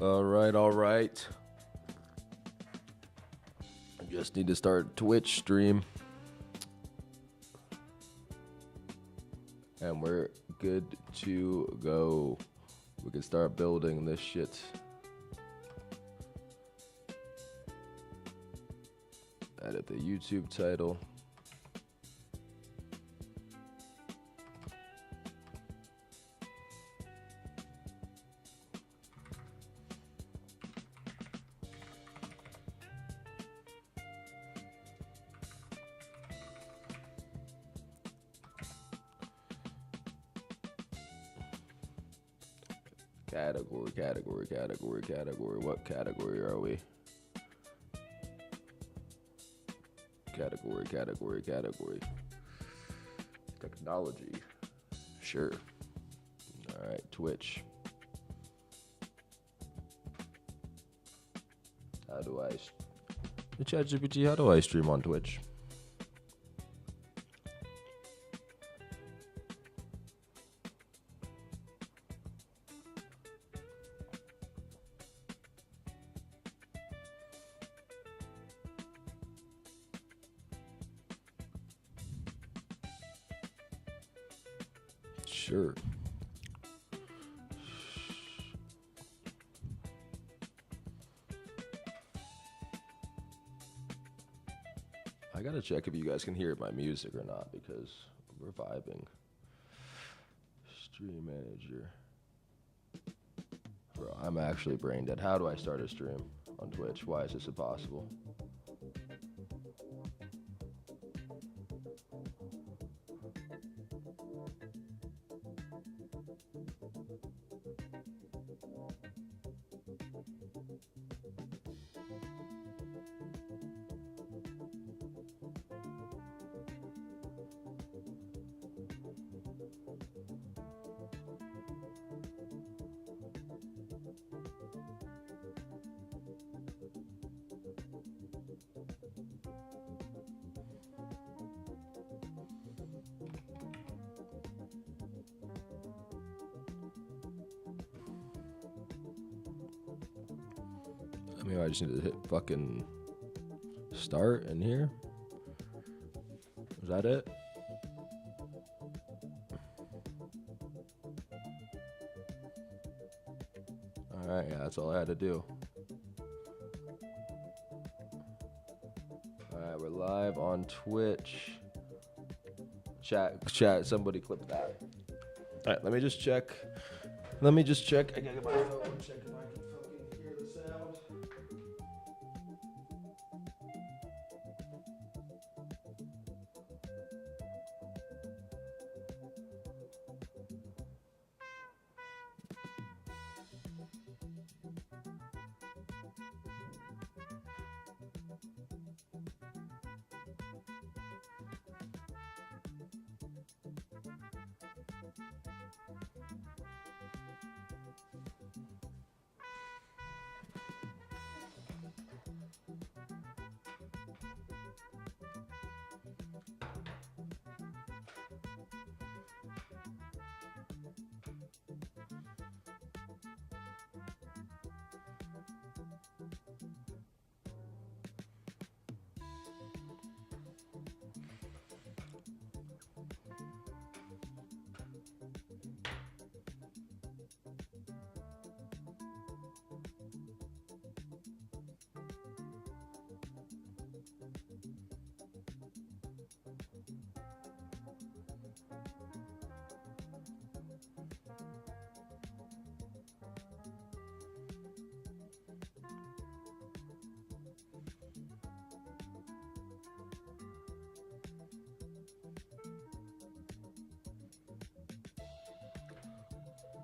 All right. I just need to start Twitch stream. And we're good to go. We can start building this shit. Edit the YouTube title. Category. What category are we? Category. Technology. Sure. All right, Twitch. ChatGPT, how do I stream on Twitch? Sure. I gotta check if you guys can hear my music or not because we're vibing. Stream manager. Bro, I'm actually brain dead. How do I start a stream on Twitch? Why is this impossible? I mean, I just need to hit fucking start in here. Is that it? All right, yeah, that's all I had to do. All right, we're live on Twitch. Chat, somebody clip that. All right, let me just check. I gotta get my phone, check if I can fucking hear the sound.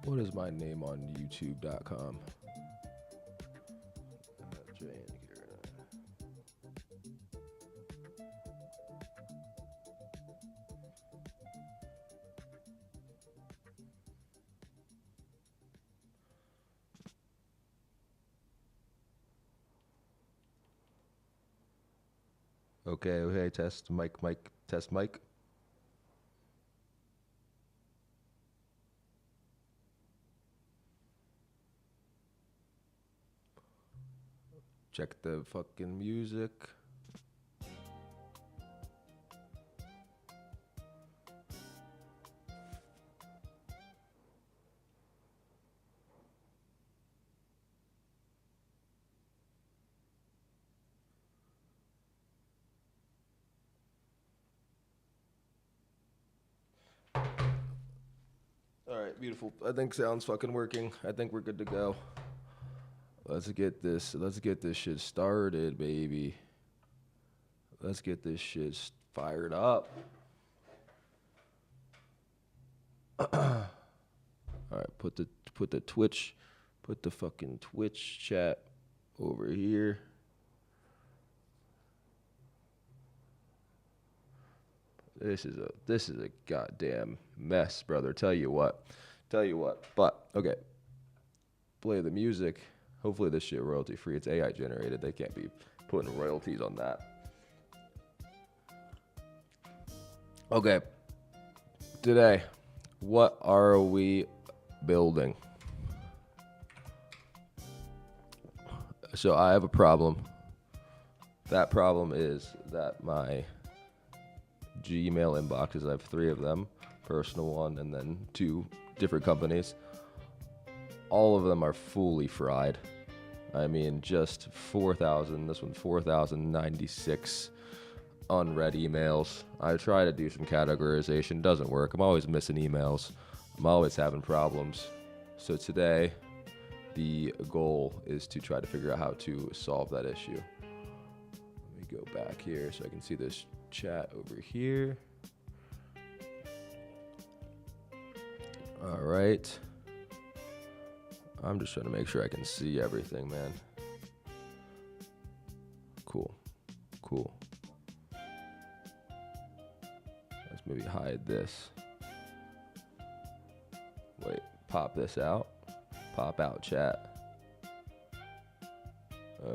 What is my name on YouTube.com? Okay, test mic, test mic. Check the fucking music. All right, beautiful. I think sound's fucking working. I think we're good to go. Let's get this shit started, baby. Let's get this shit fired up. All right, put the fucking Twitch chat over here. This is a goddamn mess, brother. Tell you what. But okay, play the music. Hopefully this shit royalty free. It's AI generated. They can't be putting royalties on that. Okay. Today, what are we building? So I have a problem. That problem is that my Gmail inboxes, I have 3 of them, personal one and then 2 different companies. All of them are fully fried. I mean, just 4,000, this one's 4,096 unread emails. I try to do some categorization, doesn't work. I'm always missing emails. I'm always having problems. So today, the goal is to try to figure out how to solve that issue. Let me go back here so I can see this chat over here. All right. I'm just trying to make sure I can see everything, man. Cool. Let's maybe hide this. Wait, pop this out. Pop out chat.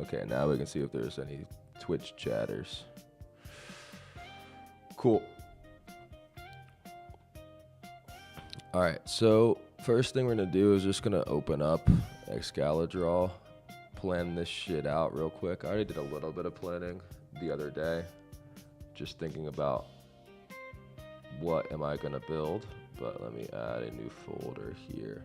Okay, now we can see if there's any Twitch chatters. Cool. All right, so first thing we're gonna do is just gonna open up Excalidraw, plan this shit out real quick. I already did a little bit of planning the other day, just thinking about what am I gonna build, but let me add a new folder here.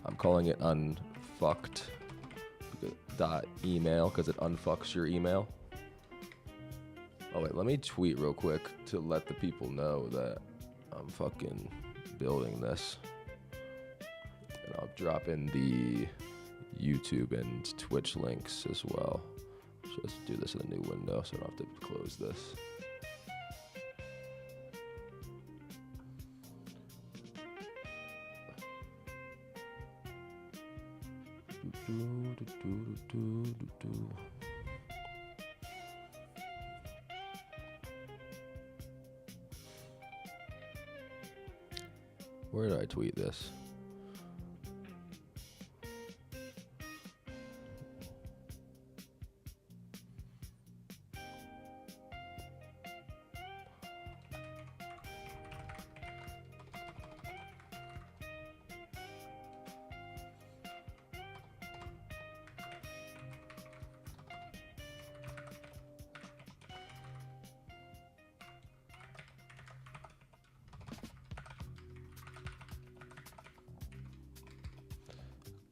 I'm calling it unfucked.email because it unfucks your email. Oh wait, let me tweet real quick to let the people know that I'm fucking building this. And I'll drop in the YouTube and Twitch links as well. So let's do this in a new window so I don't have to close this. Where did I tweet this?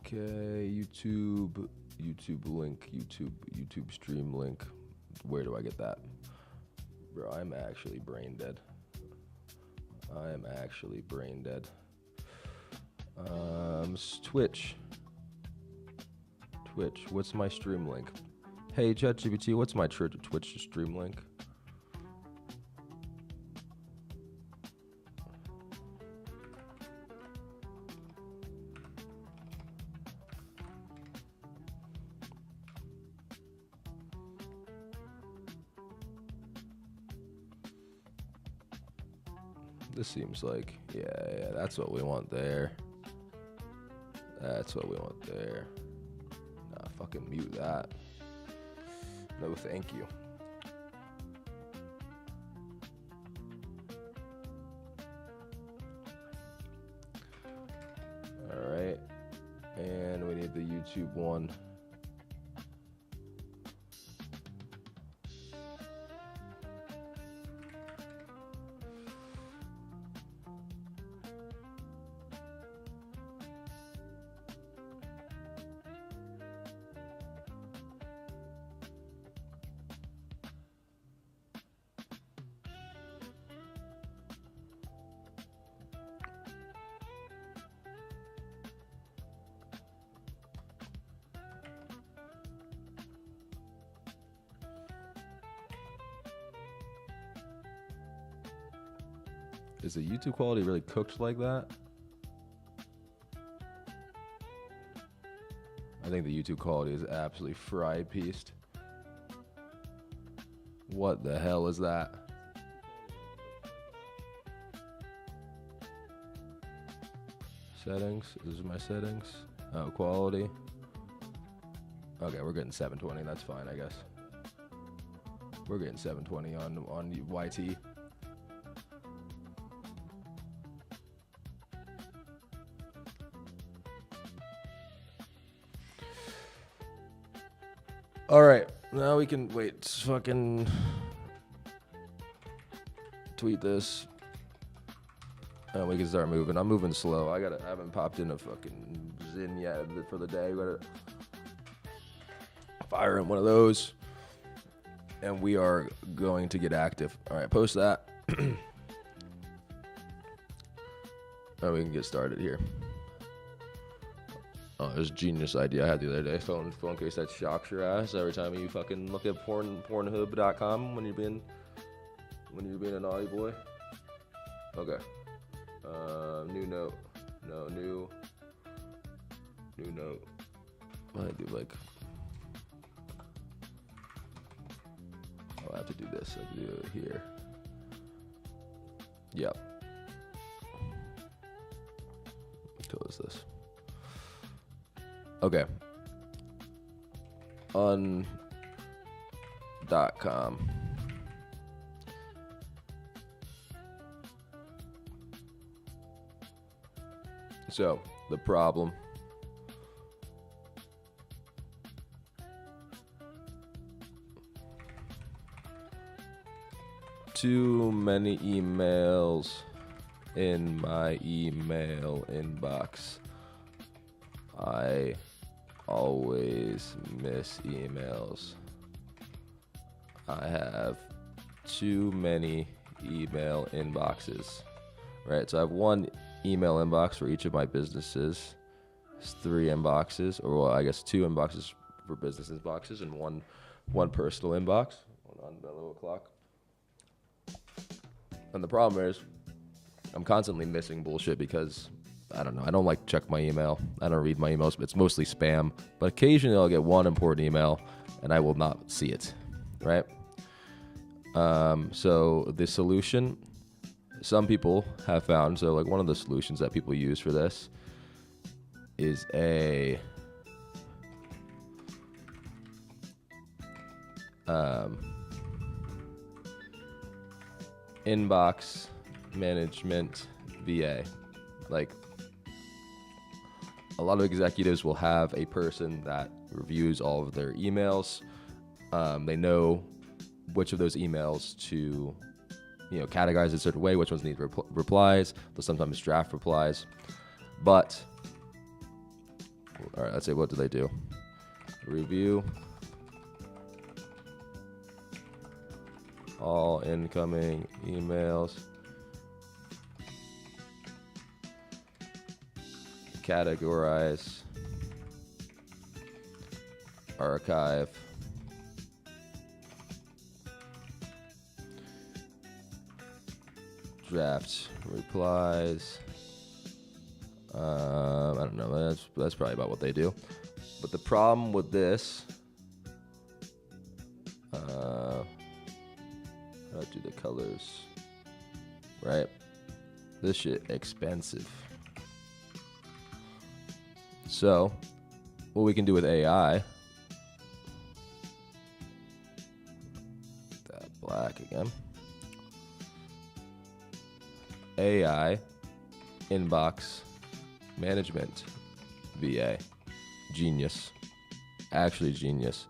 Okay, YouTube link, YouTube stream link. Where do I get that? Bro, I'm actually brain dead. Twitch, what's my stream link? Hey, ChatGPT, what's my Twitch stream link? This seems like, yeah, that's what we want there. Nah, fucking mute that. No, thank you. All YouTube one. Is the YouTube quality really cooked like that? I think the YouTube quality is absolutely fried pieced. What the hell is that? Settings. This is my settings. Oh, quality. Okay, we're getting 720. That's fine, I guess. We're getting 720 on YT. All right, now we can wait. Fucking tweet this, and we can start moving. I'm moving slow. I haven't popped in a fucking Zin yet for the day. We gotta fire in one of those, and we are going to get active. All right, post that, and we can get started here. Oh, it was a genius idea I had the other day. Phone case that shocks your ass every time you fucking look at Pornhub.com when you're being a naughty boy. Okay. New note. No, new note. I do like. I have to do this. I have to do it here. Yep. Close this. Okay. On.com. So, the problem. Too many emails in my email inbox. I always miss emails. I have too many email inboxes. Right, so I have one email inbox for each of my businesses. It's 3 inboxes, or well, I guess 2 inboxes for business inboxes and one personal inbox. Hold on, about 11 o'clock. And the problem is, I'm constantly missing bullshit because I don't know. I don't like to check my email. I don't read my emails. It's mostly spam. But occasionally I'll get one important email and I will not see it. Right? So the solution, some people have found, so like one of the solutions that people use for this is a inbox management VA. Like, a lot of executives will have a person that reviews all of their emails. They know which of those emails to, categorize in a certain way, which ones need replies. They'll sometimes draft replies. But, all right, let's say, what do they do? Review all incoming emails. Categorize, archive, draft replies. I don't know. That's probably about what they do. But the problem with this, how do I do the colors? Right, this shit expensive. So, what we can do with AI, that black again, AI inbox management VA. genius. Actually genius.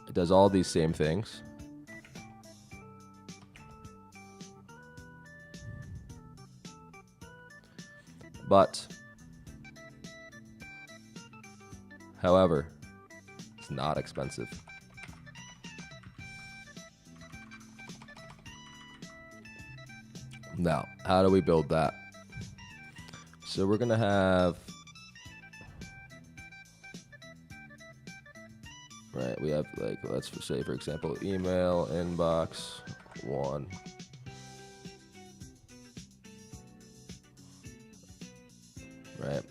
It does all these same things. But, however, it's not expensive. Now, how do we build that? So we're going to have, right, we have like, let's say, for example, email inbox 1. Right,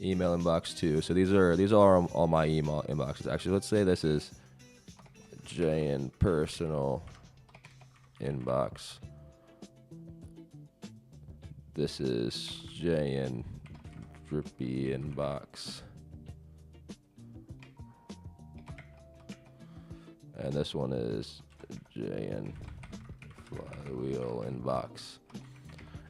email inbox 2. So these are all my email inboxes. Actually, let's say this is JN personal inbox. This is JN drippy inbox. And this one is JN flywheel inbox.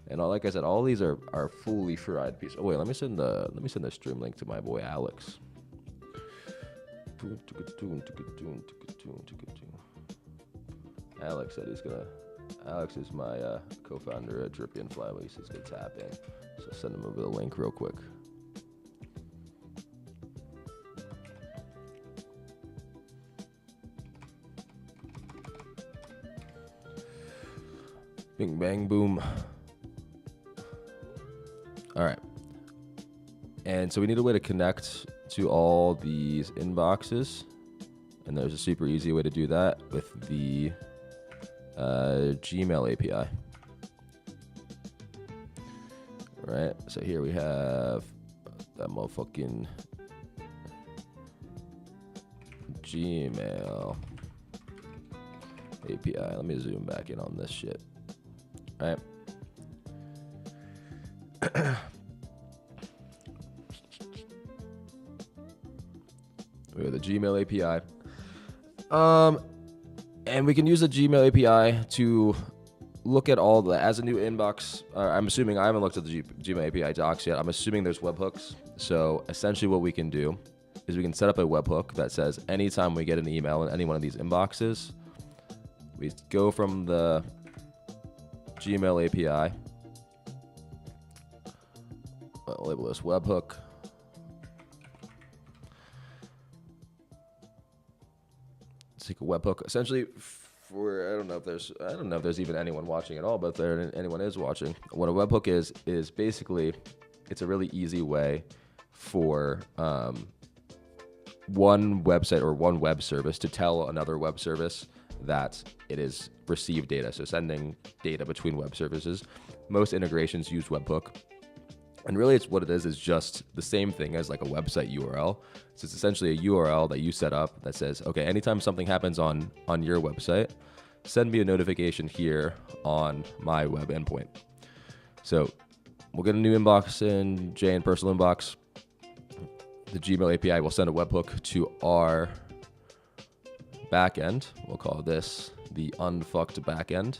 And like I said, all these are fully fried pieces. Oh wait, let me send the stream link to my boy Alex. Alex said he's gonna. Alex is my co-founder at Drippy and Flywheel. He says he's gonna tap in. So send him over the link real quick. Bing bang boom. All right. And so we need a way to connect to all these inboxes. And there's a super easy way to do that with the Gmail API. Right. So here we have that motherfucking Gmail API. Let me zoom back in on this shit. Right. We have the Gmail API. And we can use the Gmail API to look at all the, as a new inbox. I'm assuming, I haven't looked at the Gmail API docs yet. I'm assuming there's webhooks. So essentially what we can do is we can set up a webhook that says anytime we get an email in any one of these inboxes, we go from the Gmail API. I'll label this webhook. Let's take a webhook. Essentially, for I don't know if there's even anyone watching at all, but if anyone is watching, what a webhook is basically, it's a really easy way for one website or one web service to tell another web service that it is received data. So sending data between web services. Most integrations use webhook. And really it's what it is just the same thing as like a website URL. So it's essentially a URL that you set up that says, okay, anytime something happens on your website, send me a notification here on my web endpoint. So we'll get a new inbox in JN personal inbox. The Gmail API will send a webhook to our backend. We'll call this the unfucked backend.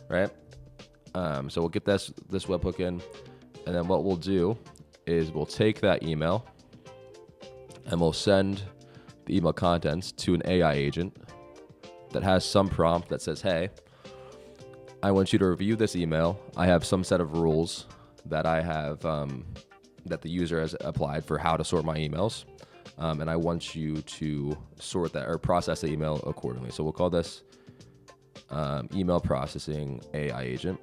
Right? So we'll get this webhook in, and then what we'll do is we'll take that email and we'll send the email contents to an AI agent that has some prompt that says, hey, I want you to review this email. I have some set of rules that I have that the user has applied for how to sort my emails. And I want you to sort that or process the email accordingly. So we'll call this email processing AI agent.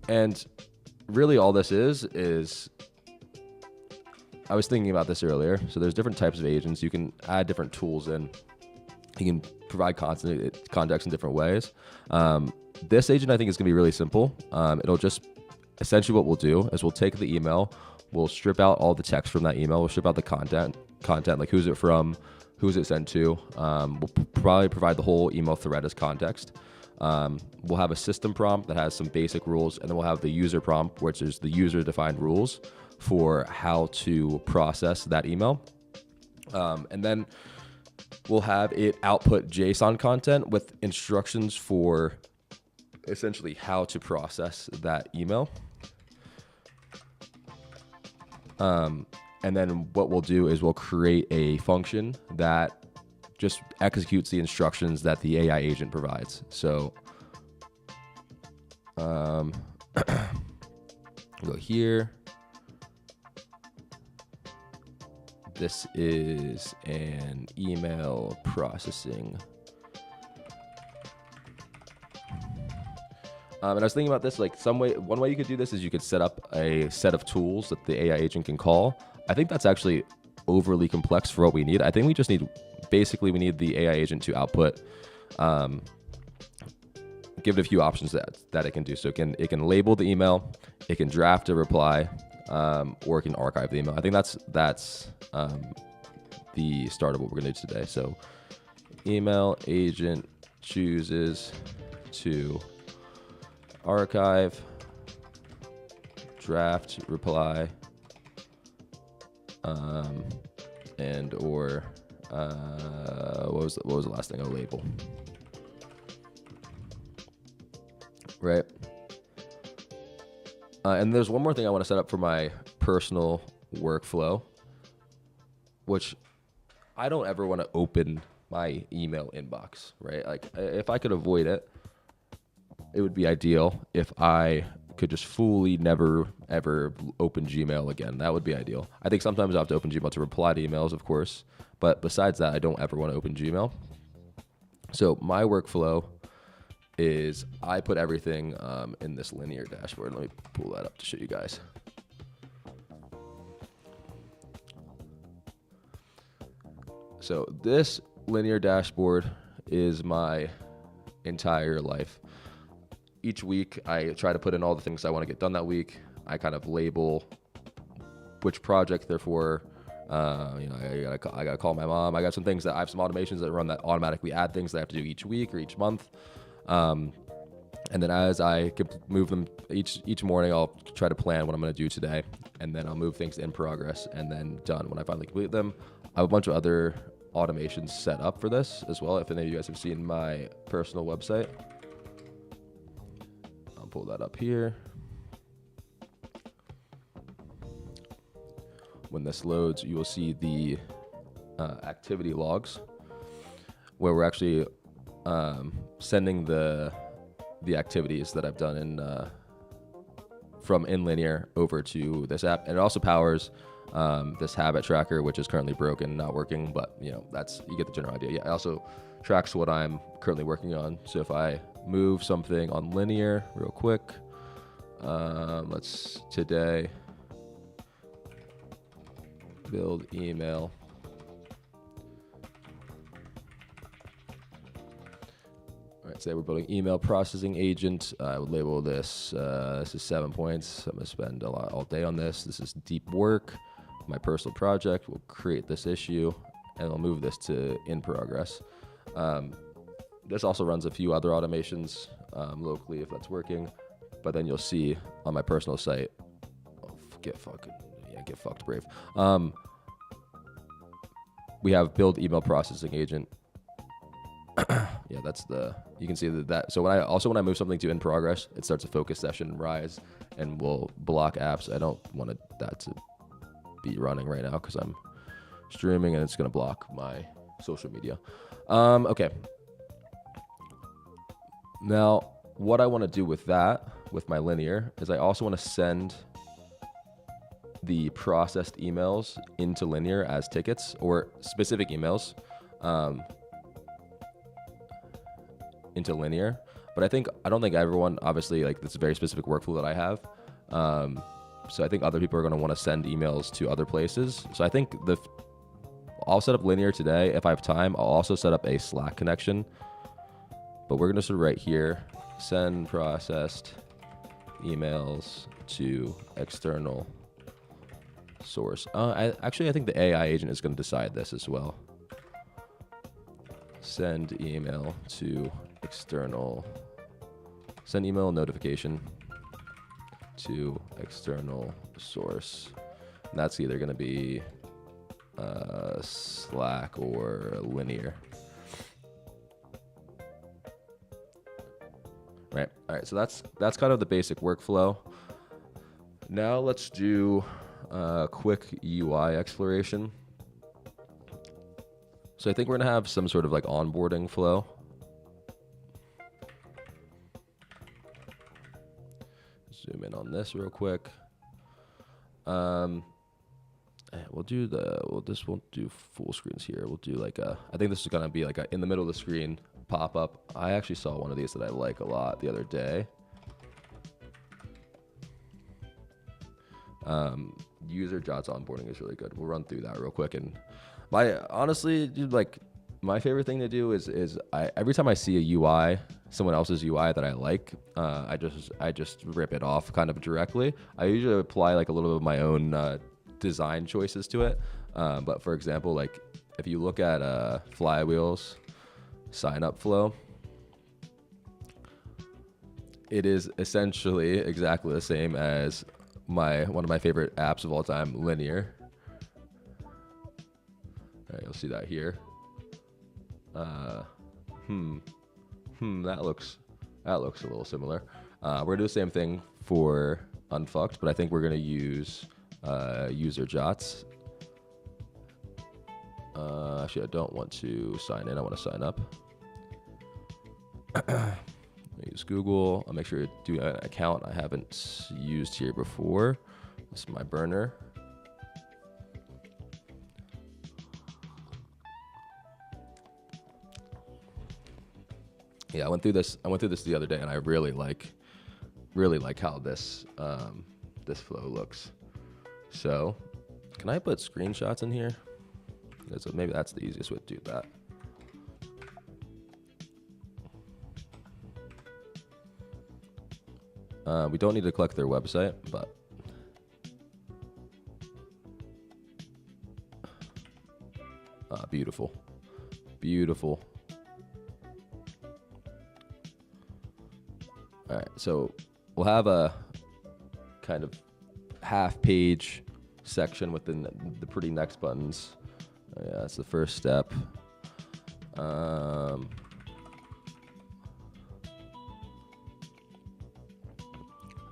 And really all this is I was thinking about this earlier. So there's different types of agents. You can add different tools in. You can provide context in different ways. This agent I think is going to be really simple. It'll just essentially what we'll do is we'll take the email, we'll strip out all the text from that email, we'll strip out the content like who's it from, who's it sent to. We'll probably provide the whole email thread as context. We'll have a system prompt that has some basic rules, and then we'll have the user prompt, which is the user defined rules for how to process that email. And then we'll have it output JSON content with instructions for essentially how to process that email. And then what we'll do is we'll create a function that just executes the instructions that the AI agent provides. So go here. This is an email processing. And I was thinking about this, like one way you could do this is you could set up a set of tools that the AI agent can call. I think that's actually overly complex for what we need. I think we just need, basically we need the AI agent to output, give it a few options that it can do. So it can label the email, it can draft a reply, or it can archive the email. I think that's the start of what we're gonna do today. So email agent chooses to archive, draft, reply, and or what was the last thing? A label, right? And there's one more thing I want to set up for my personal workflow, which I don't ever want to open my email inbox, right? Like if I could avoid it, it would be ideal if I could just fully never, ever open Gmail again. That would be ideal. I think sometimes I have to open Gmail to reply to emails, of course. But besides that, I don't ever want to open Gmail. So my workflow is I put everything in this linear dashboard. Let me pull that up to show you guys. So this linear dashboard is my entire life. Each week, I try to put in all the things I want to get done that week. I kind of label which project they're for. I gotta call my mom. I got some things that I have some automations that run that automatically add things that I have to do each week or each month. And then as I move them each morning, I'll try to plan what I'm going to do today, and then I'll move things in progress and then done when I finally complete them. I have a bunch of other automations set up for this as well. If any of you guys have seen my personal website, I'll pull that up here. When this loads, you will see the activity logs, where we're actually sending the activities that I've done from InLinear over to this app. And it also powers this habit tracker, which is currently broken, not working, but you get the general idea. Yeah, it also tracks what I'm currently working on. So if I move something on Linear real quick, let's today build email. All right, say we're building email processing agent. I would label this, this is 7 points. I'm gonna spend all day on this. This is deep work. My personal project. We'll create this issue and I'll move this to in progress. This also runs a few other automations locally if that's working, but then you'll see on my personal site, get fucked, Brave. We have build email processing agent. Yeah, you can see that. So when I move something to in progress, it starts a focus session in Rise and will block apps. I don't want that to be running right now because I'm streaming and it's going to block my social media. Okay. Now, what I want to do with my Linear, is I also want to send the processed emails into Linear as tickets, or specific emails into Linear. But I don't think everyone, obviously, like, this is a very specific workflow that I have. So I think other people are going to want to send emails to other places. So I think I'll set up Linear today. If I have time, I'll also set up a Slack connection. But we're going to sort of right here, send processed emails to external source. I think the AI agent is going to decide this as well. Send email to send email notification to external source. And that's either going to be Slack or Linear. Right. All right. So that's kind of the basic workflow. Now let's do a quick UI exploration. So I think we're gonna have some sort of like onboarding flow. Zoom in on this real quick. This won't do full screens here. We'll do like I think this is gonna be like in the middle of the screen pop up. I actually saw one of these that I like a lot the other day. User Jots onboarding is really good. We'll run through that real quick. And honestly, dude, like my favorite thing to do is every time I see a UI, someone else's UI that I like, I just rip it off kind of directly. I usually apply like a little bit of my own design choices to it. But for example, like if you look at Flywheel's sign up flow, it is essentially exactly the same as one of my favorite apps of all time, Linear. All right, you'll see that here. That looks a little similar. We're gonna do the same thing for Unfucked, but I think we're gonna use User Jots. Actually, I don't want to sign in. I want to sign up. Use Google. I'll make sure to do an account I haven't used here before. This is my burner. Yeah, I went through this the other day, and I really like how this flow looks. So, can I put screenshots in here? So maybe that's the easiest way to do that. We don't need to collect their website, but beautiful. All right, so we'll have a kind of half-page section within the pretty next buttons. Yeah, that's the first step.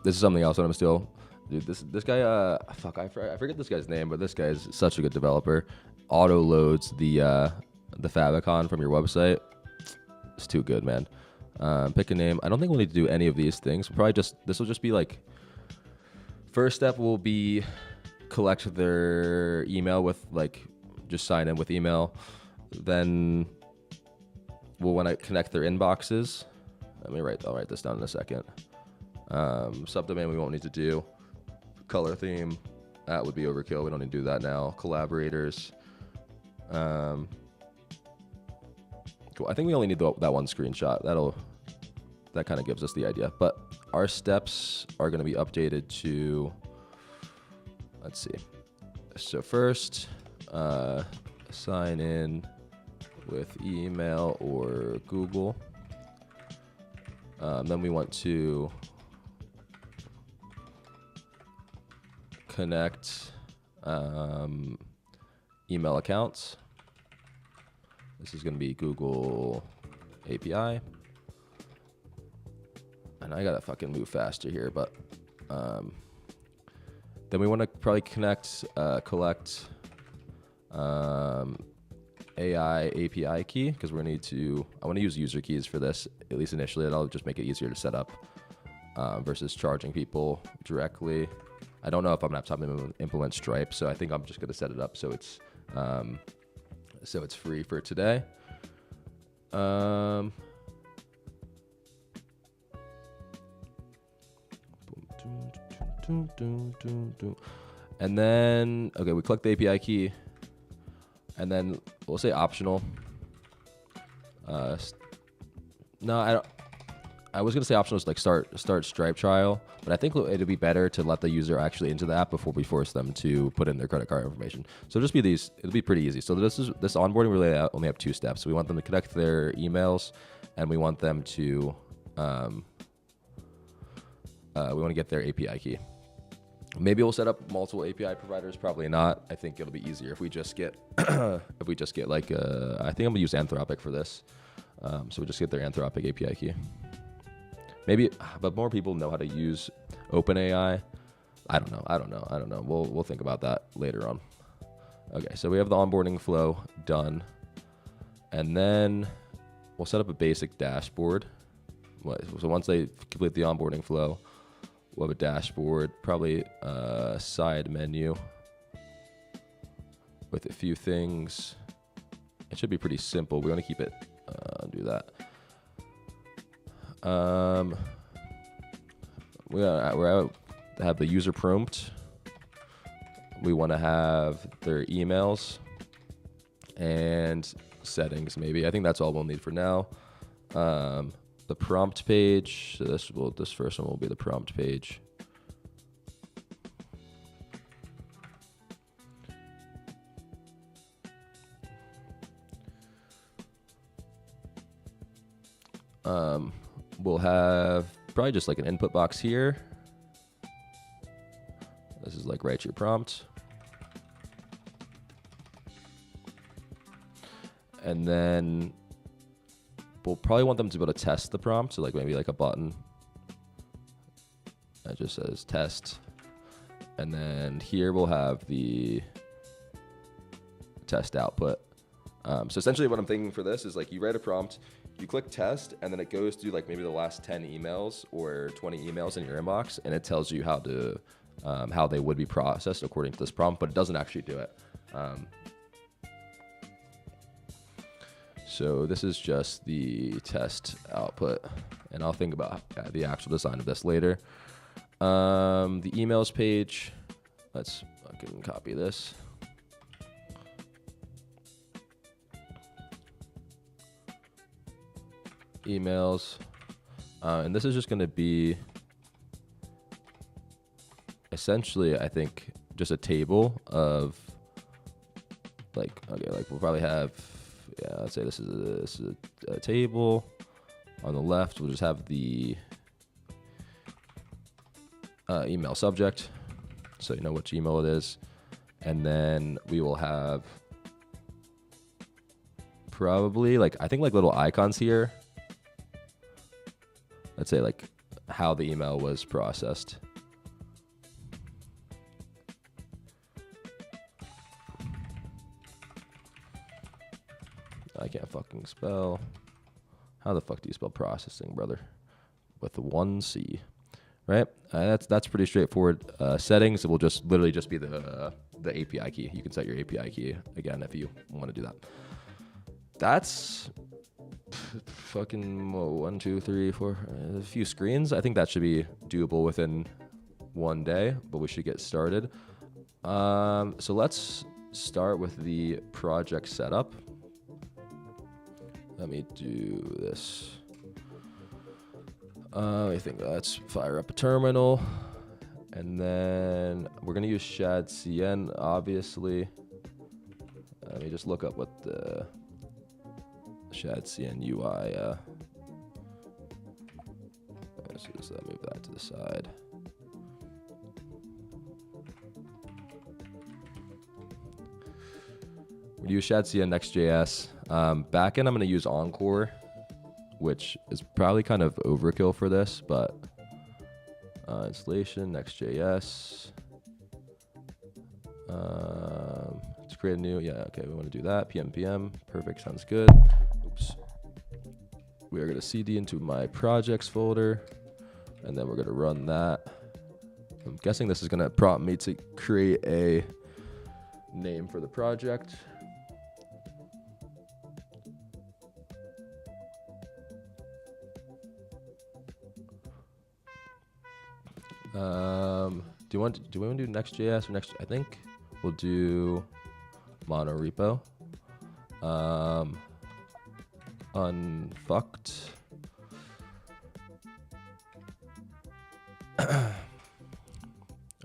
This is something else that I'm still, dude. This guy, I forget this guy's name, but this guy is such a good developer. Auto loads the favicon from your website. It's too good, man. Pick a name. I don't think we'll need to do any of these things. This will just be like, first step will be collect their email with like, just sign in with email. Then we'll want to connect their inboxes. I'll write this down in a second. Subdomain we won't need to do. Color theme, that would be overkill. We don't need to do that now. Collaborators. Cool. I think we only need that one screenshot. That kind of gives us the idea. But our steps are going to be updated to, let's see. So first, sign in with email or Google. Then we want to connect email accounts. This is going to be Google API. And I got to fucking move faster here, but then we want to probably collect AI API key, because I want to use user keys for this, at least initially. That'll just make it easier to set up versus charging people directly. I don't know if I'm going to have time to implement Stripe, so I think I'm just going to set it up so it's free for today. And then, okay, we collect the API key, and then we'll say optional. I was gonna say optional is like start Stripe trial, but I think it'd be better to let the user actually into the app before we force them to put in their credit card information. So it'll be pretty easy. So this onboarding really only have 2 steps. We want them to connect their emails, and we want them to we want to get their API key. Maybe we'll set up multiple API providers. Probably not. I think it'll be easier if we just get like I think I'm gonna use Anthropic for this. So we just get their Anthropic API key. Maybe, but more people know how to use OpenAI. I don't know. We'll think about that later on. Okay, so we have the onboarding flow done, and then we'll set up a basic dashboard. So once they complete the onboarding flow, we'll have a dashboard, probably a side menu with a few things. It should be pretty simple. We want to keep it, do that. We have the user prompt. We want to have their emails and settings, maybe. I think that's all we'll need for now. The prompt page. So this first one will be the prompt page. We'll have probably just like an input box here. This is like write your prompt. And then we'll probably want them to be able to test the prompt. So like maybe like a button that just says test. And then here we'll have the test output. So essentially what I'm thinking for this is like you write a prompt, you click test, and then it goes through like maybe the last 10 emails or 20 emails in your inbox, and it tells you how to how they would be processed according to this prompt, but it doesn't actually do it. So this is just the test output, and I'll think about the actual design of this later. The emails page, I can copy this. Emails, and this is just going to be essentially, I think, just a table of like, okay, like we'll probably have, yeah, let's say this is a table. On the left, we'll just have the email subject, so you know which email it is, and then we will have probably like, I think like little icons here. Let's say like how the email was processed. I can't fucking spell. How the fuck do you spell processing, brother? With one C, right? That's pretty straightforward. Settings, it will just literally just be the API key. You can set your API key again if you want to do that. That's fucking 1, 2, 3, 4, a few screens. I think that should be doable within one day, but we should get started. So let's start with the project setup. Let me do this. I think let's fire up a terminal, and then we're gonna use ShadCN, obviously. Let me just look up what the ShadCN UI. Let's just move that to the side. We use ShadCN Next.js. Backend, I'm going to use Encore, which is probably kind of overkill for this, but installation, Next.js. Let's create a new, yeah, okay, we want to do that. PM, perfect, sounds good. Oops. We are going to CD into my projects folder, and then we're going to run that. I'm guessing this is going to prompt me to create a name for the project. Do we want to do Next.js or Next? I think we'll do monorepo. Unfucked. All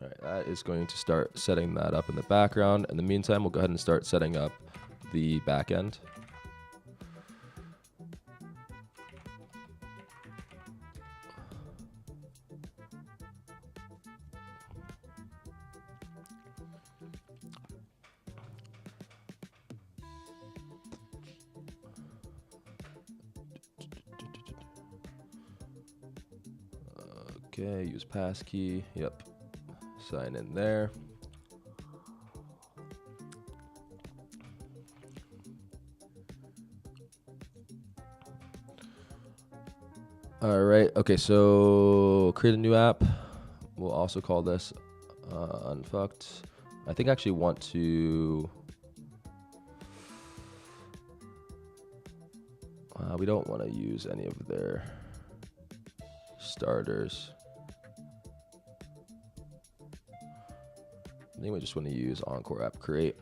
right, that is going to start setting that up in the background. In the meantime, we'll go ahead and start setting up the backend. Okay, use passkey. Yep. Sign in there. All right. Okay, so create a new app. We'll also call this Unfucked. I think I actually want to... we don't want to use any of their starters. I think we just want to use Encore app create.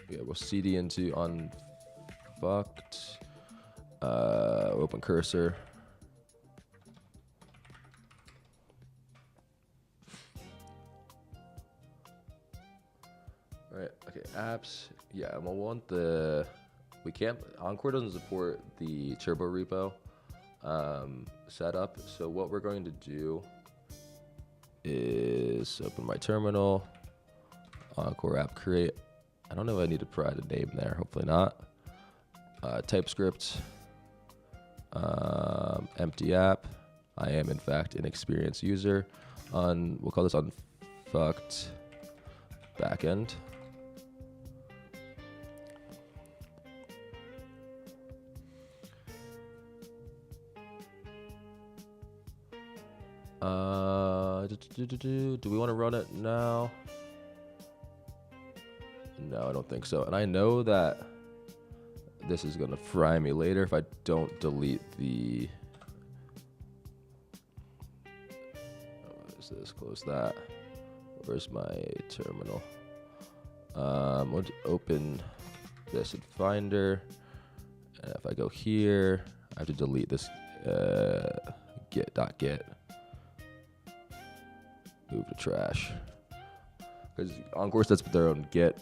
Yeah, we'll cd into Unfucked. Open cursor. Right, okay, apps. Yeah, we'll want the... We can't... Encore doesn't support the turbo repo setup. So what we're going to do is open my terminal, Encore app create. I don't know if I need to provide a name there. Hopefully not. TypeScript. Empty app. I am in fact an experienced user. We'll call this Unfucked backend. Do we want to run it now? No, I don't think so. And I know that this is going to fry me later if I don't delete the... What is this? Close that. Where's my terminal? We'll open this in Finder. And if I go here, I have to delete this git.git. Move to trash. Because Encore sets their own Git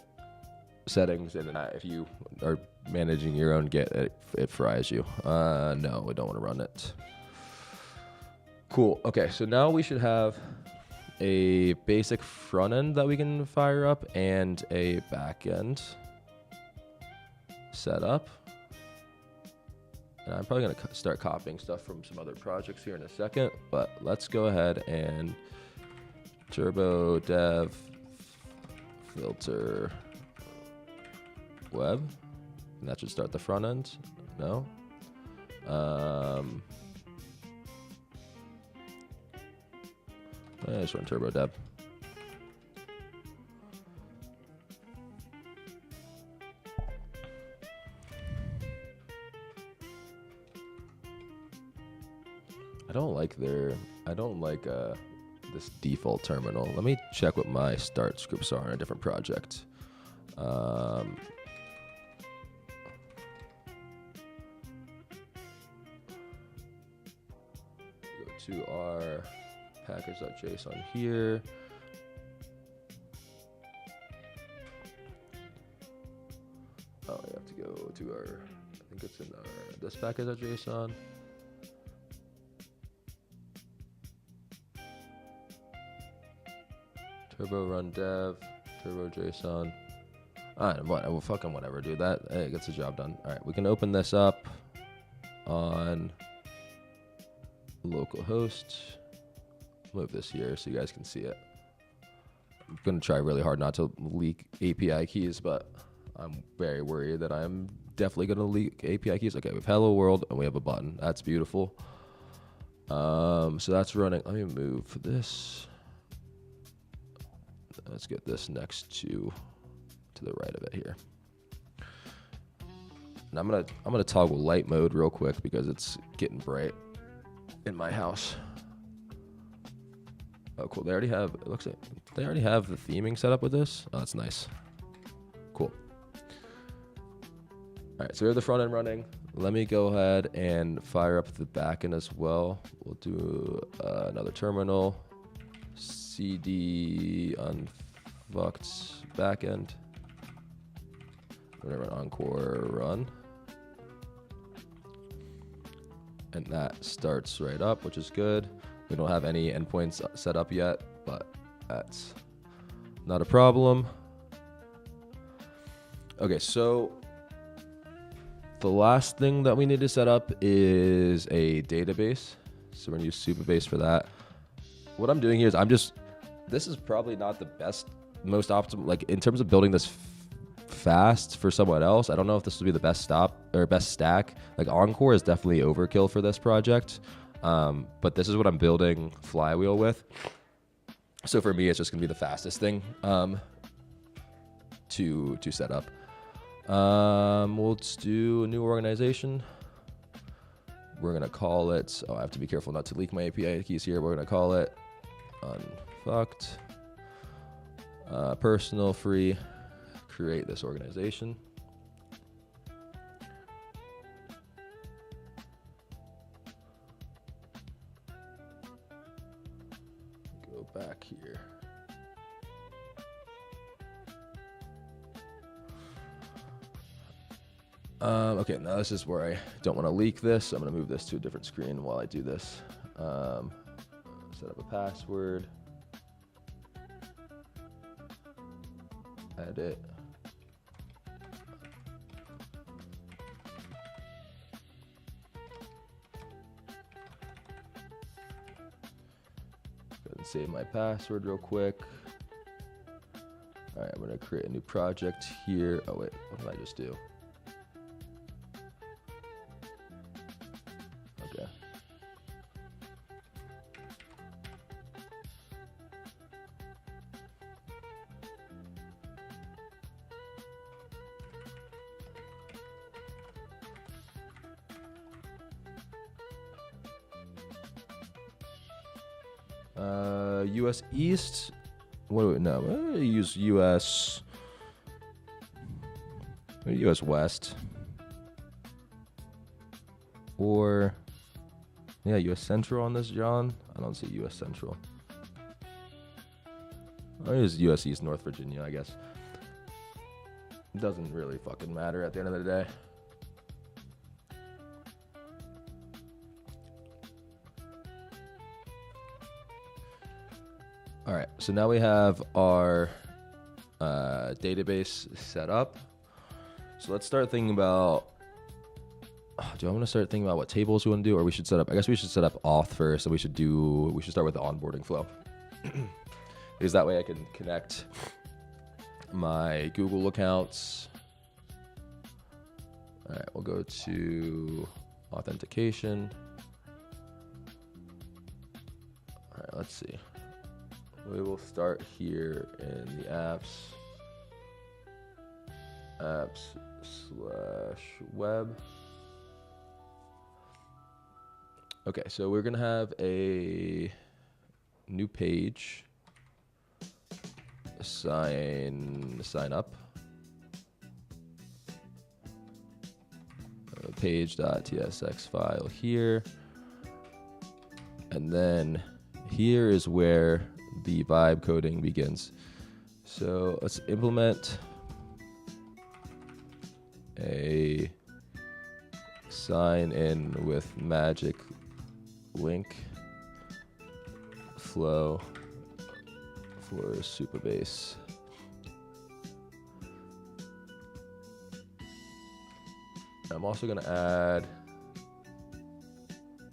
settings, and if you are managing your own Git, it fries you. No, we don't want to run it. Cool. Okay, so now we should have a basic front end that we can fire up and a back end set up. And I'm probably going to start copying stuff from some other projects here in a second, but let's go ahead and turbo dev filter web, and that should start the front end. No. Let's run turbo dev. I don't like this default terminal. Let me check what my start scripts are on a different project. Go to our package.json here. Oh, you have to go to our, I think it's in this package.json. Turbo run dev, turbo JSON. Well, fucking whatever, dude. That it gets the job done. All right, we can open this up on localhost. Move this here so you guys can see it. I'm gonna try really hard not to leak API keys, but I'm very worried that I'm definitely gonna leak API keys. Okay, we have hello world and we have a button. That's beautiful. So that's running. Let me move this. Let's get this next to the right of it here. And I'm gonna toggle light mode real quick because it's getting bright in my house. Oh, cool. They already have. It looks like they already have the theming set up with this. Oh, that's nice. Cool. All right, so we have the front end running. Let me go ahead and fire up the back end as well. We'll do another terminal. CD Unfucked backend. We're gonna run Encore run. And that starts right up, which is good. We don't have any endpoints set up yet, but that's not a problem. Okay, so the last thing that we need to set up is a database. So we're gonna use Supabase for that. What I'm doing here is this is probably not the most optimal, like in terms of building this fast for someone else. I don't know if this would be the best stack. Like Encore is definitely overkill for this project. But this is what I'm building Flywheel with. So for me, it's just gonna be the fastest thing to set up. Let's do a new organization. We're gonna call it, I have to be careful not to leak my API keys here. We're gonna call it unfucked, personal, free, create this organization. Go back here. Okay, now this is where I don't want to leak this. I'm going to move this to a different screen while I do this. Set up a password. Edit. Go ahead and save my password real quick. All right, I'm going to create a new project here. Oh, wait, what did I just do? Okay. US East. What do we know? Use US. US West. Or yeah, US Central on this, John. I don't see US Central. I'll use US East, North Virginia, I guess. It doesn't really fucking matter at the end of the day. All right, so now we have our database set up. So let's start thinking about, do I want to start thinking about what tables we want to do, or we should set up, I guess we should set up auth first, and we should start with the onboarding flow. Because that way I can connect my Google accounts. All right, we'll go to authentication. All right, let's see. We will start here in the apps/web. Okay, so we're gonna have a new page. Sign up. Page.tsx file here, and then here is where the vibe coding begins. So let's implement a sign in with magic link flow for Supabase. I'm also going to add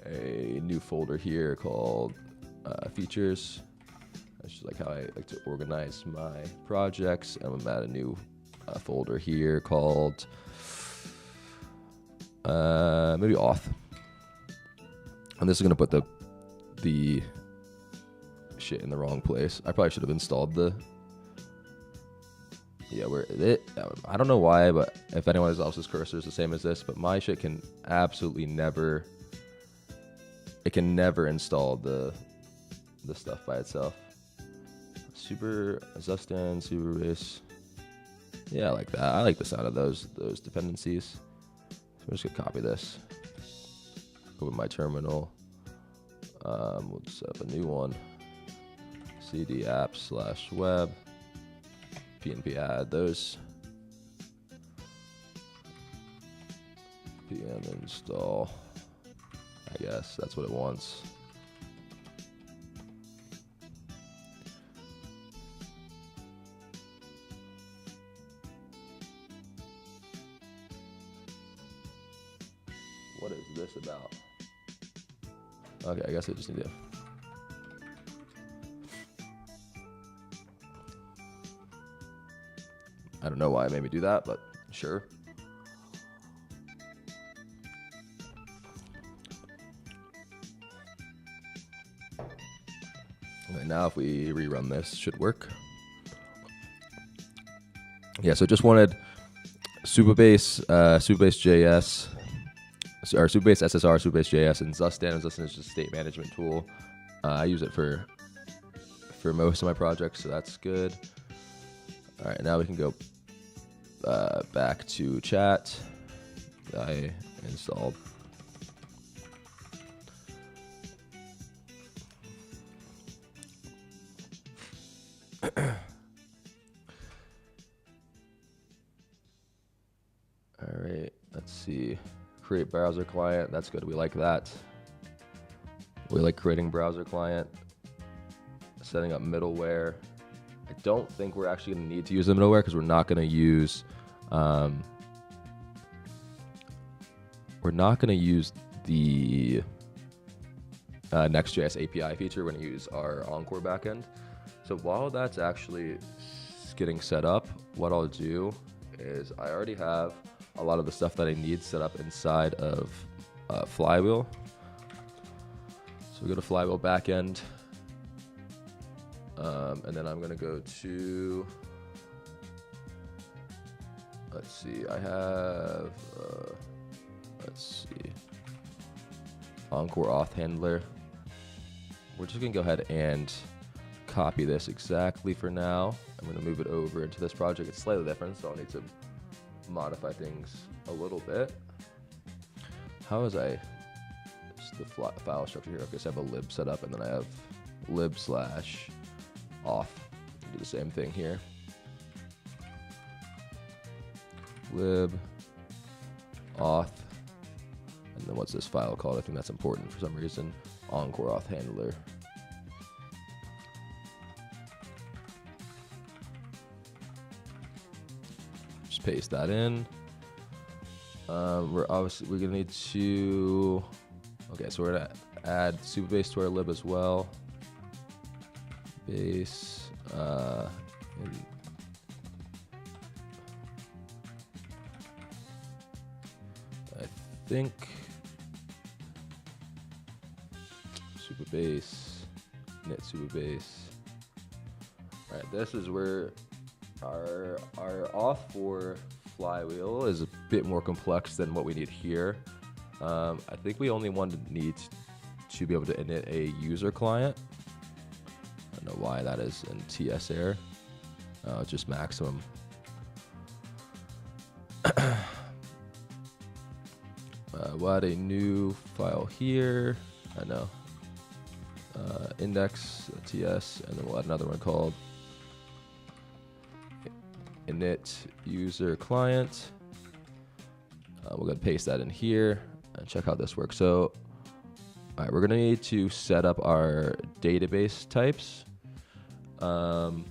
a new folder here called features. That's just like how I like to organize my projects. I'm gonna add a new folder here called maybe auth. And this is gonna put the shit in the wrong place. I probably should have installed I don't know why, but if anyone else's cursor is the same as this, but my shit can absolutely never install the stuff by itself. Super Zustan, Supabase. Yeah, I like that. I like the sound of those dependencies. So I'm just gonna copy this. Open my terminal. We'll just set up a new one. CD apps/web. PNP add those. PM install. I guess that's what it wants. What is this about? Okay, I guess I just need to. I don't know why it made me do that, but sure. Okay, now if we rerun this, should work. Yeah, so just wanted Supabase, Supabase JS, or Supabase SSR, Supabase JS, and Zustan. Zustan is just a state management tool. I use it for most of my projects, so that's good. All right, now we can go back to chat. I installed. All right, let's see. Create browser client. That's good. We like that. We like creating browser client. Setting up middleware. I don't think we're actually going to need to use the middleware because we're not going to use the Next.js API feature. We're going to use our Encore backend. So while that's actually getting set up, what I'll do is I already have a lot of the stuff that I need set up inside of Flywheel. So we go to Flywheel backend. And then I'm going to go to, let's see, I have, let's see, Encore auth handler. We're just going to go ahead and copy this exactly for now. I'm going to move it over into this project. It's slightly different, so I'll need to modify things a little bit. How is the file structure here? Okay, so I have a lib set up, and then I have lib/auth. Do the same thing here. Lib auth, and then what's this file called? I think that's important for some reason. Encore auth handler. Just paste that in. We're gonna need to. Okay, so we're gonna add Supabase to our lib as well. Base. I think Supabase, net Supabase. All right, this is where our auth for Flywheel is a bit more complex than what we need here. I think we only need to be able to init a user client. I don't know why that is in TS error. Just maximum. We'll add a new file here. I know. Index TS, and then we'll add another one called init user client. We're going to paste that in here and check how this works. So, all right, we're going to need to set up our database types. And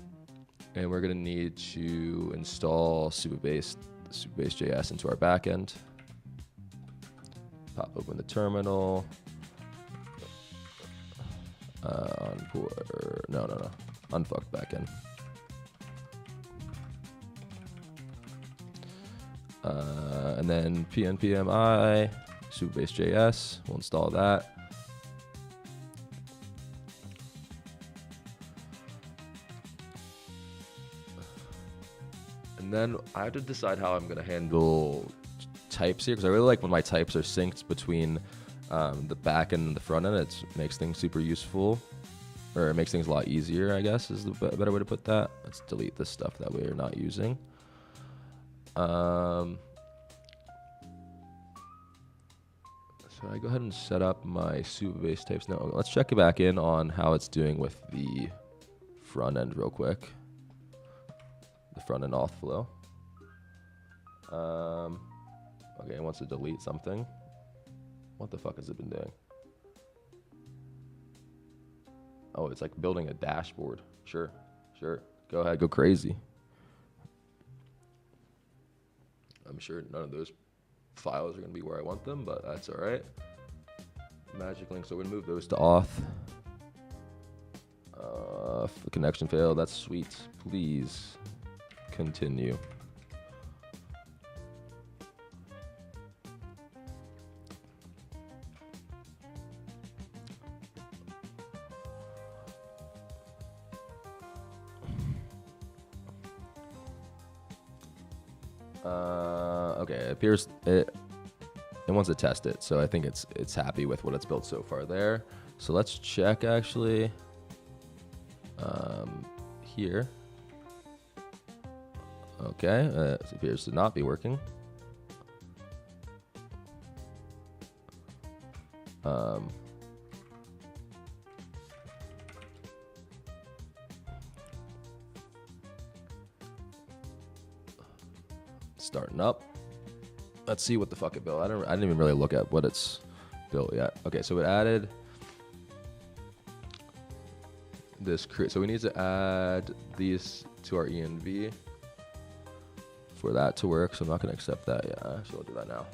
we're going to need to install Supabase JS into our backend. Pop open the terminal. Unfucked backend. And then pnpmi Supabase JS. We'll install that. And then I have to decide how I'm going to handle types here, because I really like when my types are synced between the back end and the front end. It makes things super useful, or it makes things a lot easier, I guess, is the better way to put that. Let's delete this stuff that we're not using. So I go ahead and set up my Supabase types now. Let's check it back in on how it's doing with the front end real quick. The front end auth flow. Okay, it wants to delete something. What the fuck has it been doing? Oh, it's like building a dashboard. Sure. Go ahead, go crazy. I'm sure none of those files are going to be where I want them, but that's all right. Magic link. So we're gonna move those to auth. The connection failed. That's sweet. Please continue. Okay, it appears it wants to test it, so I think it's happy with what it's built so far there. So let's check actually here. Okay, it appears to not be working. Starting up. Let's see what the fuck it built. I didn't even really look at what it's built yet. Okay, so it added this create. So we need to add these to our env for that to work. So I'm not going to accept that yet. So I'll do that now.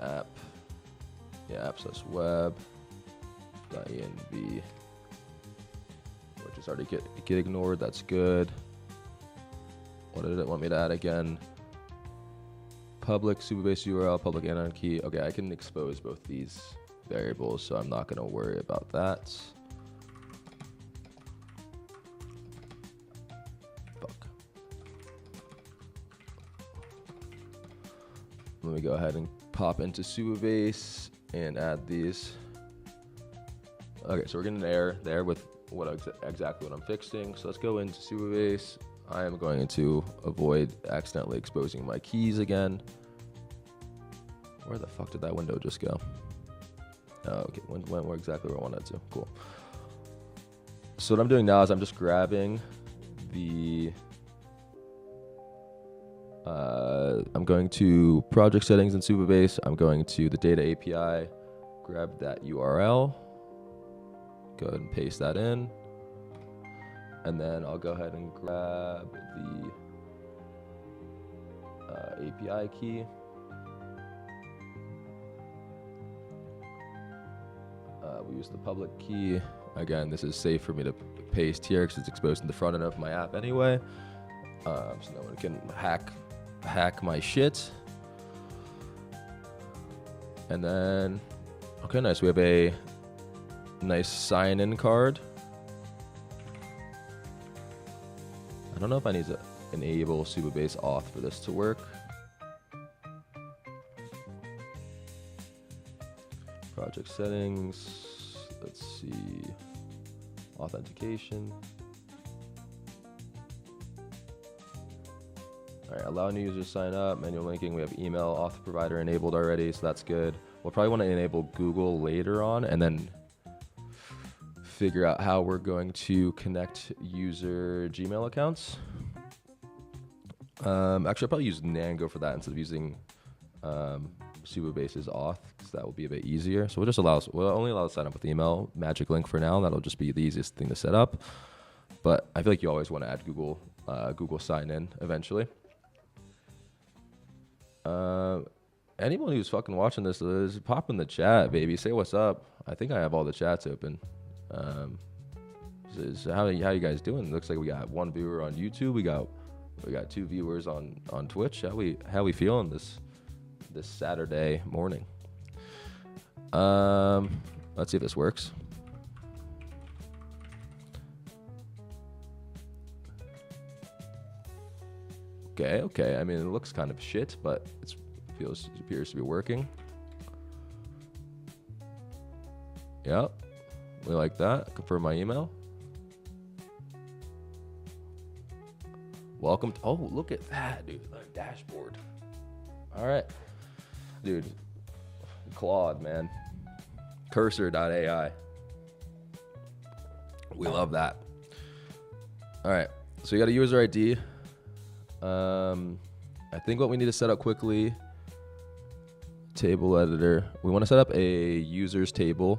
App. Yeah, apps/web.env, which is already get ignored. That's good. What did it want me to add again? Public Supabase URL, public anon key. Okay, I can expose both these variables, so I'm not going to worry about that. Fuck. Let me go ahead and pop into Supabase and add these. Okay, so we're getting an error there with exactly what I'm fixing. So let's go into Supabase. I am going to avoid accidentally exposing my keys again. Where the fuck did that window just go? Oh, okay, went exactly where I wanted to. Cool. So what I'm doing now is I'm just grabbing the I'm going to project settings in Supabase. I'm going to the data API, grab that URL, go ahead and paste that in. And then I'll go ahead and grab the API key. We use the public key. Again, this is safe for me to paste here because it's exposed in the front end of my app anyway. So no one can hack my shit. And then, okay, nice. We have a nice sign-in card. I don't know if I need to enable Supabase auth for this to work. Project settings. Let's see. Authentication. All right, allow new users to sign up, manual linking. We have email auth provider enabled already, so that's good. We'll probably want to enable Google later on and then figure out how we're going to connect user Gmail accounts. Actually, I'll probably use Nango for that instead of using Subabase's auth, because that will be a bit easier. So we'll only allow to sign up with email magic link for now. That'll just be the easiest thing to set up. But I feel like you always want to add Google sign in eventually. Anyone who's fucking watching this is pop in the chat, baby. Say what's up. I think I have all the chats open. So how you guys doing? Looks like we got one viewer on YouTube. We got 2 viewers on Twitch. How we feeling this Saturday morning? Let's see if this works. Okay. I mean, it looks kind of shit, but it appears to be working. Yep, we like that. Confirm my email. Welcome. Oh, look at that, dude. The dashboard. All right, dude. Claude, man. Cursor.ai. We love that. All right, so you got a user ID. I think what we need to set up quickly, table editor. We want to set up a users table.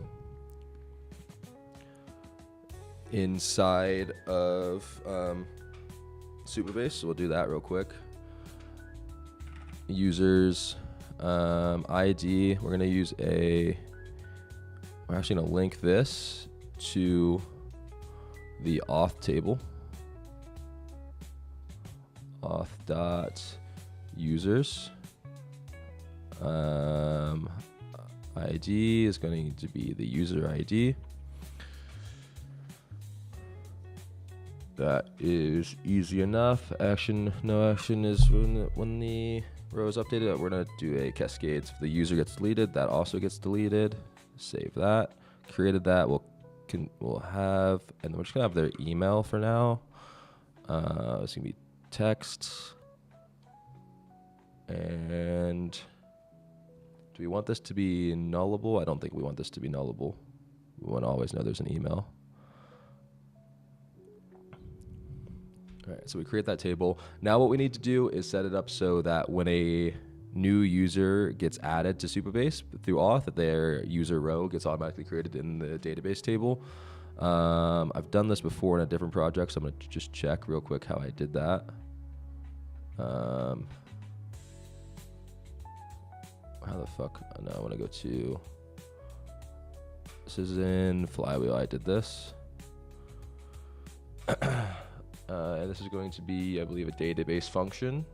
inside of Supabase. So we'll do that real quick. Users ID. We're gonna use we're actually gonna link this to the auth table. Auth dot users. ID is going to be the user ID. That is easy enough. Action, no action is when the row is updated. We're gonna do a cascade. So if the user gets deleted, that also gets deleted. Save that. Created that. We'll have, and we're just gonna have their email for now. It's gonna be text. And do we want this to be nullable? I don't think we want this to be nullable. We want to always know there's an email. All right, so we create that table. Now what we need to do is set it up so that when a new user gets added to Supabase through auth, their user row gets automatically created in the database table. I've done this before in a different project, so I'm going to just check real quick how I did that. How the fuck? No, I want to go to. This is in Flywheel. I did this. And this is going to be, I believe, a database function.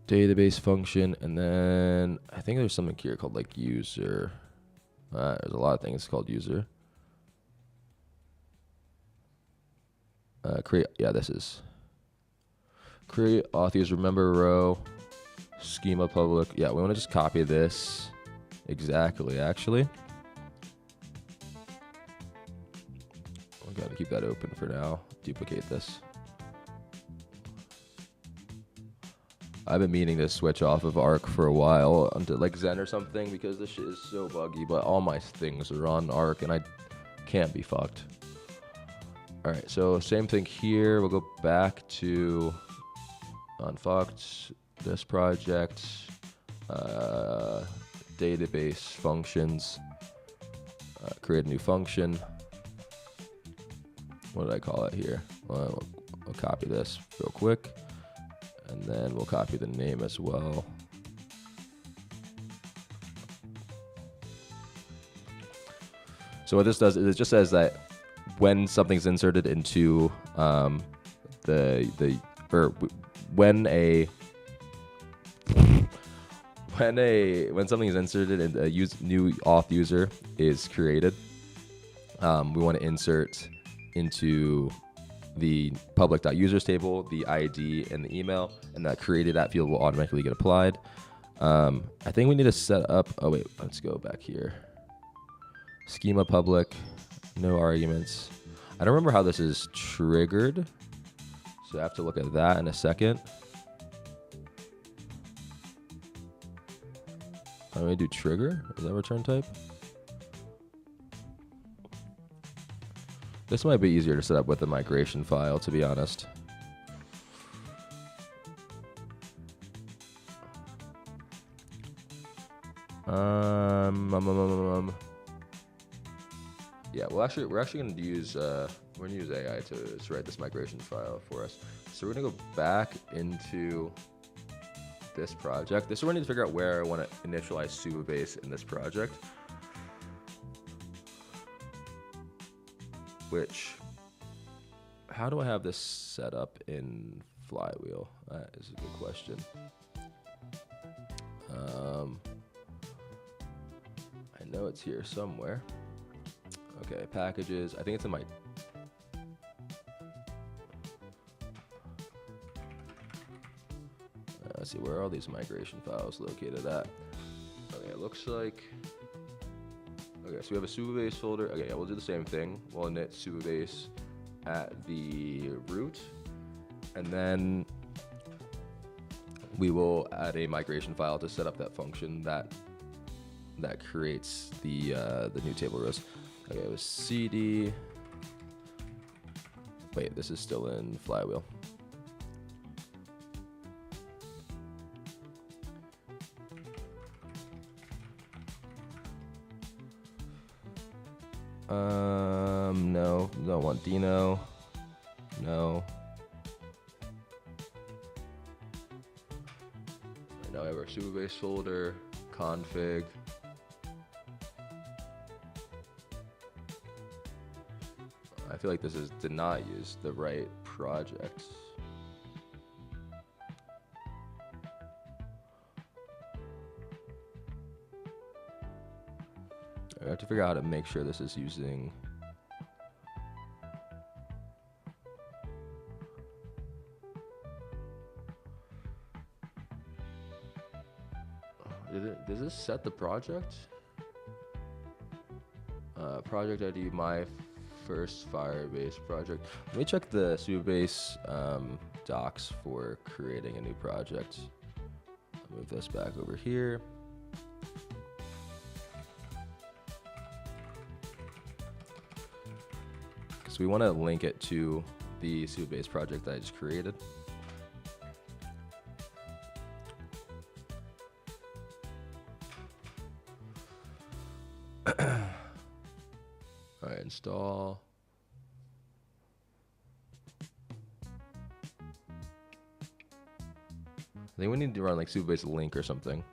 Database function, and then I think there's something here called like user. There's a lot of things called user. Create, yeah, this is. Create auth user member row, schema public. Yeah, we want to just copy this exactly, actually. We got to keep that open for now. Duplicate this. I've been meaning to switch off of Arc for a while onto like Zen or something because this shit is so buggy, but all my things are on Arc and I can't be fucked. All right, so same thing here. We'll go back to unfucked, this project, database functions, create a new function. What did I call it here? Well, we'll copy this real quick, and then we'll copy the name as well. So what this does is it just says that when something's inserted into when something is inserted and a new auth user is created, we want to insert into the public.users table the ID and the email, and that created that field will automatically get applied. I think we need to set up. Oh wait, let's go back here. Schema public, no arguments. I don't remember how this is triggered, so I have to look at that in a second. I'm gonna do trigger. Is that return type? This might be easier to set up with the migration file, to be honest. Yeah, we're actually gonna use AI to write this migration file for us. So we're gonna go back into this project. This is where I need to figure out where I want to initialize Supabase in this project. How do I have this set up in Flywheel? That is a good question. I know it's here somewhere. Okay, packages. I think it's in my. Let's see, where are all these migration files located at? Okay, it looks like. Okay, so we have a Supabase folder. Okay, yeah, we'll do the same thing. We'll init Supabase at the root, and then we will add a migration file to set up that function that creates the new table rows. Okay, it was cd Wait, this is still in Flywheel. No, don't want Dino. No. Right now we have our Supabase folder, config. I feel like did not use the right projects. I have to figure out how to make sure this is using. Does this set the project? Project ID, my first Firebase project. Let me check the Supabase docs for creating a new project. I'll move this back over here. So we want to link it to the Supabase project that I just created. All right, install. I think we need to run like Supabase link or something.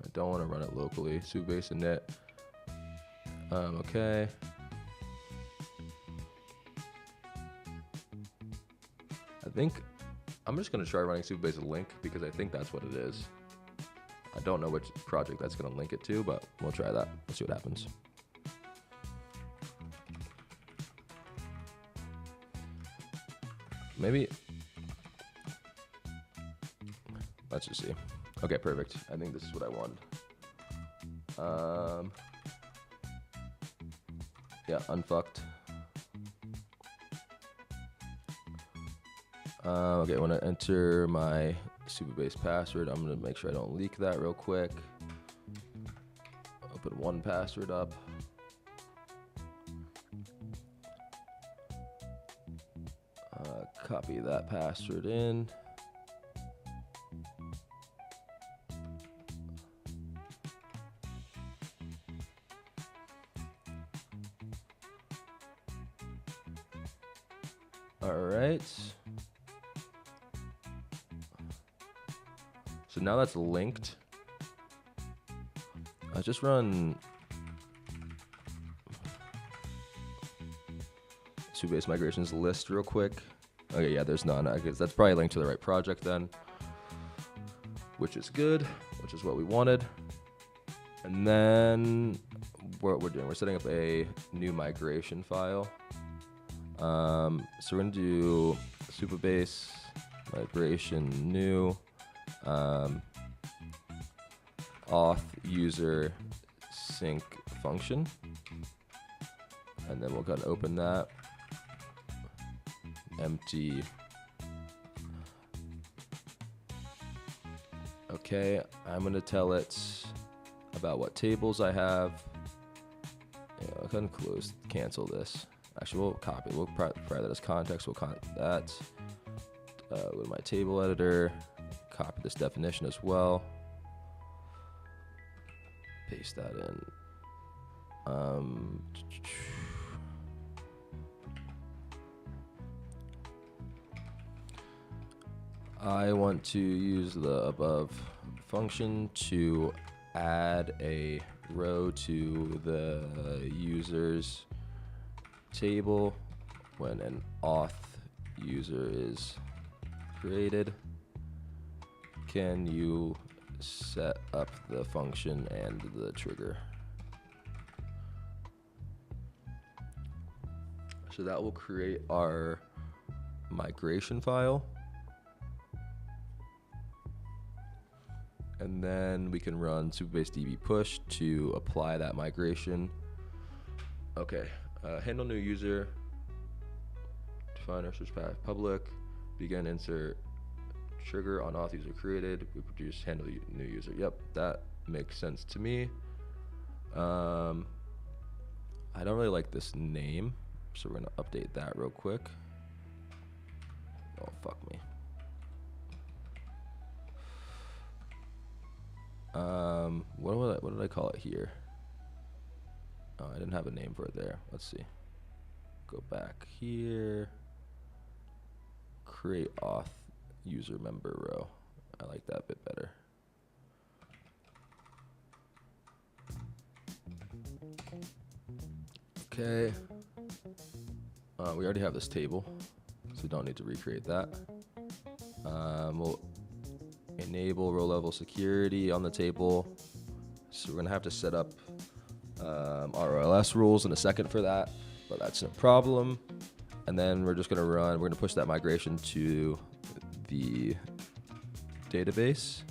I don't want to run it locally. Supabase init. Okay. I think I'm just gonna try running Supabase link because I think that's what it is. I don't know which project that's gonna link it to, but we'll try that. Let's see what happens. Maybe. Let's just see. Okay, perfect. I think this is what I wanted. Yeah, unfucked. Okay, I want to enter my Supabase password. I'm going to make sure I don't leak that real quick. Open one password up. Copy that password in. All right. So now that's linked. I just run Supabase migrations list real quick. Okay, yeah, there's none. I guess that's probably linked to the right project then, which is good, which is what we wanted. And then what we're doing, we're setting up a new migration file. So we're gonna do Supabase migration new auth user sync function, and then we'll go and open that. Empty. Okay, I'm gonna tell it about what tables I have. Yeah, I'll go and close, cancel this. Actually, we'll copy. We'll provide that as context. We'll content that. Go to my table editor. Copy this definition as well. Paste that in. I want to use the above function to add a row to the users table when an auth user is created. Can you set up the function and the trigger? So that will create our migration file. And then we can run Supabase DB push to apply that migration. Okay, handle new user, define our search path public, begin insert trigger on auth user created, we produce handle new user. Yep, that makes sense to me. I don't really like this name, so we're gonna update that real quick. Oh, fuck me. What did I call it here? Oh, I didn't have a name for it there. Let's see. Go back here. Create auth user member row. I like that a bit better. Okay. We already have this table, so we don't need to recreate that. We'll enable row level security on the table. So we're gonna have to set up RLS rules in a second for that, but that's no problem. And then we're just gonna we're gonna push that migration to the database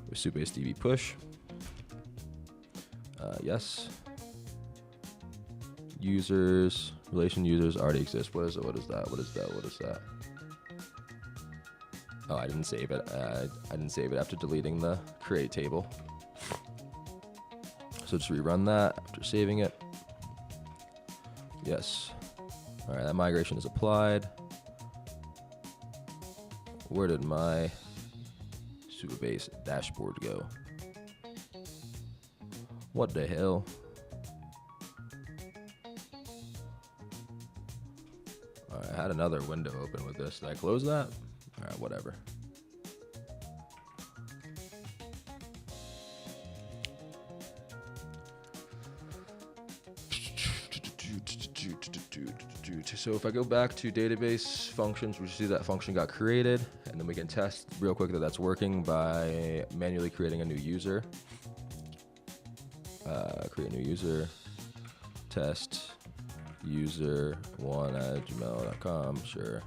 with Supabase DB push. Yes. Users, relation users already exist. What is it? What is that? What is that? What is that? Oh, I didn't save it. I didn't save it after deleting the create table. So just rerun that after saving it. Yes. All right, that migration is applied. Where did my Supabase dashboard go? What the hell? All right, I had another window open with this. Did I close that? All right, whatever. So if I go back to database functions, we see that function got created, and then we can test real quick that that's working by manually creating a new user. Create a new user, test user1@gmail.com, sure.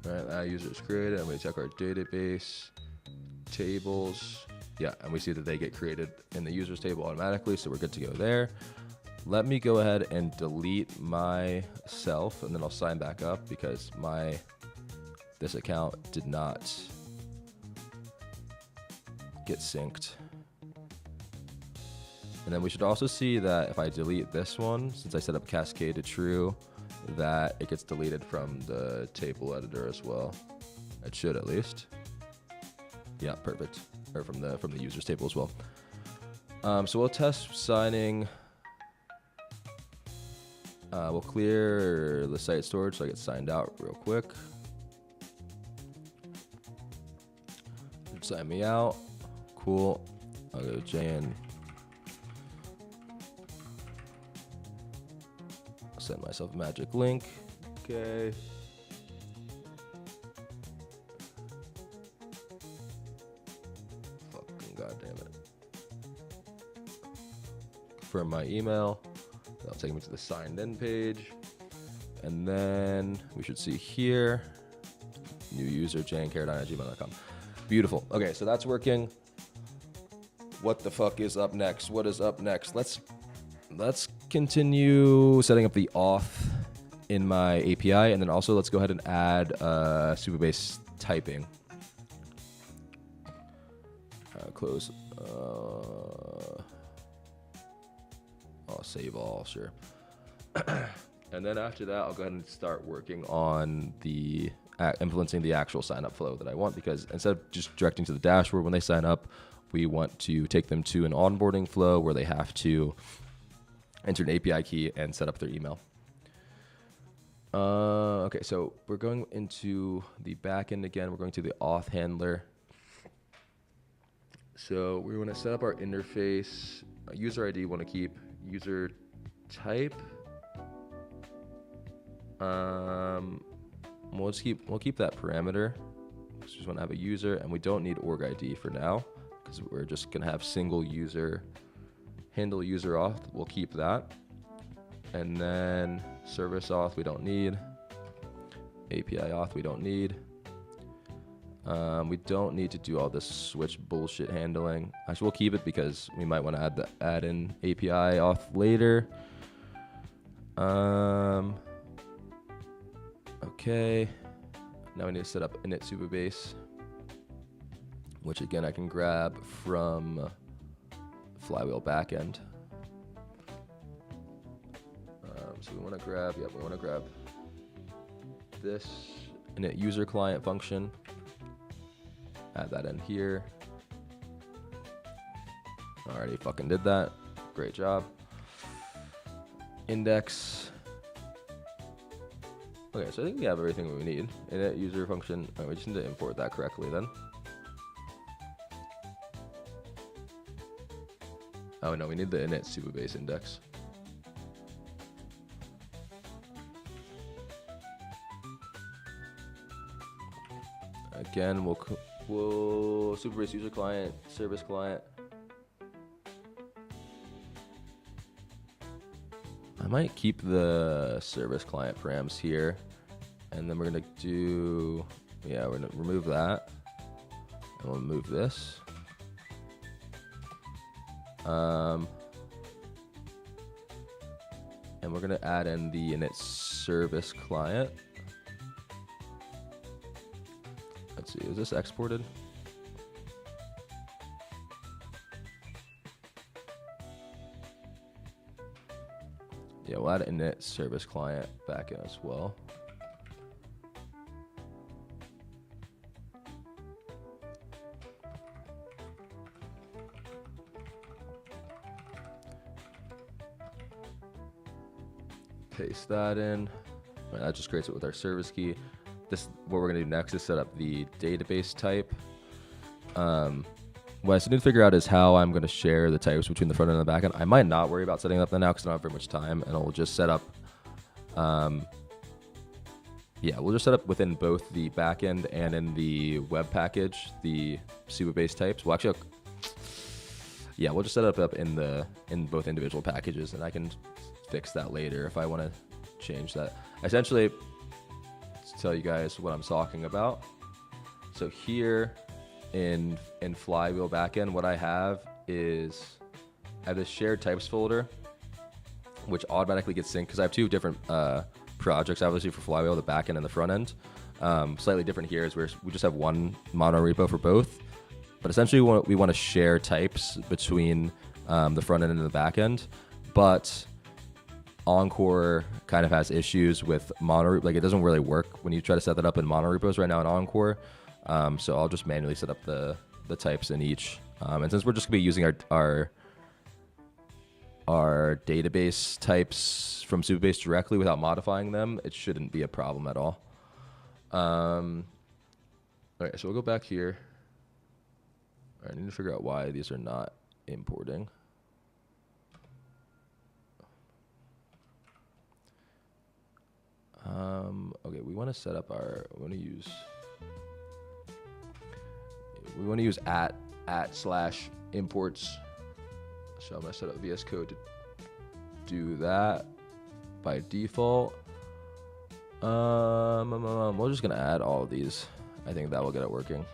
All right, that user is created, and we check our database tables. Yeah, and we see that they get created in the users table automatically, so we're good to go there. Let me go ahead and delete myself, and then I'll sign back up because this account did not get synced. And then we should also see that if I delete this one, since I set up Cascade to true, that it gets deleted from the table editor as well. It should at least. Yeah, perfect. Or from the users table as well. So we'll test signing. We'll clear the site storage so I get signed out real quick. Sign me out. Cool. I'll go to JN. I'll send myself a magic link. Okay. Fucking goddamn it. Confirm my email. That'll take me to the signed in page. And then we should see here, new user, jncaradine@gmail.com. Beautiful. Okay, so that's working. What the fuck is up next? What is up next? Let's continue setting up the auth in my API, and then also let's go ahead and add Supabase typing. Close. I'll save all, sure. And then after that, I'll go ahead and start working on the implementing the actual sign-up flow that I want, because instead of just directing to the dashboard when they sign up, we want to take them to an onboarding flow where they have to enter an API key and set up their email. Okay, so we're going into the backend again. We're going to the auth handler. So we want to set up our interface. User ID, want to keep user type. We'll keep that parameter. We just want to have a user, and we don't need org ID for now because we're just gonna have single user handle user auth. We'll keep that, and then service auth we don't need. API auth we don't need. We don't need to do all this switch bullshit handling. Actually, we'll keep it because we might want to add in API auth later. Okay. Now we need to set up init Supabase, which again I can grab from Flywheel backend. So we want to grab, this init user client function. Add that in here. Already fucking did that. Great job. Index. Okay, so I think we have everything we need. Init user function. Right, we just need to import that correctly then. Oh no, we need the init Supabase index. Again, we'll Supabase user client, service client. I might keep the service client params here, and then we're gonna do, we're gonna remove that, and we'll move this. And we're gonna add in the init service client. Let's see, is this exported? Yeah, we'll add init service client back in as well. Paste that in. Right, that just creates it with our service key. This, what we're gonna do next is set up the database type. What I need to figure out is how I'm gonna share the types between the front end and the back end. I might not worry about setting up that now because I don't have very much time, and I'll just set up, we'll just set up within both the back end and in the web package, the Supabase types. We'll actually, we'll just set it up in both individual packages, and I can fix that later if I want to change that. Essentially, to tell you guys what I'm talking about. So here in Flywheel backend, what I have is I have this shared types folder, which automatically gets synced because I have two different projects, obviously, for Flywheel, the backend and the front end. Slightly different here is where we just have one mono repo for both. But essentially, we want to share types between the front end and the back end. But Encore kind of has issues with mono, like it doesn't really work when you try to set that up in mono repos right now in Encore. So I'll just manually set up the types in each. And since we're just gonna be using our database types from Supabase directly without modifying them, it shouldn't be a problem at all. Okay, so we'll go back here. All right, I need to figure out why these are not importing. Okay, we want to set up we want to use @/imports. So I'm gonna set up VS Code to do that by default. We're just gonna add all of these. I think that will get it working.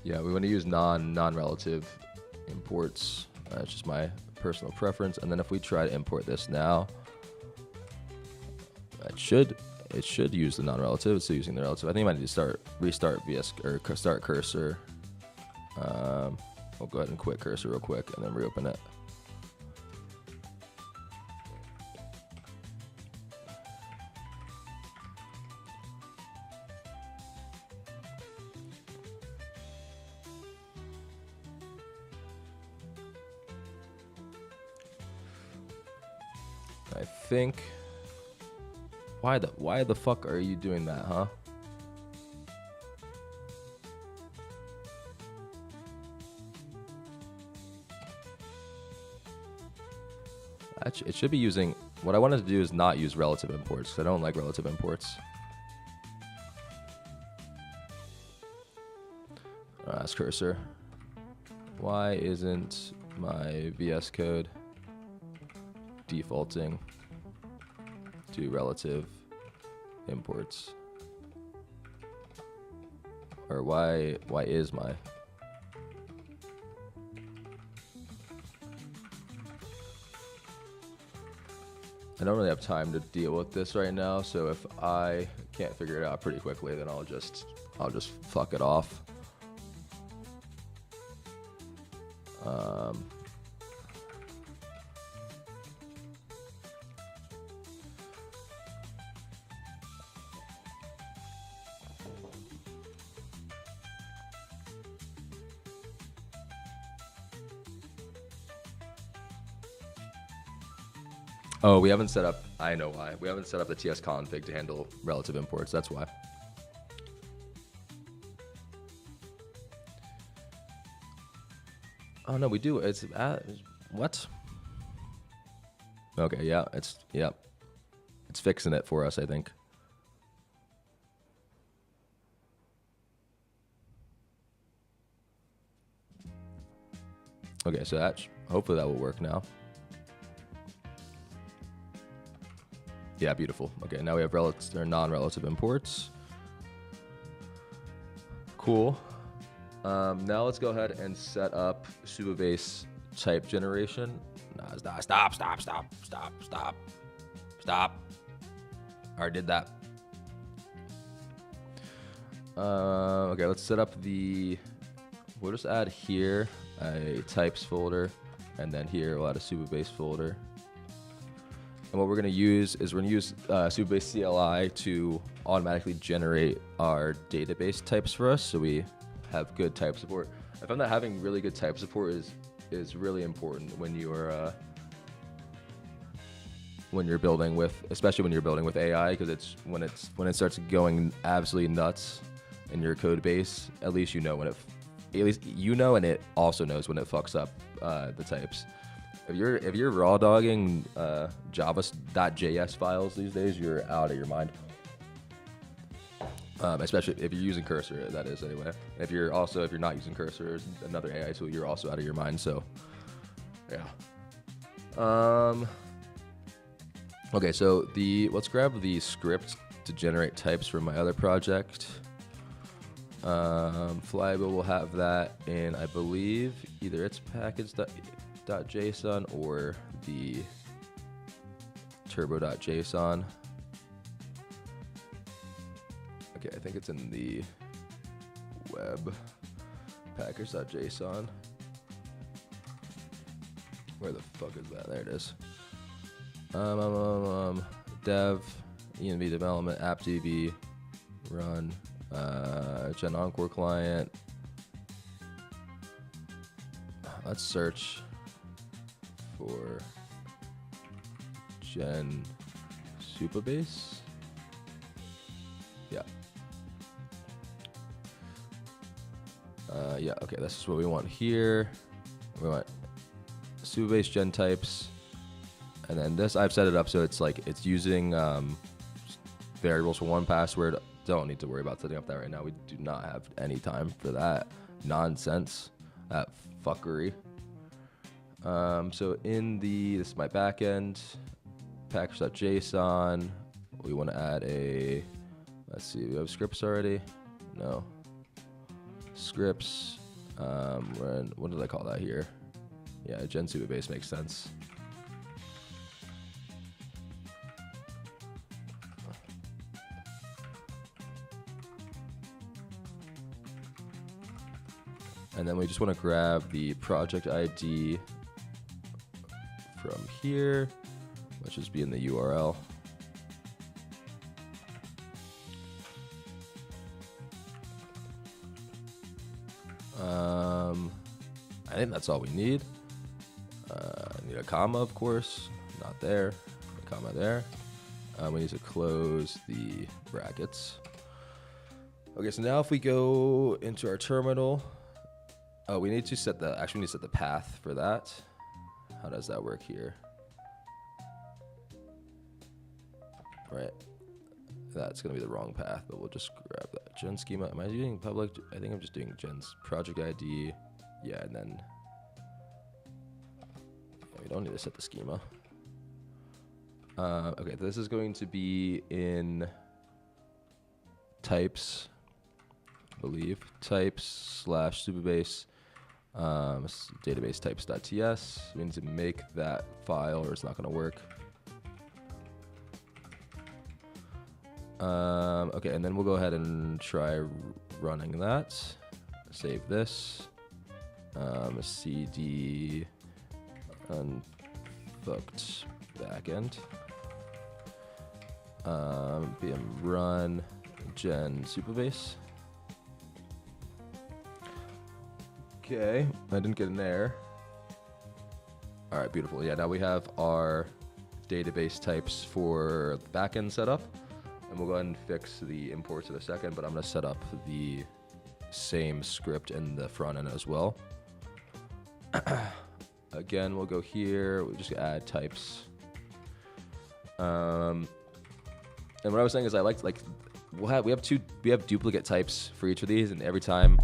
Yeah, we want to use non-relative imports. That's just my personal preference. And then if we try to import this now, it should use the non-relative. It's still using the relative. I think I might need to restart VS or start cursor. We'll go ahead and quit cursor real quick and then reopen it. I think. Why the fuck are you doing that, huh? It should be using. What I wanted to do is not use relative imports because I don't like relative imports. Ask cursor. Why isn't my VS Code defaulting to relative imports? Or why is my I don't really have time to deal with this right now, so if I can't figure it out pretty quickly, then I'll just fuck it off. Oh, we haven't set up, I know why. We haven't set up the TS config to handle relative imports. That's why. Oh, no, we do. It's what? Okay, yeah, it's fixing it for us, I think. Okay, so hopefully that will work now. Yeah, beautiful. Okay, now we have non-relative imports. Cool. Now let's go ahead and set up Supabase type generation. Nah, stop. I already did that. Okay, let's set up we'll just add here a types folder, and then here we'll add a Supabase folder. And what we're going to use is Supabase CLI to automatically generate our database types for us, so we have good type support. I found that having really good type support is really important when you're building with, especially when you're building with AI, because it's when it starts going absolutely nuts in your code base, at least you know and it also knows when it fucks up the types. If you're raw dogging Java.js files these days, you're out of your mind. Especially if you're using Cursor, that is anyway. If you're not using Cursor, another AI tool, you're also out of your mind. So, yeah. Okay, so let's grab the script to generate types from my other project. Flyable will have that in, I believe, either its package.json or the turbo.json. Okay, I think it's in the web package.json. Where the fuck is that? There it is. Dev, env development, appdb, run, Gen Encore client. Let's search for Gen Supabase. Yeah. Yeah, okay, this is what we want here. We want Supabase gen types. And then this, I've set it up so it's using variables for one password. Don't need to worry about setting up that right now. We do not have any time for that nonsense, that fuckery. So this is my backend, package.json. We want to add let's see, we have scripts already? No. Scripts. What did I call that here? Yeah, Gen Supabase makes sense. And then we just want to grab the project ID from here, which is be in the URL. I think that's all we need. Need a comma, of course. Not there. A comma there. We need to close the brackets. Okay, so now if we go into our terminal, we need to set the path for that. How does that work here? Right. That's going to be the wrong path, but we'll just grab that. Gen schema. Am I doing public? I think I'm just doing Gen's project ID. Yeah, and then we don't need to set the schema. Okay, this is going to be in types, I believe. Types / Supabase database types.ts. We need to make that file or it's not going to work. Okay, and then we'll go ahead and try running that. Save this. CD unfucked backend. BM run gen Supabase. Okay, I didn't get an error. All right, beautiful. Yeah, now we have our database types for the backend set up, and we'll go ahead and fix the imports in a second, but I'm gonna set up the same script in the front end as well. Again, we'll go here, we'll just add types. And what I was saying is I like we have duplicate types for each of these, and every time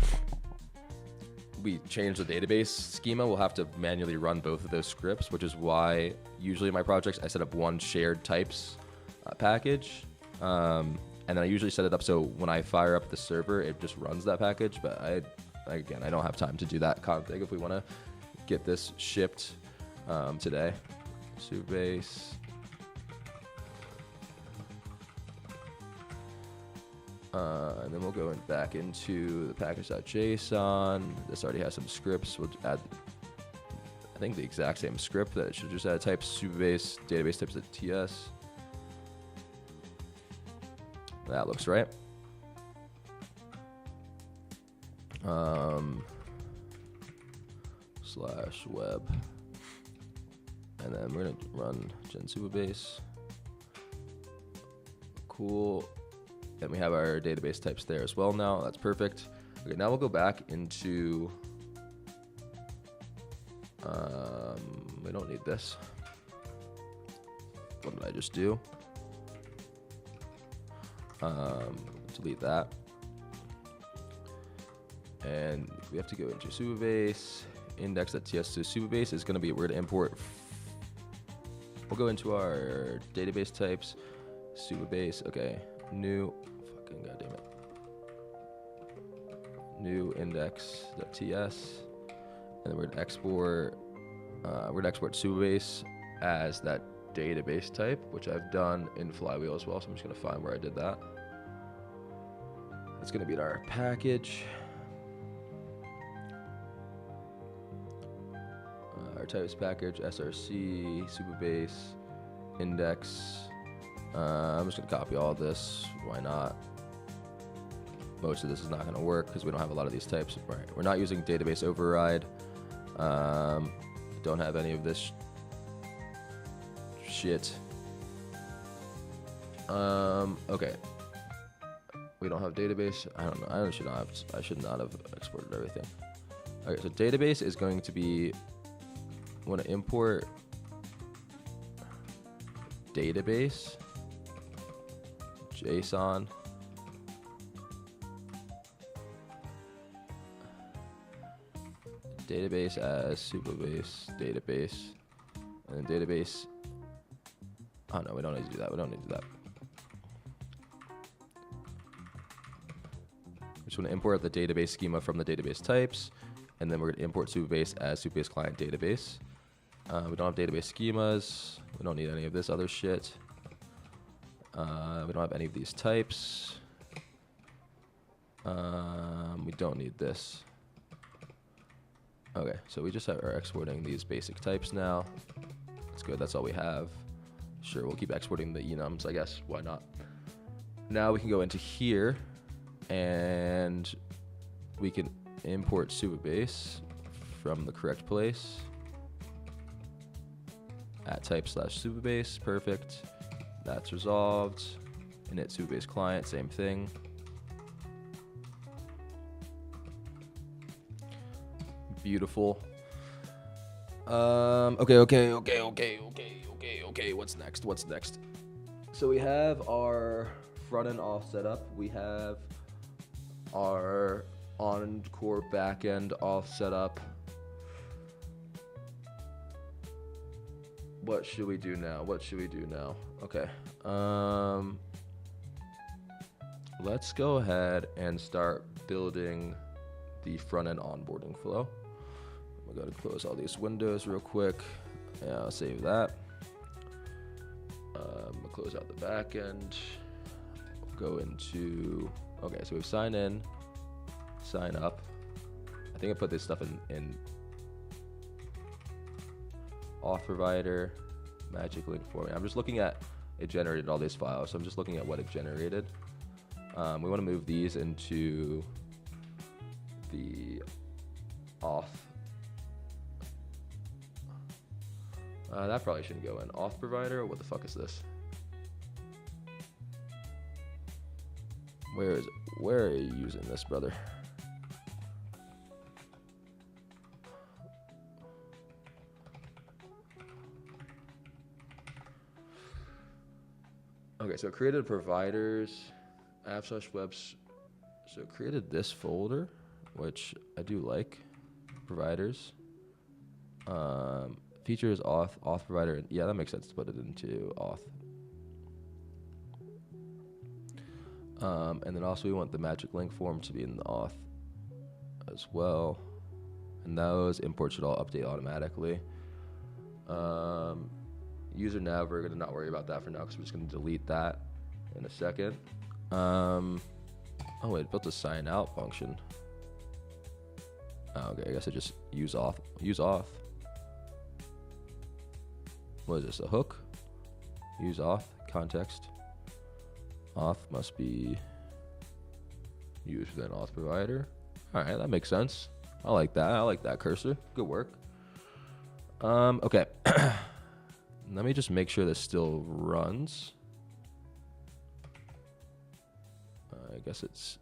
we change the database schema, we'll have to manually run both of those scripts, which is why usually in my projects I set up one shared types package, and then I usually set it up so when I fire up the server, it just runs that package. But I don't have time to do that config if we want to get this shipped today. Supabase. And then we'll go back into the package.json. This already has some scripts. We'll add, I think, the exact same script that it should just add types Supabase database types at TS. That looks right. Slash web. And then we're gonna run gen Supabase. Cool. And we have our database types there as well now. That's perfect. Okay, now we'll go back into, we don't need this. What did I just do? Delete that. And we have to go into Supabase, index.ts. So Supabase is gonna be, we're gonna import, we'll go into our database types, Supabase, okay, new, fucking goddamn it. New index.ts, and then we're gonna export Supabase as that database type, which I've done in Flywheel as well. So I'm just gonna find where I did that. It's gonna be in our package. Our types package, src, Supabase, index. I'm just gonna copy all this. Why not? Most of this is not gonna work because we don't have a lot of these types. Right. We're not using database override. Don't have any of this shit. Okay. We don't have database. I don't know. I should not have exported everything. Okay, so database is going to be, I want to import database JSON database as Supabase database, and then database. Oh no, we don't need to do that. We don't need to do that. We just want to import the database schema from the database types, and then we're going to import Supabase as Supabase client database. We don't have database schemas. We don't need any of this other shit. We don't have any of these types. We don't need this. Okay, so we just are exporting these basic types now. That's good, that's all we have. Sure, we'll keep exporting the enums, I guess, why not? Now we can go into here, and we can import Supabase from the correct place. At type/Supabase, perfect. That's resolved. Init Supabase client, same thing. Beautiful. Okay. What's next? So we have our front end all set up. We have our Encore backend all set up. What should we do now? Okay. Let's go ahead and start building the front end onboarding flow. I'm going to close all these windows real quick. Yeah, I'll save that. We'll close out the back end. go into, okay, so we've signed in, sign up. I think I put this stuff in auth provider, magic link format. I'm just looking at, it generated all these files, so I'm just looking at what it generated. We want to move these into the auth. That probably shouldn't go in. Auth provider? What the fuck is this? Where is it? Where are you using this, brother? Okay, so it created providers, app/webs. So it created this folder, which I do like. Providers. Features, auth provider. Yeah, that makes sense to put it into auth. And then also we want the magic link form to be in the auth as well. And those imports should all update automatically. User nav, we're gonna not worry about that for now because we're just gonna delete that in a second. Oh wait, it built a sign out function. Oh, okay, I guess I just use auth. Use auth. What is this, a hook? Use auth, context. Auth must be used within auth provider. All right, that makes sense. I like that. I like that cursor. Good work. Okay. Let me just make sure this still runs. I guess it's...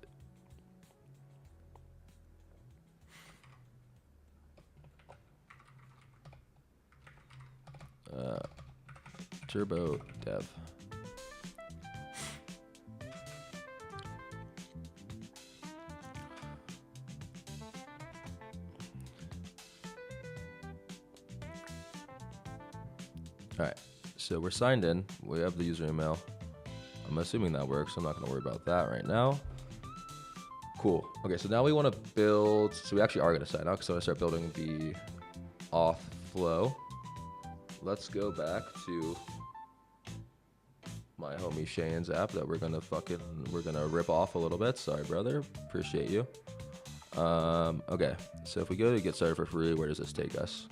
turbo dev. All right, so we're signed in. We have the user email. I'm assuming that works. I'm not gonna worry about that right now. Cool. Okay, so now we want to build. So we actually are gonna sign up. So I'm gonna start building the auth flow. Let's go back to my homie Shane's app that we're gonna rip off a little bit. Sorry, brother. Appreciate you. Okay, so if we go to get started for free, where does this take us?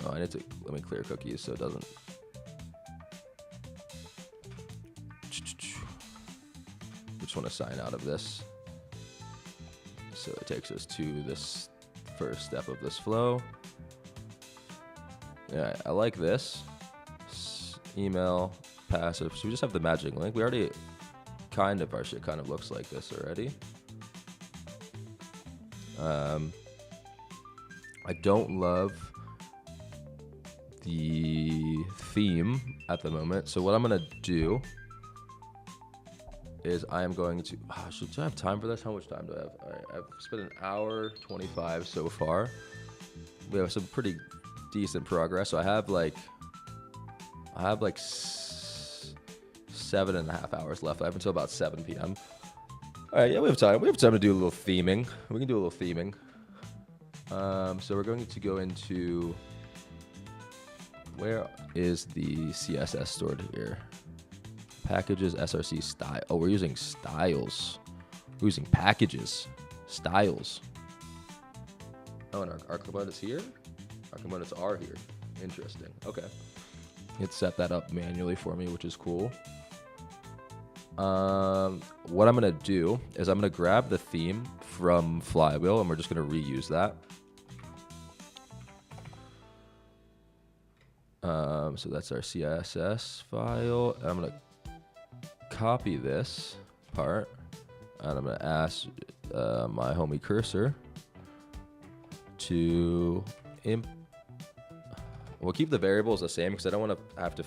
Oh, I need to let me clear cookies so it doesn't. We just want to sign out of this. So it takes us to this first step of this flow. Yeah, I like this. Email, passive. So we just have the magic link. We already our shit kind of looks like this already. I don't love the theme at the moment. So what I'm going to do is I am going to, should I have time for this? How much time do I have? All right, I've spent an hour 25 so far. We have some pretty decent progress. So I have like 7.5 hours left. I have until about 7 p.m. All right, yeah, we have time. We have time to do a little theming. We can do a little theming. So we're going to go into, where is the CSS stored here? Packages, SRC style. Oh, we're using styles. We're using packages, styles. Oh, and our components here? Our components are here. Interesting. Okay. It set that up manually for me, which is cool. What I'm going to do is I'm going to grab the theme from Flywheel, and we're just going to reuse that. So that's our CSS file. I'm going to copy this part, and I'm going to ask my homie Cursor to we'll keep the variables the same because I don't want to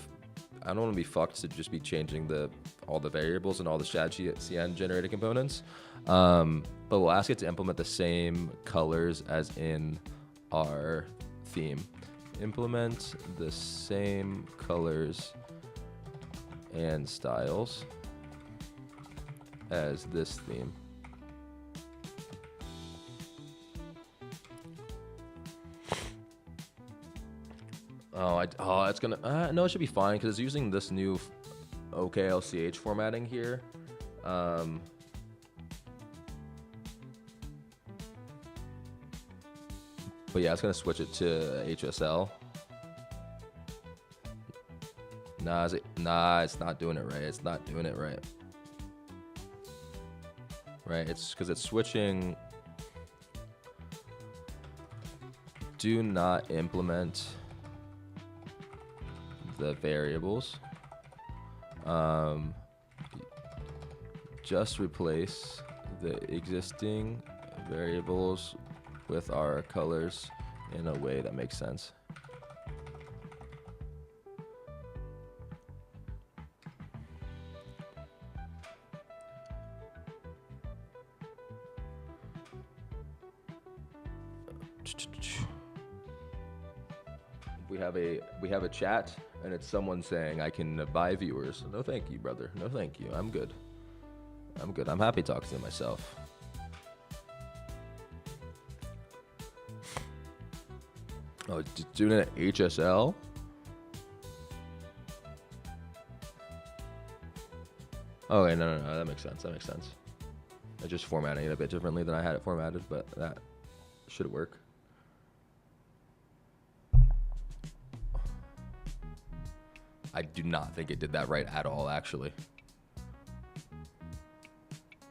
be fucked to just be changing all the variables and all the ShadCN generated components. But we'll ask it to implement the same colors as in our theme. Implement the same colors and styles as this theme. It's gonna, no, it should be fine because it's using this new OKLCH formatting here. Um, but yeah, it's gonna switch it to HSL. Nah, it's not doing it right. It's not doing it right. Right, it's because it's switching. Do not implement the variables. Just replace the existing variables with our colors in a way that makes sense. We have a chat, and it's someone saying I can buy viewers. No, thank you, brother. No, thank you. I'm good. I'm good. I'm happy talking to myself. Oh, doing it at HSL? Oh, okay, no, that makes sense. That makes sense. I just formatting it a bit differently than I had it formatted, but that should work. I do not think it did that right at all, actually.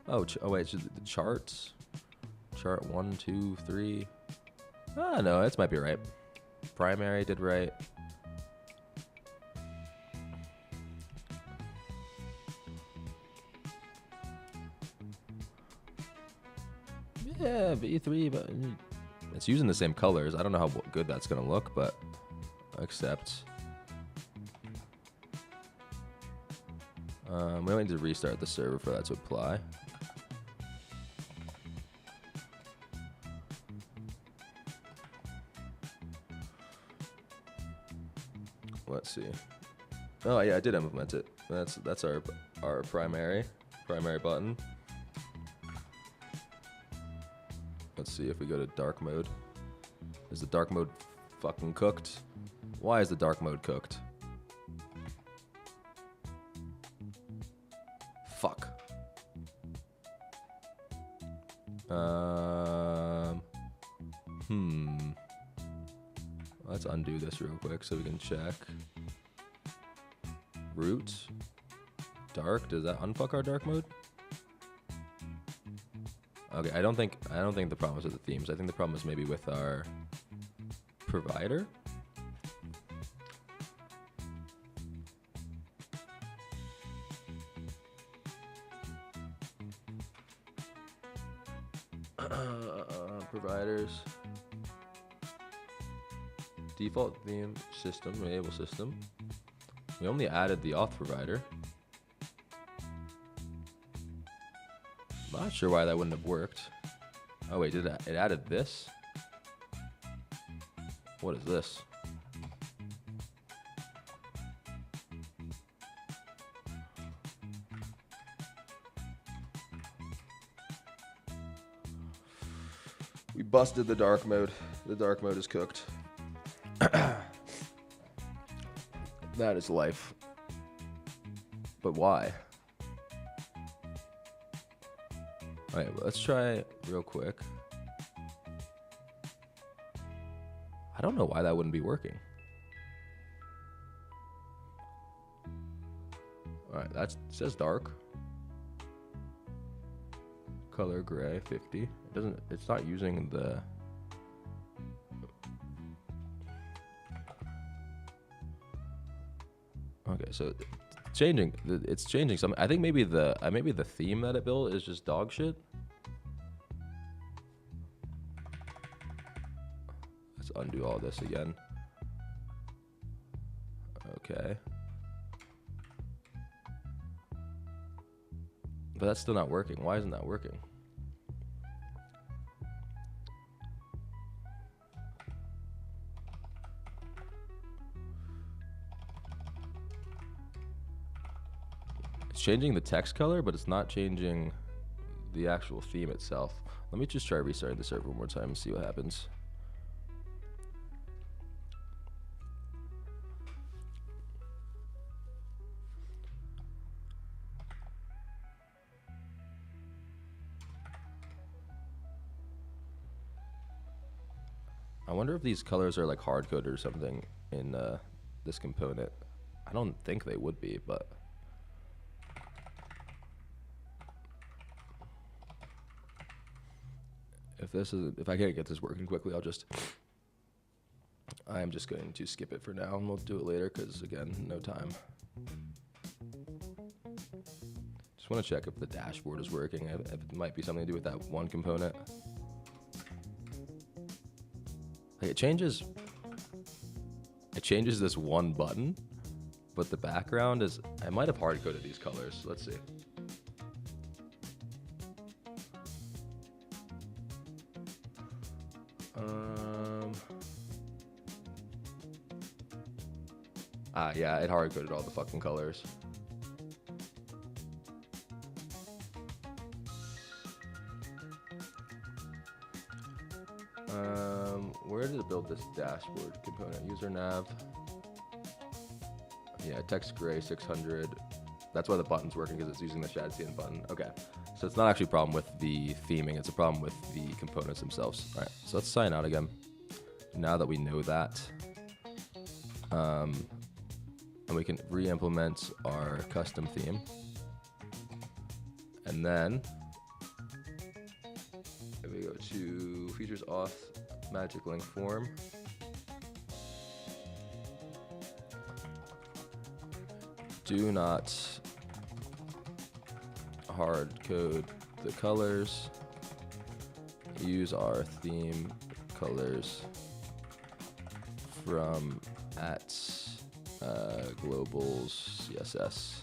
Oh, wait, so the charts? Chart 1, 2, 3. Ah, no, this might be right. Primary did right. Yeah, V3, but it's using the same colors. I don't know how good that's gonna look, but accept. We don't need to restart the server for that to apply. Let's see. Oh yeah, I did implement it. That's our primary button. Let's see if we go to dark mode. Is the dark mode fucking cooked? Why is the dark mode cooked? Fuck. Let's undo this real quick so we can check. Root. Dark. Does that unfuck our dark mode? Okay, I don't think the problem is with the themes. I think the problem is maybe with our provider. Providers. Default theme system, enable system. We only added the auth provider. Not sure why that wouldn't have worked. Oh wait, it added this? What is this? We busted the dark mode. The dark mode is cooked. That is life. But why? Alright, well, let's try real quick. I don't know why that wouldn't be working. Alright, that says dark. Color gray 50. It's not using the Okay, so it's changing something. I think maybe the theme that it built is just dog shit. Let's undo all this again. Okay. But that's still not working. Why isn't that working? It's changing the text color, but it's not changing the actual theme itself. Let me just try restarting the server one more time and see what happens. wonder if these colors are like hard coded or something in this component. I don't think they would be, but if I can't get this working quickly, I am just going to skip it for now, and we'll do it later because, again, no time. Just want to check if the dashboard is working. If it might be something to do with that one component. Like it changes this one button, but the background is, I might have hard coded these colors. Let's see. Yeah, it hard coded all the fucking colors. Where did it build this dashboard component? User nav. Yeah, text gray 600. That's why the button's working, because it's using the ShadCN button. Okay, so it's not actually a problem with the theming, it's a problem with the components themselves. All right, so let's sign out again. Now that we know that, and we can re-implement our custom theme. And then, if we go to features auth, magic link form. Do not hard code the colors. Use our theme colors from @globals CSS.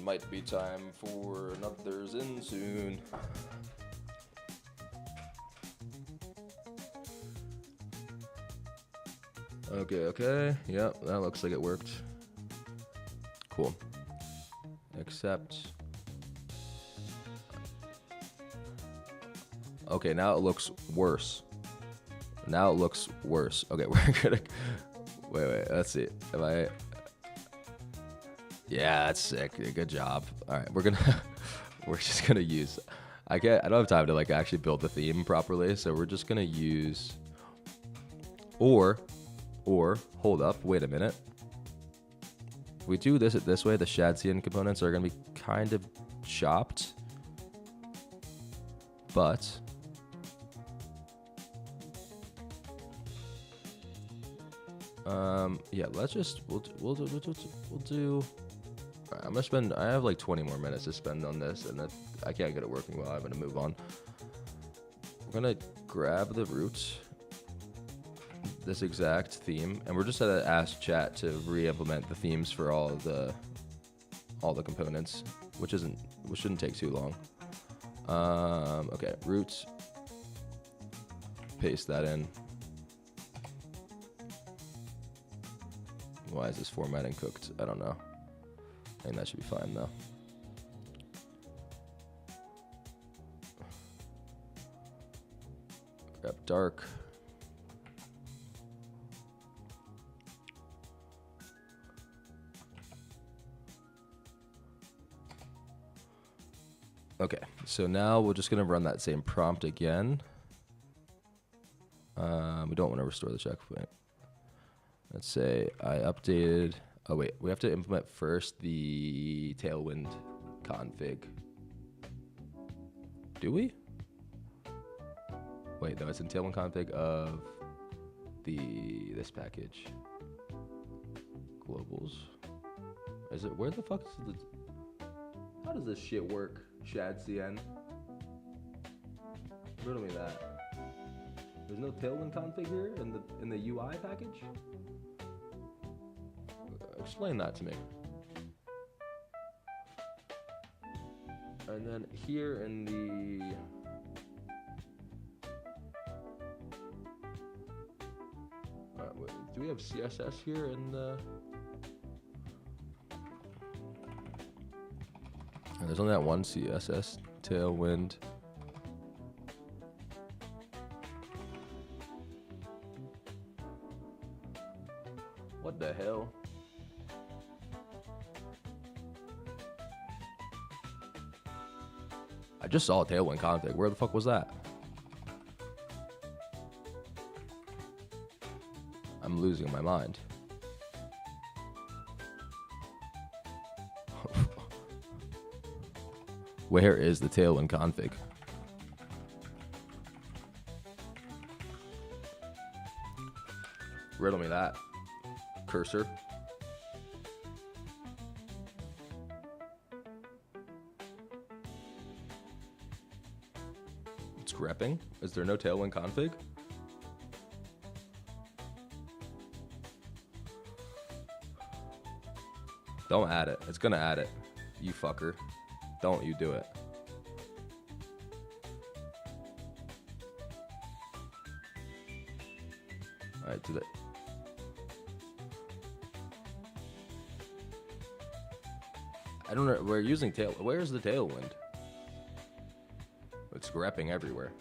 Might be time for another Zen soon. Okay. Yep, that looks like it worked. Cool. Accept. Okay, now it looks worse. Okay, we're gonna... Wait, let's see. Yeah, that's sick. Good job. All right, we're just gonna use. I don't have time to like actually build the theme properly, so we're just gonna use. Or, hold up, wait a minute. If we do this way, the ShadCN components are gonna be kind of chopped, but yeah, let's just we'll do. I'm gonna spend. I have like 20 more minutes to spend on this, and I can't get it working well. I'm gonna move on. We're gonna grab the root, this exact theme, and we're just gonna ask chat to re-implement the themes for all the components, which shouldn't take too long. Okay, root. Paste that in. Why is this formatting cooked? I don't know. I think that should be fine though. Grab dark. Okay, so now we're just gonna run that same prompt again. We don't want to restore the checkpoint. Let's say I updated. Oh wait, we have to implement first the Tailwind config. Do we? Wait, no, it's in Tailwind config of this package. Globals. Is it, where the fuck is the, how does this shit work? ShadCN. Riddle me that. There's no Tailwind config here in the UI package? Explain that to me. And then here in the wait, do we have CSS here in the? There's only that one CSS, Tailwind. What the hell? I just saw a Tailwind config. Where the fuck was that? I'm losing my mind. Where is the Tailwind config? Riddle me that. Cursor. It's grepping. Is there no Tailwind config? Don't add it. It's gonna add it. You fucker. Don't you do it. Alright, do that. I don't know. We're using tail. Where's the Tailwind? It's grepping everywhere.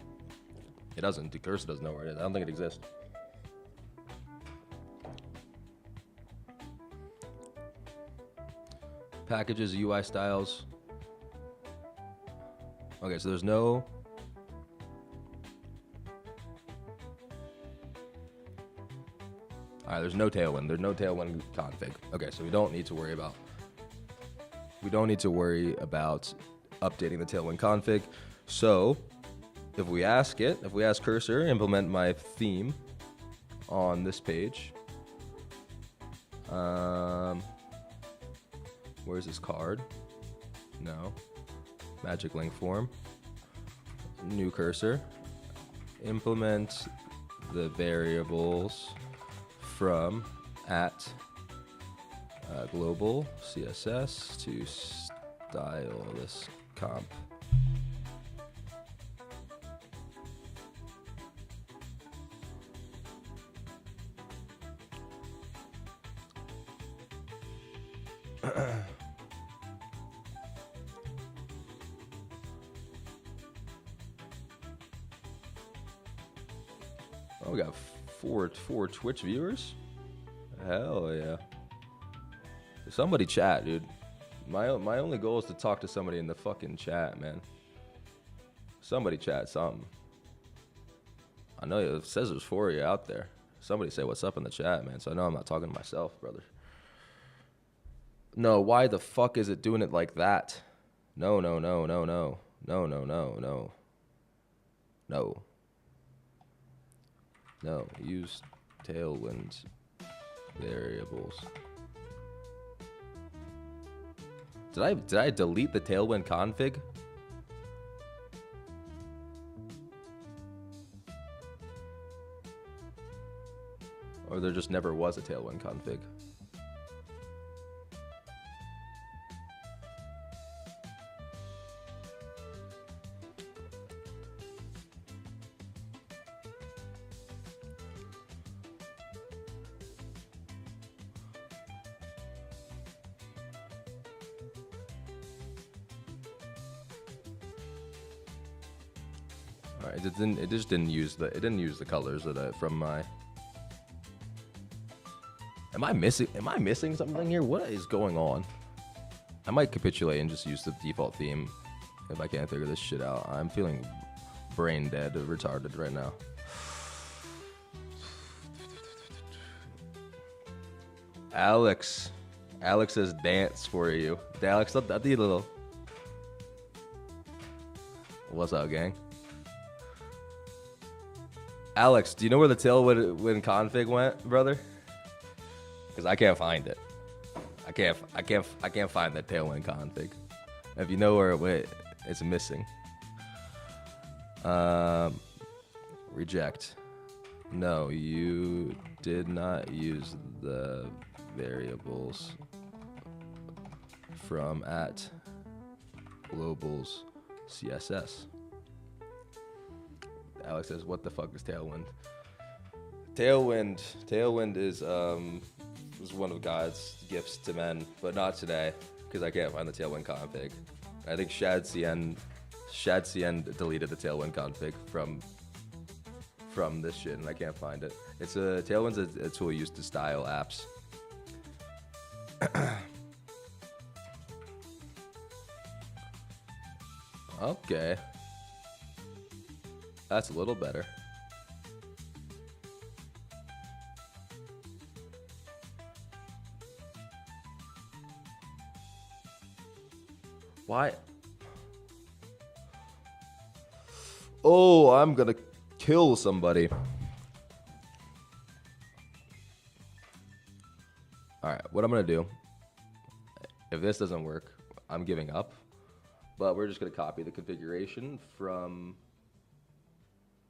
It doesn't. The cursor doesn't know where it is. I don't think it exists. Packages, UI styles. Okay, so there's no. All right, there's no Tailwind. There's no Tailwind config. Okay, so we don't need to worry about. We don't need to worry about updating the Tailwind config. So, if we ask Cursor, implement my theme on this page. Where's this card? No. Magic link form. New cursor. Implement the variables from at global CSS to style this comp. Oh, we got four Twitch viewers. Hell yeah! Somebody chat, dude. My only goal is to talk to somebody in the fucking chat, man. Somebody chat something. I know it says there's 4 of you out there. Somebody say what's up in the chat, man. So I know I'm not talking to myself, brother. No, why the fuck is it doing it like that? No. No, use Tailwind variables. Did I delete the Tailwind config? Or there just never was a Tailwind config? Alright, it just didn't use the colors that from my. Am I missing something here? What is going on? I might capitulate and just use the default theme if I can't figure this shit out. I'm feeling brain dead, retarded right now. Alex says dance for you. Alex, that the little. What's up, gang? Alex, do you know where the Tailwind config went, brother? Because I can't find it. I can't find that Tailwind config. If you know where it went, it's missing. Reject. No, you did not use the variables from at globals CSS. Alex says, "What the fuck is Tailwind?" Tailwind is one of God's gifts to men, but not today because I can't find the Tailwind config. I think Shad Cien deleted the Tailwind config from this shit, and I can't find it. It's Tailwind's a tool used to style apps. Okay. That's a little better. Why? Oh, I'm gonna kill somebody. Alright, what I'm gonna do, if this doesn't work, I'm giving up. But we're just gonna copy the configuration from...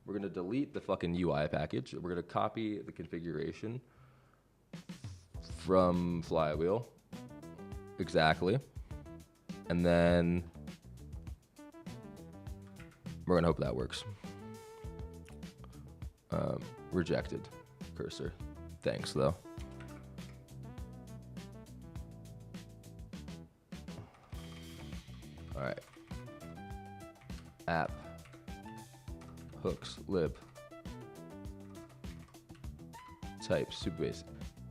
We're gonna delete the fucking UI package. We're gonna copy the configuration from Flywheel. Exactly. And then we're gonna hope that works. Rejected cursor. Thanks though. All right. App. Hooks. Lib. Type. Super basic.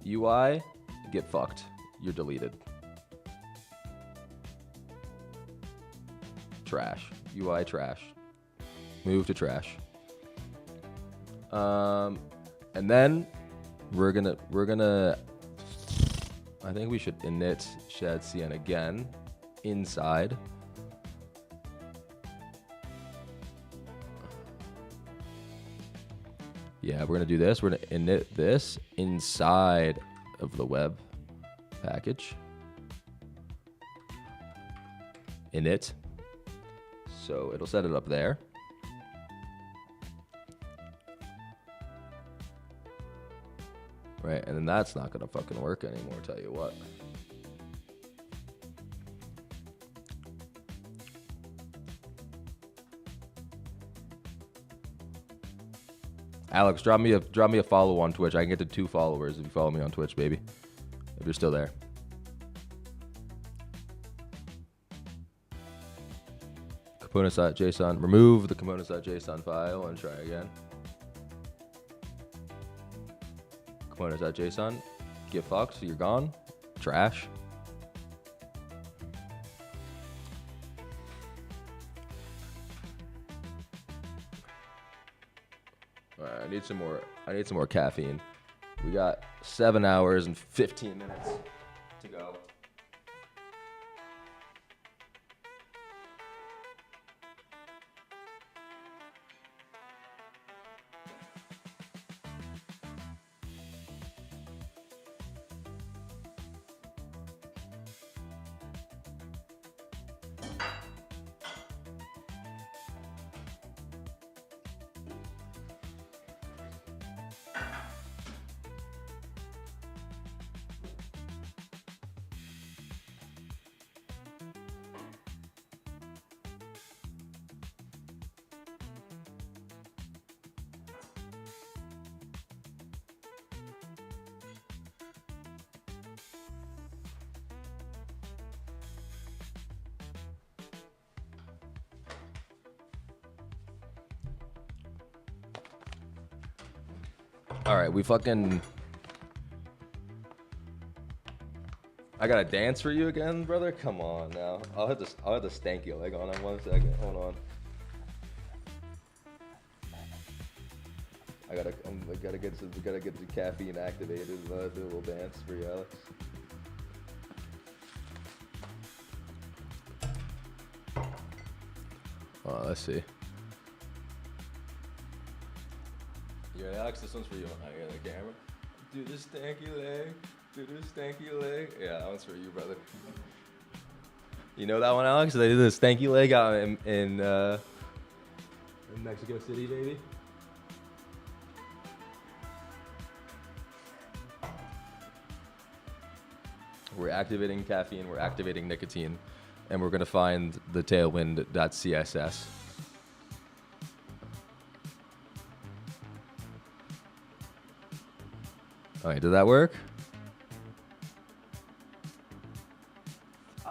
UI. Get fucked. You're deleted. Trash. UI trash. Move to trash. And then we're gonna I think we should init shadcn again inside. Yeah, we're gonna do this. We're gonna init this inside of the web package. Init. So it'll set it up there. Right, and then that's not gonna fucking work anymore, tell you what. Alex, drop me a follow on Twitch. I can get to 2 followers if you follow me on Twitch, baby. If you're still there. Components.json. Remove the components.json file and try again. Components.json. Get fucked, so you're gone. Trash. Alright, I need some more caffeine. We got 7 hours and 15 minutes to go. All right, we fucking... I gotta dance for you again, brother? Come on now. I'll have the stanky leg on in 1 second. Hold on. I gotta get the caffeine activated. Do a little dance for you, Alex. Oh, let's see. Yeah, Alex, this one's for you. I got the camera. Do the stanky leg. Do the stanky leg. Yeah, that one's for you, brother. You know that one, Alex? They did the stanky leg out in Mexico City, baby. We're activating caffeine, we're activating nicotine, and we're gonna find the tailwind.css. All right, did that work?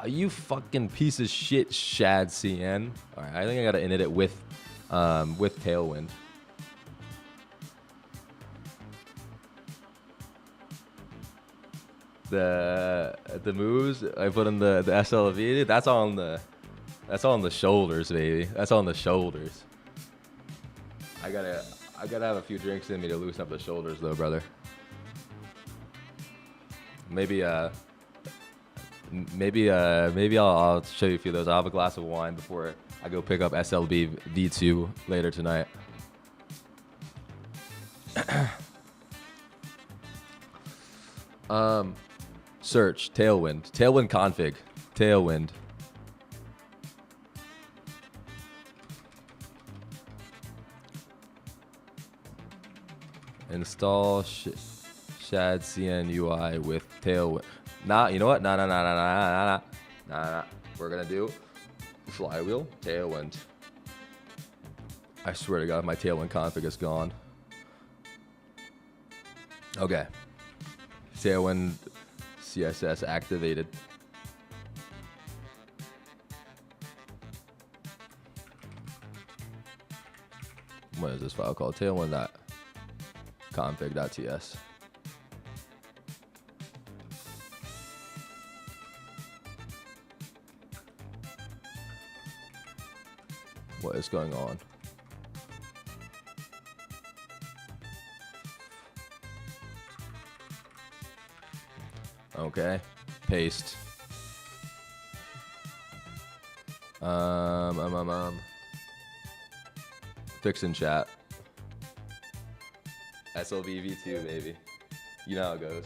You fucking piece of shit, shadcn. All right, I think I gotta init it with tailwind. the moves I put in the SLV, that's on the shoulders, baby. That's on the shoulders. I gotta have a few drinks in me to loosen up the shoulders, though, brother. Maybe I'll show you a few of those. I'll have a glass of wine before I go pick up SLB V2 later tonight. Search Tailwind config. Tailwind. Install Shad CN UI with Tailwind. You know what? Nah. We're gonna do Flywheel Tailwind. I swear to God, my Tailwind config is gone. Okay. Tailwind CSS activated. What is this file called? Tailwind.config.ts. What is going on? Okay, paste. Fix in chat. SLV V2, baby. You know how it goes.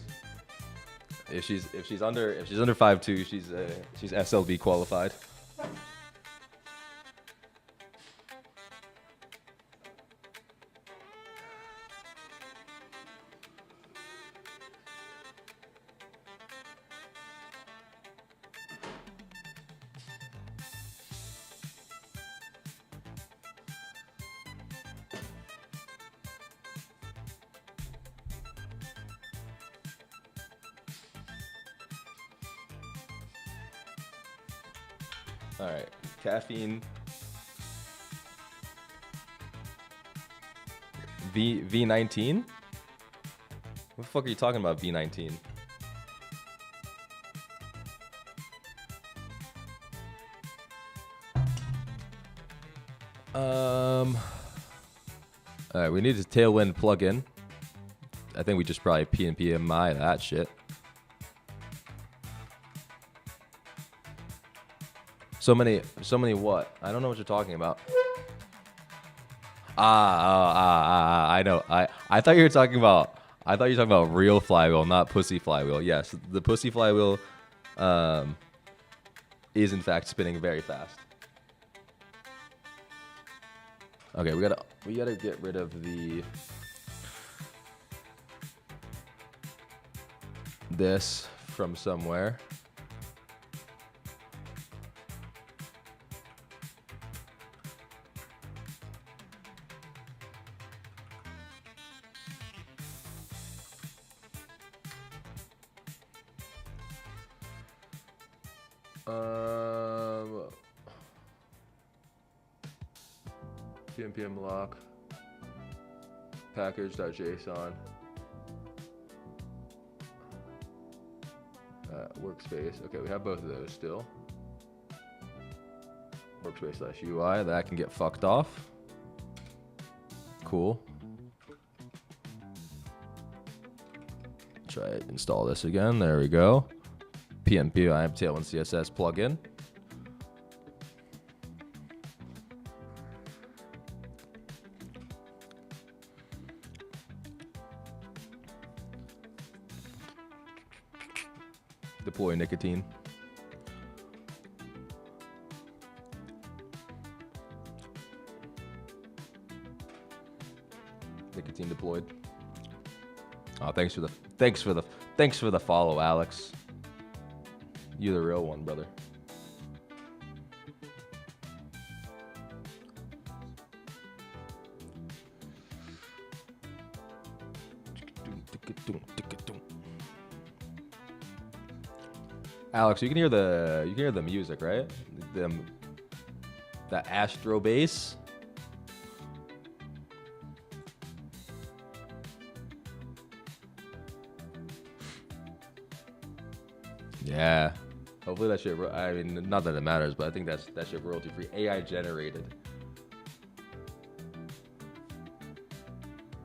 If she's under 5'2", she's SLV qualified. All right, caffeine. V19? What the fuck are you talking about, V19? All right, we need a Tailwind plugin. I think we just probably PNPMI that shit. So many what? I don't know what you're talking about. I know. I thought you were talking about real Flywheel, not Pussy Flywheel. Yes, the Pussy Flywheel is in fact spinning very fast. Okay, we gotta get rid of this from somewhere. PNPM lock package.json workspace. Okay, we have both of those still. Workspace/UI, that can get fucked off. Cool. Try it. Install this again. There we go. PNP, I have Tailwind CSS plugin. Deploy nicotine. Nicotine deployed. Oh, thanks for the follow, Alex. You're the real one, brother. Alex, you can hear the music, right? The Astro bass. Yeah. Hopefully that shit. I mean, not that it matters, but I think that shit royalty free, AI generated.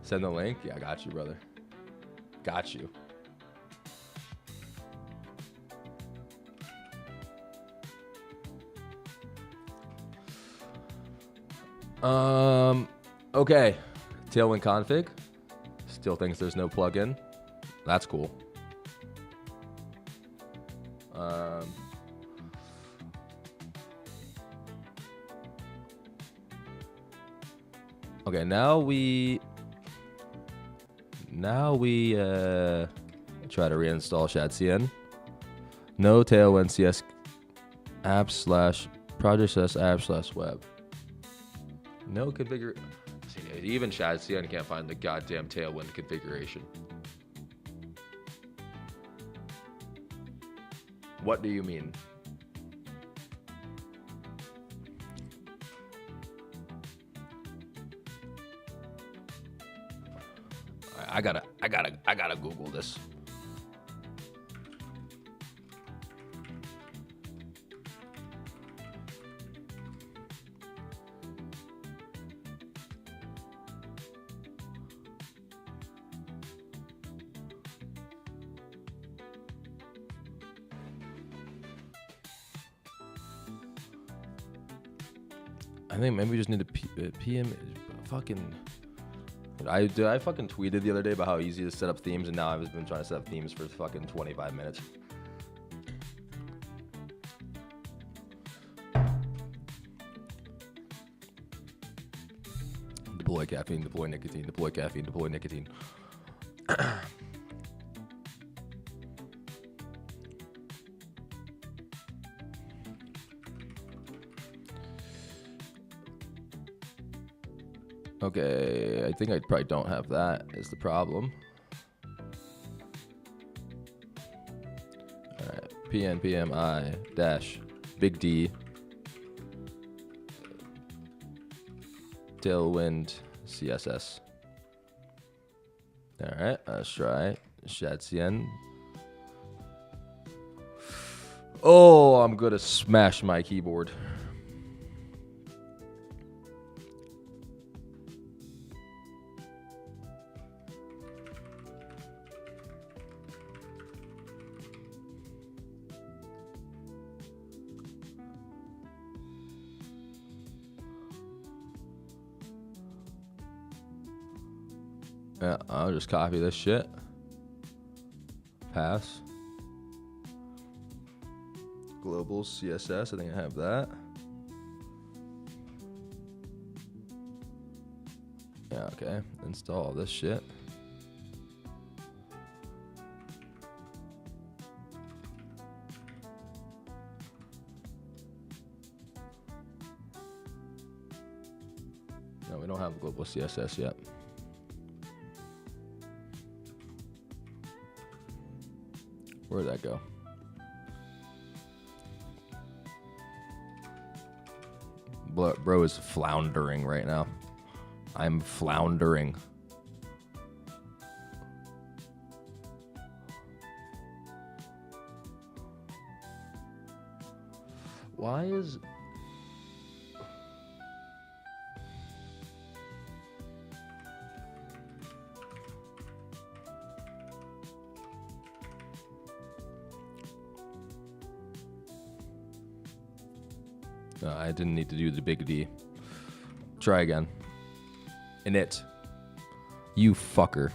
Send the link. Yeah, I got you, brother. Got you. Okay. Tailwind config. Still thinks there's no plugin. That's cool. Okay, now we try to reinstall ShadCN. No Tailwind CS app / project app / web. No configure. See, even ShadCN can't find the goddamn Tailwind configuration. What do you mean? I gotta Google this. I think maybe we just need to PM fucking. I fucking tweeted the other day about how easy to set up themes, and now I've been trying to set up themes for fucking 25 minutes. Deploy caffeine, deploy nicotine, deploy caffeine, deploy nicotine. Okay, I think I probably don't have that is the problem. All right, PNPMI dash big D Tailwind CSS. All right, let's try ShadCN. Oh, I'm gonna smash my keyboard. Yeah, I'll just copy this shit. Pass. Global CSS, I think I have that. Yeah, okay. Install this shit. No, we don't have global CSS yet. Where'd that go? Bro is floundering right now. I'm floundering. Why is... No, I didn't need to do the big D. Try again. Init. You fucker.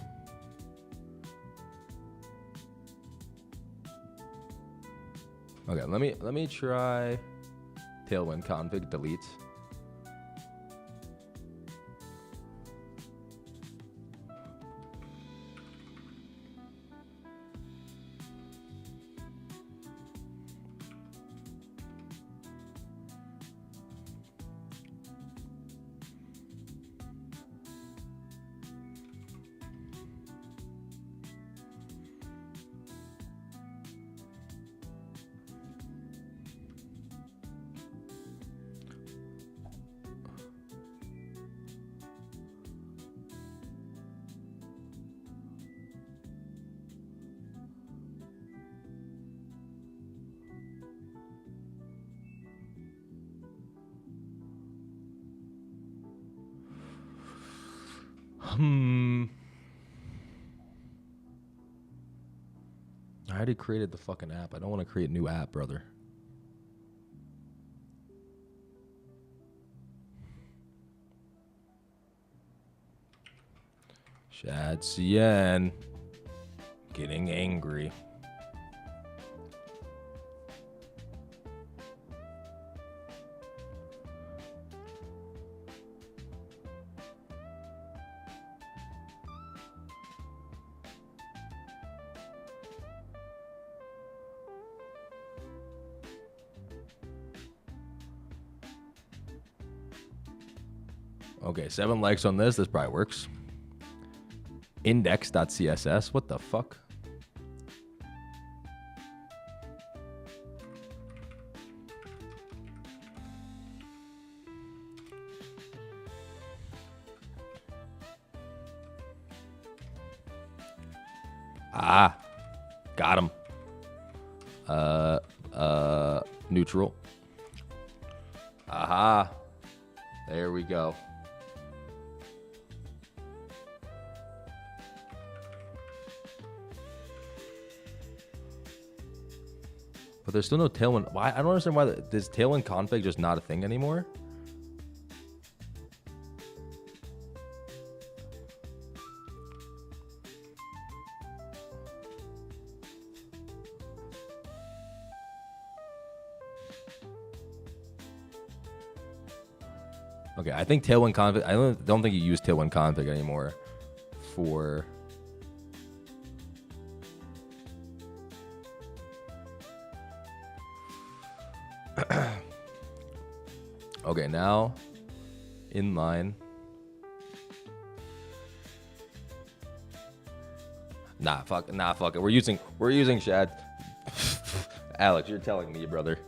Okay, let me try Tailwind config delete. I already created the fucking app. I don't want to create a new app, brother. Shad CN getting angry. Okay, 7 likes on this. This probably works. Index.css. What the fuck? Ah, got him. Neutral. Aha. There we go. But there's still no Tailwind. Why? I don't understand why this Tailwind config just not a thing anymore. Okay, I think Tailwind config. I don't think you use Tailwind config anymore for. Okay, now inline. Nah, fuck it. We're using Shad. Alex, you're telling me, brother.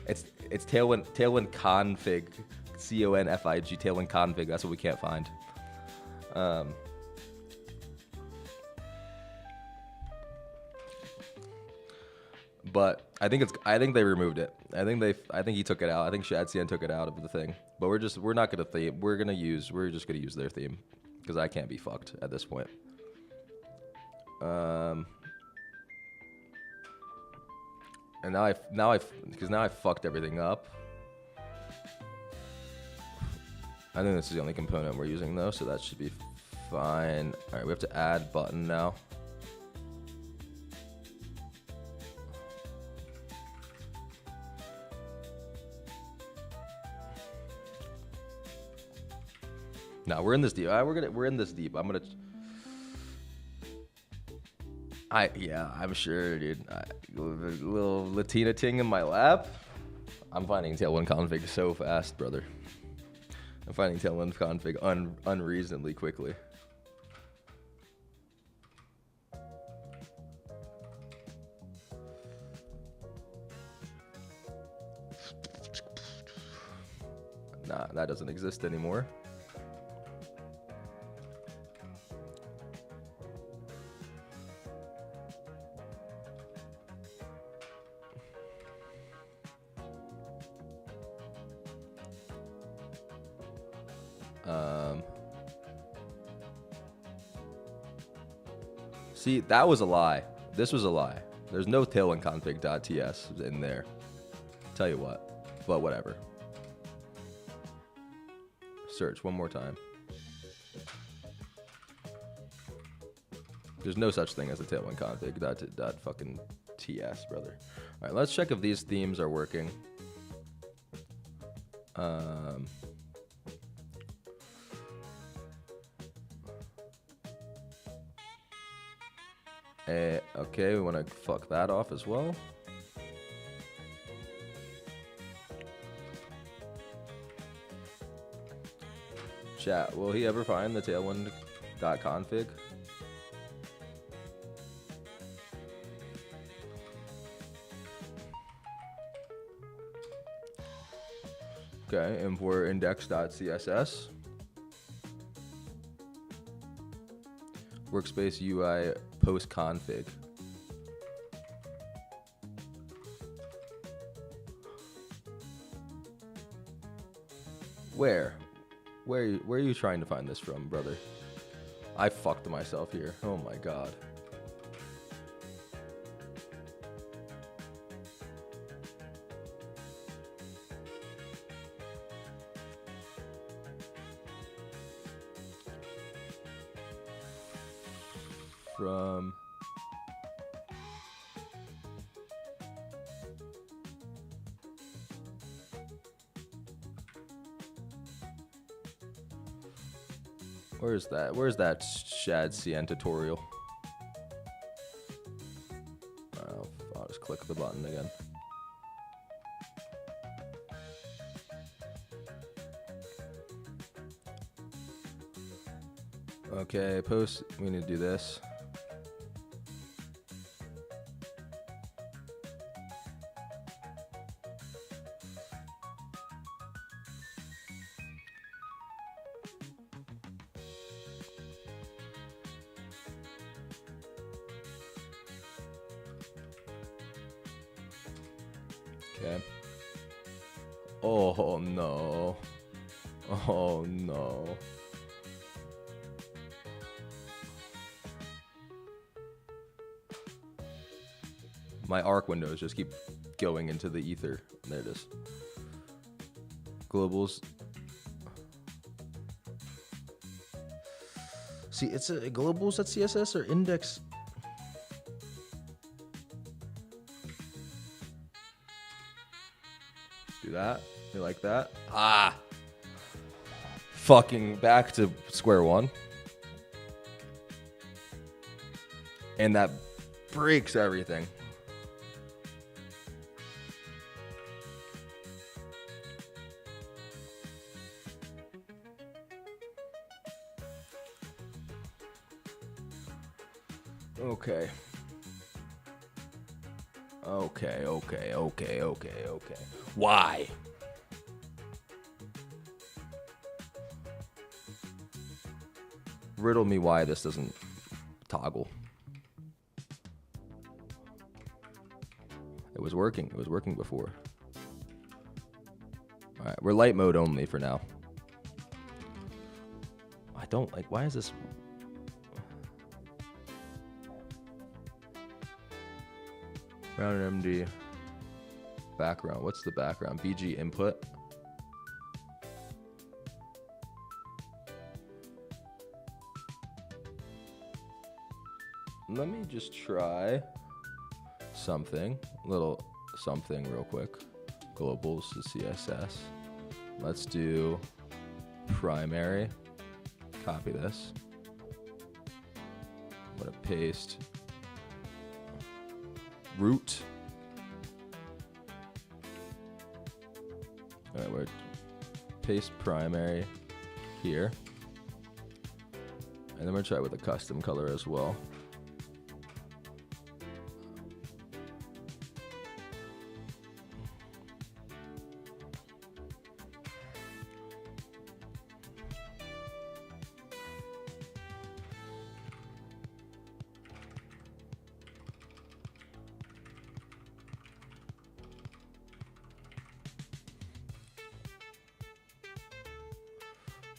It's Tailwind config, CONFIG, Tailwind config. That's what we can't find. But I think they removed it. I think he took it out. I think Shad CN took it out of the thing. But we're not gonna theme. We're just gonna use their theme because I can't be fucked at this point. And now I fucked everything up. I think this is the only component we're using though, so that should be fine. All right, we have to add button now. No, we're in this deep. We're in this deep. I'm sure, dude. Little Latina ting in my lap. I'm finding Tailwind config so fast, brother. I'm finding Tailwind config unreasonably quickly. Nah, that doesn't exist anymore. See, that was a lie. This was a lie. There's no tailwind config.ts in there. Tell you what, but whatever. Search one more time. There's no such thing as a tailwind config dot fucking ts, brother. All right, let's check if these themes are working. Okay, we want to fuck that off as well. Chat, will he ever find the tailwind.config? Okay, import index.css. Workspace UI post config. Where are you trying to find this from, brother? I fucked myself here. Oh my god. From where's that? Where's that Shad CN tutorial? I'll just click the button again. Okay, post. We need to do this. Okay. Oh no. Oh no. My arc windows just keep going into the ether. There it is. Globals. See, it's a globals at CSS or index. Do that. You like that? Ah. Fucking back to square one. And that breaks everything. Okay. Okay. Why? Riddle me why this doesn't toggle. It was working. It was working before. All right, we're light mode only for now. I don't like, why is this? Round MD background. What's the background? BG input. Let me just try something, little something real quick. Globals to CSS. Let's do primary. Copy this. I'm gonna paste root. All right, we're paste primary here. And then we're gonna try with a custom color as well.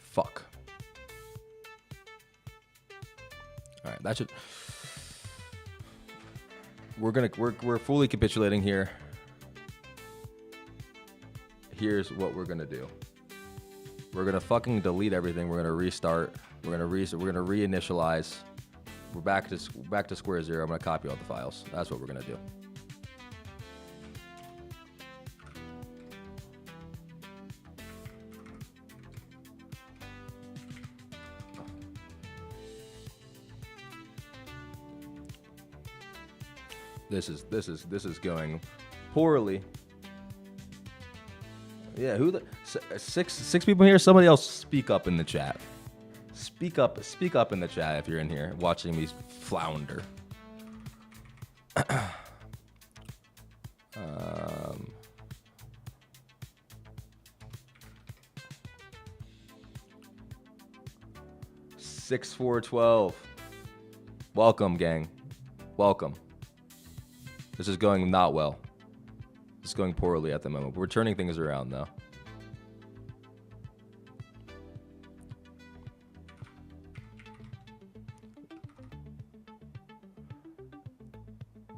Fuck. All right, that should. We're fully capitulating here. Here's what we're gonna do. We're gonna fucking delete everything. We're gonna restart. We're gonna reinitialize. We're back to square zero. I'm gonna copy all the files. That's what we're gonna do. This is going poorly. Yeah, who the six people here? Somebody else speak up in the chat. Speak up in the chat if you're in here watching me flounder. 6412. Welcome, gang. Welcome. This is going not well. It's going poorly at the moment. We're turning things around though.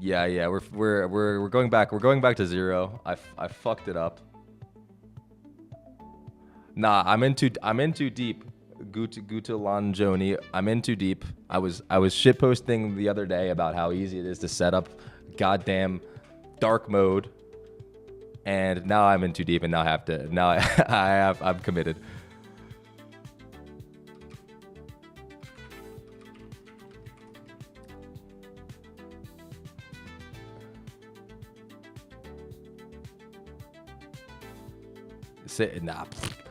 Yeah. We're going back. We're going back to 0. I fucked it up. Nah, I'm in too deep. Guta Lanjoni. I'm in too deep. I was shitposting the other day about how easy it is to set up goddamn dark mode, and now I'm in too deep, and now I have to. Now I'm committed.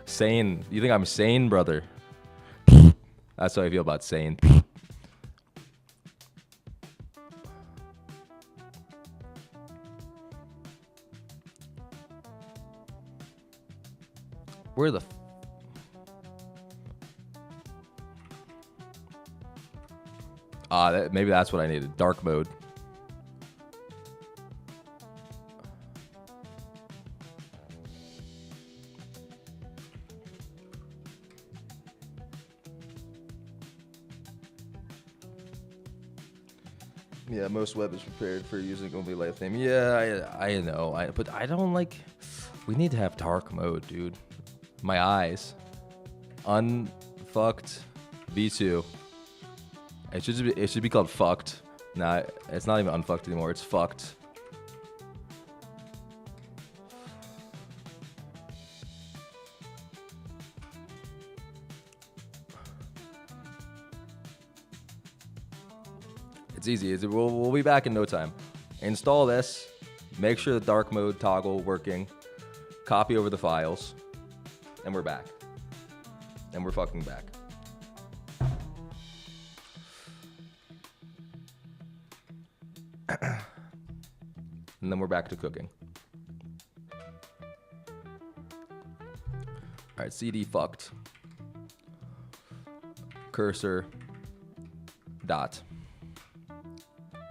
Sane. You think I'm sane, brother? That's how I feel about sane. Where the? Maybe that's what I needed. Dark mode. Yeah, most web is prepared for using only light theme. Yeah, I know. But I don't like. We need to have dark mode, dude. My eyes. Unfucked V2. It should be called fucked. Nah, it's not even unfucked anymore. It's fucked. It's easy. We'll be back in no time. Install this. Make sure the dark mode toggle working. Copy over the files. And we're back. And we're fucking back. And then we're back to cooking. All right, CD fucked. Cursor. Dot.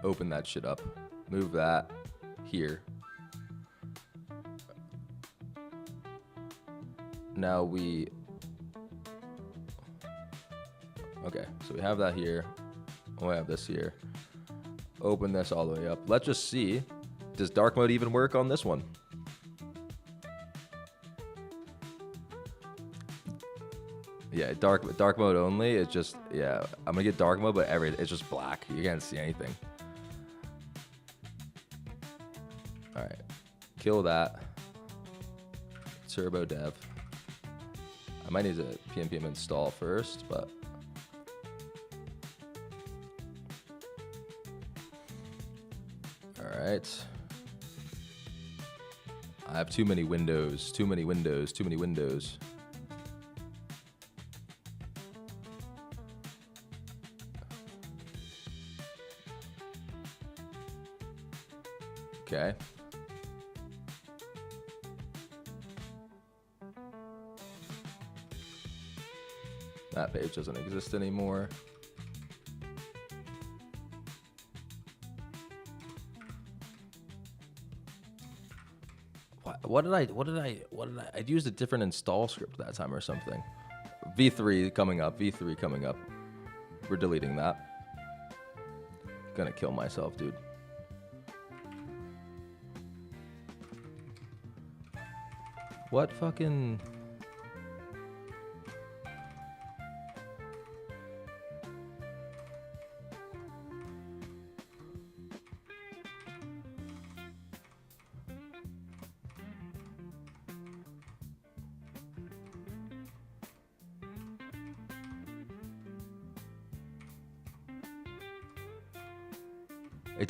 Open that shit up. Move that here. Now we... Okay, so we have that here. We have this here. Open this all the way up. Let's just see. Does dark mode even work on this one? Yeah, dark mode only. It's just, yeah, I'm gonna get dark mode, but it's just black. You can't see anything. All right, kill that. Turbo dev. I might need to pnpm install first, but all right. I have too many windows. Too many windows. Too many windows. Okay. That page doesn't exist anymore. What did I I'd used a different install script that time or something. V3 coming up. We're deleting that. Gonna kill myself, dude. What fucking...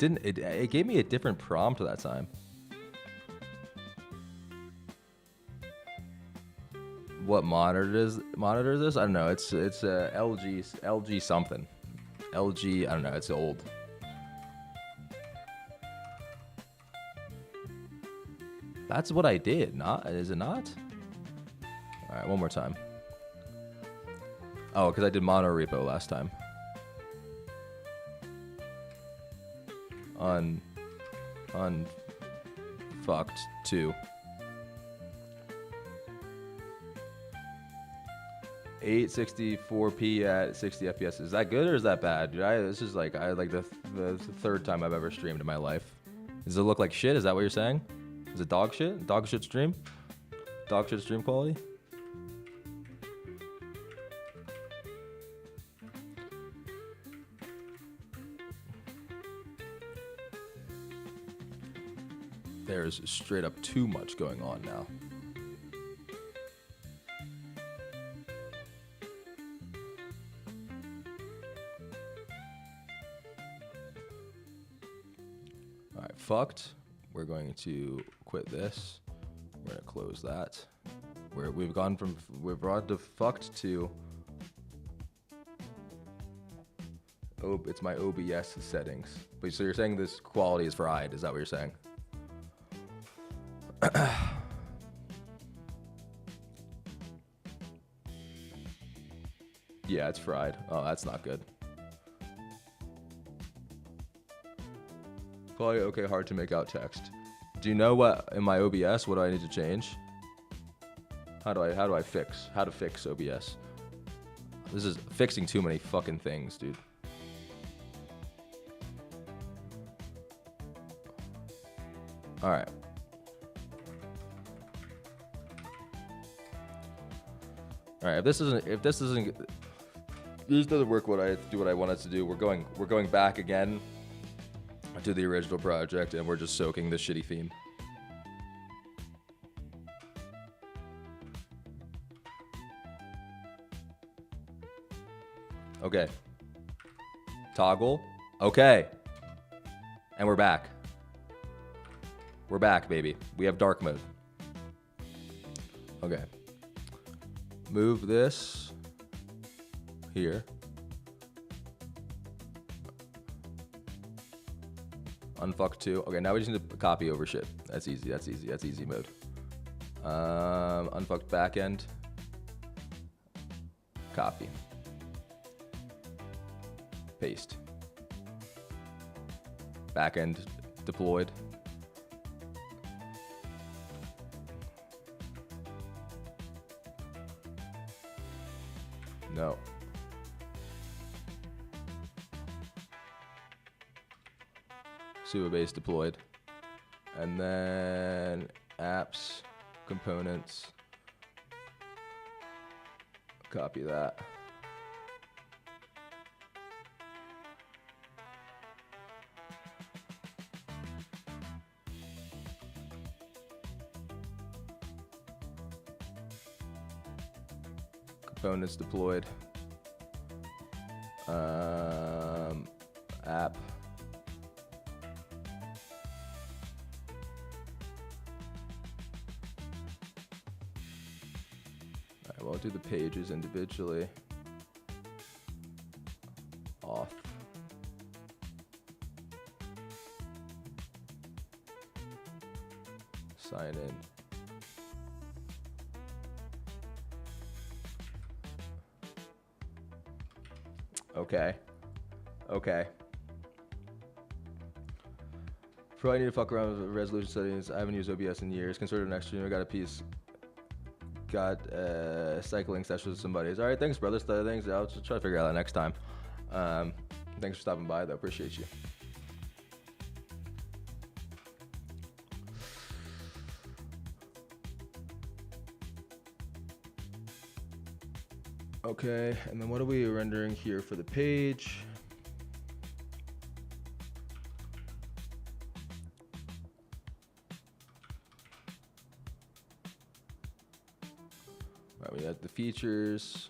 It gave me a different prompt that time. What monitors this? I don't know. It's LG something. LG, I don't know. It's old. That's what I did. Is it not? All right, one more time. Oh, because I did monorepo last time. Unfucked 2. 864p at 60 FPS. Is that good or is that bad? Dude, this is like the third time I've ever streamed in my life. Does it look like shit? Is that what you're saying? Is it dog shit? Dog shit stream? Dog shit stream quality? There's straight up too much going on now. All right, fucked. We're going to quit this. We're gonna close that. We've gone to fucked to. Oh, it's my OBS settings. But so you're saying this quality is fried? Is that what you're saying? Yeah, it's fried. Oh, that's not good. Probably okay, hard to make out text. Do you know what in my OBS, what do I need to change? How to fix OBS? This is fixing too many fucking things, dude. All right. All right, if this doesn't work what I want it to do, we're going back again to the original project and we're just soaking the shitty theme. Okay. Toggle. Okay. And we're back. We're back, baby. We have dark mode. Okay. Move this here. Unfuck 2. Okay, now we just need to copy over shit. That's easy. That's easy mode. Unfucked backend. Copy. Paste. Backend deployed. No. Suabase deployed. And then apps, components. Copy that. Components deployed. App. Alright, well, I'll do the pages individually. Off. Sign in. Okay. Okay. Probably need to fuck around with resolution settings. I haven't used OBS in years. Consider next stream. I got a piece. Got cycling sessions with somebody. All right, thanks, brothers. Thanks. I'll just try to figure out that next time. Thanks for stopping by, though. Appreciate you. Okay, and then what are we rendering here for the page? All right, we got the features.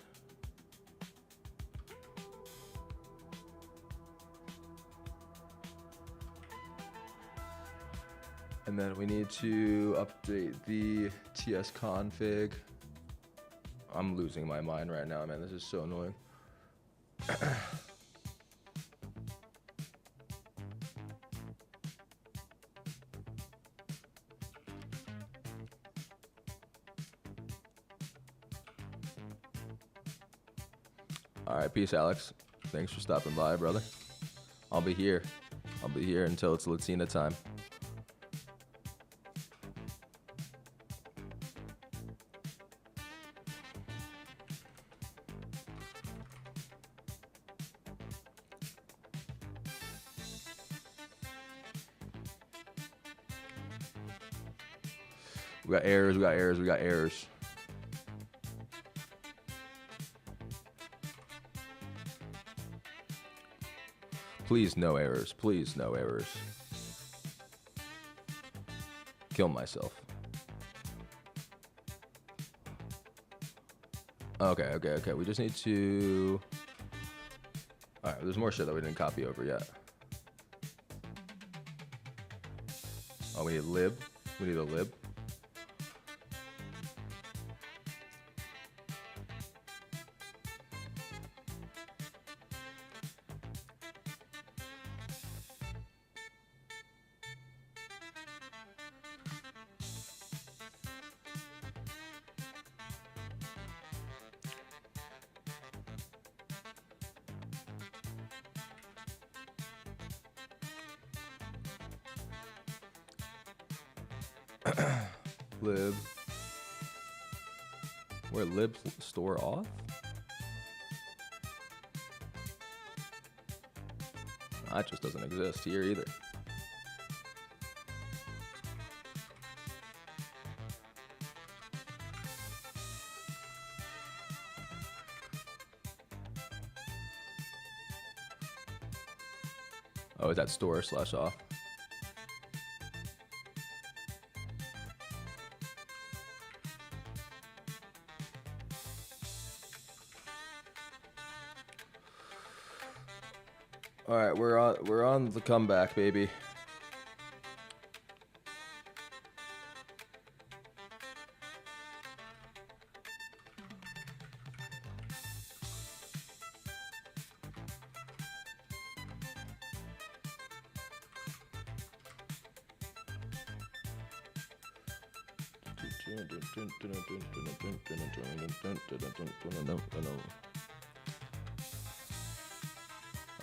And then we need to update the TS config. I'm losing my mind right now, man. This is so annoying. All right, peace, Alex. Thanks for stopping by, brother. I'll be here. I'll be here until it's Latina time. We got errors, we got errors, we got errors. Please, no errors. Please, no errors. Kill myself. Okay. We just need to... Alright, there's more shit that we didn't copy over yet. Oh, we need lib. We need a lib. Lib. Where lib store auth? That just doesn't exist here either. Oh, is that store/auth? All right, we're on the comeback, baby.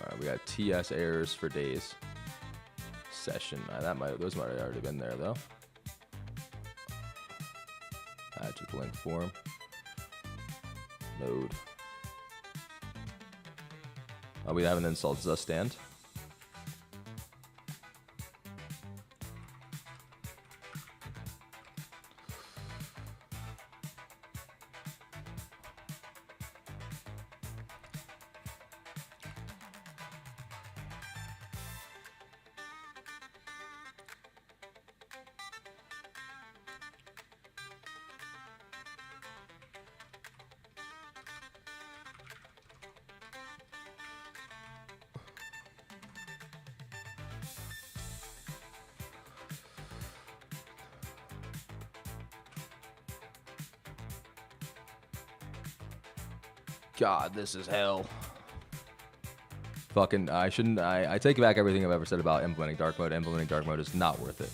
Alright, we got TS errors for days. Session. Those might have already been there though. Add to blank form. Node. Oh, we haven't installed Zustand. God, this is hell. Fucking, I take back everything I've ever said about implementing dark mode. Implementing dark mode is not worth it.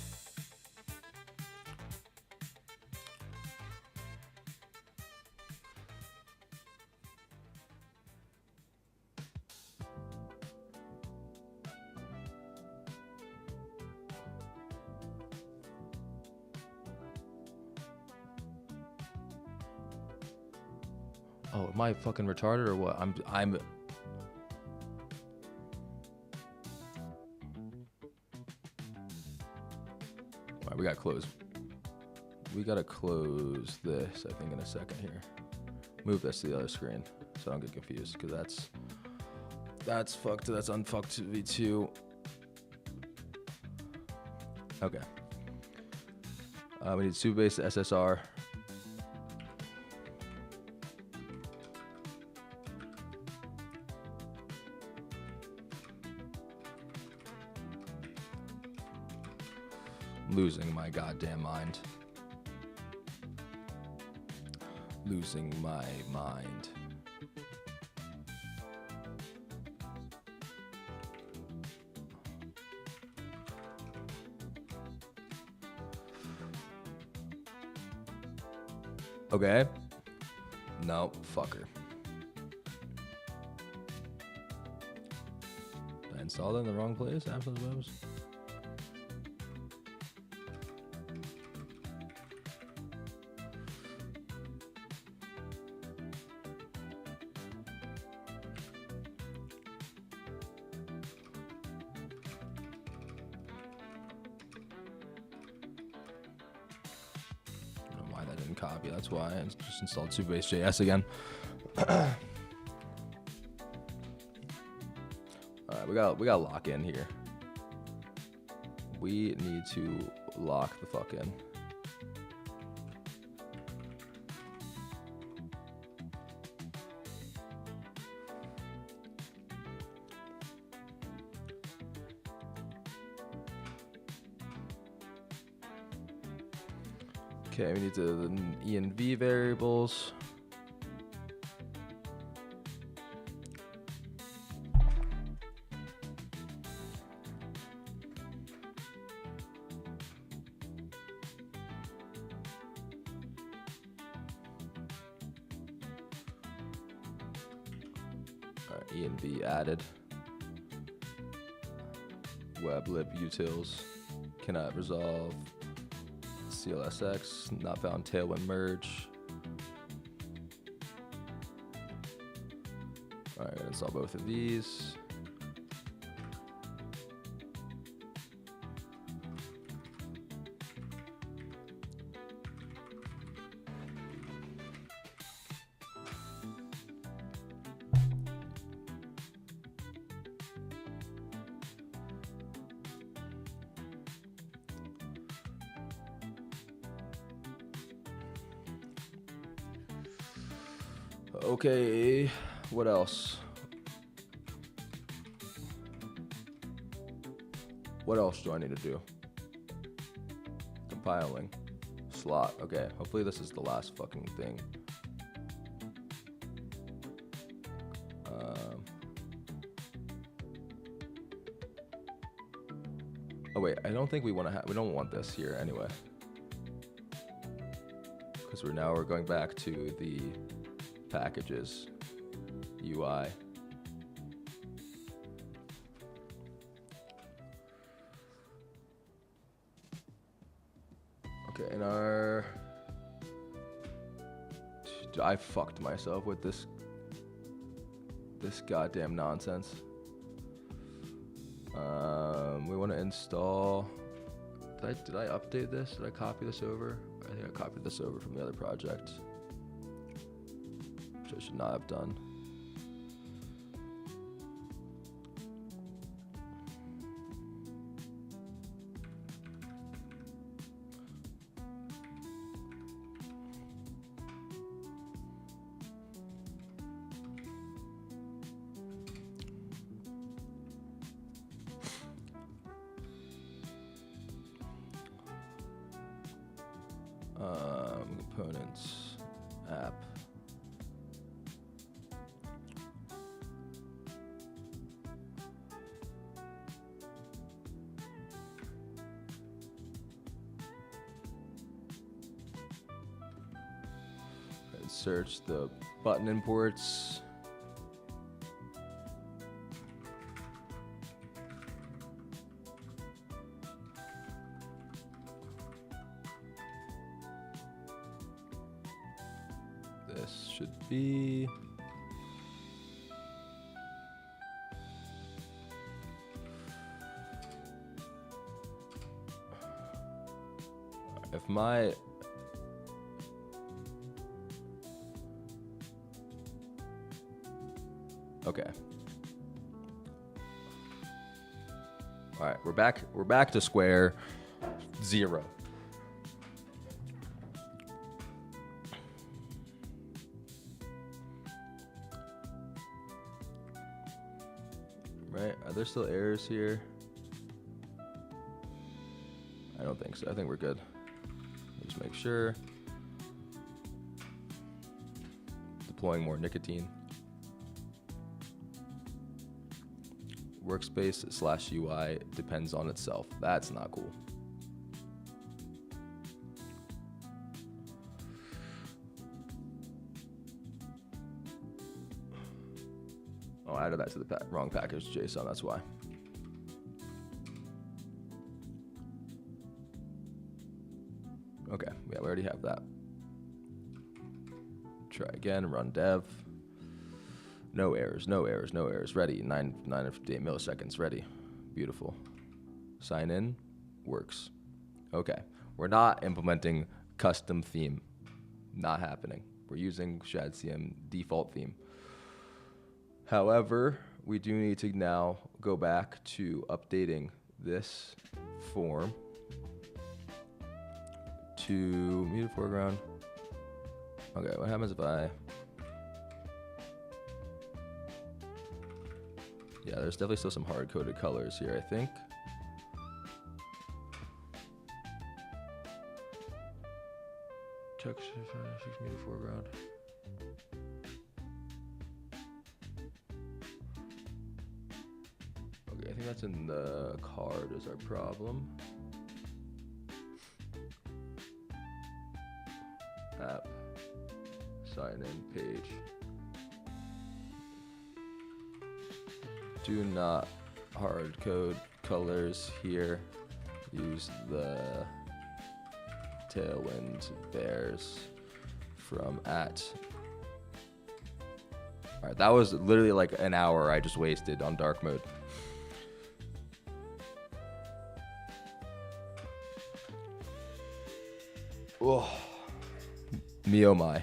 Oh, am I fucking retarded or what? I'm. All right, we gotta close. We gotta close this, I think, in a second here. Move this to the other screen so I don't get confused, because that's fucked. That's unfucked v2. Okay. We need Supabase SSR. Losing my goddamn mind. Losing my mind. Okay. No, fucker. Did I install it in the wrong place? Absence webs. didn't copy. That's why I just installed Supabase.js again. All right, we got to lock in here. We need to lock the fuck in. Okay, we need the env variables. All right, env added. Weblib utils cannot resolve. CLSX, not found Tailwind merge. All right, install both of these. Okay, what else? What else do I need to do? Compiling. Slot. Okay, hopefully this is the last fucking thing. Oh wait, I don't think we want to we don't want this here anyway. Because we're going back to the packages UI. Okay, and I fucked myself with this goddamn nonsense. We want to install. Did I update this? Did I copy this over? I think I copied this over from the other project, which I should not have done. Components, app. And search the button imports. This should be if my okay. All right, we're back to square zero. Right? Are there still errors here? I don't think so. I think we're good. Just make sure. Deploying more nicotine. Workspace / UI depends on itself. That's not cool. Oh, I added that to the wrong package JSON, that's why. Okay, yeah, we already have that. Try again, run dev. No errors, no errors, no errors. Ready, 958 milliseconds, ready. Beautiful. Sign in, works. Okay, we're not implementing custom theme. Not happening. We're using ShadCN default theme. However, we do need to now go back to updating this form to muted foreground. Okay, what happens if I... Yeah, there's definitely still some hard-coded colors here, I think. Texture, muted foreground. Okay, I think that's in the card is our problem. App, sign in page. Do not hard code colors here. Use the Tailwind Bears from at. All right, that was literally like an hour I just wasted on dark mode. Oh, me oh my.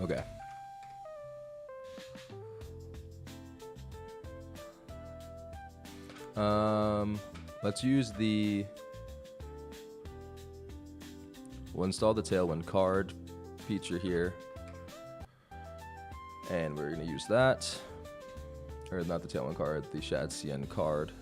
Okay. Let's use the... We'll install the Tailwind card feature here. And we're gonna use that. Or not the Tailwind card, the ShadCN card.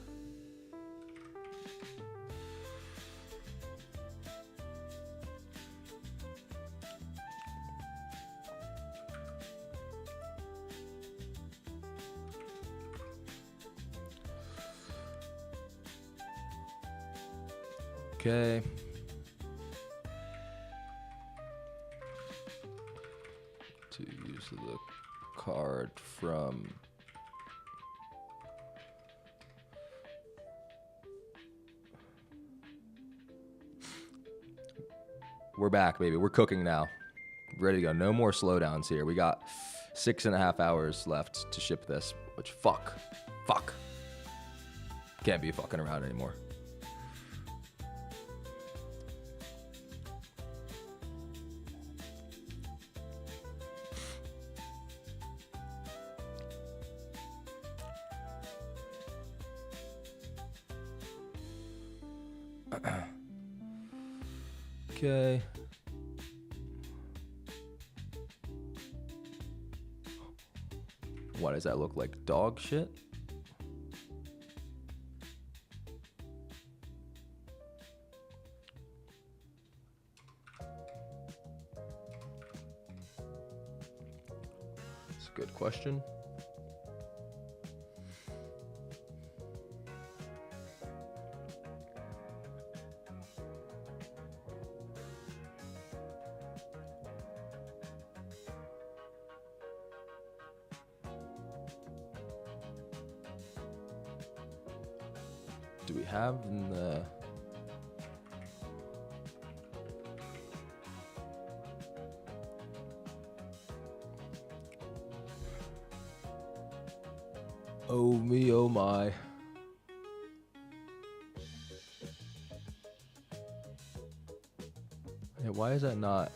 Okay. To use the card from we're back, baby. We're cooking now. Ready to go. No more slowdowns here. We got 6.5 hours left to ship this, which fuck. Can't be fucking around anymore. Okay. What does that look like? Dog shit? That's a good question. Do we have in the... Oh me, oh my. Yeah, why is that not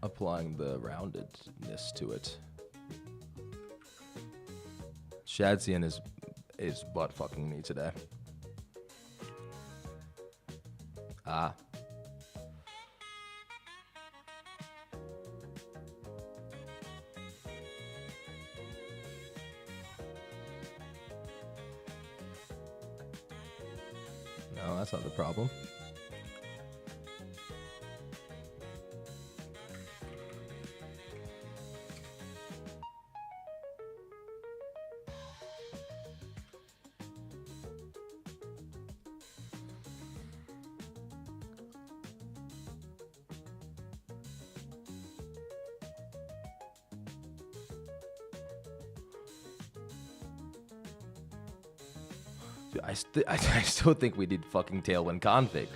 applying the roundedness to it? ShadCN is butt fucking me today. Ah. No, that's not the problem. Dude, I still think we need fucking Tailwind config.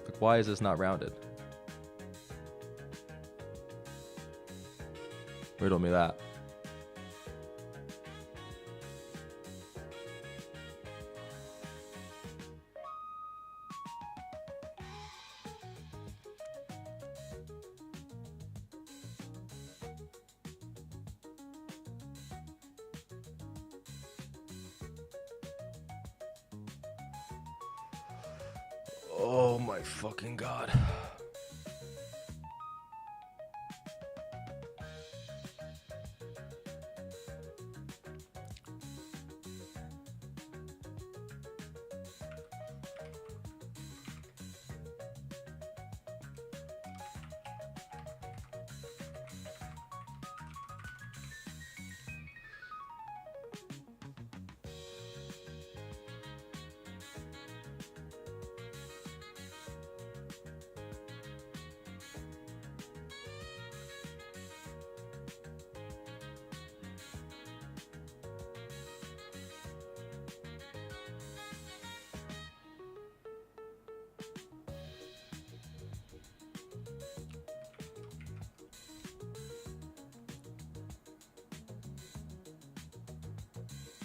Like, why is this not rounded? Riddle me that. Oh my fucking god.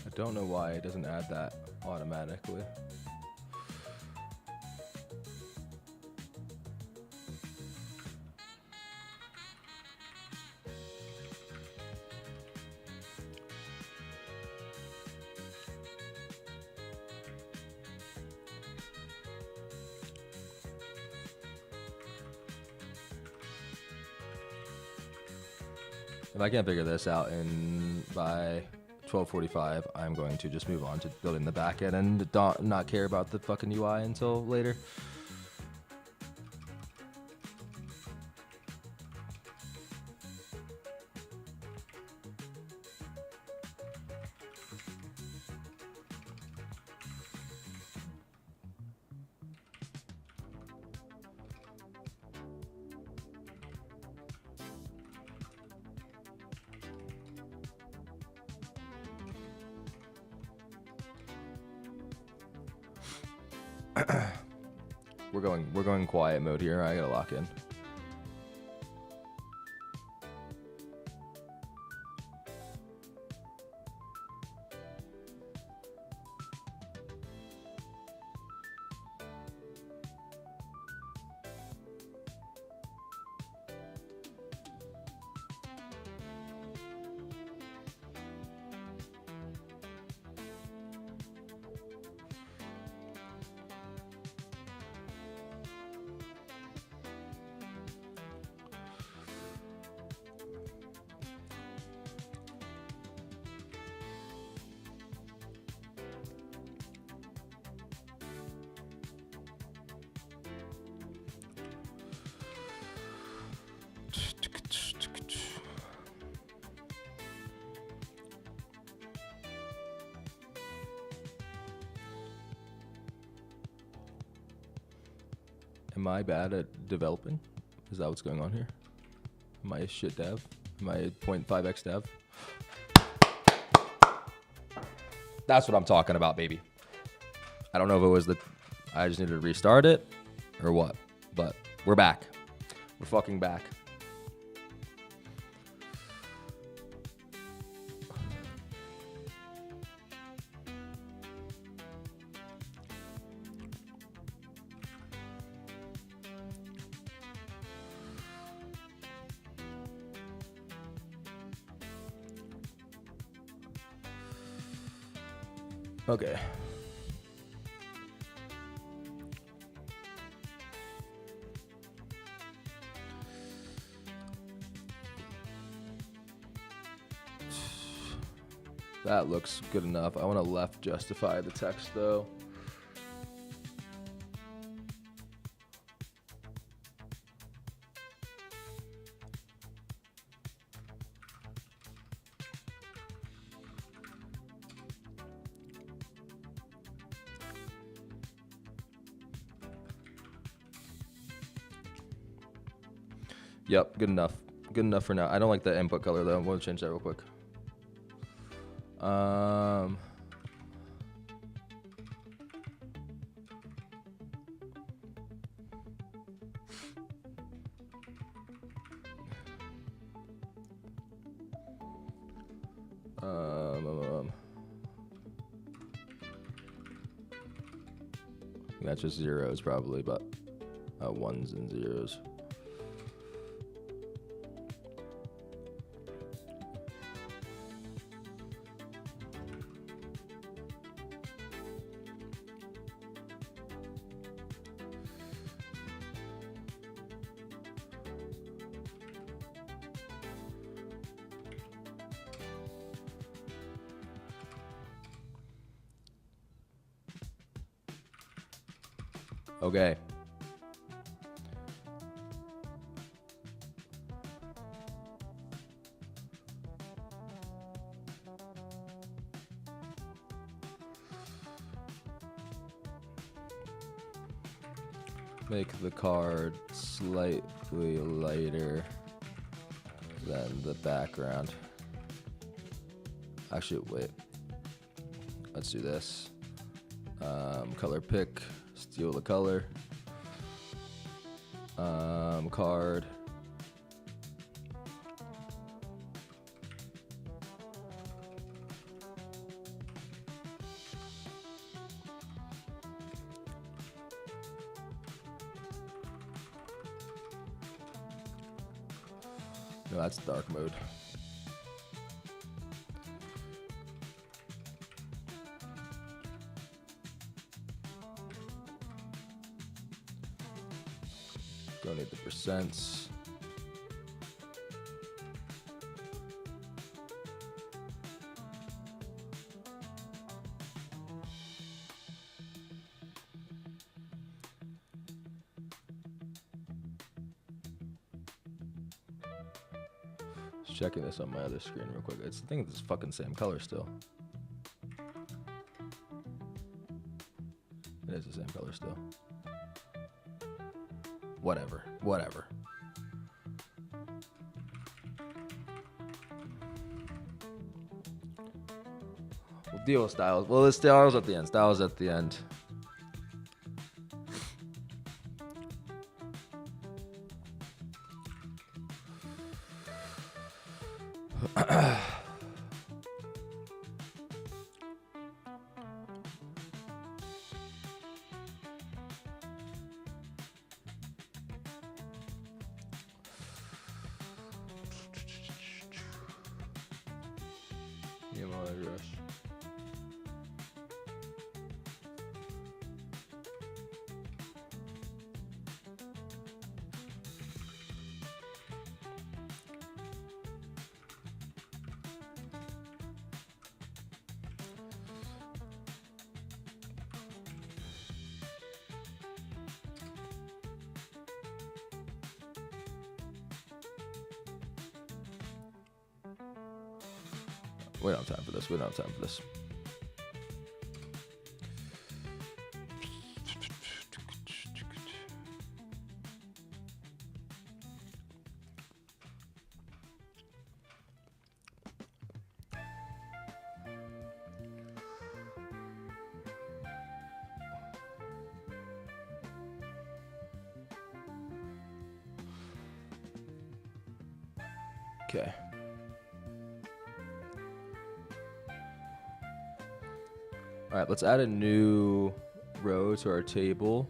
I don't know why it doesn't add that automatically. If I can't figure this out by 12:45, I'm going to just move on to building the back end and not care about the fucking UI until later. We're going quiet mode here. I gotta lock in. Am I bad at developing? Is that what's going on here? Am I a shit dev? Am I a 0.5x dev? That's what I'm talking about, baby. I don't know if it was I just needed to restart it or what, but we're back. We're fucking back. Okay. That looks good enough. I want to left justify the text though. Yep, good enough. Good enough for now. I don't like the input color though. I'm going to change that real quick. That's just zeros probably, but ones and zeros. Okay. Make the card slightly lighter than the background. Actually, wait. Let's do this. Color pick, steal the color. Card. No, that's dark mode. Don't need the percents. Just checking this on my other screen real quick. I think it's fucking same color still. It is the same color still. Whatever. We'll deal with styles. Well, the styles at the end. Email address. We don't have time for this. Okay. All right, let's add a new row to our table.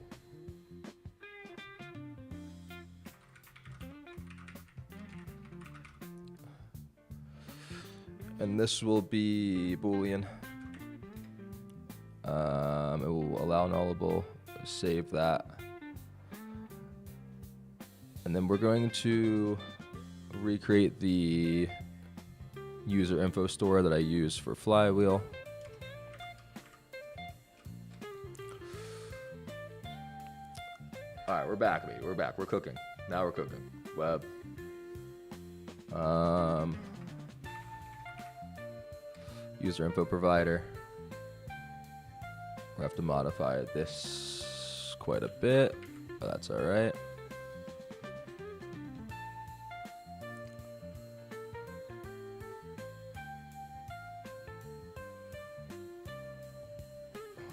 And this will be Boolean. It will allow nullable, save that. And then we're going to recreate the user info store that I use for Flywheel. All right, we're back. We're cooking. Now we're cooking. Web. User info provider. We have to modify this quite a bit, but that's all right.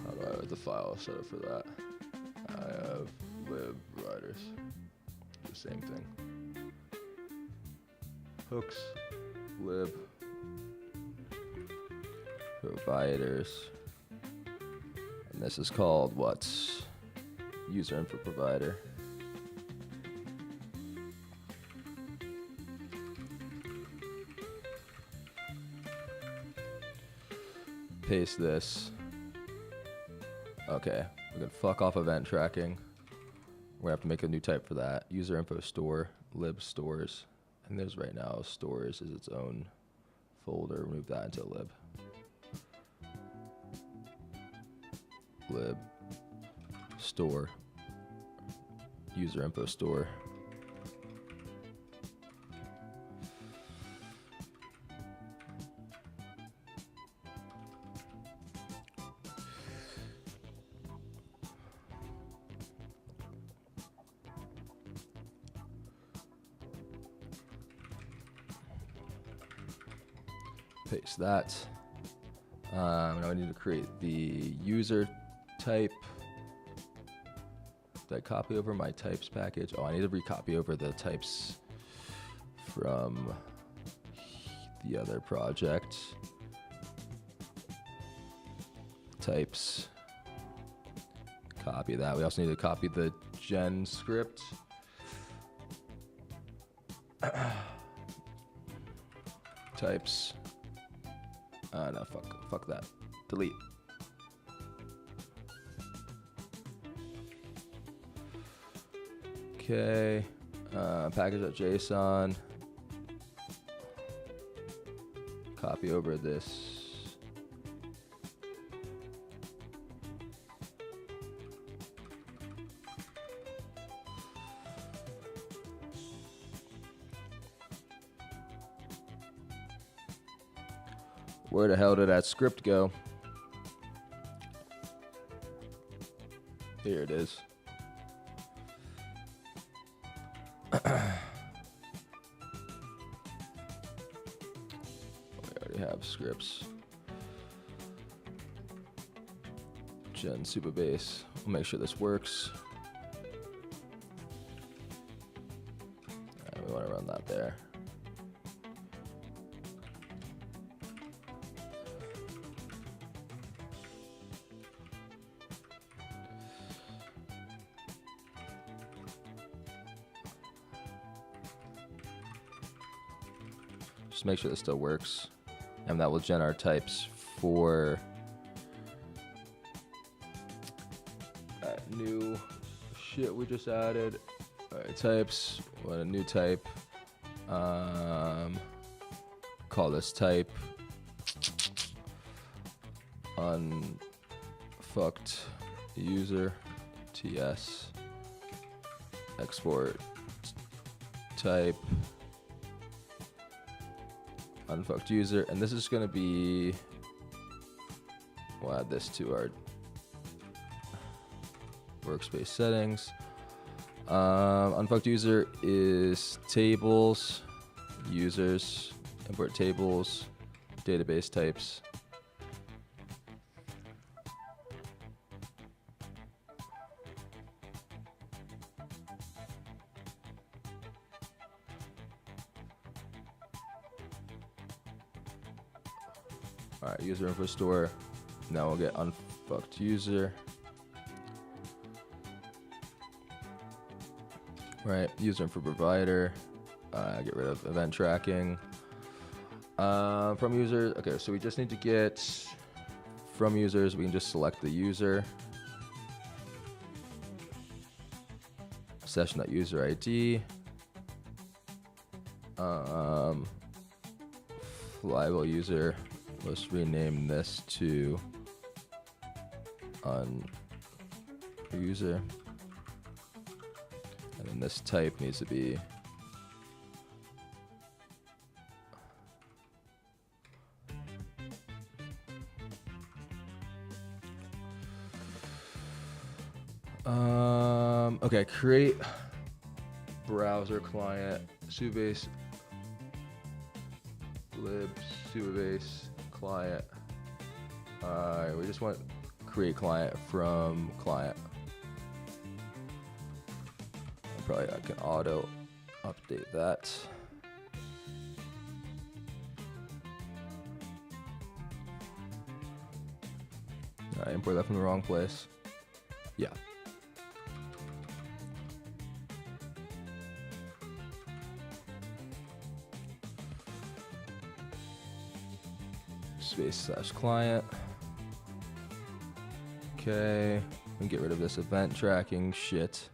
How do I have the file set up for that? I have lib riders. The same thing. Hooks, lib. providers. And this is called what? User info provider. Paste this. Okay, we can fuck off event tracking. We're gonna have to make a new type for that. User info store, lib stores. And there's right now stores is its own folder. Move that into lib. Lib store. User info store. Paste that. Now I need to create the user type. Did I copy over my types package? Oh, I need to recopy over the types from the other project. Types. Copy that. We also need to copy the gen script. Types. No, fuck that. Delete. Okay. Package.json. Copy over this. Where the hell did that script go? Here it is. We already have scripts. Gen Supabase. We'll make sure this works. We want to run that there. Just make sure this still works. And that will gen our types for that new shit we just added. All right, types. What a new type. Call this type unfucked user ts export type unfucked user, and this is going to be, we'll add this to our workspace settings. Unfucked user is tables, users, import tables, database types. All right, user info store. Now we'll get unfucked user. Right, user info provider. Get rid of event tracking. From users. Okay, so we just need to get from users. We can just select the user. Session.user ID. Flyable user. Let's rename this to user. And then this type needs to be okay, create browser client Supabase lib Supabase client. We just want create client from client. Probably I can auto update that. I import that from the wrong place. Yeah. Space/client. Okay. And get rid of this event tracking shit.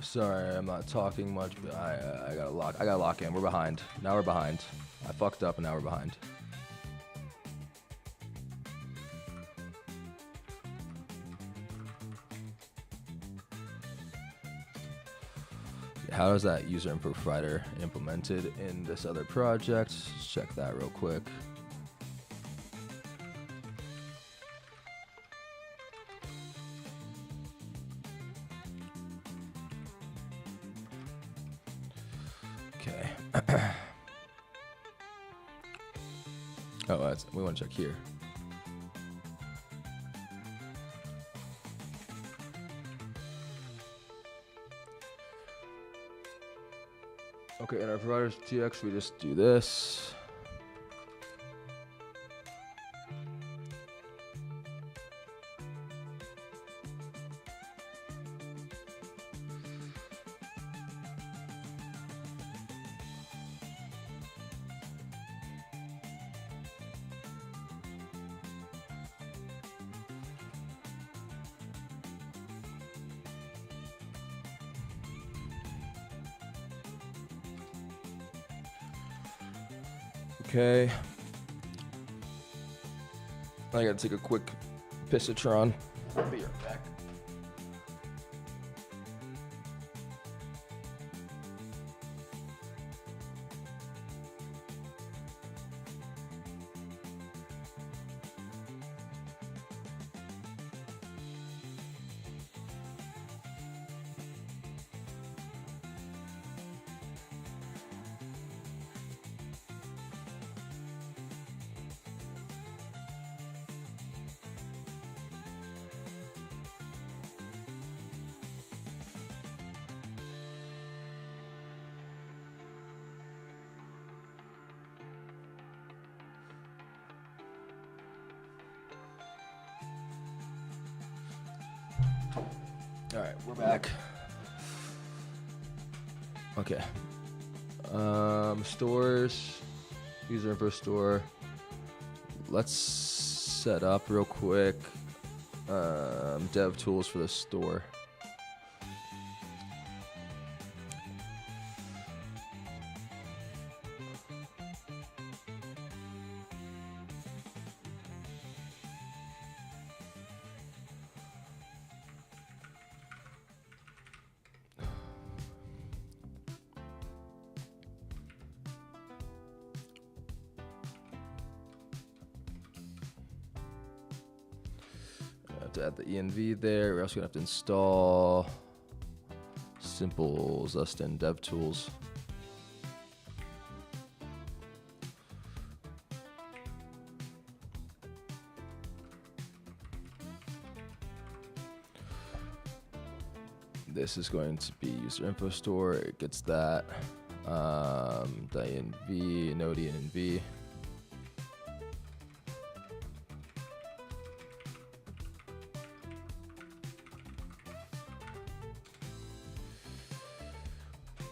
Sorry, I'm not talking much, but I gotta lock in. We're behind. Now we're behind. I fucked up and now we're behind. How is that user info provider implemented in this other project? Let's check that real quick. Okay. Oh, we want to check here. Okay, in our providers TX, we just do this. Okay. I gotta take a quick pissatron. I'll be right back. All right, we're back. Okay. Stores, user info store. Let's set up real quick dev tools for the store. To add the env there. We're also gonna have to install simple Zustin dev tools. This is going to be user info store. It gets that. .env, node env.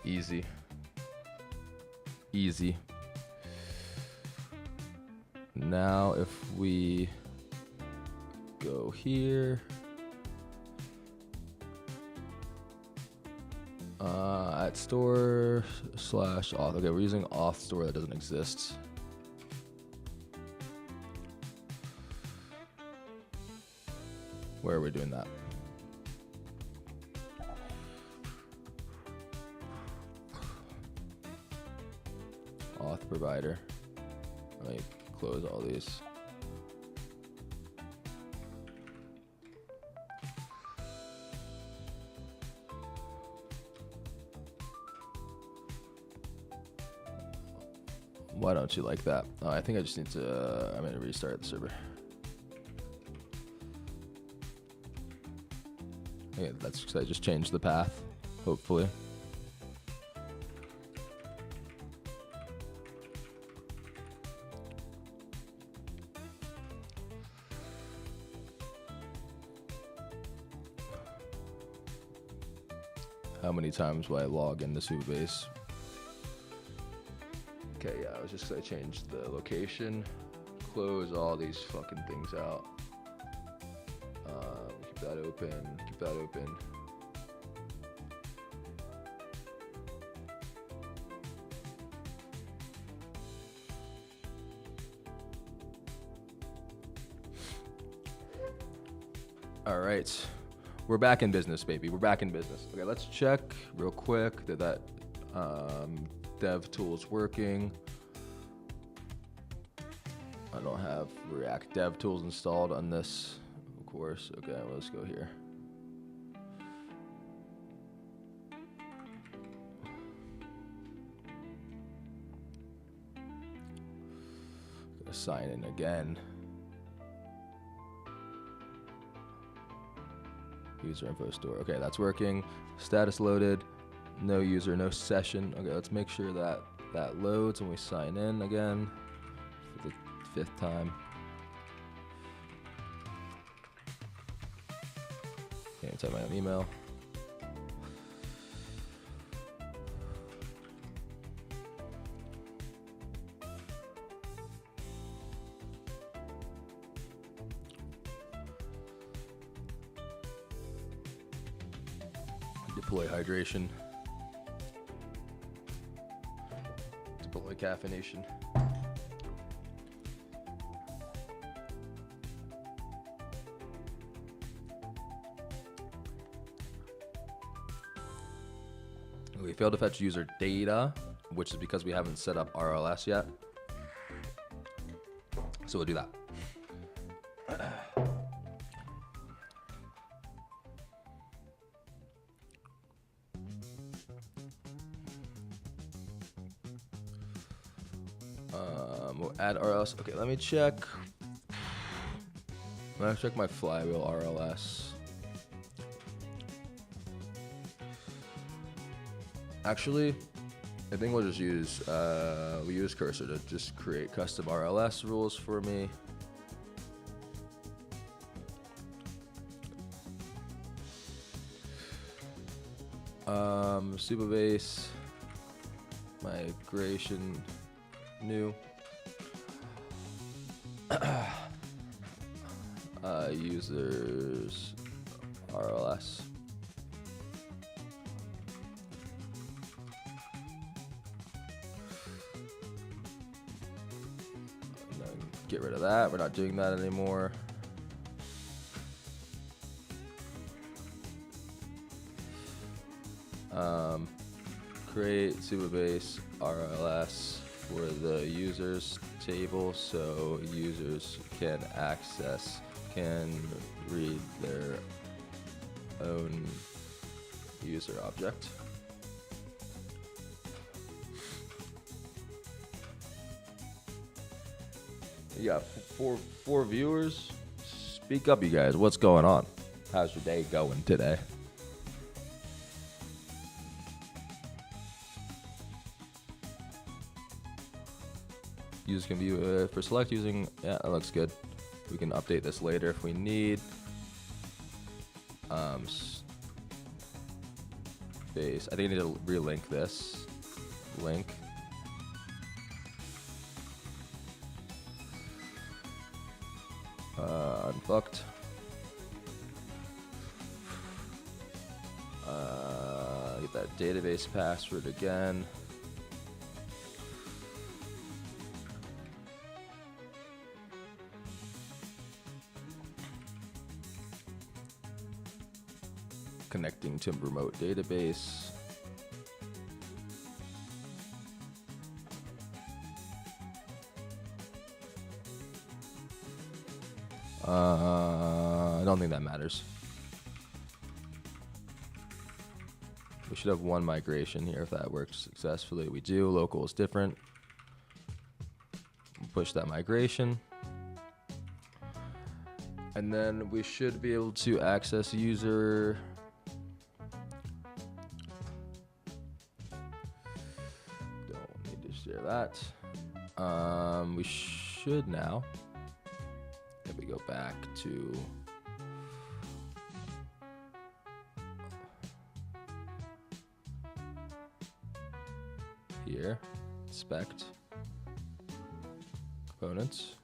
Easy. Easy. Now if we go here, at store /auth. Okay, we're using auth store that doesn't exist. Where are we doing that? Auth provider. Let me close all these. Why don't you like that? I think I just need to, I'm going to restart the server. Yeah, that's 'cause I just changed the path, hopefully. How many times will I log into Supabase? Okay, yeah, I was just gonna change the location, close all these fucking things out. Keep that open, keep that open. All right, we're back in business, baby. We're back in business. Okay, let's check real quick that dev tool's working. I don't have React Dev Tools installed on this, of course. Okay, well, let's go here. Gonna sign in again. User info store. Okay, that's working. Status loaded. No user, no session. Okay, let's make sure that that loads when we sign in again for the 5th time. Okay, type my own email. Deploy hydration. Deploy caffeination. We failed to fetch user data, which is because we haven't set up RLS yet. So we'll do that. We'll add RLS. Okay, let me check. Let me check my Flywheel RLS. Actually, I think we'll just use we use Cursor to just create custom RLS rules for me. Supabase migration new users RLS. Get rid of that. We're not doing that anymore. Create Supabase RLS for the users table so users can read their own user object. You got four viewers. Speak up, you guys. What's going on? How's your day going today? Users can view for select using. Yeah, that looks good. We can update this later if we need. Base. I think I need to relink this link. Unfucked. Get that database password again. Connecting to remote database. I don't think that matters. We should have one migration here if that works successfully. We do. Local is different. Push that migration. And then we should be able to access user rid of that. We should now, if we go back to here, inspect components,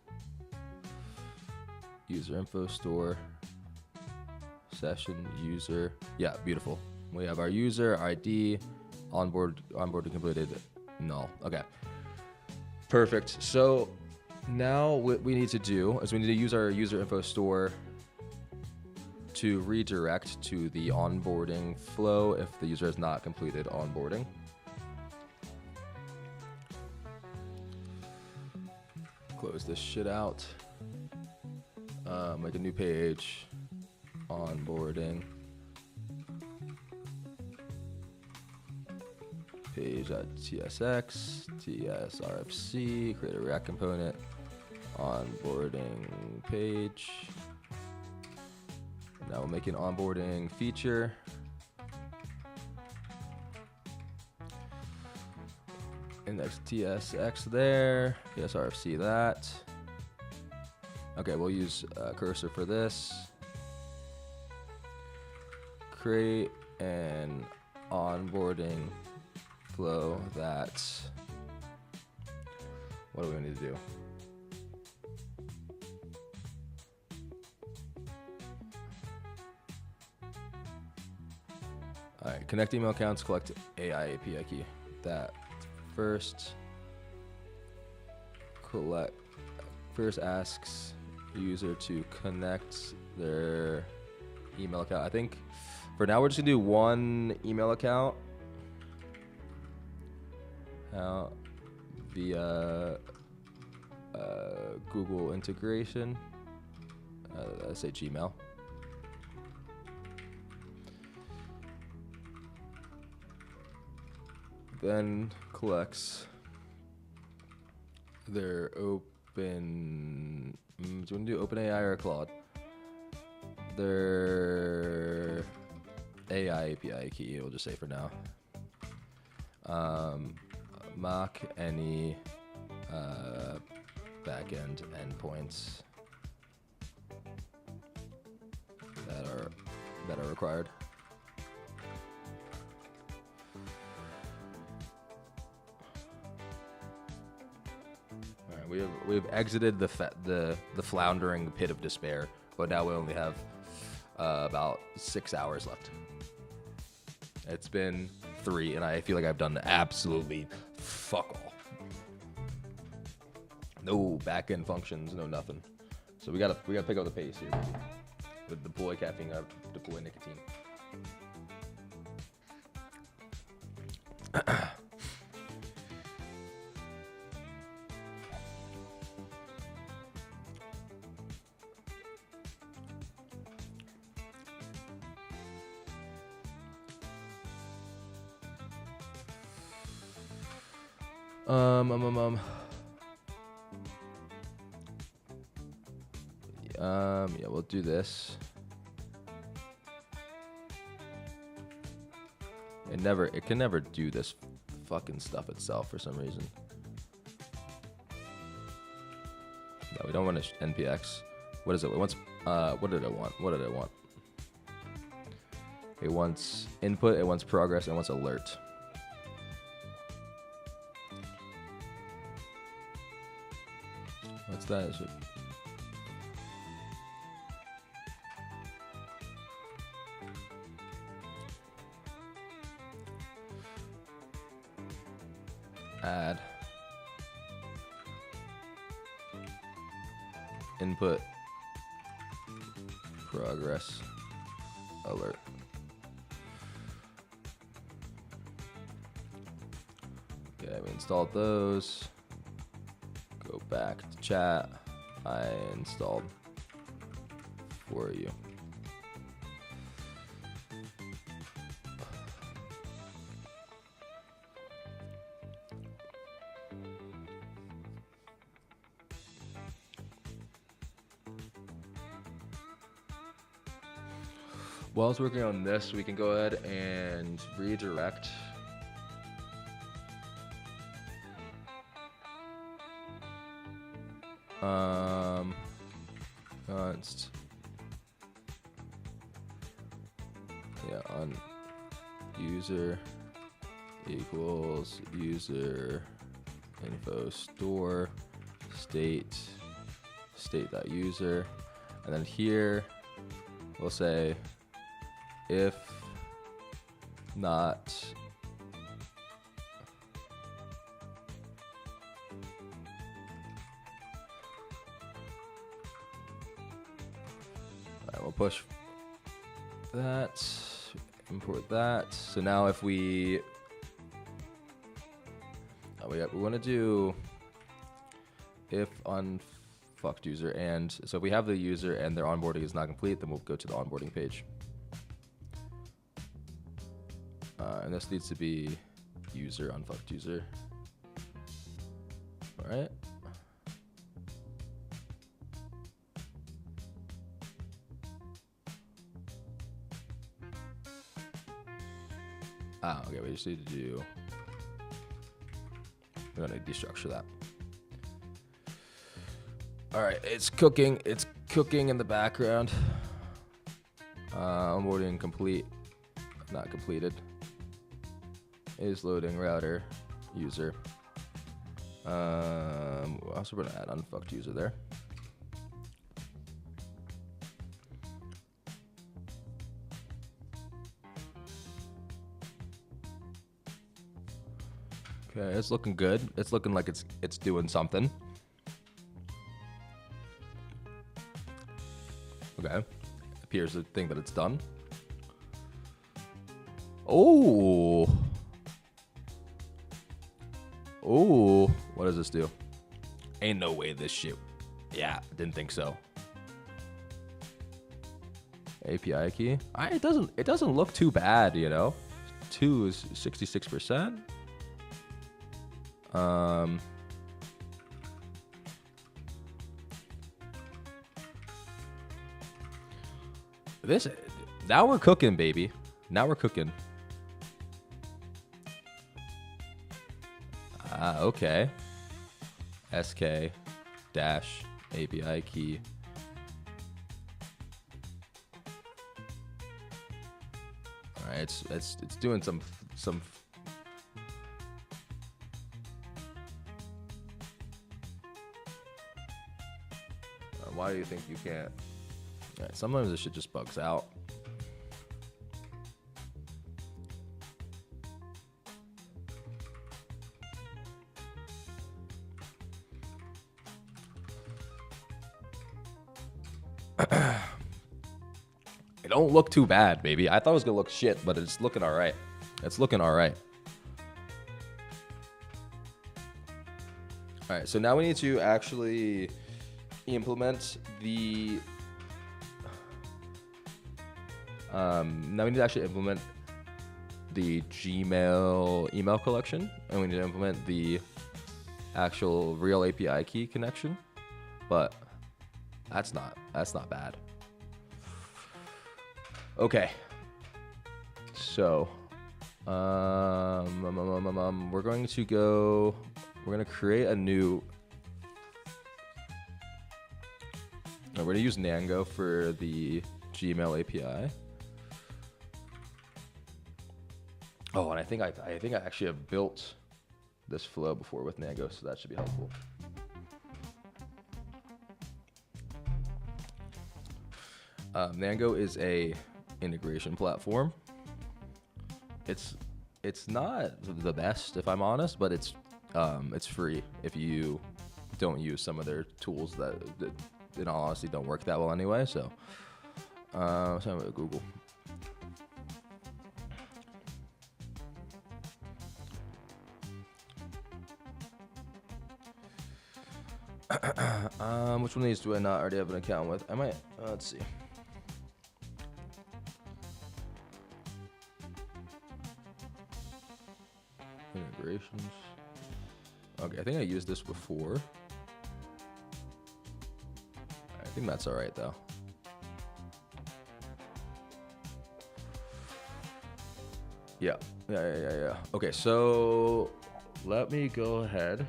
user info store, session user. Yeah, beautiful. We have our user ID, onboarding completed, null. Okay, perfect. So now what we need to do is we need to use our user info store to redirect to the onboarding flow if the user has not completed onboarding. Close this shit out. Make a new page. Onboarding. Page.tsx, tsrfc, create a React component. Onboarding page. Now we'll make an onboarding feature. Index tsx there, tsrfc that. Okay, we'll use cursor for this. Create an onboarding flow that. What do we need to do? All right, connect email accounts, collect AI API key. That first asks user to connect their email account. I think for now we're just gonna do one email account via Google integration. I say Gmail. Then collects their open. Do you want to do OpenAI or Claude? Their AI API key. We'll just say for now. Mock any backend endpoints that are required. We've exited the floundering pit of despair, but now we only have about 6 hours left. It's been 3, and I feel like I've done absolutely fuck all. No backend functions, no nothing. So we gotta pick up the pace here, baby. With deploy caffeine, deploy nicotine. Yeah, we'll do this. It can never do this fucking stuff itself for some reason. No, we don't want to npx. What is it? It wants, what did it want? It wants input, it wants progress, it wants alert. What's that? Is it? Add input progress alert. Okay, we installed those. Go back to chat. I installed for you. While I was working on this, we can go ahead and redirect Const. Yeah, on user equals user info store state.user, and then here we'll say if not we'll push that, import that. So now if we want to do if unfucked user, and so if we have the user and their onboarding is not complete, then we'll go to the onboarding page. And this needs to be user unfucked user. All right. Okay, we just need to do, we're gonna destructure that. All right, it's cooking in the background. Onboarding complete, not completed. Is loading router user. Also we're gonna add unfucked user there. Okay, it's looking good. It's looking like it's doing something. Okay, appears to think that it's done. Oh, what does this do? Ain't no way this shit. Yeah, didn't think so. API key. It doesn't look too bad, you know. 2 is 66%. This, now we're cooking, baby. Now we're cooking. Okay. SK dash API key. All right, it's doing some. Why do you think you can't? All right, sometimes this shit just bugs out. It don't look too bad, baby. I thought it was gonna look shit, but it's looking all right. It's looking all right. All right, so now we need to actually implement the Gmail email collection, and we need to implement the actual real API key connection, but that's not bad. Okay, so we're going to create a new. We're going to use Nango for the Gmail API. Oh, and I think I actually have built this flow before with Nango, so that should be helpful. Nango is a integration platform. It's not the best, if I'm honest, but it's free if you don't use some of their tools that in all honesty don't work that well anyway. So, same with Google. Which one of these do I not already have an account with? I might. Let's see. Integrations. Okay, I think I used this before. I think that's all right though. Yeah. Okay, so let me go ahead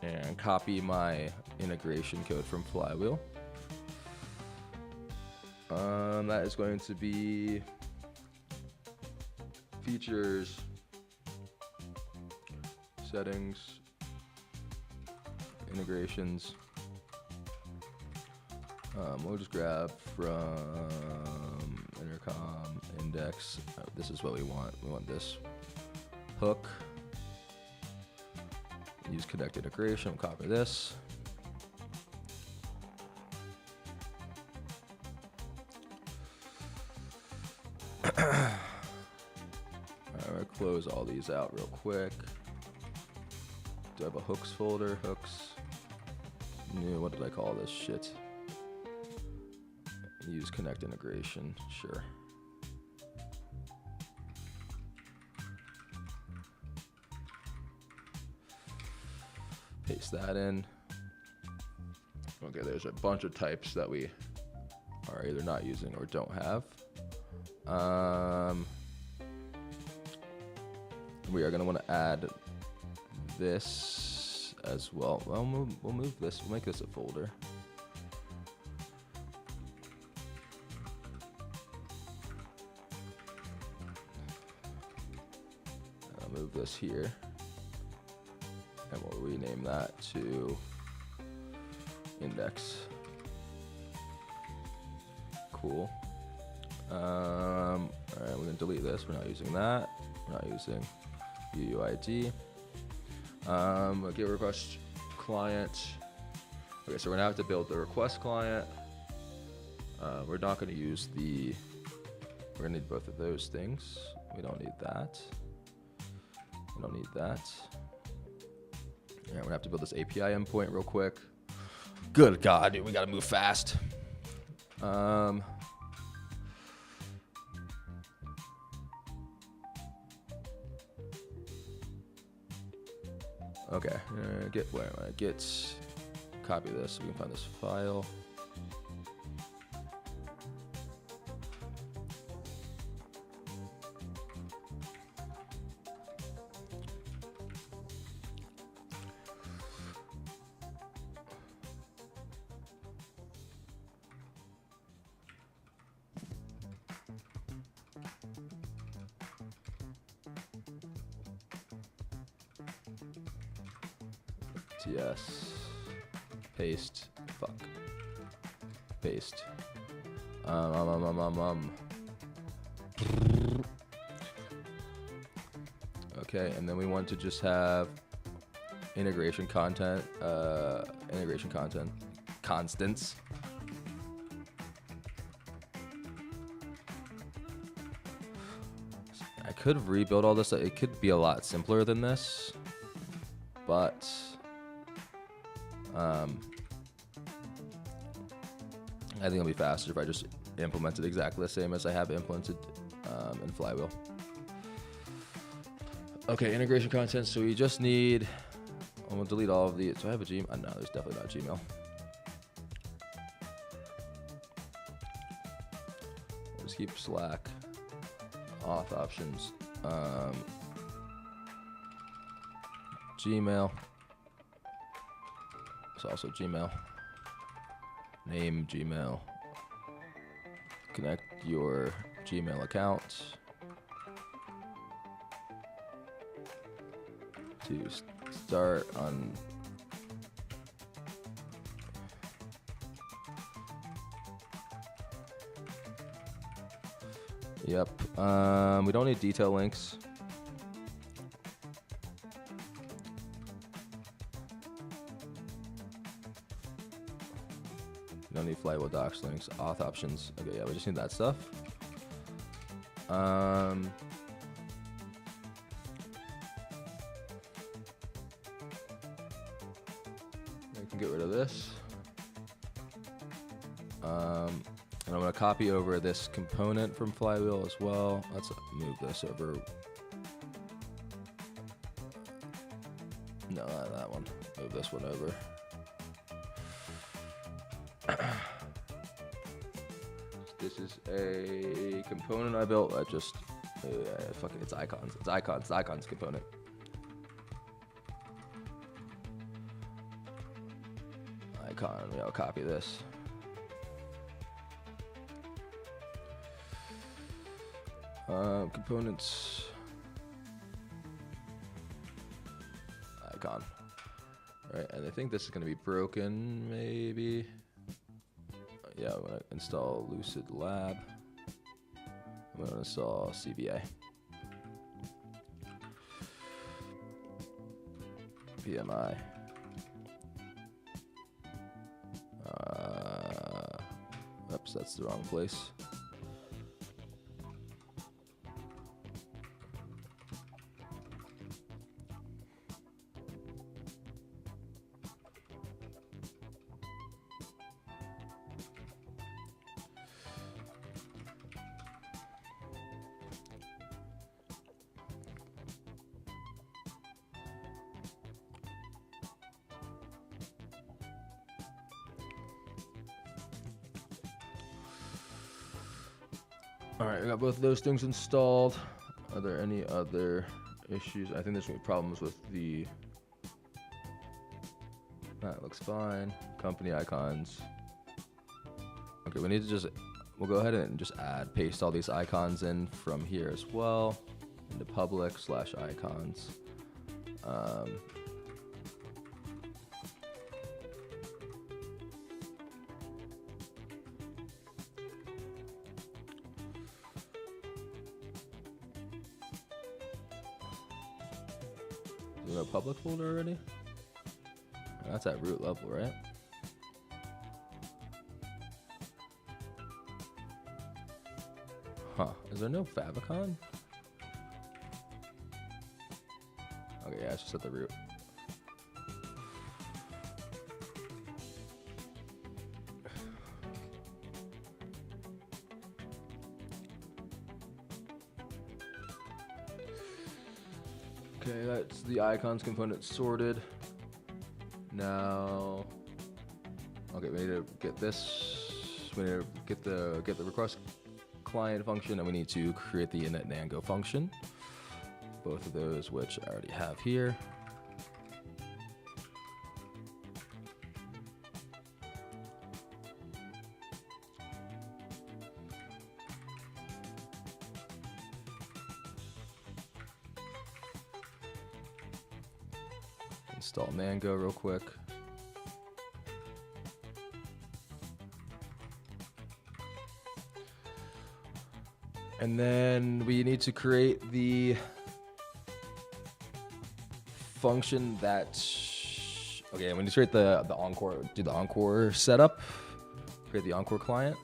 and copy my integration code from Flywheel. That is going to be features, settings, integrations. We'll just grab from intercom index. This is what we want. We want this hook. Use connect integration. We'll copy this. Alright, close all these out real quick. Do I have a hooks folder? Hooks. New. What did I call this shit? Use connect integration. Sure. Paste that in. Okay, there's a bunch of types that we are either not using or don't have. We are going to want to add this as well. Well, we'll move this. We'll make this a folder. I'll move this here. And we'll rename that to index. Cool. Alright, we're going to delete this. We're not using that. We're not using UUID. Get request client. Okay, so we're going to have to build the request client. We're not going to use the... We're going to need both of those things. We don't need that. We don't need that. Yeah, we're gonna have to build this API endpoint real quick. Good God, dude, we gotta move fast. Okay, get copy this so we can find this file. TS, paste, fuck, paste, Okay, and then we want to just have integration content constants. I could rebuild all this. It could be a lot simpler than this, but I think it'll be faster if I just implement it exactly the same as I have implemented in Flywheel. Okay, integration content. So we just need. I'm gonna delete all of these. Do I have a Gmail? No, there's definitely not Gmail. We'll just keep Slack. Auth options. Gmail. It's also Gmail. Name Gmail. Connect your Gmail account to start on. Yep. We don't need detail links. We don't need Flywheel docs links. Auth options. Okay, yeah, we just need that stuff. I can get rid of this. And I'm going to copy over this component from Flywheel as well. Let's move this over. No, not that one. Move this one over. This is a component I built. I just, fuck it, it's icons. It's icons. It's icons component. icon. Yeah, I'll copy this. Components. Icon. All right, and I think this is going to be broken, maybe. Yeah, I'm going to install Lucid Lab. I'm going to install CVA. PMI. Oops, that's the wrong place. All right, we got both of those things installed. Are there any other issues? I think there's gonna be problems with the. That looks fine. Company icons. Okay, we need to just. We'll go ahead and just paste all these icons in from here as well, into public/icons. A public folder already? That's at root level, right? Huh. Is there no favicon? Okay, yeah, it's just at the root. Okay, that's the icons component sorted. Now, okay, we need to get this. We need to get the request client function, and we need to create the init Nango function. Both of those, which I already have here. Install Nango real quick. And then we need to create the function that, okay, we need to create the Encore, do the Encore setup, create the Encore client.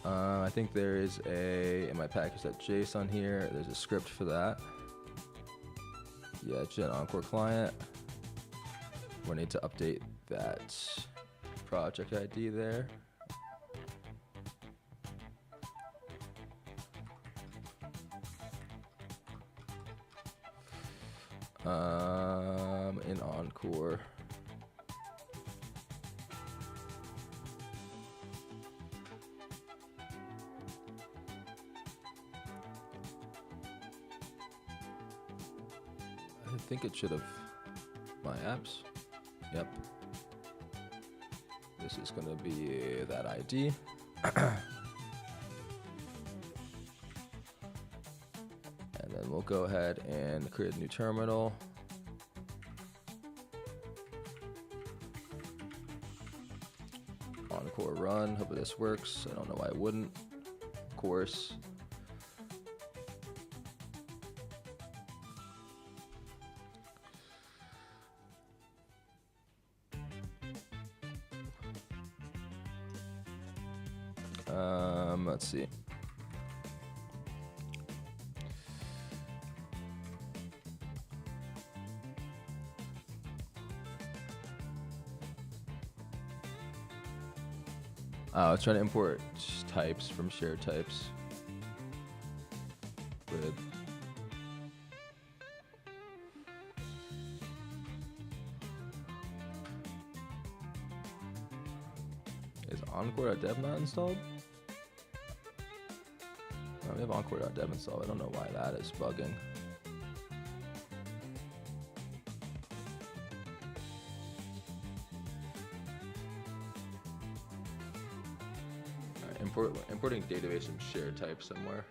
I think there is in my package.json here, there's a script for that. Yeah, gen Encore client. We need to update that project ID there. In Encore. I think it should have my apps. Yep. This is going to be that ID. And then we'll go ahead and create a new terminal. Encore run. Hope this works. I don't know why it wouldn't. Of course. Let's see. I was trying to import types from shared types. Good. Is Encore.dev not installed? Oh, we have Encore.dev installed. I don't know why that is bugging. importing database from share type somewhere.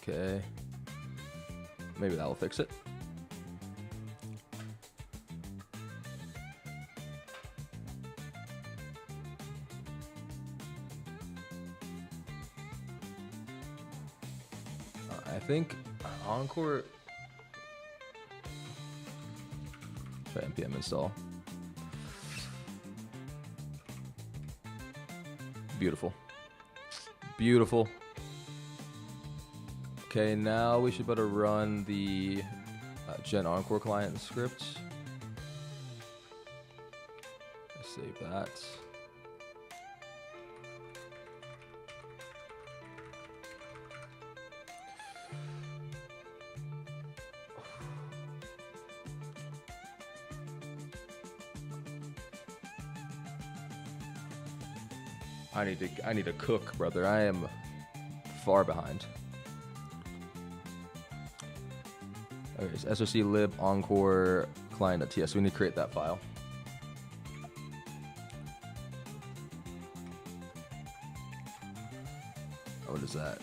Okay, maybe that will fix it. I think Encore. Try npm install. Beautiful. Beautiful. Okay, now we should better run the Gen Encore client script. Save that. I need to cook, brother. I am far behind. Okay, so SRC lib encore client.ts. We need to create that file. What is that?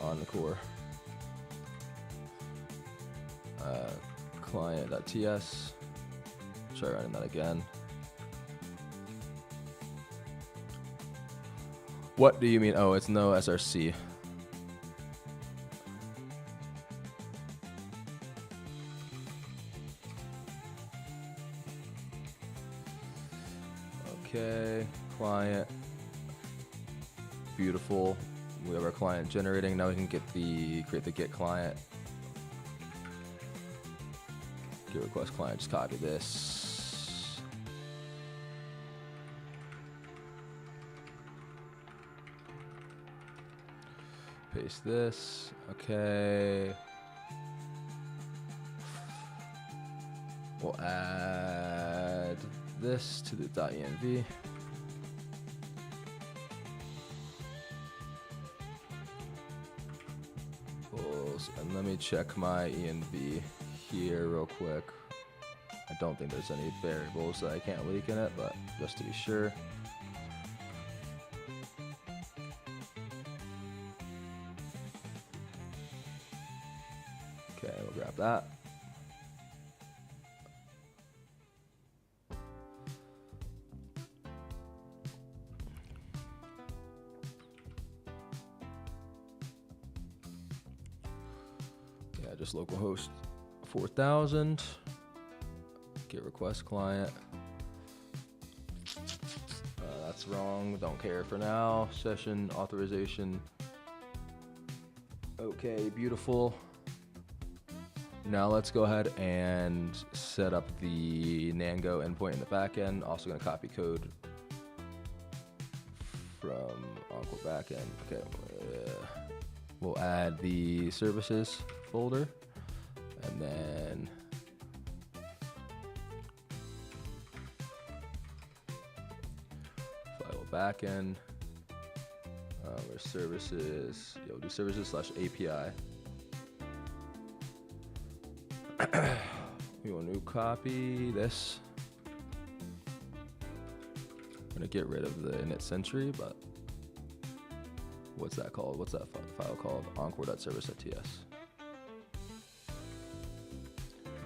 Encore client.ts. Try running that again. What do you mean? Oh, it's no SRC. Okay, client. Beautiful. We have our client generating. Now we can create the get client. Get request client. Just copy this. Paste this. Okay. We'll add this to the .env. And let me check my env here real quick. I don't think there's any variables that I can't leak in it, but just to be sure. Okay, we'll grab that. Yeah, just localhost 4000. Get request client. That's wrong. Don't care for now. Session authorization. Okay, beautiful. Now let's go ahead and set up the Nango endpoint in the backend. Also going to copy code from Encore backend. Okay, we'll add the services folder, and then file backend. Where services? We'll do services/API. We want to copy this. I'm gonna get rid of the init sentry, but what's that called? What's that file called? Encore.service.ts.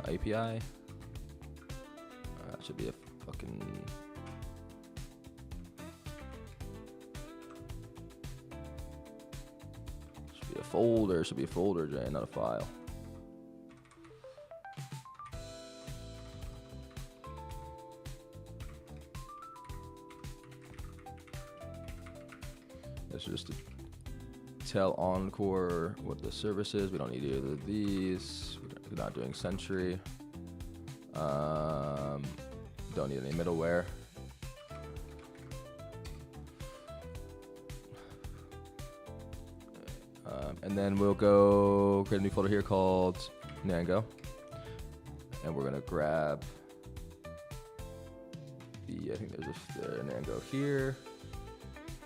API. That should be a fucking. Should be a folder. Should be a folder, Jay, not a file. This is just to tell Encore what the service is. We don't need either of these. We're not doing Sentry. Don't need any middleware. And then we'll go create a new folder here called Nango. And we're gonna grab the, I think there's a Nango here.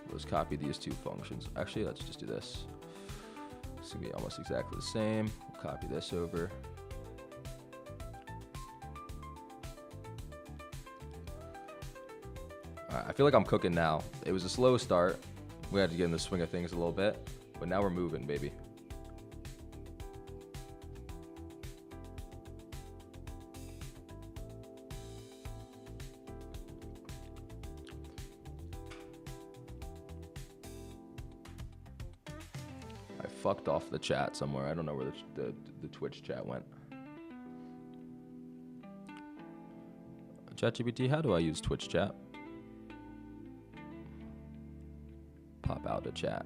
We'll just copy these two functions. Actually, let's just do this. It's gonna be almost exactly the same. We'll copy this over. All right, I feel like I'm cooking now. It was a slow start. We had to get in the swing of things a little bit, but now we're moving, baby. I fucked off the chat somewhere. I don't know where the Twitch chat went. ChatGPT, how do I use Twitch chat? Pop out a chat.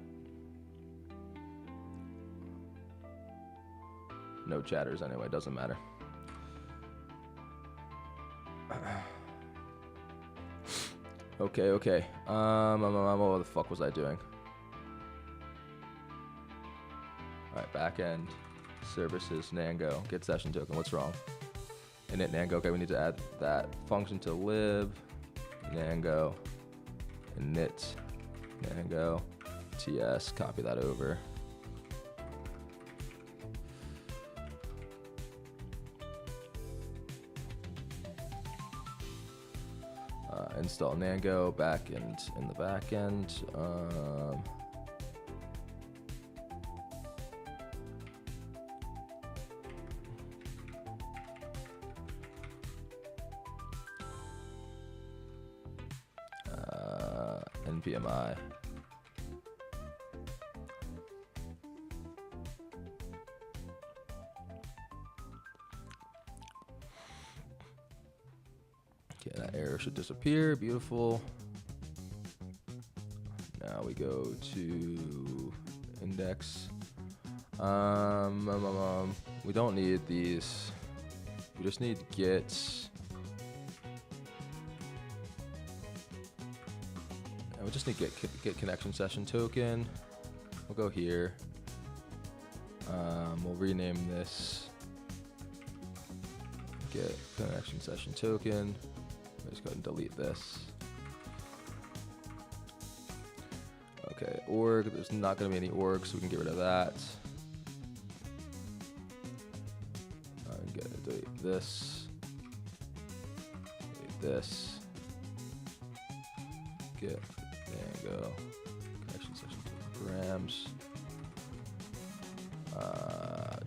No chatters anyway, doesn't matter. Okay. What the fuck was I doing? Alright, backend, services, Nango, get session token. What's wrong? Init Nango. Okay, we need to add that function to lib, Nango, init Nango, ts, copy that over. Install Nango backend in the backend. NPMI. Okay, that error should disappear. Beautiful. Now we go to index. We don't need these. We just need get. We just need get connection session token. We'll go here. We'll rename this get connection session token. Let's go ahead and delete this. Okay, org. There's not going to be any org, so we can get rid of that. Delete this. Delete this. Get. There you go. Connection session grams.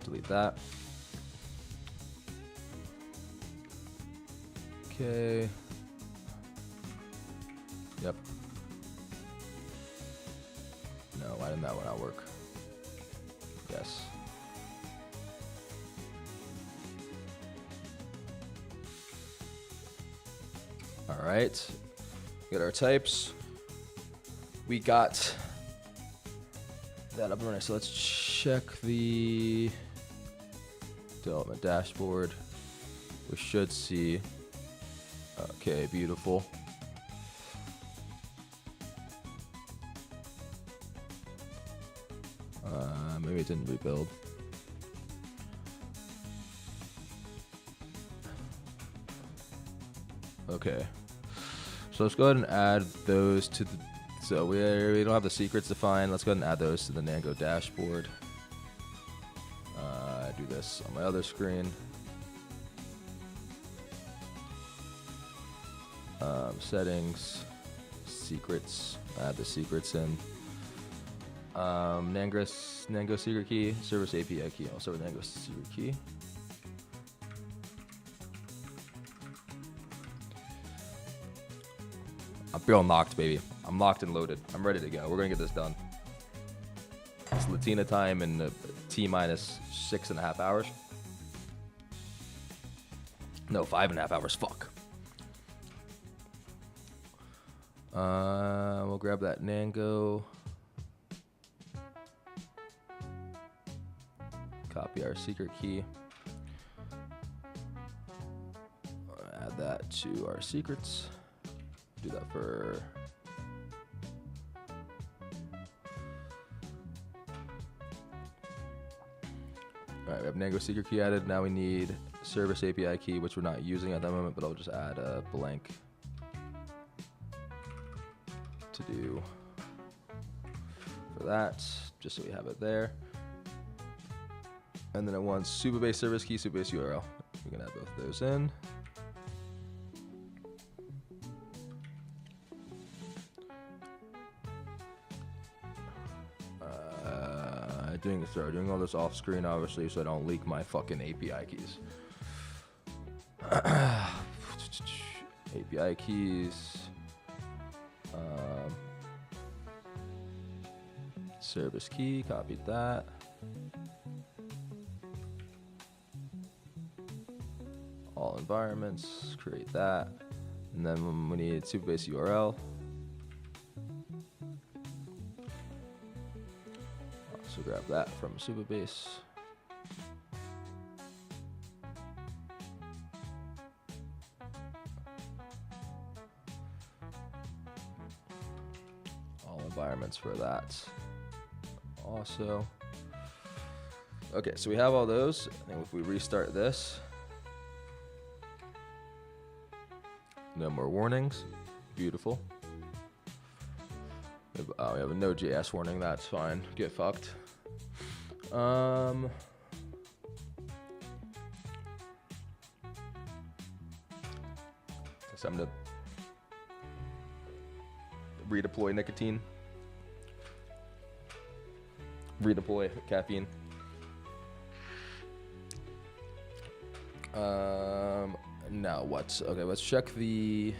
Delete that. Okay. Yep. No, why didn't that one not work? Yes. All right. Get our types. We got that up and running. So let's check the development dashboard. We should see. Okay, beautiful. Maybe it didn't rebuild. Okay. So let's go ahead and add those to the. So we don't have the secrets defined. Let's go ahead and add those to the Nango dashboard. Do this on my other screen. Settings, secrets. Add the secrets in. Nango secret key, service API key. Also with Nango secret key. I'm feeling locked, baby. I'm locked and loaded. I'm ready to go. We're gonna get this done. It's Latina time in T minus 6.5 hours. No, 5.5 hours. Fuck. We'll grab that Nango. Copy our secret key. Add that to our secrets. Do that for have Nango secret key added. Now we need service API key, which we're not using at the moment, but I'll just add a blank to do for that, just so we have it there. And then it wants Supabase service key, Supabase URL. We can add both of those in. Doing all this off screen, obviously, so I don't leak my fucking API keys. API keys. Service key, copied that. All environments, create that. And then we need Supabase URL. So grab that from Supabase. All environments for that. Also. Okay, so we have all those. And if we restart this, no more warnings. Beautiful. We have a Node.js warning. That's fine. Get fucked. It's time to redeploy nicotine. Redeploy caffeine. Now what? Okay, let's check the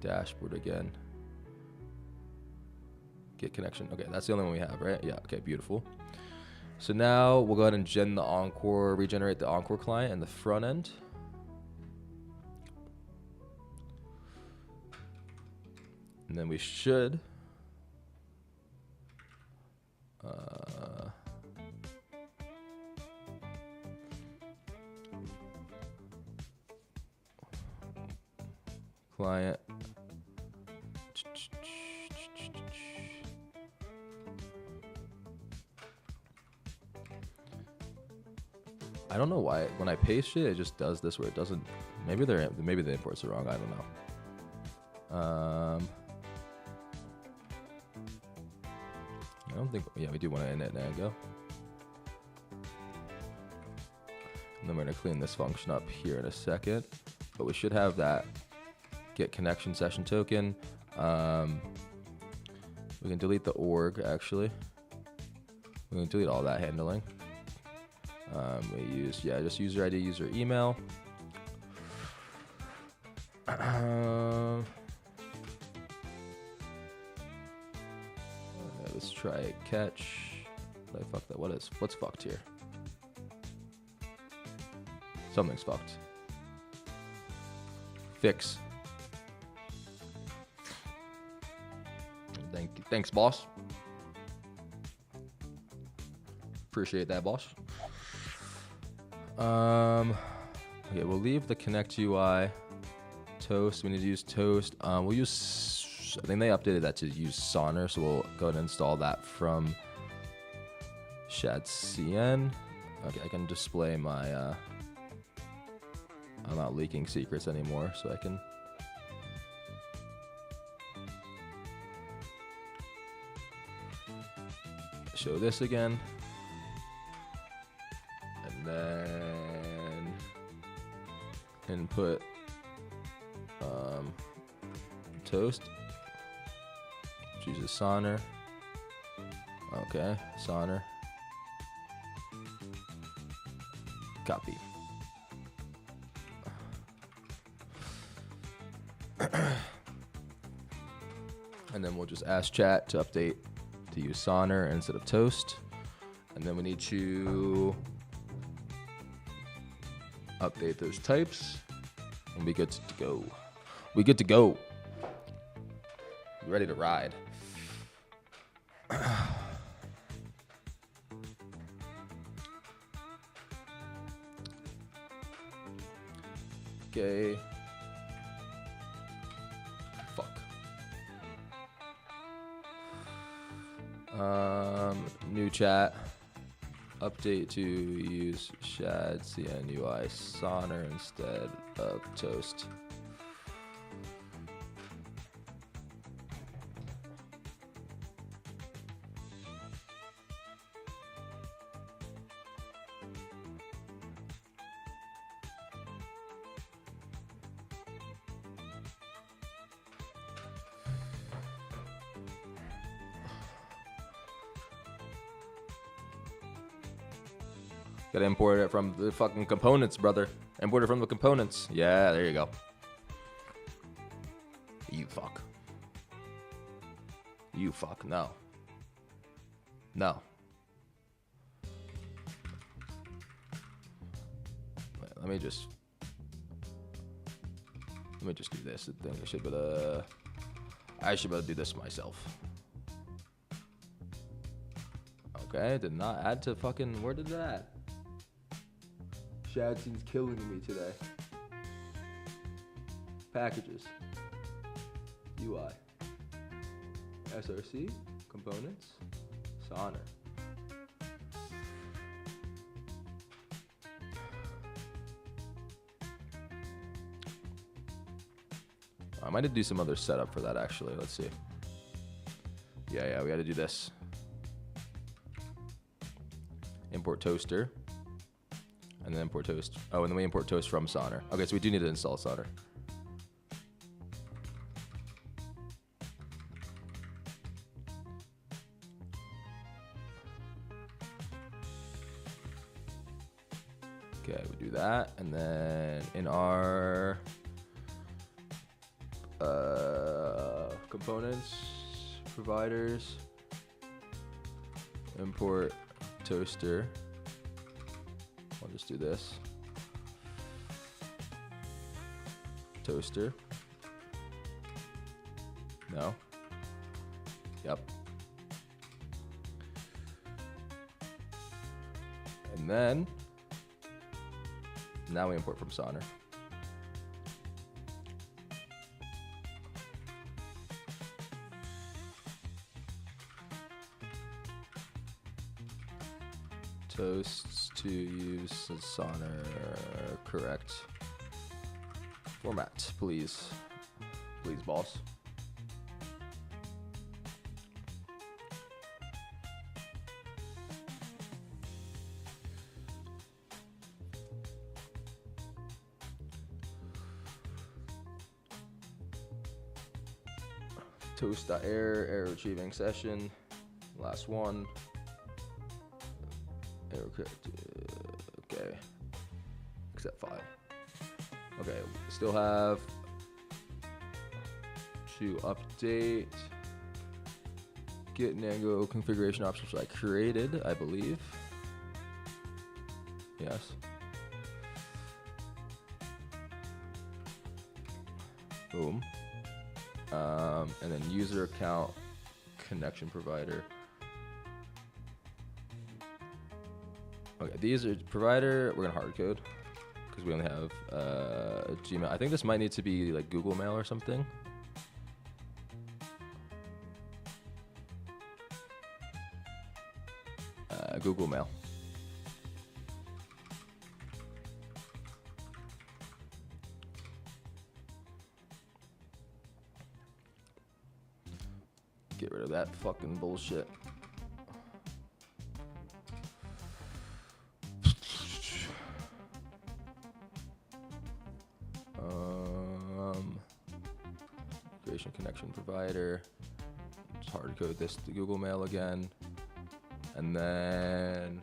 dashboard again. Get connection. Okay, that's the only one we have, right? Yeah, okay, beautiful. So now we'll go ahead and gen the Encore, regenerate the Encore client and the front end. And then we should client. I don't know why when I paste it just does this where it doesn't. Maybe the imports are wrong. I don't know. I don't think. Yeah, we do want to init Nango. And then we're gonna clean this function up here in a second. But we should have that get connection session token. We can delete the org actually. We can delete all that handling. We use, just user ID, user email. Let's try catch. Did I fuck that? What's fucked here? Something's fucked. Fix. Thanks, boss. Appreciate that, boss. Okay, we'll leave the Connect UI. Toast, we need to use Toast. We'll use, I think they updated that to use Sonar, so we'll go ahead and install that from shadcn. Okay, I can display my, I'm not leaking secrets anymore, so I can show this again. And then input Toast. Chooses Sonar. Okay, Sonar. Copy. And then we'll just ask chat to update to use Sonar instead of Toast. And then we need to update those types and be good to go. We good to go. Ready to ride. Okay. Fuck. New chat. Update to use shad CNUI Sonner instead of toast. Gotta import it from the fucking components, brother. Import it from the components. Yeah, there you go. You fuck. You fuck. No. No. Wait, let me just do this. I think I should better do this myself. Okay, did not add to fucking, where did that? Shad seems killing me today. Packages. UI. SRC. Components. Sonner. I might have to do some other setup for that actually. Let's see. Yeah, we gotta do this. Import toaster. And then import toast. Oh, and then we import toast from Sonner. Okay, so we do need to install Sonner. Okay, we do that. And then in our components, providers, import toaster. I'll just do this. Toaster. No. Yep. And then now we import from Sonner. Toasts to use Sonner, correct. Format, please. Please, boss. Toast.error, retrieving session. Last one. Okay. Accept file. Okay, still have to update Git Nango configuration options I created, I believe. Yes. Boom. And then user account connection provider. Okay, these are provider. We're gonna hard code because we only have Gmail. I think this might need to be like Google Mail or something. Google Mail. Get rid of that fucking bullshit. Connection provider. Just hard code this to Google Mail again, and then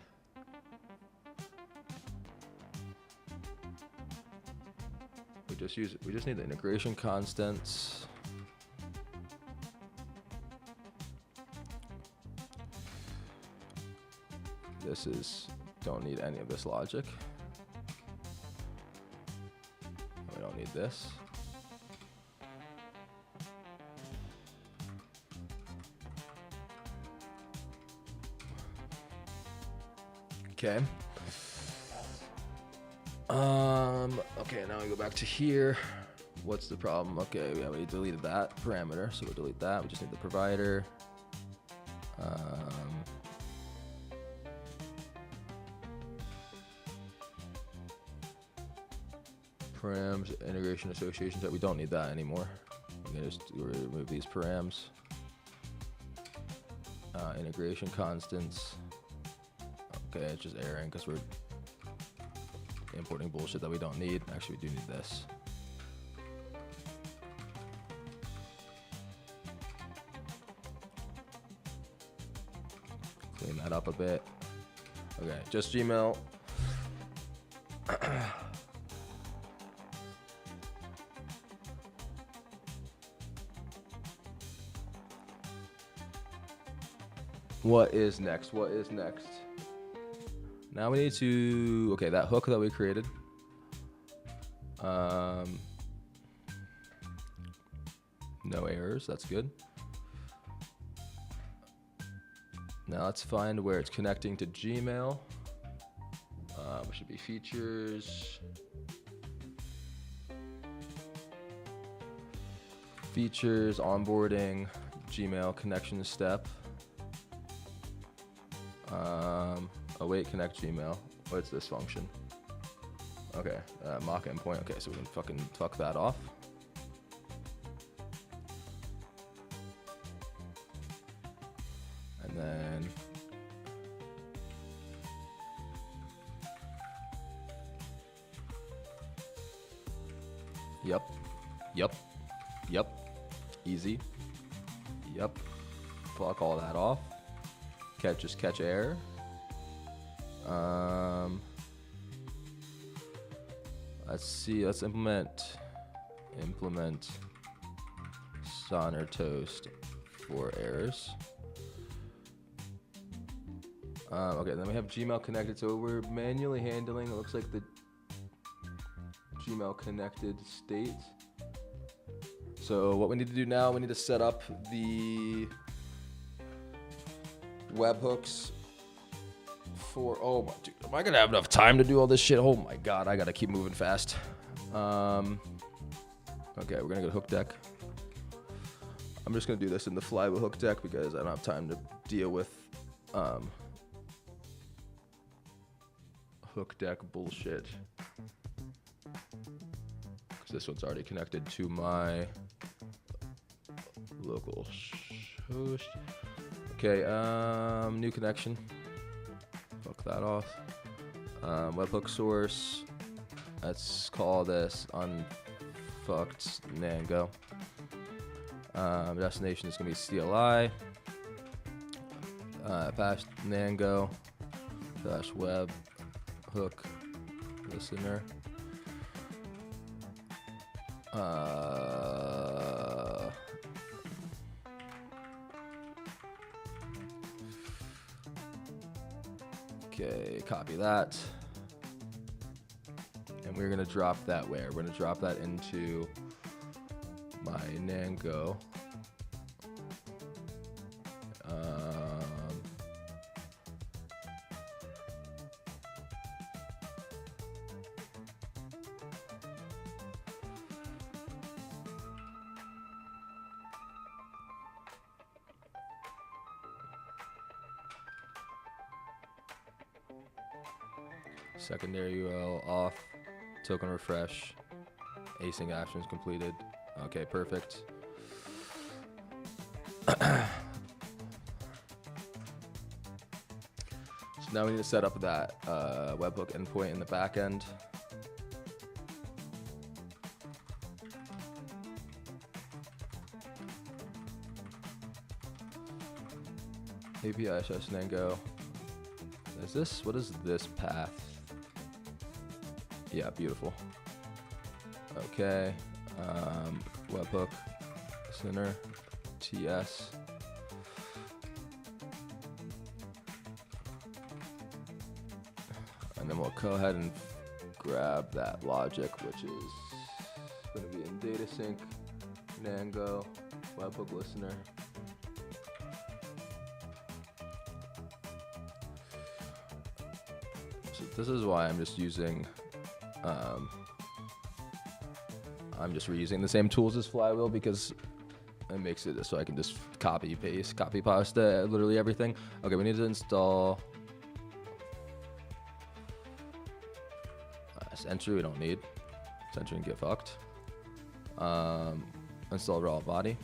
we just use it. We just need the integration constants. This is don't need any of this logic. We don't need this. Okay. Okay, now we go back to here. What's the problem? Okay, yeah, we deleted that parameter, so we'll delete that. We just need the provider. params, integration associations, that we don't need that anymore. We can just remove these params. Integration constants. Okay, it's just erroring because we're importing bullshit that we don't need. Actually, we do need this. Clean that up a bit. Okay, just Gmail. What is next? What is next? Now we need to, okay, that hook that we created. No errors, that's good. Now let's find where it's connecting to Gmail. It should be features. Features, onboarding, Gmail connection step. Await connect Gmail. What's this function? Okay, mock endpoint. Okay, so we can fucking fuck that off. And then Yep. Easy. Yep. Fuck all that off. Just catch error. Let's see. Let's implement Sonner toast for errors. Okay, then we have Gmail connected. So we're manually handling. It looks like the Gmail connected state. So what we need to do now, we need to set up the webhooks for, oh my, dude, am I gonna have enough time to do all this shit? Oh my God, I gotta keep moving fast. Okay, we're gonna go to hook deck. I'm just gonna do this in the fly with hook deck because I don't have time to deal with hook deck bullshit. Because this one's already connected to my local host. Okay, new connection. Fuck that off. Webhook source. Let's call this unfucked Nango. Destination is gonna be CLI. Past Nango. Dash web hook listener. Okay, copy that. And we're gonna drop that where? We're gonna drop that into my Nango. Secondary URL off, token refresh, async actions completed. Okay, perfect. So now we need to set up that webhook endpoint in the back end. API SS Nango. Is this, what is this path? Yeah, beautiful. Okay, webhook, center, TS. And then we'll go ahead and grab that logic, which is going to be in DataSync, Nango, webhook listener. So this is why I'm just using I'm just reusing the same tools as Flywheel because it makes it so I can just copy pasta literally everything. Okay, we need to install entry we don't need. Sentry and get fucked. Install raw body.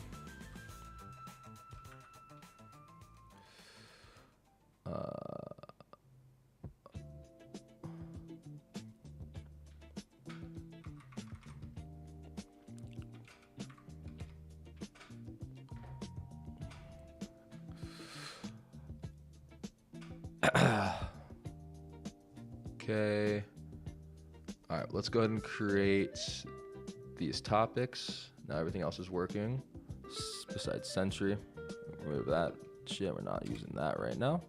Okay. All right, let's go ahead and create these topics. Now everything else is working besides Sentry. Remove that shit. We're not using that right now.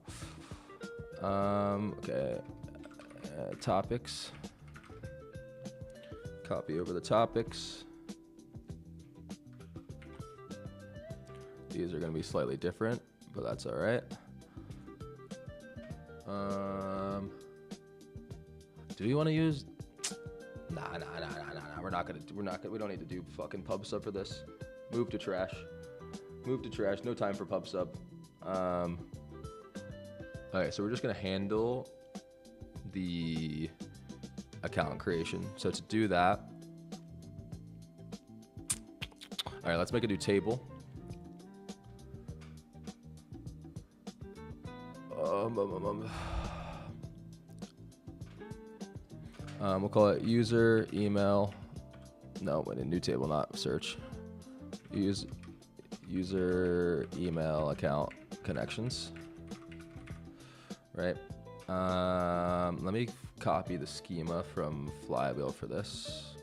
Okay. Topics. Copy over the topics. These are going to be slightly different, but that's all right. Do we want to use? Nah. We don't need to do fucking pub sub for this. Move to trash. No time for pub sub. Okay, so we're just gonna handle the account creation. So to do that, all right, let's make a new table. We'll call it user email. No, wait, a new table, not search. User email account connections. Right. Let me copy the schema from Flywheel for this.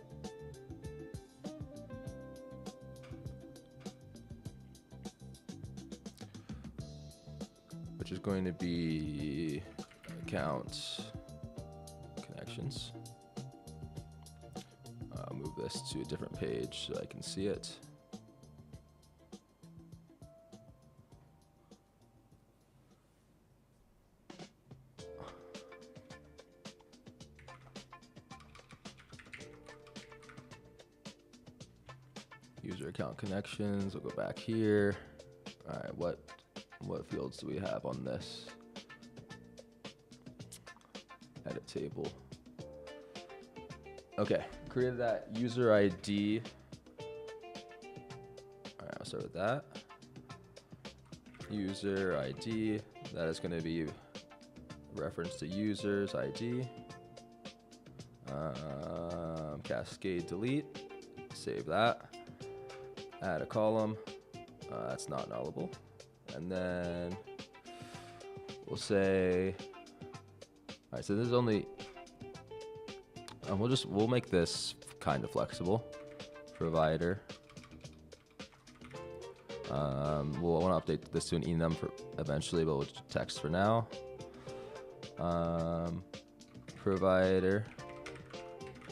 Which is going to be account connections. Move this to a different page so I can see it. User account connections. We'll go back here. All right, what fields do we have on this? Edit table. Okay, created that user ID. All right, I'll start with that. User ID, that is going to be reference to user's ID. Cascade delete, save that. Add a column, that's not nullable. And then we'll say, all right, so this is only, we'll make this kind of flexible. Provider. We'll want to update this to an enum for eventually, but we'll text for now. Provider.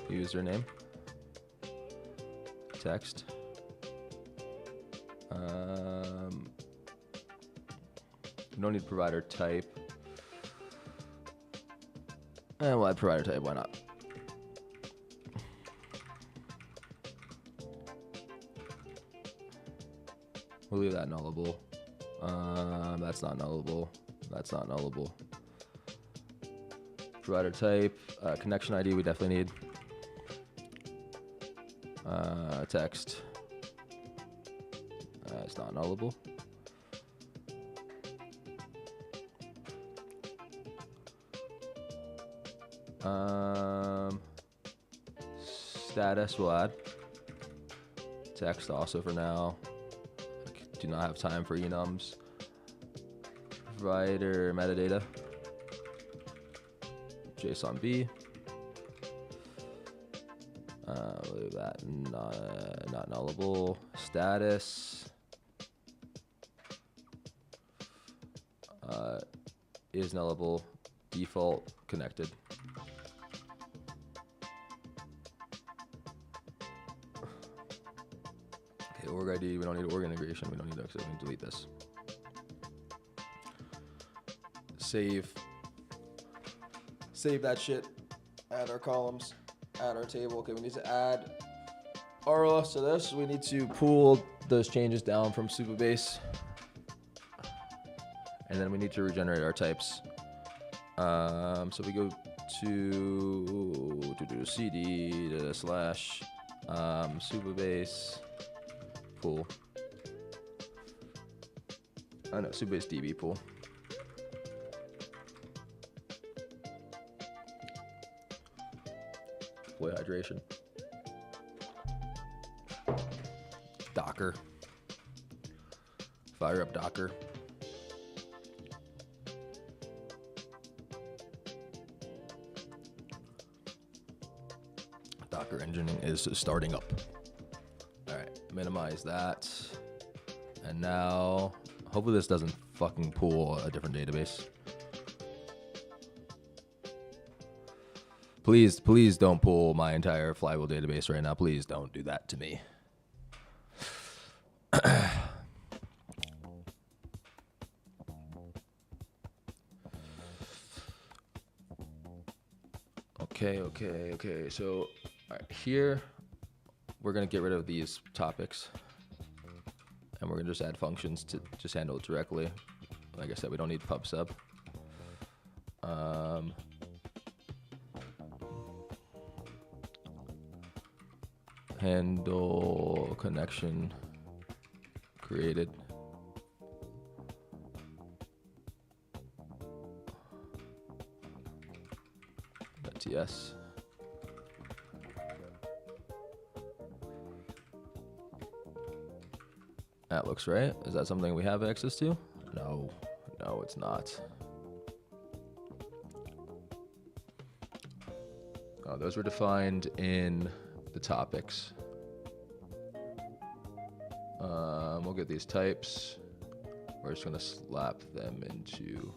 Username. Text. We don't need provider type. And we'll add provider type, why not? We'll leave that nullable. That's not nullable. That's not nullable. Provider type, connection ID we definitely need. Text. It's not nullable. Status we'll add. Text also for now. Do not have time for enums. Provider metadata. JSON B. We'll leave that not nullable. Status is nullable. Default connected. Okay, org ID. We don't need org integration. We don't need that, so we can delete this. Save that shit. Add our columns. Add our table. Okay, we need to add RLS to this. We need to pull those changes down from Supabase. And then we need to regenerate our types. So we go to do cd slash Supabase pool. I know, Supabase DB pool. Boy, hydration. Docker. Fire up Docker. Docker engineering is starting up. All right, minimize that. And now, hopefully this doesn't fucking pull a different database. Please don't pull my entire Flywheel database right now. Please don't do that to me. Okay. So all right, here we're gonna get rid of these topics, and we're gonna just add functions to just handle it directly. Like I said, we don't need pub sub. Handle connection created. .ts. That looks right. Is that something we have access to? No, it's not. Oh, those were defined in the topics. We'll get these types. We're just gonna slap them into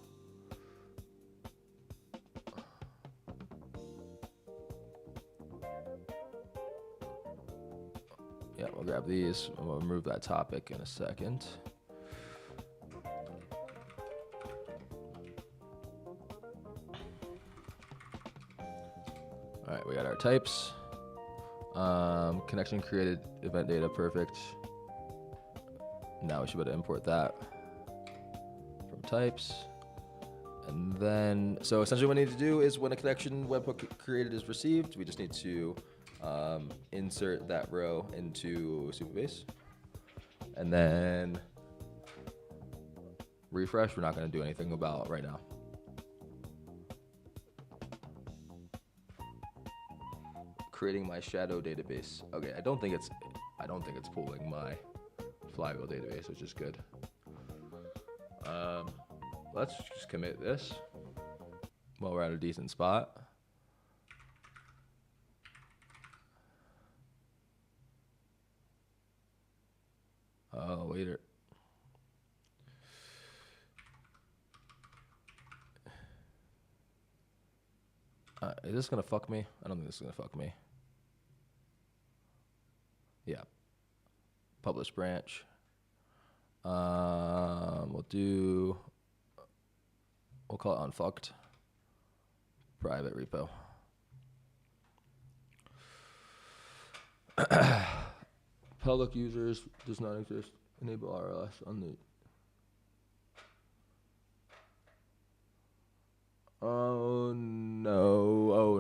we'll grab these and we'll remove that topic in a second. All right, we got our types. Connection created, event data, perfect. Now we should be able to import that from types. And then, so essentially what we need to do is when a connection webhook created is received, we just need to insert that row into Supabase. And then refresh, we're not gonna do anything about right now. Creating my shadow database. Okay, I don't think it's pulling my Flywheel database, which is good. Let's just commit this while we're at a decent spot. Oh, waiter. Is this gonna fuck me? I don't think this is gonna fuck me. Yeah. Publish branch. We'll call it unfucked. Private repo. Public users does not exist. Enable RLS on the. Oh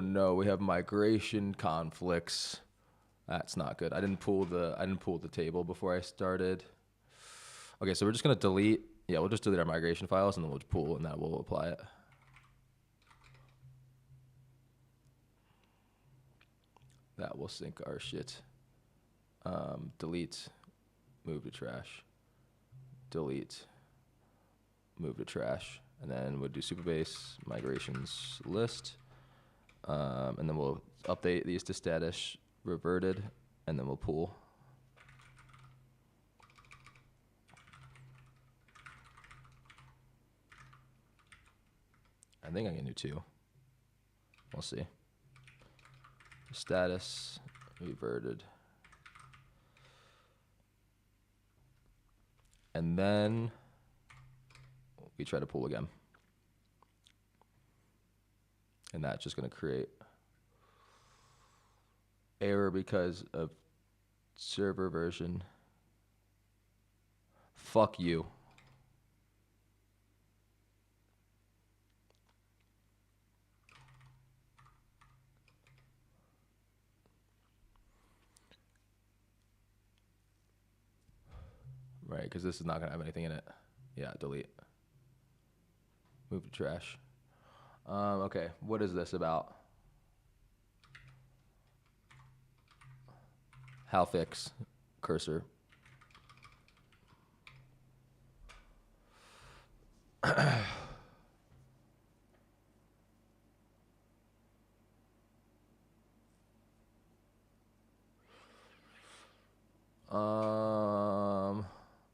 no, we have migration conflicts. That's not good. I didn't pull the table before I started. Okay, so we're just gonna delete. Yeah, we'll just delete our migration files and then we'll just pull and that will apply it. That will sync our shit. Delete, move to trash. Delete, move to trash. And then we'll do Supabase migrations list. And then we'll update these to status reverted, and then we'll pull. I think I can do 2. We'll see. Status reverted. And then we try to pull again. And that's just going to create error because of server version. Fuck you. right? Because this is not gonna have anything in it. Yeah, delete. Move to trash. Okay, what is this about? Halfix cursor.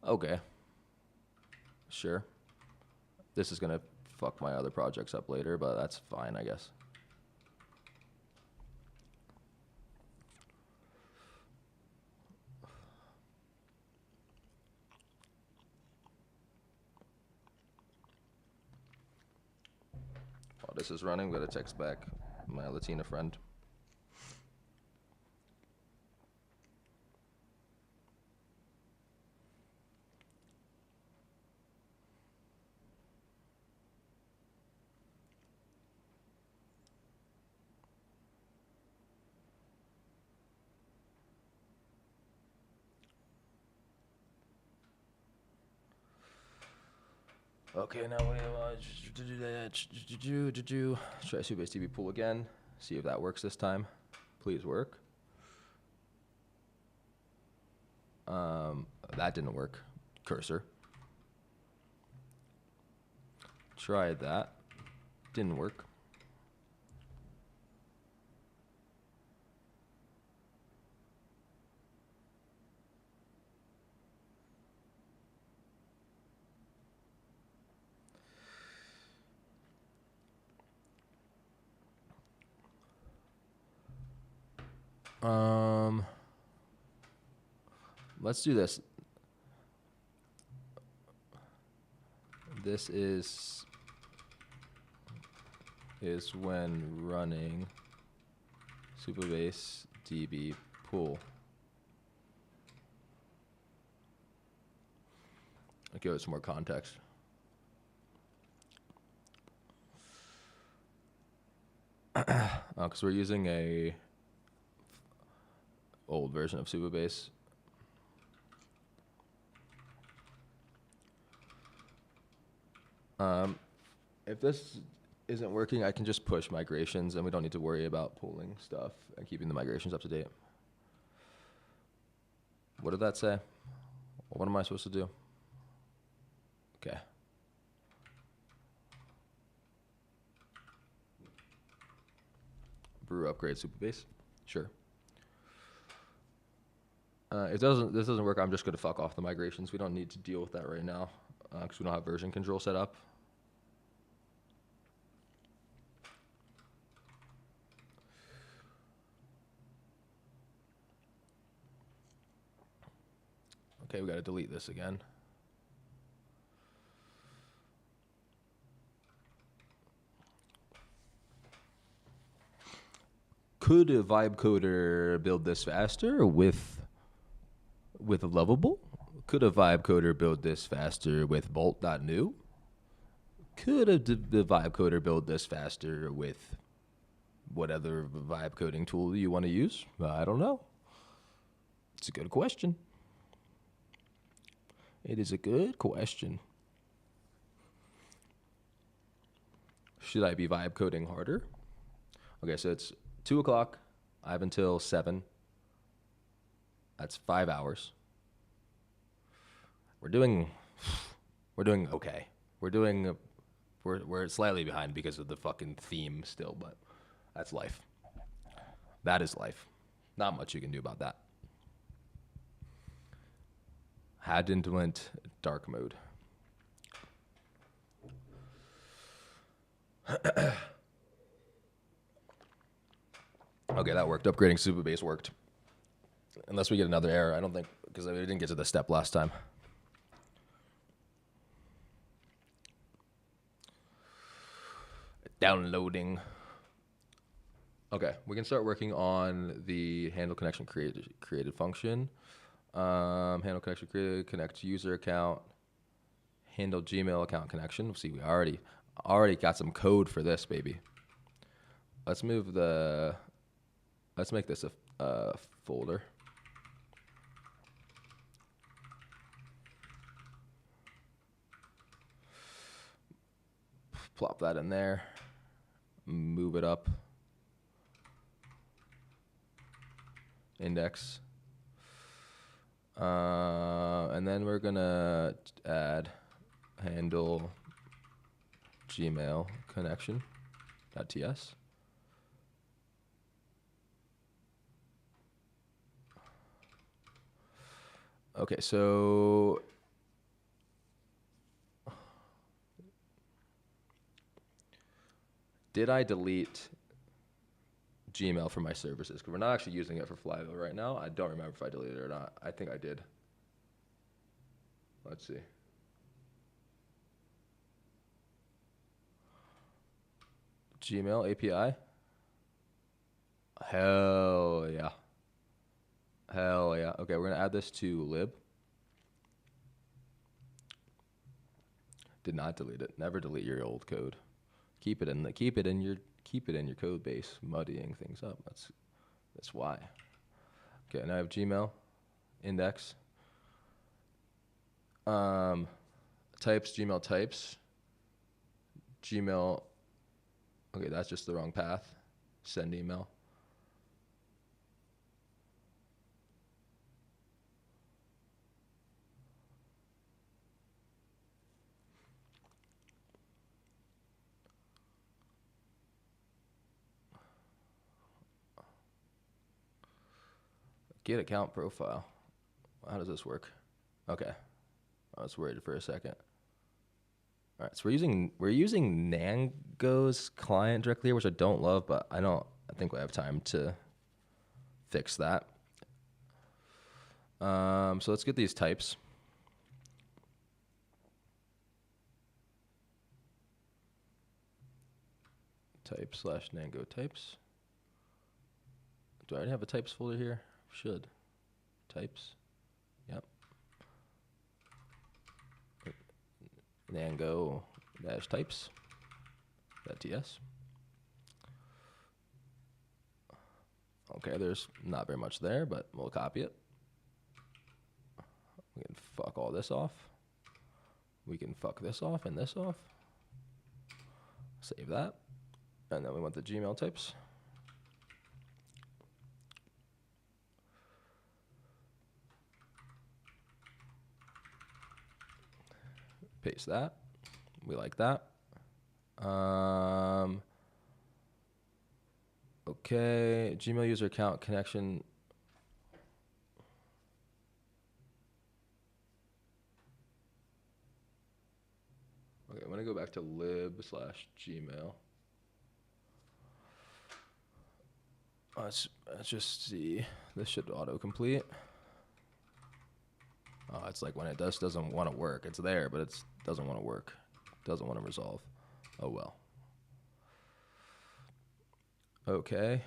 Okay. Sure. This is gonna fuck my other projects up later, but that's fine, I guess. While this is running, I'm gonna text back my Latina friend. Okay, now we try Supabase TV pool again. See if that works this time. Please work. That didn't work. Cursor. Tried that. Didn't work. Let's do this. This is when running Supabase DB pool. I'll give it some more context. Because we're using a old version of Supabase. If this isn't working, I can just push migrations, and we don't need to worry about pulling stuff and keeping the migrations up to date. What did that say? What am I supposed to do? Okay. Brew upgrade Supabase. Sure. If this doesn't work, I'm just going to fuck off the migrations. We don't need to deal with that right now because we don't have version control set up. Okay, we got to delete this again. Could a vibe coder build this faster with Lovable? Could a vibe coder build this faster with Bolt.new? Could the vibe coder build this faster with whatever vibe coding tool you want to use? I don't know. It's a good question. It is a good question. Should I be vibe coding harder? Okay, so it's 2 o'clock. I have until 7. That's 5 hours. We're doing okay. We're slightly behind because of the fucking theme still, but that's life. That is life. Not much you can do about that. Hadn't went dark mode. Okay, that worked. Upgrading Supabase worked. Unless we get another error. I don't think, because we didn't get to this step last time. Downloading. Okay, we can start working on the handle connection created function. Handle connection created, connect user account, handle Gmail account connection. See, we already got some code for this, baby. Let's make this a folder. plop that in there, move it up, index, and then we're gonna add handle Gmail connection.ts. Okay, so did I delete Gmail from my services? Because we're not actually using it for Flywheel right now. I don't remember if I deleted it or not. I think I did. Let's see. Gmail API. Hell yeah. Hell yeah. Okay, we're gonna add this to lib. Did not delete it. Never delete your old code. Keep it in your code base, muddying things up. That's why. Okay, now I have Gmail, index, types, Gmail types, Gmail. Okay, that's just the wrong path. Send email. Get account profile. How does this work? Okay. I was worried for a second. All right, so we're using Nango's client directly here, which I don't love, but I think we have time to fix that. So let's get these types. Type / Nango types. Do I already have a types folder here? Should. Types. Yep. Nango -types .ts. Okay, there's not very much there, but we'll copy it. We can fuck all this off. We can fuck this off and this off. Save that. And then we want the Gmail types. Paste that. We like that. Okay, Gmail user account connection. Okay, I'm gonna go back to lib / Gmail. Let's just see. This should autocomplete. Oh, it's like when it doesn't want to work. It's there, but it doesn't want to work. Doesn't want to resolve. Oh well. Okay.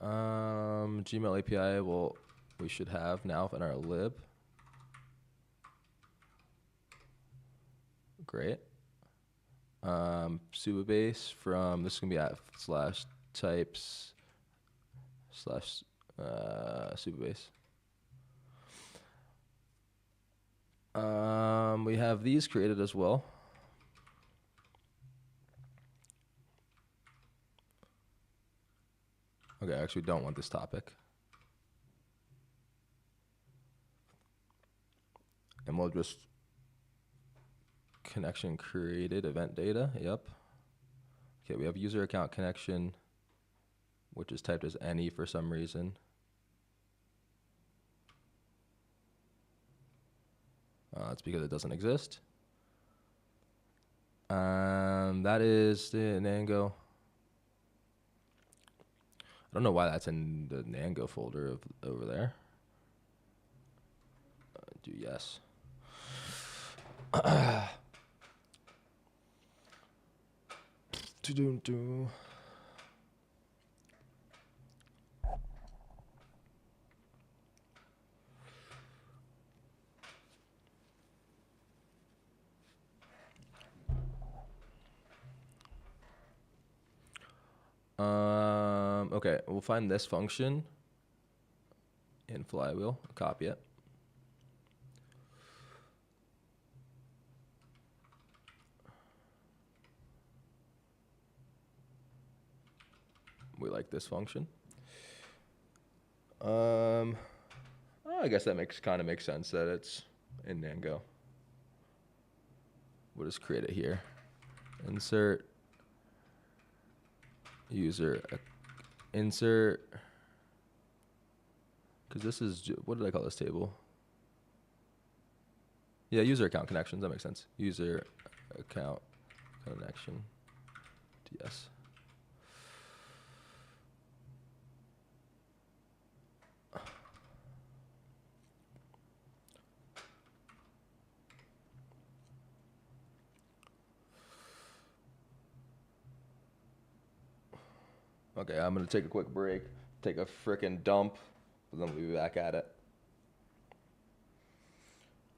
Gmail API, well, we should have now in our lib. Great. Subabase from, this is going to be at /types / Subabase. We have these created as well. Okay, I actually don't want this topic. And we'll just connection created event data. Yep. Okay, we have user account connection, which is typed as any for some reason. That's because it doesn't exist. That is the Nango. I don't know why that's in the Nango folder over there. Do yes. Do. Okay, we'll find this function in Flywheel, copy it. We like this function. Oh, I guess that kind of makes sense that it's in Nango. We'll just create it here. Insert user insert, because this is, what did I call this table? Yeah, user account connections. That makes sense. User account connection. Yes. Okay, I'm gonna take a quick break, take a frickin' dump, but then we'll be back at it.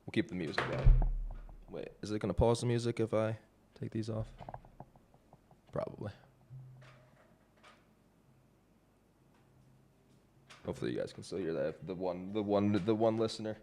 We'll keep the music going. Wait, is it gonna pause the music if I take these off? Probably. Hopefully you guys can still hear that. The one listener.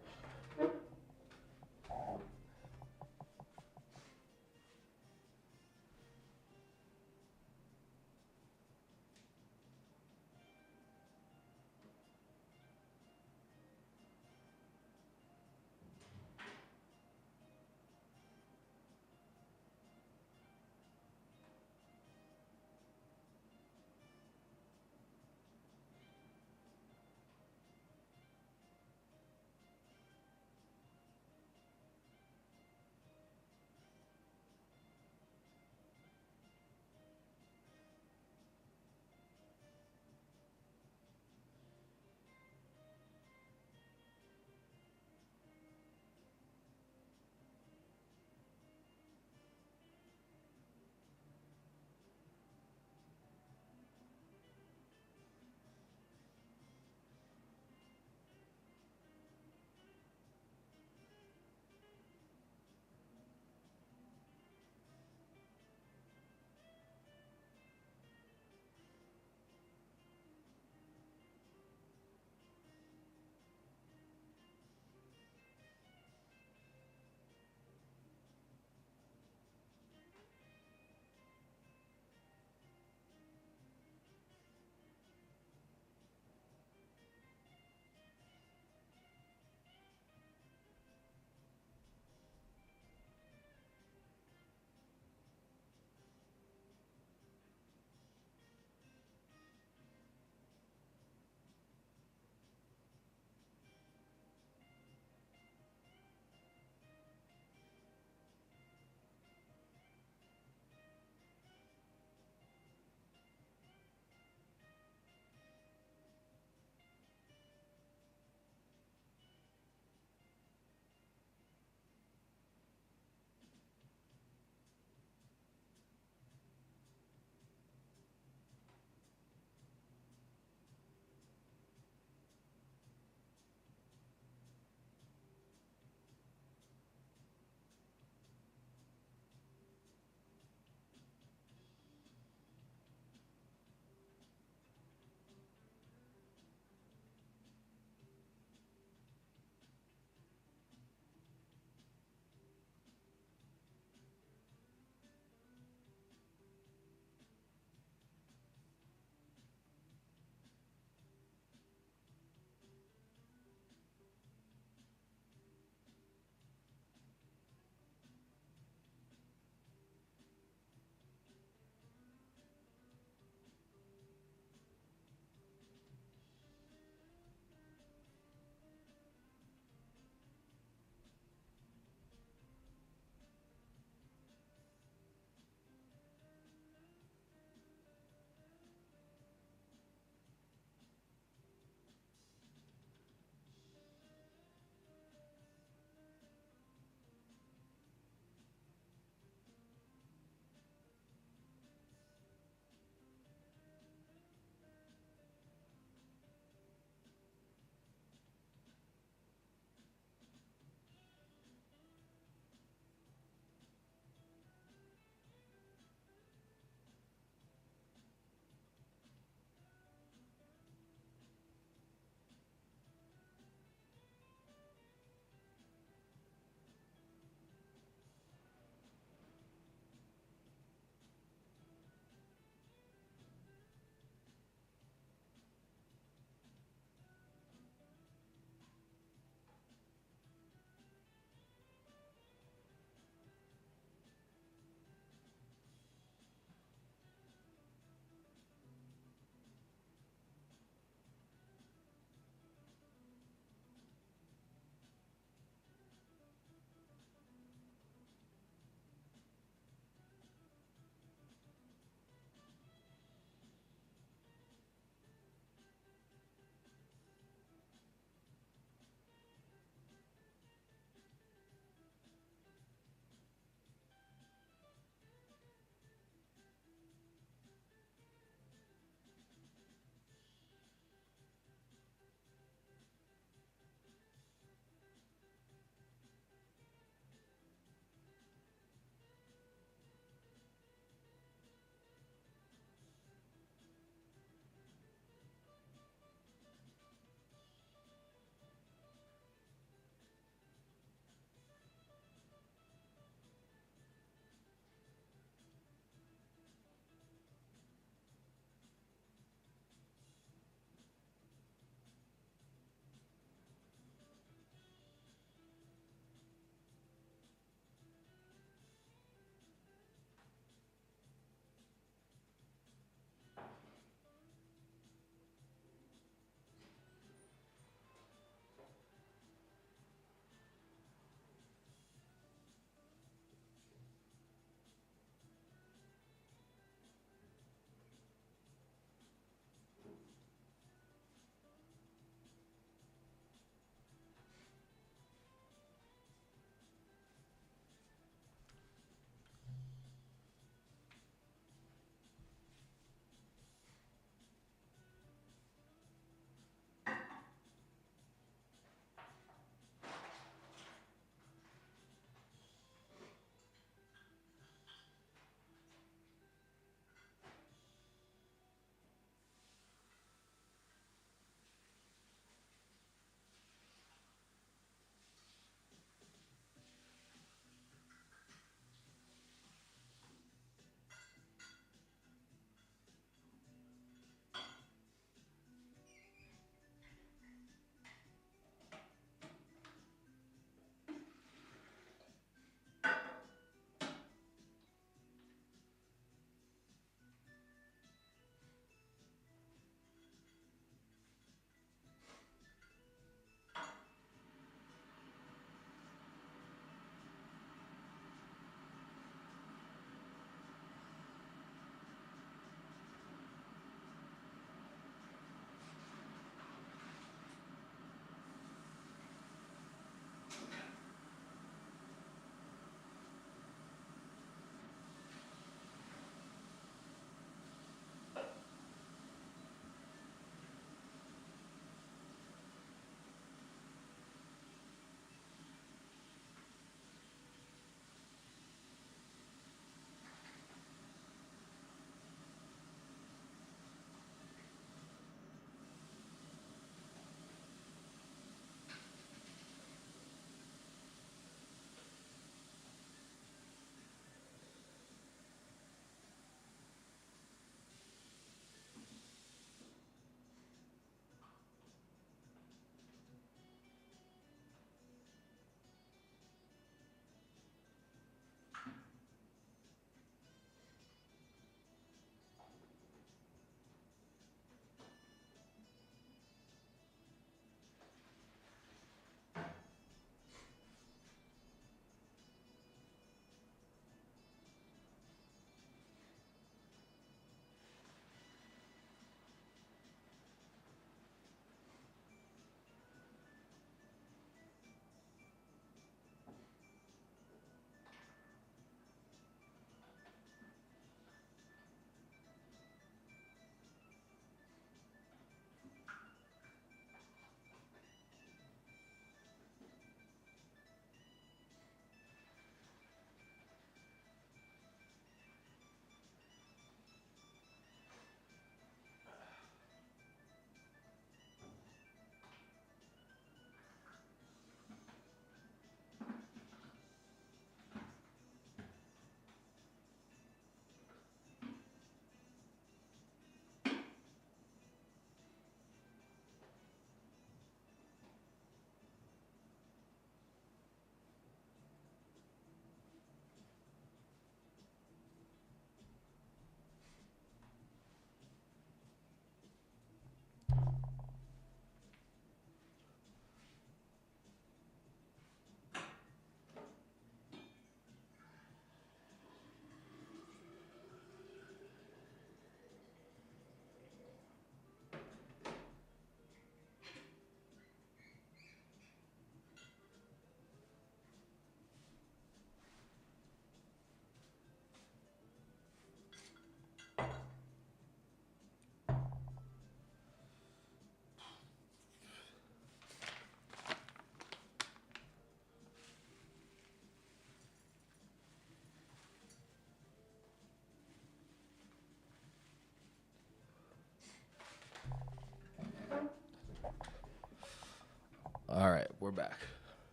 All right, we're back.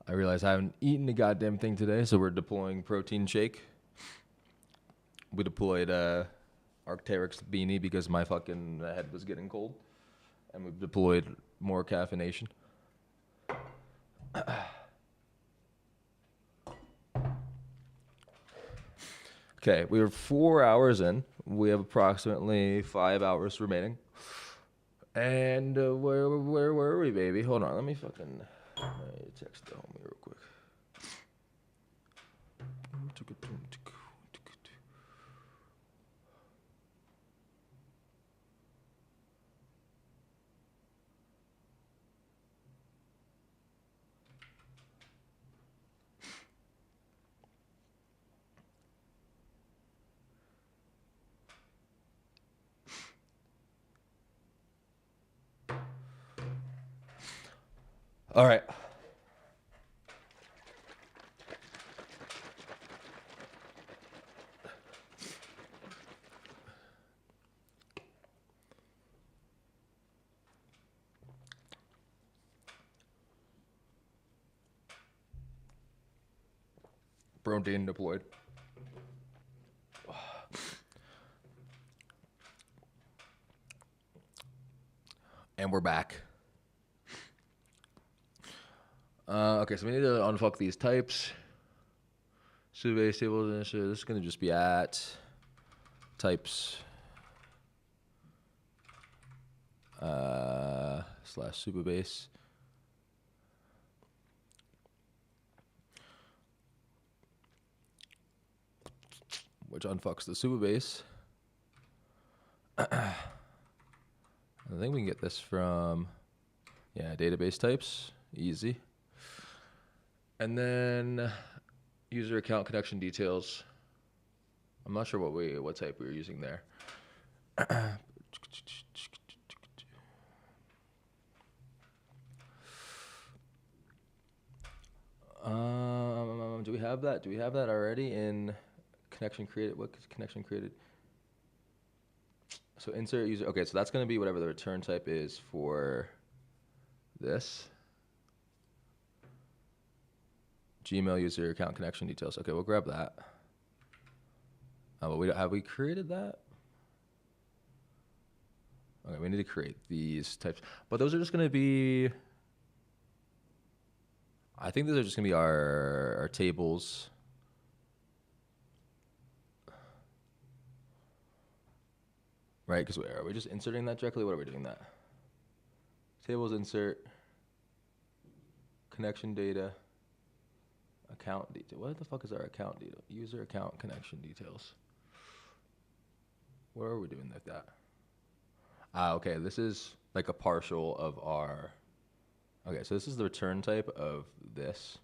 I realize I haven't eaten a goddamn thing today, so we're deploying protein shake. We deployed Arc'teryx beanie because my fucking head was getting cold, and we've deployed more caffeination. Okay, we are 4 hours in. We have approximately 5 hours remaining. And where were we, baby? Hold on, let me fucking text the homie real quick. All right. Protein deployed. And we're back. Okay, so we need to unfuck these types. Supabase tables and shit. This is going to just be at types slash Supabase. Which unfucks the Supabase. I think we can get this from, database types. Easy. And then user account connection details. I'm not sure what type we were using there. Do we have that? Do we have that already in connection created? What is connection created? So insert user. Okay, so that's going to be whatever the return type is for this. Gmail user account connection details. Okay, we'll grab that. But have we created that? Okay, we need to create these types. But those are just going to be, I think those are just going to be our tables. Right, because are we just inserting that directly? What are we doing that? Tables insert, connection data, account detail. What the fuck is our account detail? User account connection details. Where are we doing that? Okay, this is like a partial of our, okay, so this is the return type of this.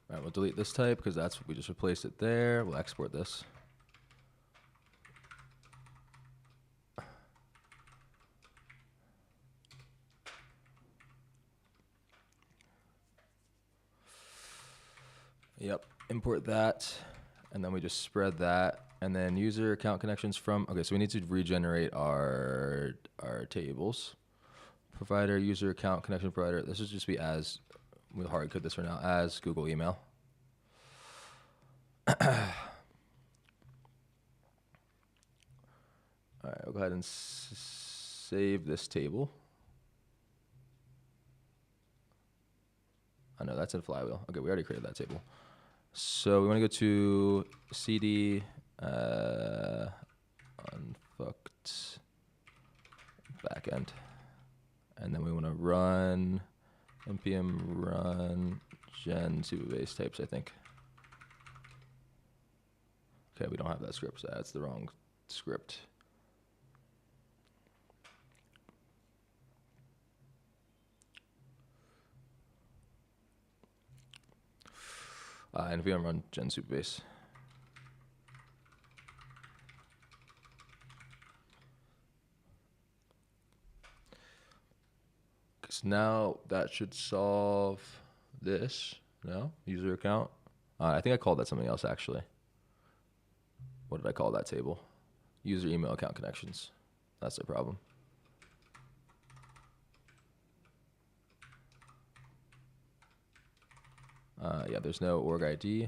All right, we'll delete this type because we just replaced it there. We'll export this. Yep, import that, and then we just spread that, and then user account connections from, okay, so we need to regenerate our tables. Provider, user account connection provider, this should just be as, we'll hard code this for now, as Google email. All right, I'll go ahead and save this table. I know that's in Flywheel. Okay, we already created that table. So we want to go to cd unfucked backend, and then we want to run npm run gen Supabase types, I think. Okay, we don't have that script, so that's the wrong script. And if we don't run gen Supabase. So now that should solve this. No? User account? I think I called that something else actually. What did I call that table? User email account connections. That's the problem. Yeah, there's no org ID.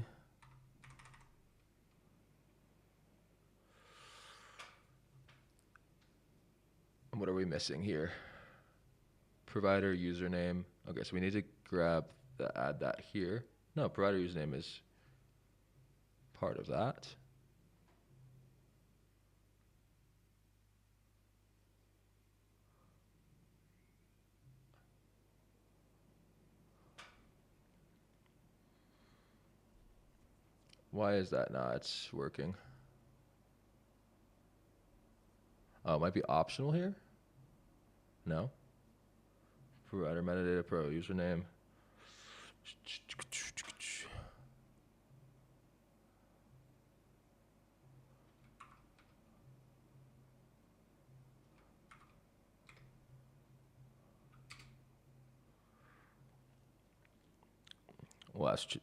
And what are we missing here? Provider username. Okay, so we need to add that here. No, provider username is part of that. Why is that not working? Oh, it might be optional here? No? Provider metadata pro username.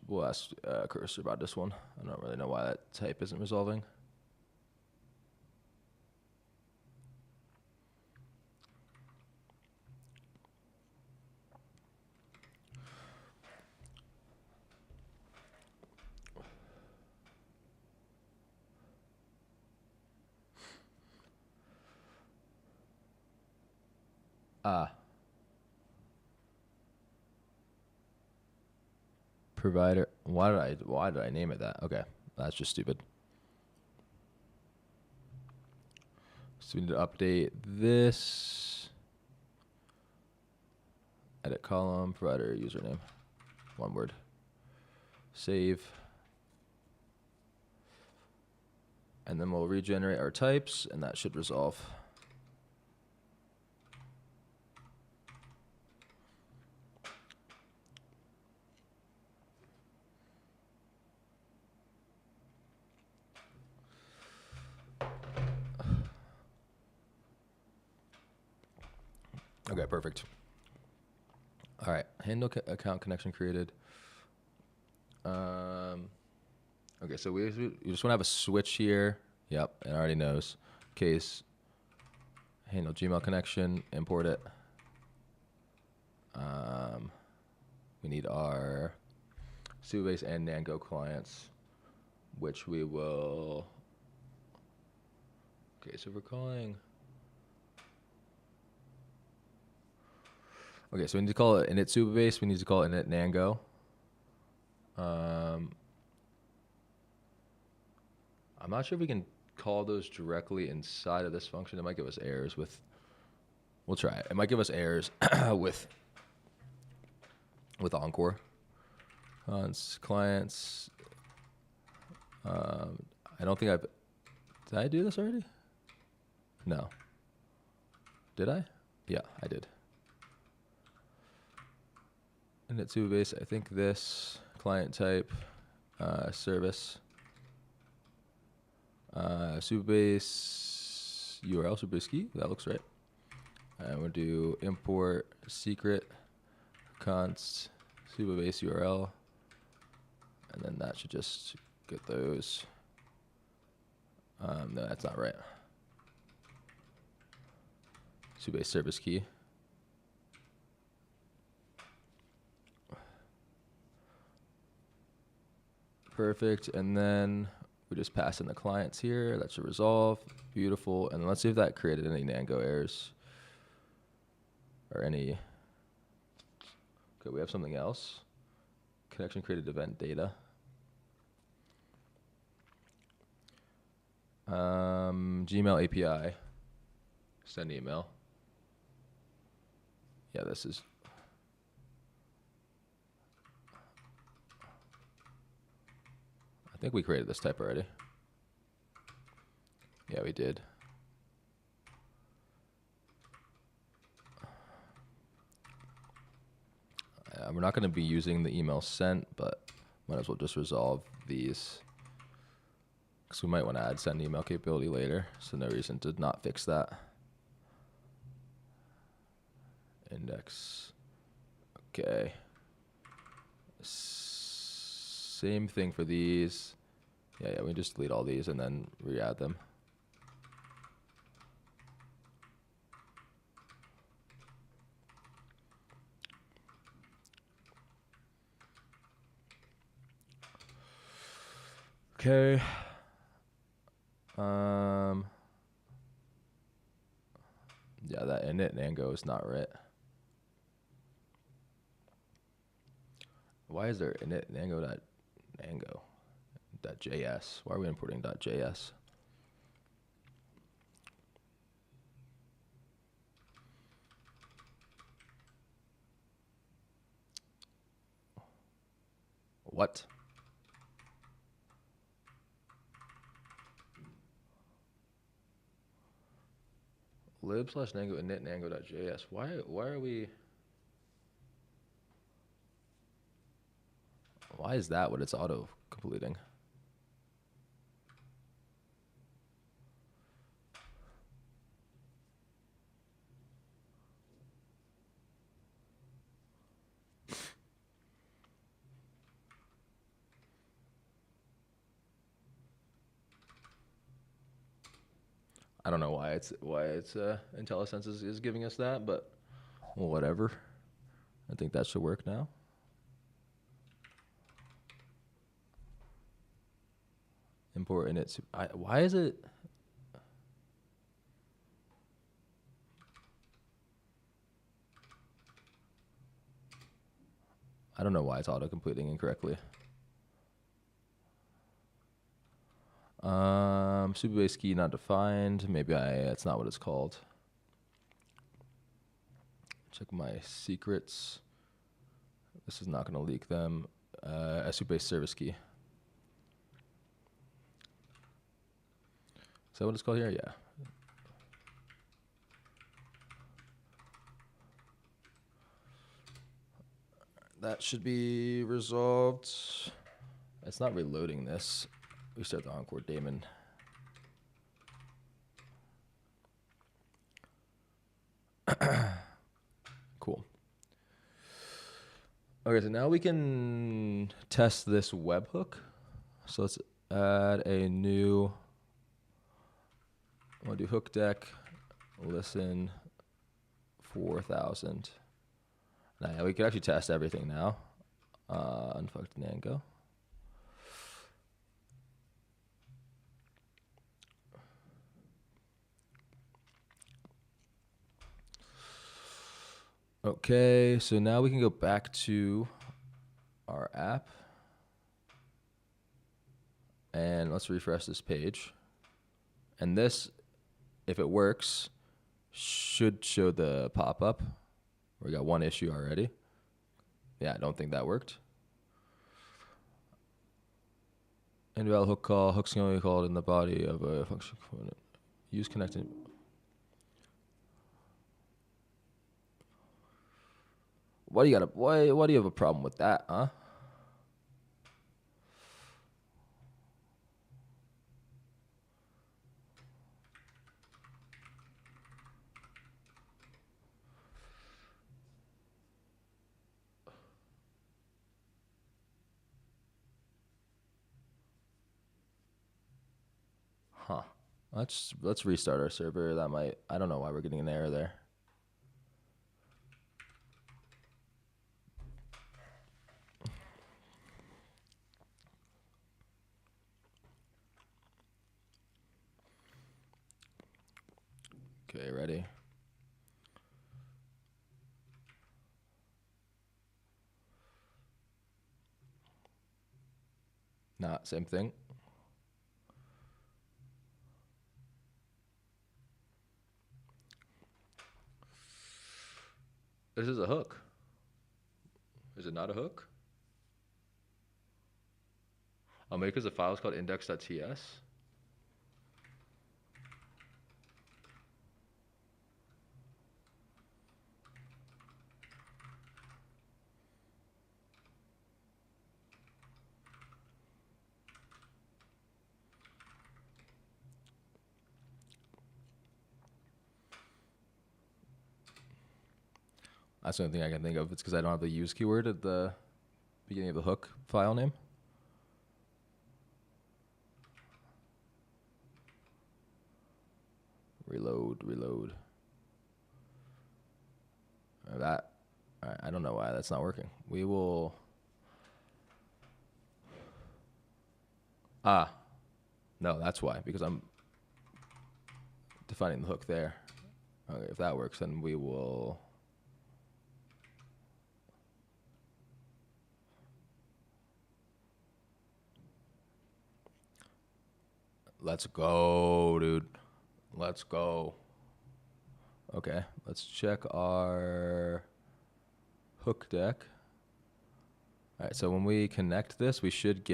We'll ask Cursor about this one. I don't really know why that type isn't resolving. Provider. Why did I name it that? Okay, that's just stupid. So we need to update this. Edit column, provider username. One word. Save. And then we'll regenerate our types, and that should resolve. Okay, perfect. All right, handle account connection created. Okay, so we just want to have a switch here. Yep, it already knows. Case, handle Gmail connection, import it. We need our Supabase and Nango clients, which we will. Okay, so we're calling. Okay, so we need to call it init Supabase. We need to call it init Nango. I'm not sure if we can call those directly inside of this function. It might give us errors with. We'll try it. It might give us errors with Encore. Clients. I don't think did I do this already? No. Did I? Yeah, I did. Init Supabase, I think this client type, service, Supabase URL, Supabase key, that looks right. And we'll do import secret const Supabase URL, and then that should just get those. No, that's not right. Supabase service key. Perfect, and then we just pass in the clients here. That should resolve. Beautiful, and let's see if that created any Nango errors. Or any. Okay, we have something else. Connection created event data. Gmail API. Send email. Yeah, this is. I think we created this type already. Yeah, we did. We're not going to be using the email sent, but might as well just resolve these. Because we might want to add send email capability later, so no reason to not fix that. Index. Okay. Same thing for these. Yeah, we just delete all these and then re-add them. Okay. Yeah, that init nango is not right. Why is there init nango.js? Why are we importing .js? What? lib/nango init nango.js. Why are we? Why is that what it's auto completing? I don't know why it's IntelliSense is giving us that, but well, whatever. I think that should work now. Import init. Why is it? I don't know why it's auto completing incorrectly. Supabase key not defined. Maybe that's not what it's called. Check my secrets. This is not going to leak them. A Supabase service key. Is that what it's called here? Yeah. That should be resolved. It's not reloading this. Restart the Encore daemon. Cool. Okay, so now we can test this webhook. So let's add a new, we'll do hook deck, listen 4,000. Now, yeah, we can actually test everything now. Unfucked nango. Okay, so now we can go back to our app. And let's refresh this page. And this, if it works, should show the pop-up. We got one issue already. Yeah, I don't think that worked. Invalid hook call. Hooks can only be called in the body of a function component. Use connecting. Why do you have a problem with that, huh? Huh. Let's restart our server. That might, I don't know why we're getting an error there. Okay, ready? Not same thing. This is a hook. Is it not a hook? Oh, maybe because the file is called index.ts. That's the only thing I can think of. It's because I don't have the use keyword at the beginning of the hook file name. Reload. I don't know why that's not working. We will. No, that's why, because I'm defining the hook there. Okay, if that works, then we will. Let's go, dude. Let's go. Okay, let's check our hook deck. All right, so when we connect this, we should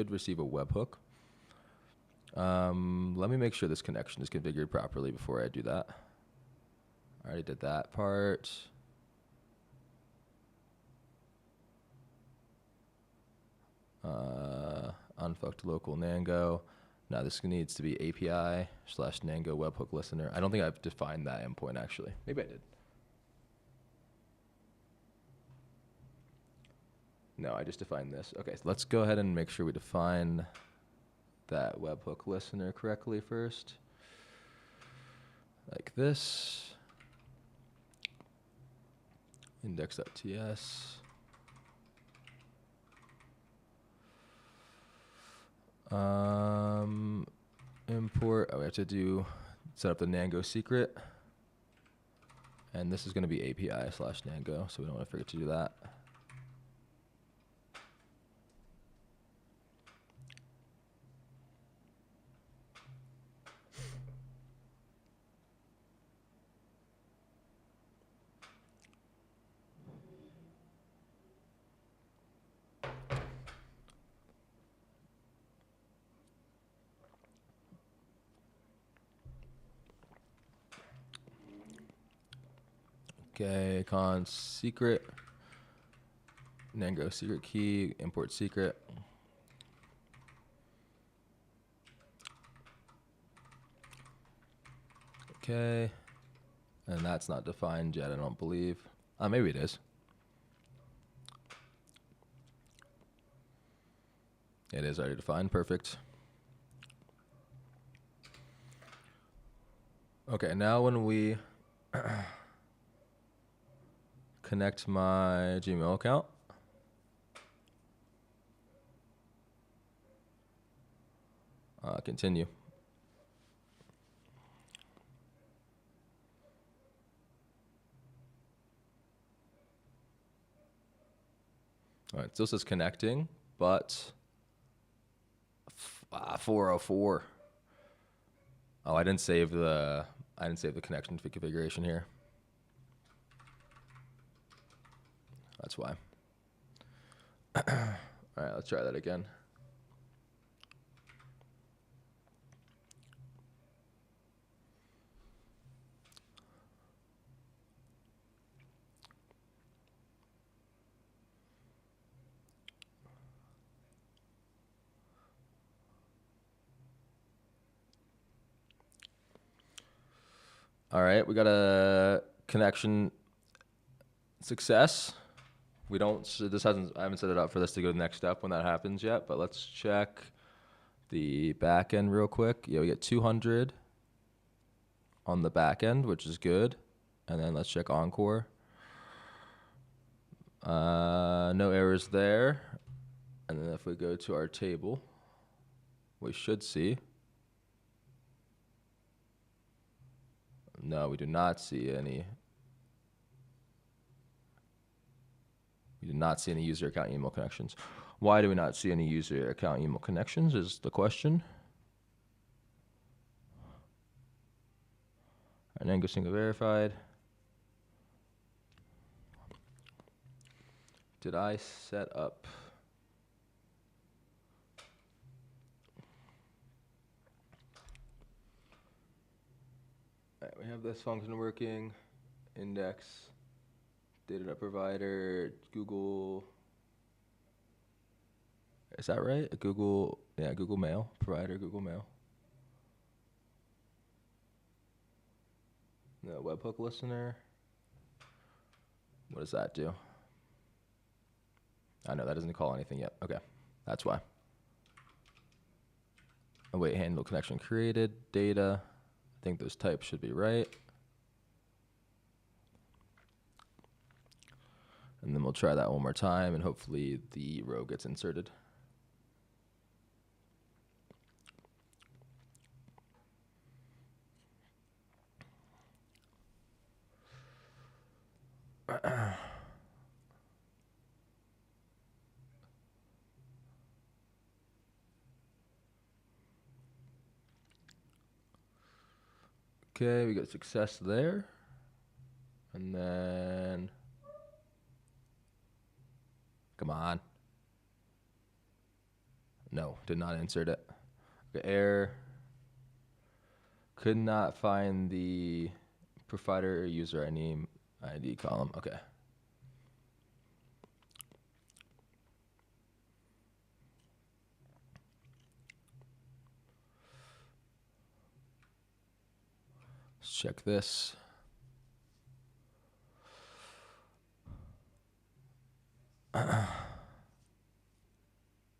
receive a webhook. Let me make sure this connection is configured properly before I do that. I already did that part. Unfucked local Nango. Now this needs to be API/Nango webhook listener. I don't think I've defined that endpoint actually. Maybe I did. No, I just defined this. Okay, so let's go ahead and make sure we define that webhook listener correctly first. Like this. Index.ts. Import. We have to set up the Nango secret. And this is going to be API/Nango, so we don't want to forget to do that. Okay, const secret, Nango secret key, import secret. Okay, and that's not defined yet, I don't believe. Maybe it is. It is already defined, perfect. Okay, now when we connect my Gmail account, continue. All right, still says connecting, but 404. Oh, I didn't save the connection configuration here. That's why. All right, let's try that again. All right, we got a connection success. I haven't set it up for this to go to the next step when that happens yet, but let's check the back end real quick. Yeah, we get 200 on the back end, which is good. And then let's check Encore. No errors there. And then if we go to our table, we should see. No, we do not see any. We do not see any user account email connections. Why do we not see any user account email connections is the question. And then go single verified. Did I set up? All right, we have this function working. Index, data provider, Google. Is that right? Google, yeah, Google Mail, provider, Google Mail. No, webhook listener. What does that do? I know that doesn't call anything yet. Okay, that's why. Await handle connection created, data. I think those types should be right. And then we'll try that one more time, and hopefully the row gets inserted. Okay, we got success there. And then, come on. No, did not insert it. Okay, error. Could not find the provider or user ID column. Okay. Let's check this.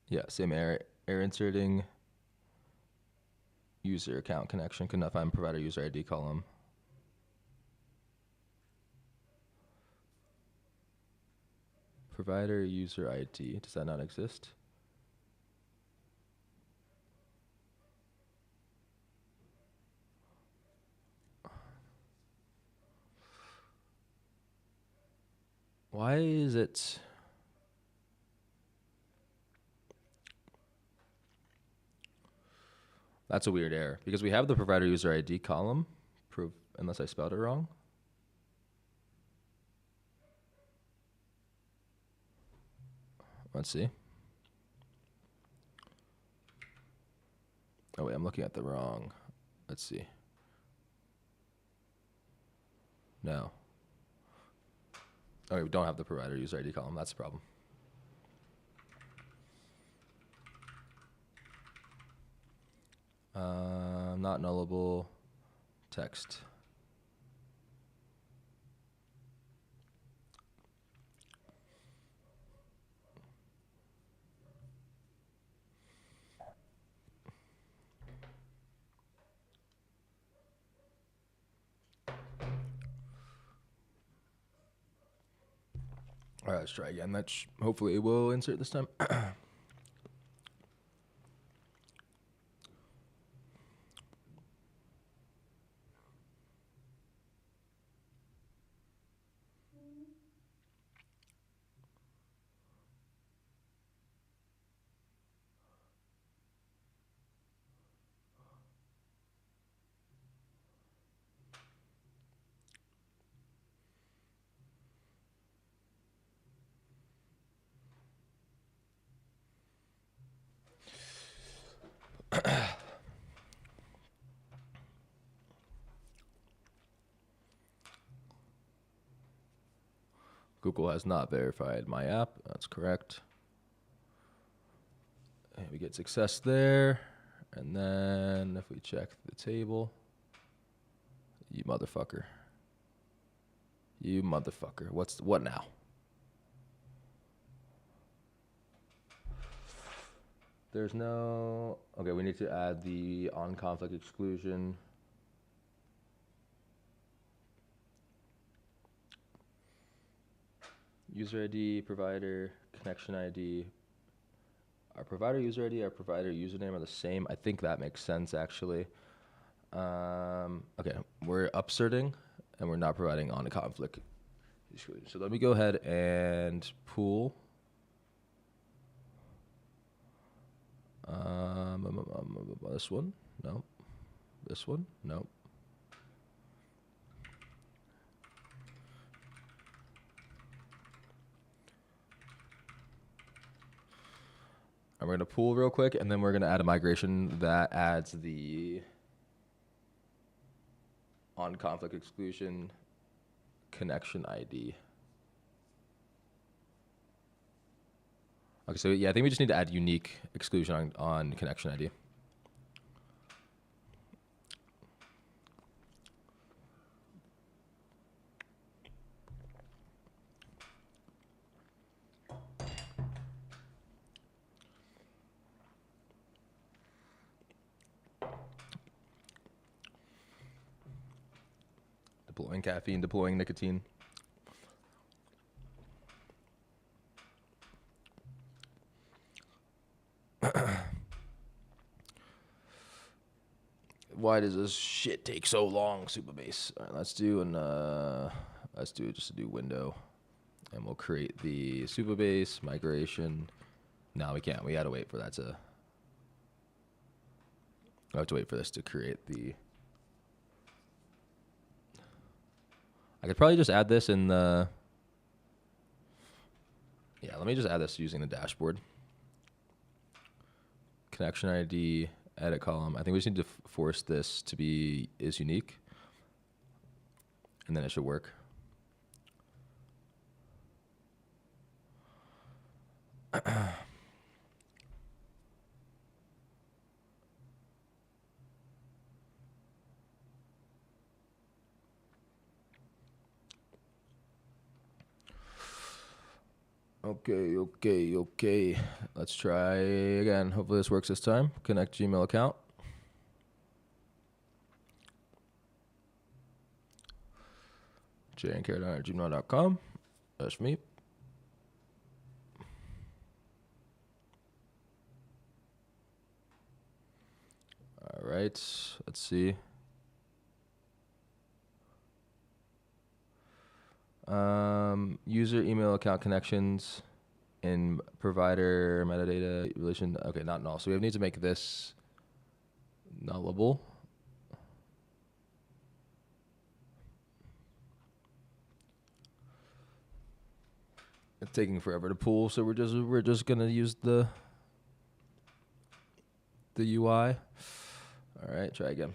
Yeah, same error. Error inserting user account connection. Could not find provider user ID column. Provider user ID. Does that not exist? Why is it? That's a weird error because we have the provider user ID column, unless I spelled it wrong. Let's see. Oh wait, I'm looking at the wrong. Let's see. No. Oh, we don't have the provider user ID column. That's the problem. Not nullable text. All right, let's try again. That hopefully it will insert this time. Google has not verified my app. That's correct. And we get success there. And then if we check the table, you motherfucker. You motherfucker. What now? There's no... Okay, we need to add the on-conflict exclusion. User ID, provider, connection ID. Our provider user ID, our provider username are the same. I think that makes sense, actually. Okay, we're upserting, and we're not providing on-conflict exclusion. So let me go ahead and pool. This one? No. This one? No. And we're going to pool real quick, and then we're going to add a migration that adds the on-conflict exclusion connection ID. Okay, so yeah, I think we just need to add unique exclusion on connection ID. deploying caffeine, deploying nicotine. Why does this shit take so long, Supabase? All right, let's do just a new window, and we'll create the Supabase migration. No, we can't. We gotta wait for that to. I have to wait for this to create the. I could probably just add this in the. Yeah, let me just add this using the dashboard. Connection ID, edit column. I think we just need to force this to be is unique, and then it should work. Okay. Let's try again. Hopefully this works this time. Connect Gmail account. jandcarradine@gmail.com. That's me. All right. Let's see. User email account connections in provider metadata relation. Okay, not null. So we need to make this nullable. It's taking forever to pull, so we're just gonna use the UI. All right, try again.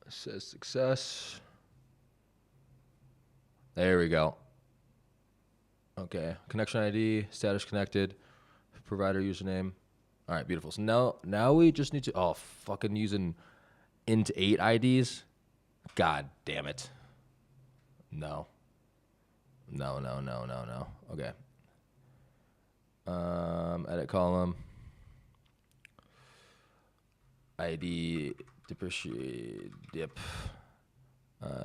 It says success. There we go. Okay, connection ID, status connected, provider username. All right, beautiful. So now we just need to, fucking using int 8 IDs. God damn it. No. Okay. Edit column. ID depreciate dip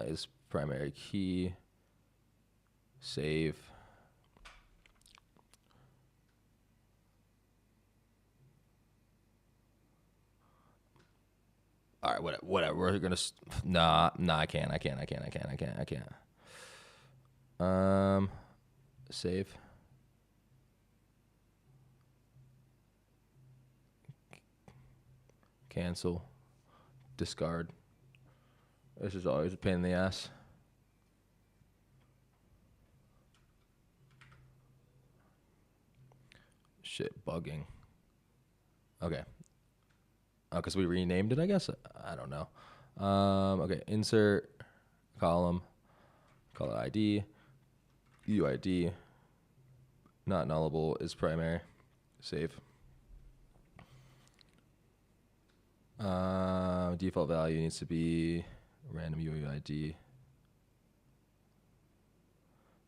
is primary key. Save. All right, whatever. We're gonna. Nah. I can't. Save. Cancel. Discard. This is always a pain in the ass. Shit, bugging. Okay. Oh, because we renamed it, I guess? I don't know. Okay, insert column, color ID, UID, not nullable is primary. Save. Default value needs to be random UID.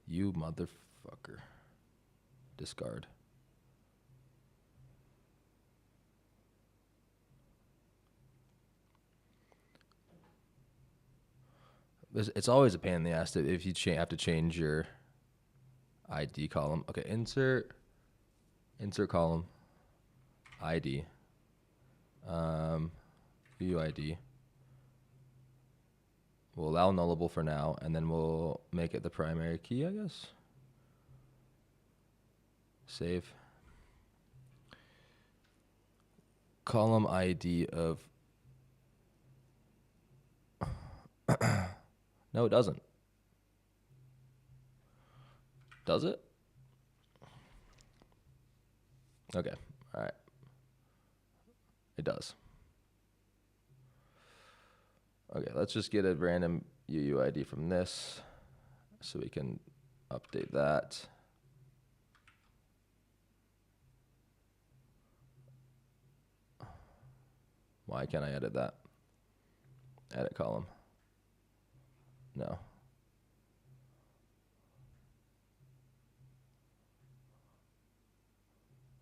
You motherfucker. Discard. It's always a pain in the ass if you have to change your ID column. Okay, insert column, ID, UID. We'll allow nullable for now, and then we'll make it the primary key, I guess. Save. Column ID of... No, it doesn't. Does it? Okay, all right. It does. Okay, let's just get a random UUID from this so we can update that. Why can't I edit that? Edit column. No.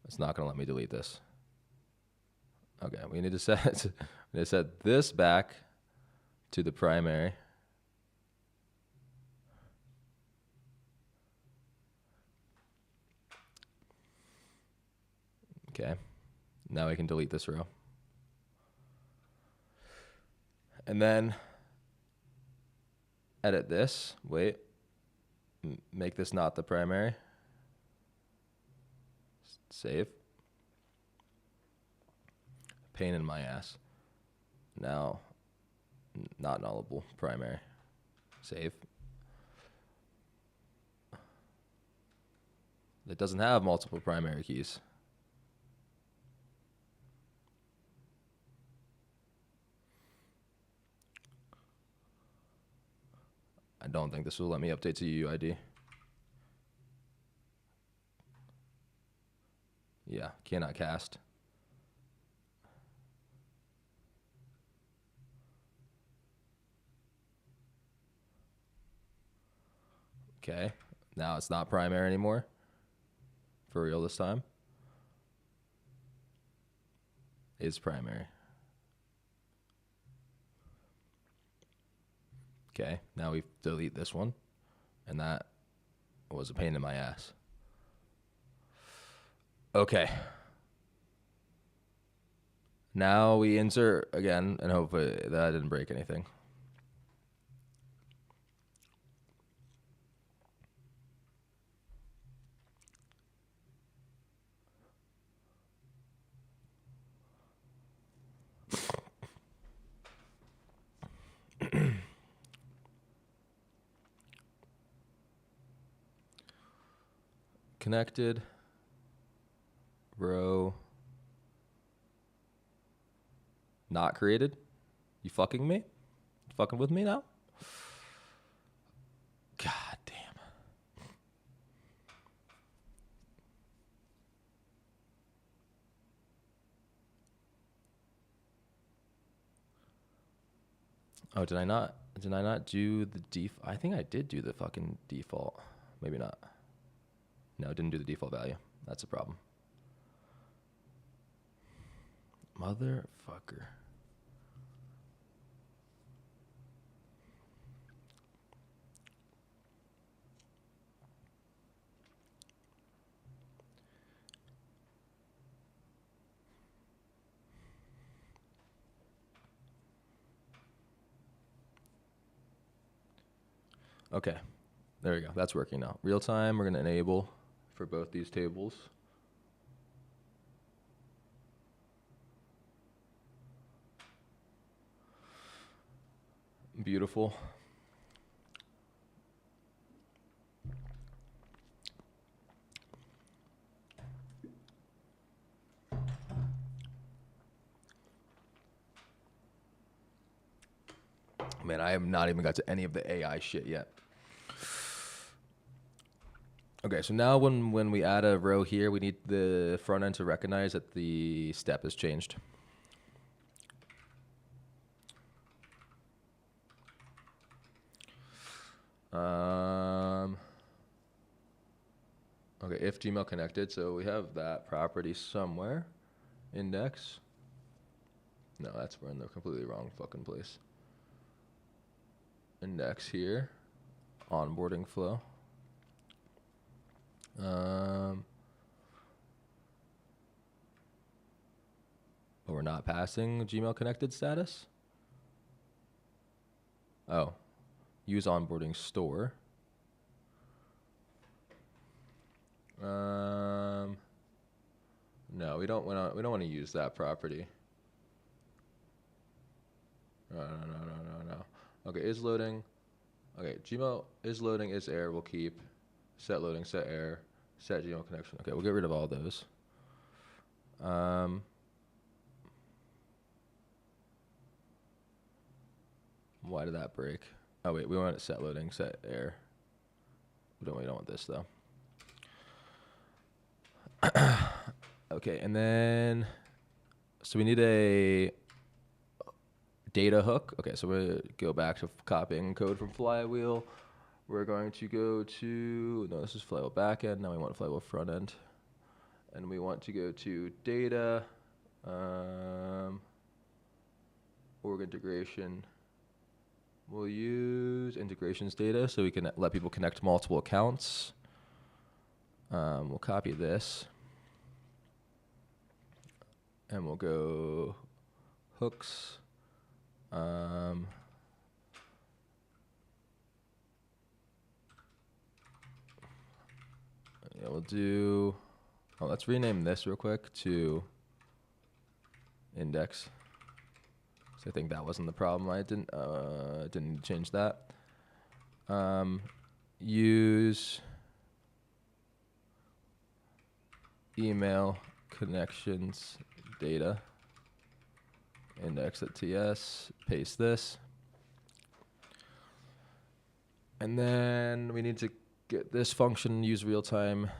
It's not going to let me delete this. Okay, we need to set this back to the primary. Okay, now we can delete this row. And then edit this, wait, make this not the primary. Save. Pain in my ass. Now, not nullable, primary. Save. It doesn't have multiple primary keys. I don't think this will let me update to UUID. Yeah, cannot cast. Okay, now it's not primary anymore. For real this time. Is primary. Okay, now we delete this one. And that was a pain in my ass. Okay. Now we insert again, and hopefully that didn't break anything. Connected. Row. Not created. You fucking me? You fucking with me now? God damn. Oh, did I not do the I think I did do the fucking default. Maybe not. No, didn't do the default value. That's a problem. Motherfucker. Okay, there we go. That's working now. Real time, we're going to enable for both these tables. Beautiful. Man, I have not even got to any of the AI shit yet. Okay, so now when we add a row here, we need the front end to recognize that the step has changed. Okay, if Gmail connected, so we have that property somewhere. Index. No, we're in the completely wrong fucking place. Index here. Onboarding flow. But we're not passing Gmail connected status. Oh, use onboarding store. No, we don't want to use that property. No. Okay, is loading. Okay, Gmail is loading, is error. We'll keep. Set loading, set error, set Gmail connection. Okay, we'll get rid of all those. Why did that break? Oh wait, we want set loading, set error. We don't want this though. Okay, and then so we need a data hook. Okay, so we go back to copying code from Flywheel. We're going to go to, no, this is Flywheel backend. Now we want Flywheel front end. And we want to go to data, org integration. We'll use integrations data so we can let people connect multiple accounts. We'll copy this. And we'll go hooks. Yeah, we'll do, let's rename this real quick to index. So I think that wasn't the problem. I didn't change that. Use email connections data, index.ts, paste this. And then we need to get this function, use real time.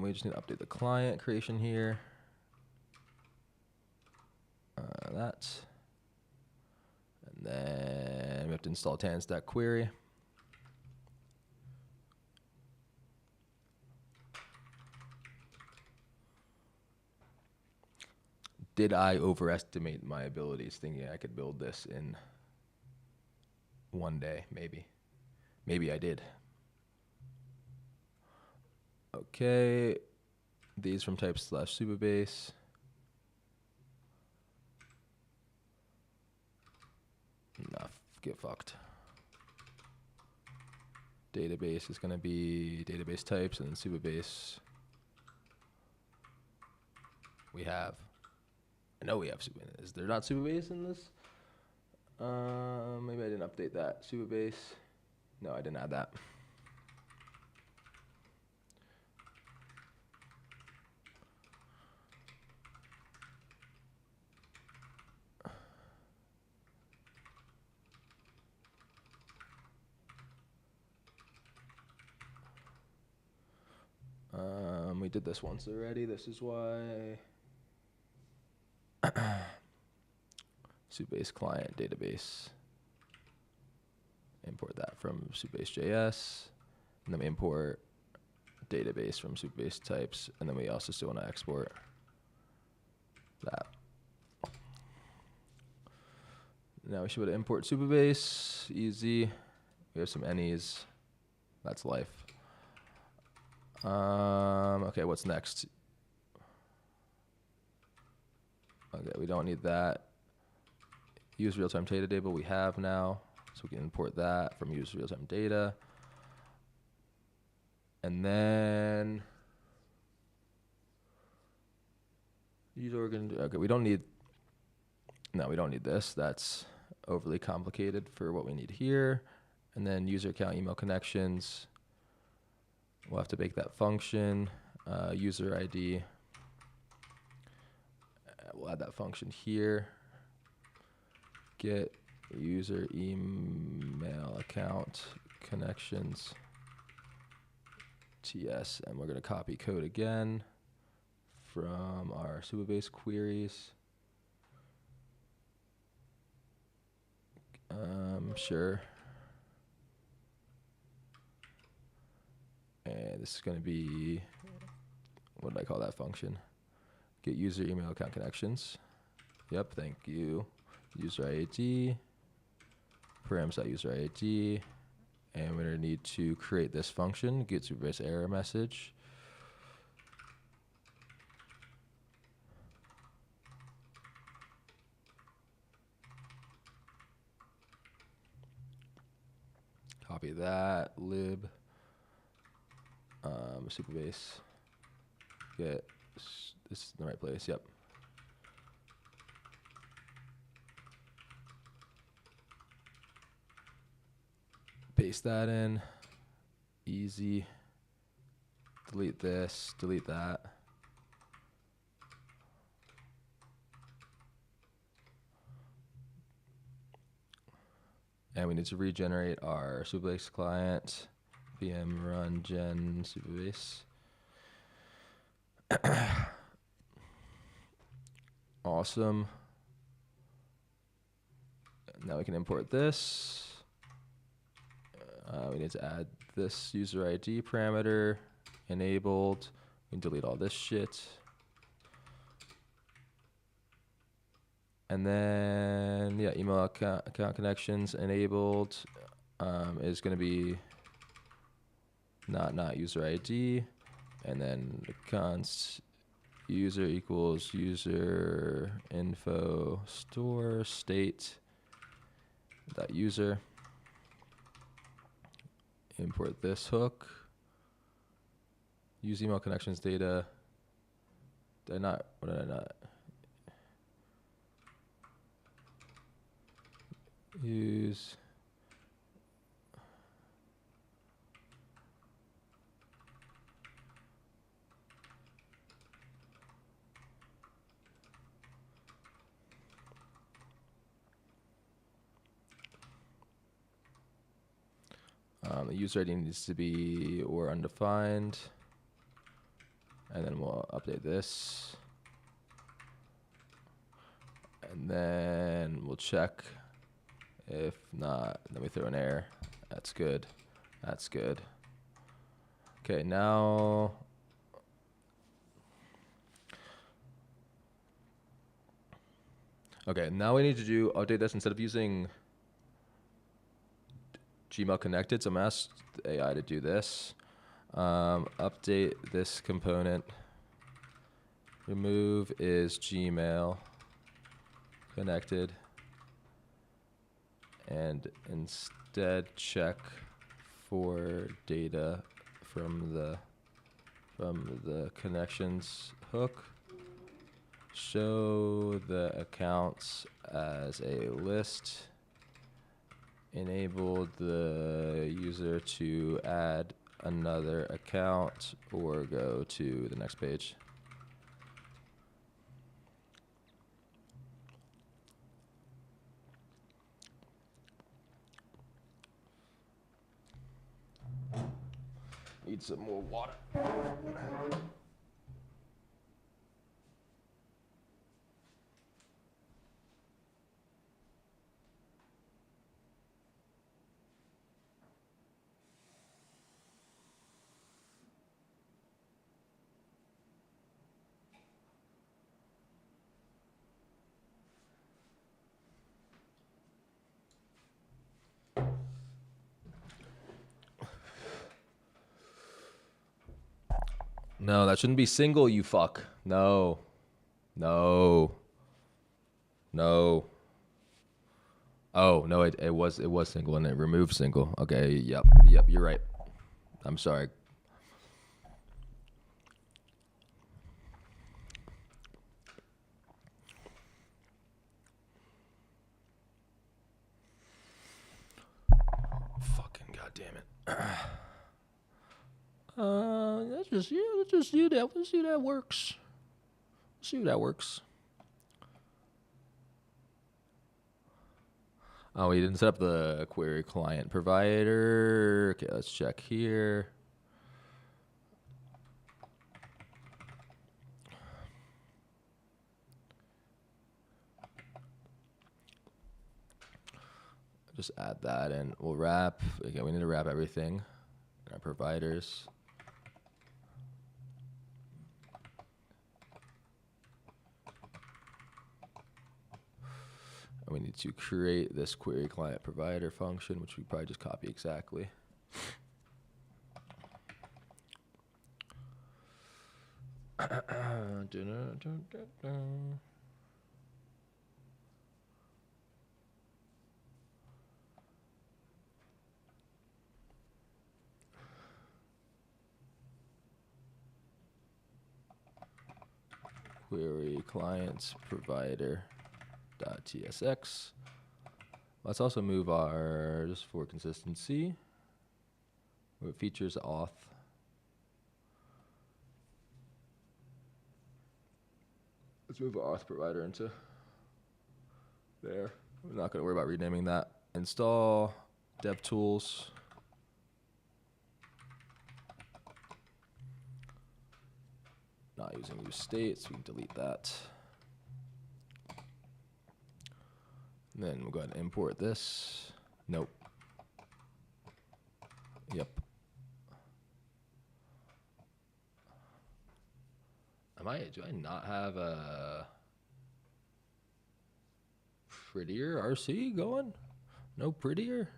We just need to update the client creation here. That. And then we have to install Tanstack query. Did I overestimate my abilities thinking I could build this in one day? Maybe. Maybe I did. Okay. These from type/Supabase. Nah, get fucked. Database is going to be database types, and then Supabase. We have. I know we have Supabase. Is there not Supabase in this? Maybe I didn't update that. Supabase. No, I didn't add that. We did this once already. This is why. Supabase client database. Import that from Supabase.js. And then we import database from Supabase types. And then we also still want to export that. Now we should be able to import Supabase. Easy. We have some any's. That's life. Okay, what's next? Okay, we don't need that. Use real-time data table we have now. So we can import that from use real-time data. And then use organ. Okay, we don't need this. That's overly complicated for what we need here. And then user account email connections. We'll have to make that function. User ID. We'll add that function here. Get user email account connections TS, and we're going to copy code again from our Supabase queries. Sure. And this is going to be, what did I call that function? Get user email account connections. Yep, thank you. User ID, params.user ID, and we're going to need to create this function, get Supabase error message. Copy that, lib, Supabase, get, this is the right place, yep. Paste that in, easy, delete this, delete that. And we need to regenerate our Supabase client. VM run gen Supabase. Awesome. Now we can import this. We need to add this user ID parameter enabled. We can delete all this shit. And then, yeah, email account connections enabled is going to be not user ID. And then const user equals user info store state dot user. Import this hook. Use email connections data. What did I not? Use the user ID needs to be or undefined, and then we'll update this, and then we'll check. If not, then we throw an error. That's good. That's good. Okay, now we need to update this instead of using Gmail connected. So I'm gonna ask the AI to do this. Update this component. Remove is Gmail connected, and instead check for data from the connections hook. Show the accounts as a list. Enable the user to add another account or go to the next page. Need some more water. No, that shouldn't be single, you fuck. No. No. No. Oh, no, it was single and it removed single. Okay, yep, you're right. I'm sorry. Fucking goddamn it. Let's just do that. Let's see if that works. Let's see if that works. Oh, we didn't set up the query client provider. Okay, let's check here. Just add that and we'll wrap. Again, we need to wrap everything in our providers. And we need to create this query client provider function, which we probably just copy exactly. Query clients provider .tsx. Let's also move our, just for consistency, move features auth. Let's move our auth provider into there. We're not going to worry about renaming that Install DevTools. Not using use state, so we can delete that. And then we'll go ahead and import this. Nope. Yep. Do I not have a prettier RC going? No prettier?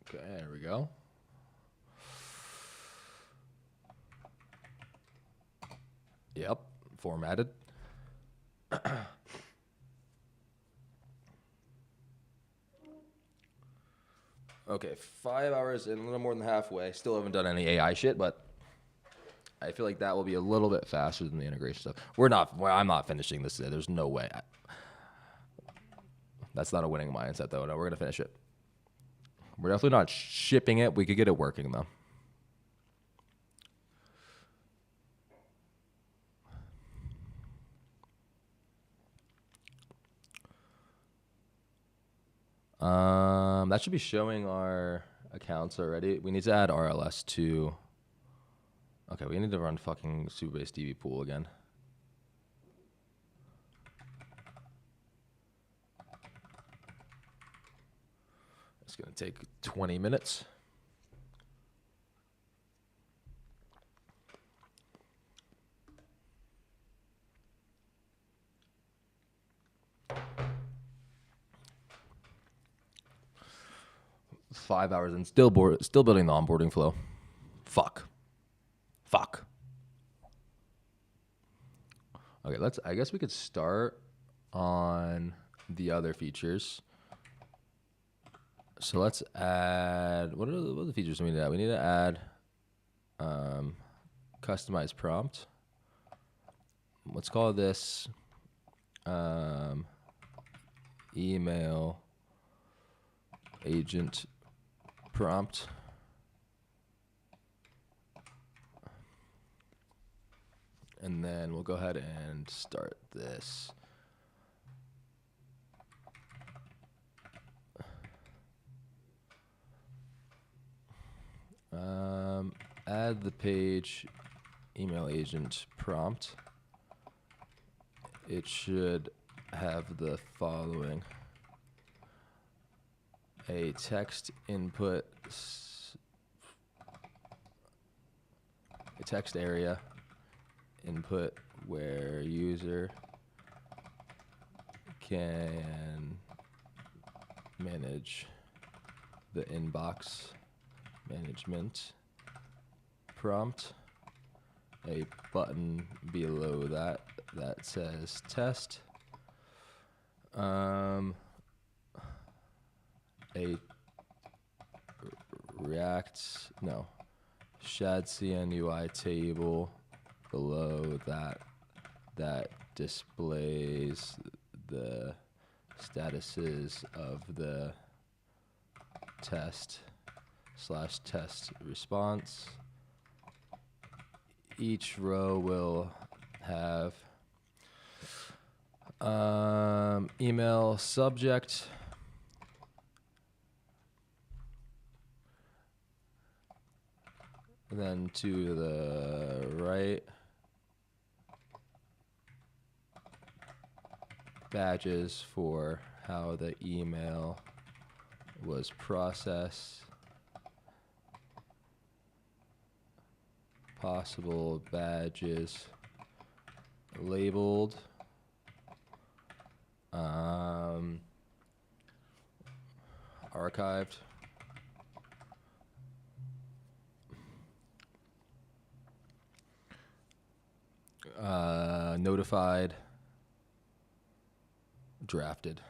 Okay, there we go. Yep, formatted. Okay, 5 hours and a little more than halfway. Still haven't done any AI shit, but I feel like that will be a little bit faster than the integration stuff. I'm not finishing this today. There's no way. That's not a winning mindset, though. No, we're going to finish it. We're definitely not shipping it. We could get it working, though. That should be showing our accounts already. We need to add RLS to... Okay, we need to run fucking Supabase DB pool again. It's going to take 20 minutes. $5 hours and still building the onboarding flow. Fuck. Okay, I guess we could start on the other features. So let's add, what are the features we need to add? We need to add customize prompt. Let's call this email agent prompt. And then we'll go ahead and start this. Add the page email agent prompt. It should have the following: a text input, a text area input where user can manage the inbox management prompt, a button below that says test, a Shad CNUI table below that displays the statuses of the test/test response. Each row will have email subject, and then to the right, badges for how the email was processed, possible badges labeled, archived, notified, drafted.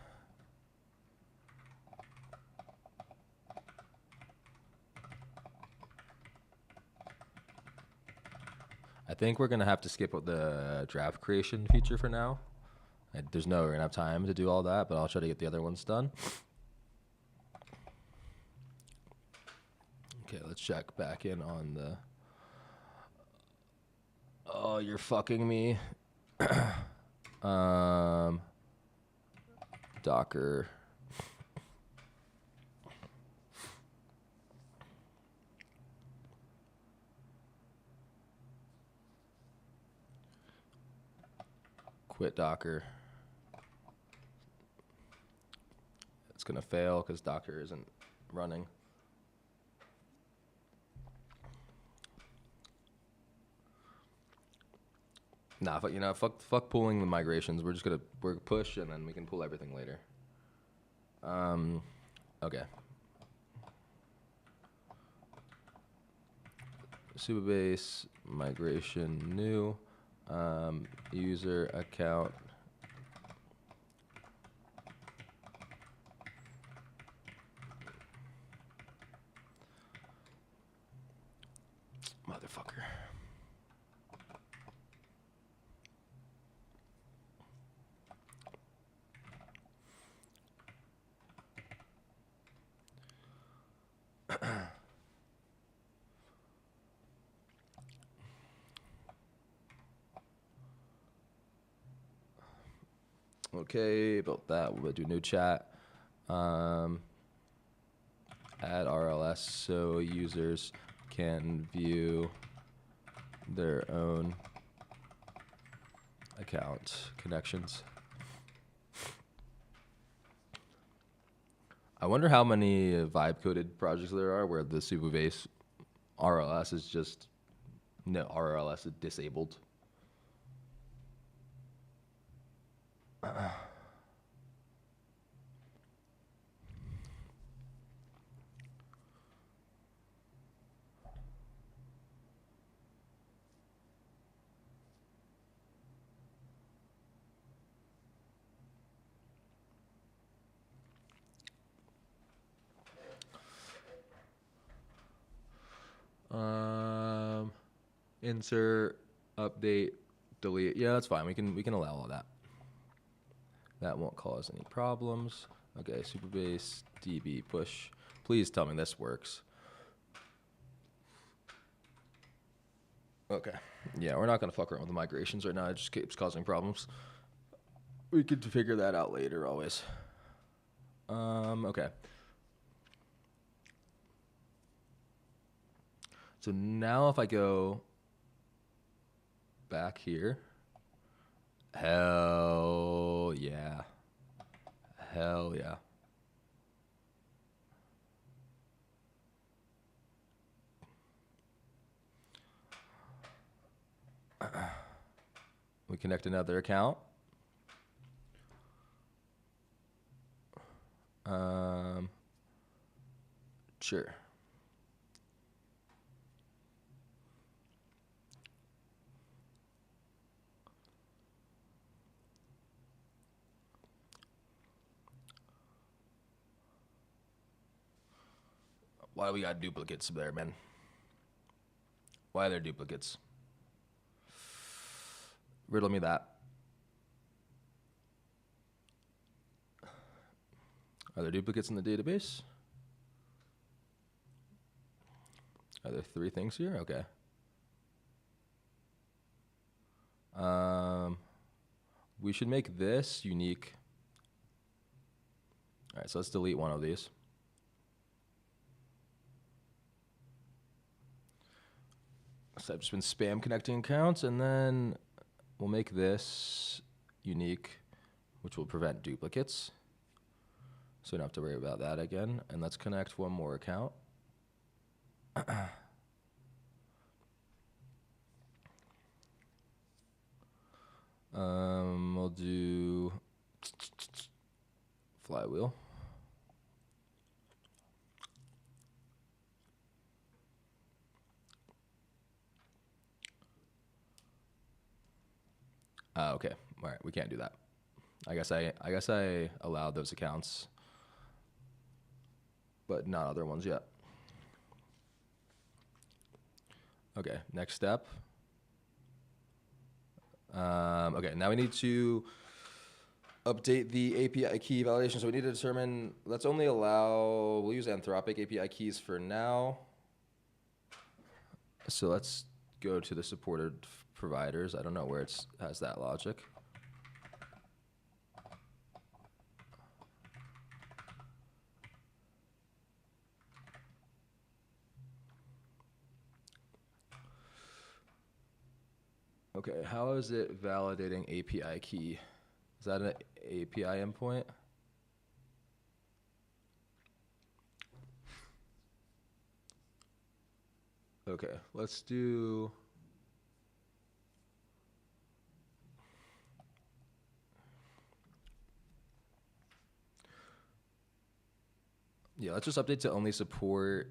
I think we're going to have to skip the draft creation feature for now. There's no enough time to do all that, but I'll try to get the other ones done. Okay, let's check back in on the... Oh, you're fucking me. Docker. Quit Docker. It's gonna fail because Docker isn't running. Nah, fuck pulling the migrations. We're push and then we can pull everything later. Okay. Supabase migration new user account. Motherfucker. Okay, about that, we'll do new chat. Add RLS so users can view their own account connections. I wonder how many vibe coded projects there are where the Supabase RLS is just RLS is disabled. Insert, update, delete. Yeah, that's fine. We can allow all that. That won't cause any problems. Okay, Supabase DB push. Please tell me this works. Okay. Yeah, we're not gonna fuck around with the migrations right now. It just keeps causing problems. We could figure that out later, always. Okay. So now if I go back here, hell yeah. Hell yeah. We connect another account. Sure. Why do we got duplicates there, man? Why are there duplicates? Riddle me that. Are there duplicates in the database? Are there 3 things here? Okay. We should make this unique. All right, so let's delete one of these. So I've just been spam connecting accounts, and then we'll make this unique, which will prevent duplicates. So we don't have to worry about that again. And let's connect one more account. We'll do flywheel. Okay. All right. We can't do that. I guess I allowed those accounts, but not other ones yet. Okay. Next step. Okay. Now we need to update the API key validation. So we need to determine, let's only allow, we'll use Anthropic API keys for now. So let's go to the supported providers. I don't know where it has that logic. Okay, how is it validating API key? Is that an API endpoint? Okay, let's do. Yeah, let's just update to only support.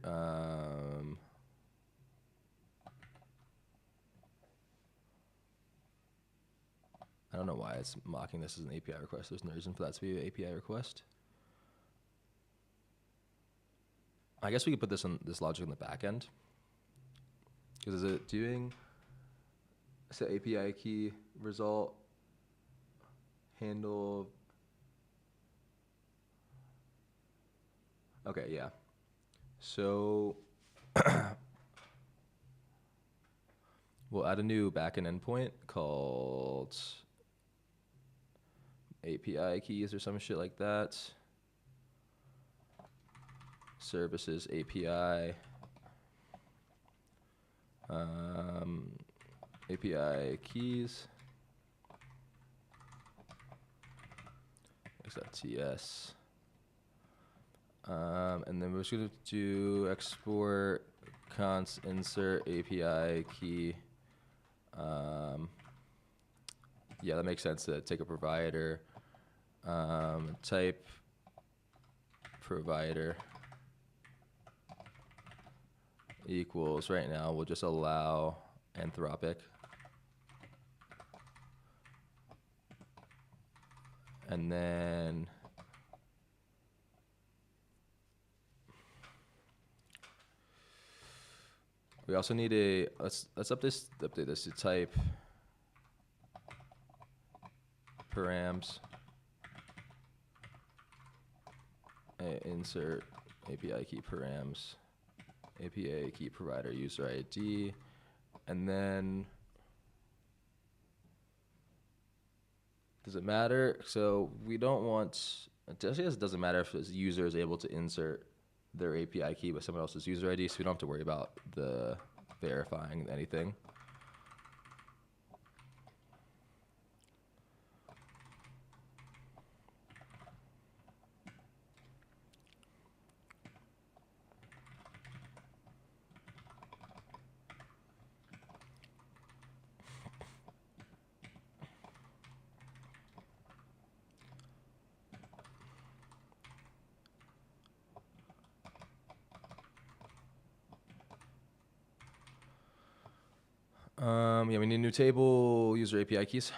I don't know why it's mocking this as an API request. There's no reason for that to be an API request. I guess we could put this logic in the back end. Because is it doing set API key result handle? Okay, yeah. So we'll add a new backend endpoint called API keys or some shit like that. Services API. API keys. X.ts. And then we're just going to do export const insert API key. Yeah, that makes sense to take a provider. Type provider equals, right now we'll just allow Anthropic. And then we also need a, let's update this to type params insert API key params API key provider user ID, and then does it matter? So we don't want, it doesn't matter if the user is able to insert their API key with someone else's user ID, so we don't have to worry about the verifying anything. Yeah, we need a new table, user API keys.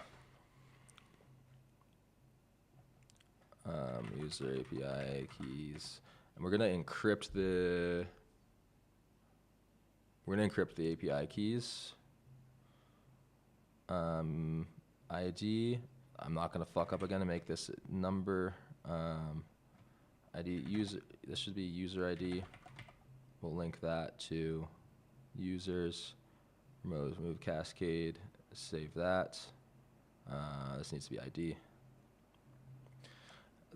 User API keys, and we're gonna encrypt the API keys. ID, I'm not gonna fuck up again and make this number. ID user, this should be user ID. We'll link that to users. Remove cascade, save that. This needs to be ID.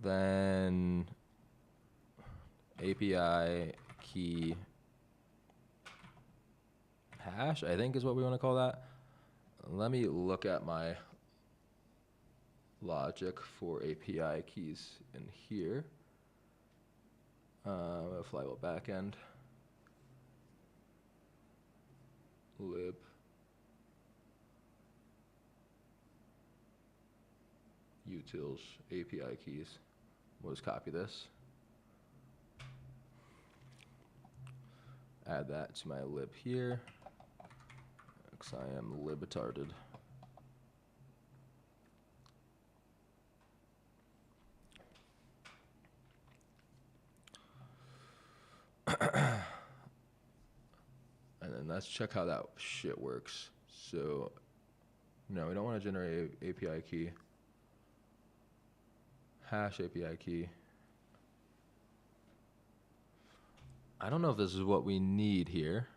Then API key hash, I think is what we want to call that. Let me look at my logic for API keys in here. Flywheel backend. Lib. Utils API keys. We'll just copy this. Add that to my lib here. Because I am libtarded. And then let's check how that shit works. So, no, we don't want to generate a API key. hash API key. I don't know if this is what we need here.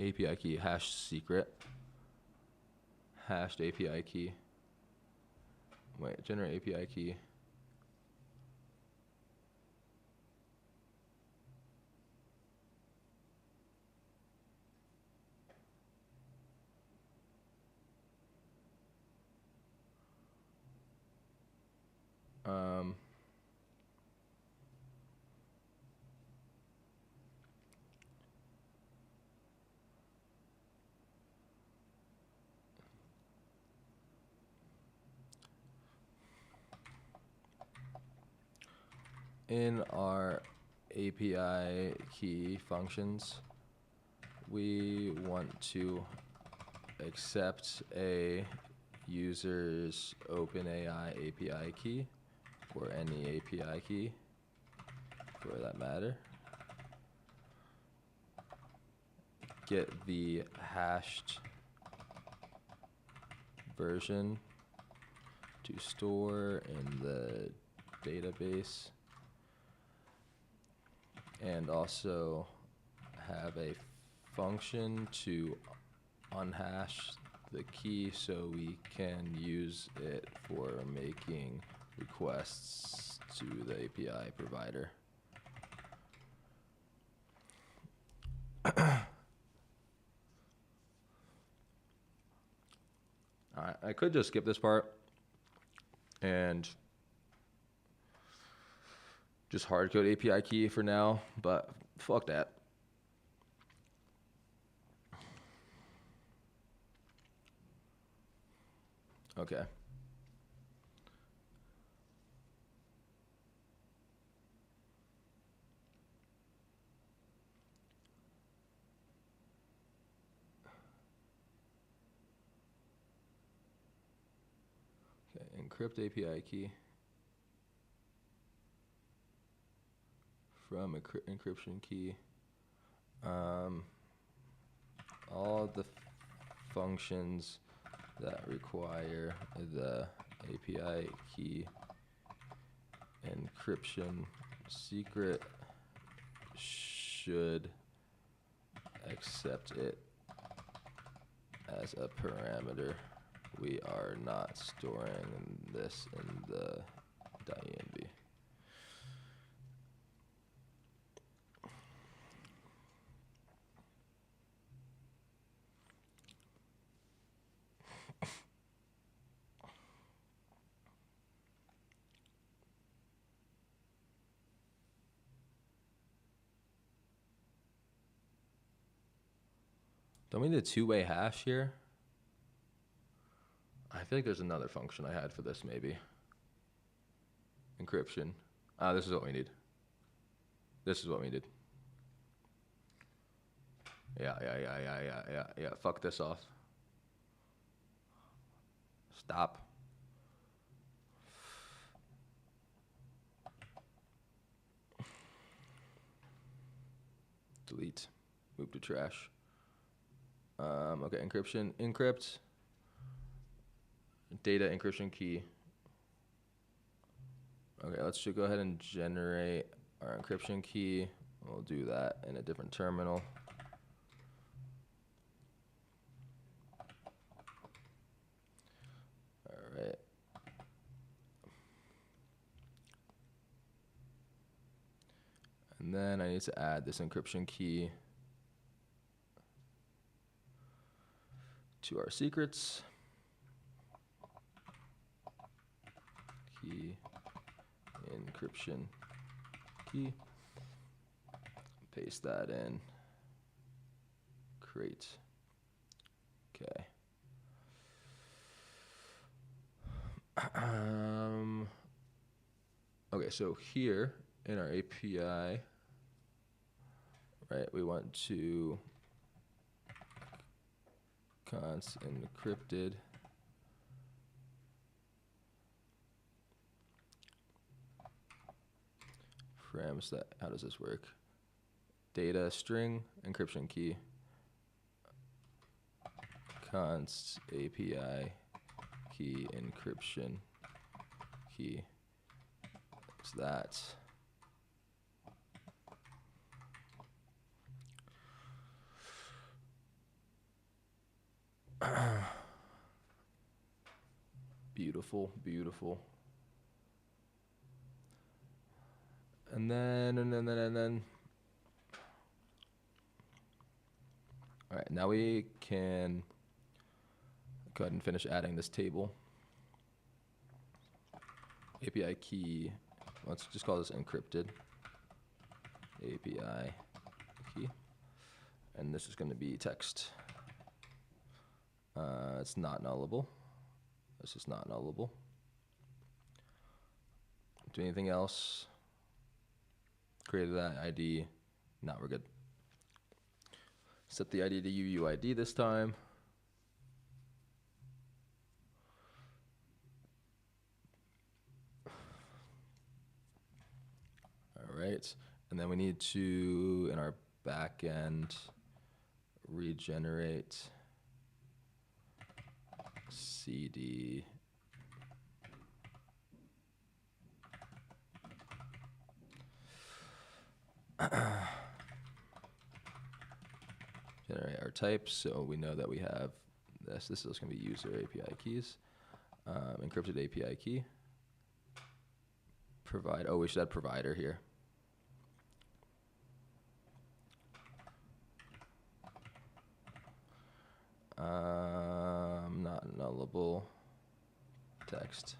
API key, hash secret, hashed API key. Wait, generate API key. Um, in our API key functions, we want to accept a user's OpenAI API key, or any API key for that matter. Get the hashed version to store in the database, and also have a function to unhash the key so we can use it for making requests to the API provider. Alright, I could just skip this part and just hardcode API key for now, but fuck that. Okay. Okay, encrypt API key from encryption key. All the functions that require the API key encryption secret should accept it as a parameter. We are not storing this in the .env. Don't we need a two-way hash here? I feel like there's another function I had for this, maybe. Encryption. This is what we need. This is what we need. Yeah. Fuck this off. Stop. Delete. Move to trash. Okay, encryption. Encrypt. Data encryption key. Okay, let's just go ahead and generate our encryption key. We'll do that in a different terminal. All right. And then I need to add this encryption key to our secrets. Key encryption key. Paste that in. Create. Okay. Okay, so here in our API, right, we want to const encrypted params that. How does this work? Data string encryption key const API key encryption key. Is that. Beautiful, beautiful. And then. All right, now we can go ahead and finish adding this table. API key, let's just call this encrypted. API key. And this is going to be text. It's not nullable. This is not nullable. Do anything else? Created that ID. Now we're good. Set the ID to UUID this time. All right. And then we need to, in our backend, regenerate CD generate our types, so we know that we have this. This is going to be user API keys, encrypted API key. Provide. Oh, we should add provider here. Not nullable. Text.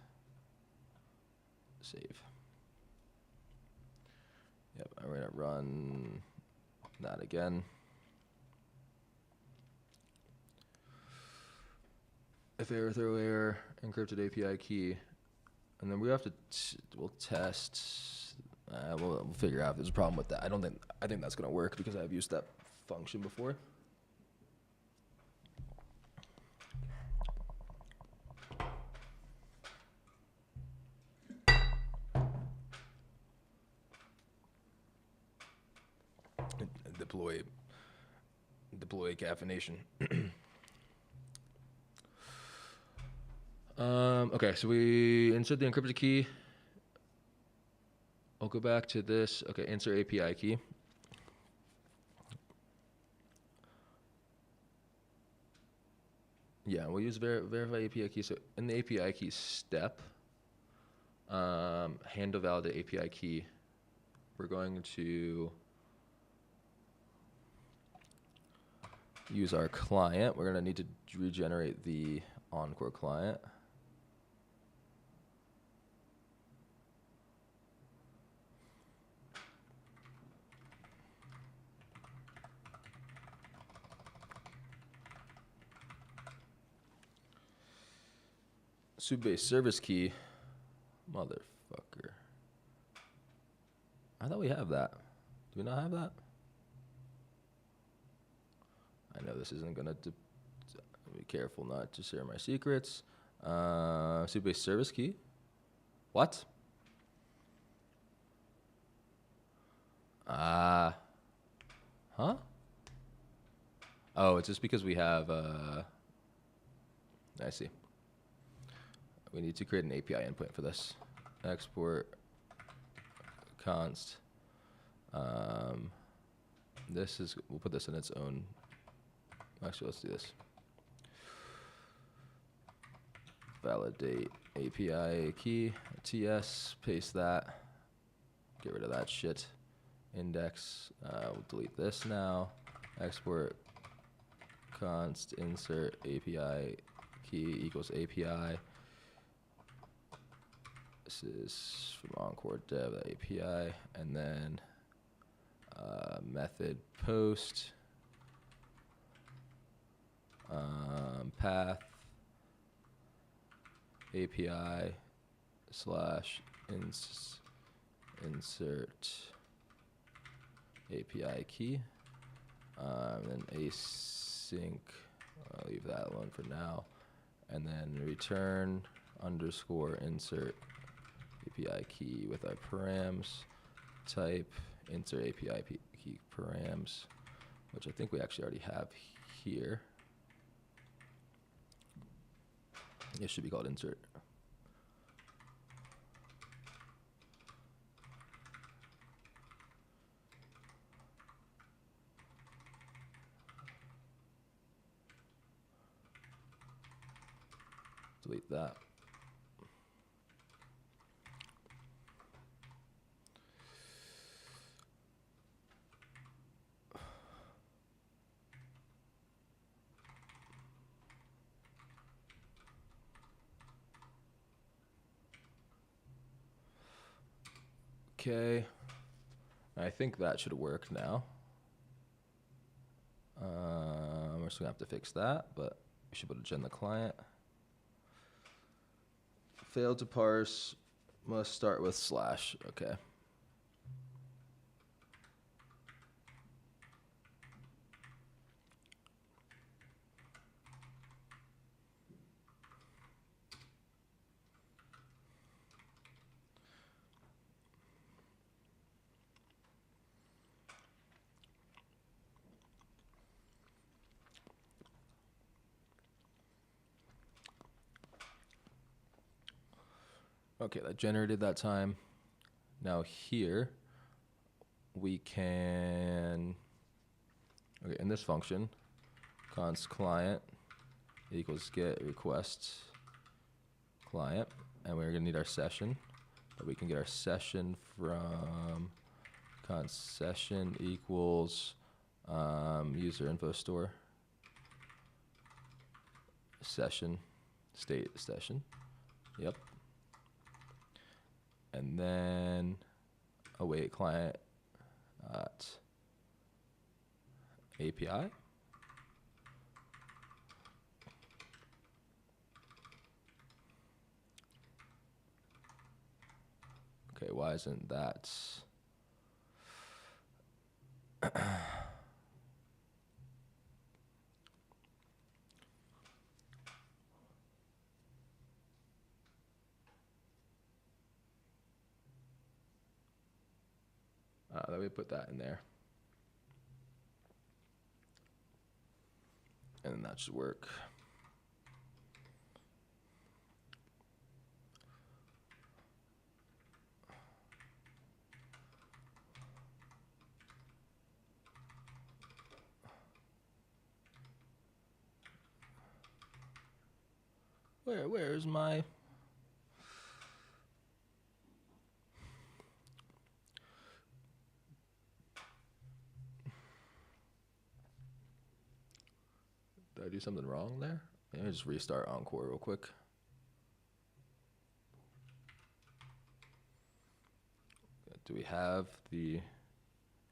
Save. Yep, I'm gonna run that again. If error, throw error, encrypted API key, and then we have to we'll test. We'll figure out if there's a problem with that. I think that's gonna work because I've used that function before. Deploy caffeination. Okay, so we insert the encrypted key. I'll go back to this. Okay, insert API key. Yeah, we'll use verify API key. So in the API key step, handle validate API key, we're going to use our client. We're going to need to regenerate the Encore client. Supabase service key. Motherfucker. I thought we have that. Do we not have that? I know this isn't going to be careful not to share my secrets. Supabase service key. What? Huh? Oh, it's just because we have, I see. We need to create an API endpoint for this. Export const. This is, we'll put this in its own. Actually, let's do this. Validate API key, TS, paste that. Get rid of that shit. Index, we'll delete this now. Export const insert API key equals API. This is from Encore Dev API, and then method post path API slash insert API key, and then async. I'll leave that one for now, and then return underscore insert API key with our params type insert API key params, which I think we actually already have here. It should be called insert. Delete that. Okay, I think that should work now. We're just gonna have to fix that, but we should be able to gen the client. Failed to parse, must start with slash, okay. Okay, that generated that time. Now here, we can, okay, in this function, const client equals get requests client, and we're gonna need our session, but we can get our session from const session equals user info store session state session. Yep. And then await client at API. Okay, why isn't that? Let me put that in there. And then that should work. Where's my? Did I do something wrong there? Let me just restart Encore real quick. Do we have the,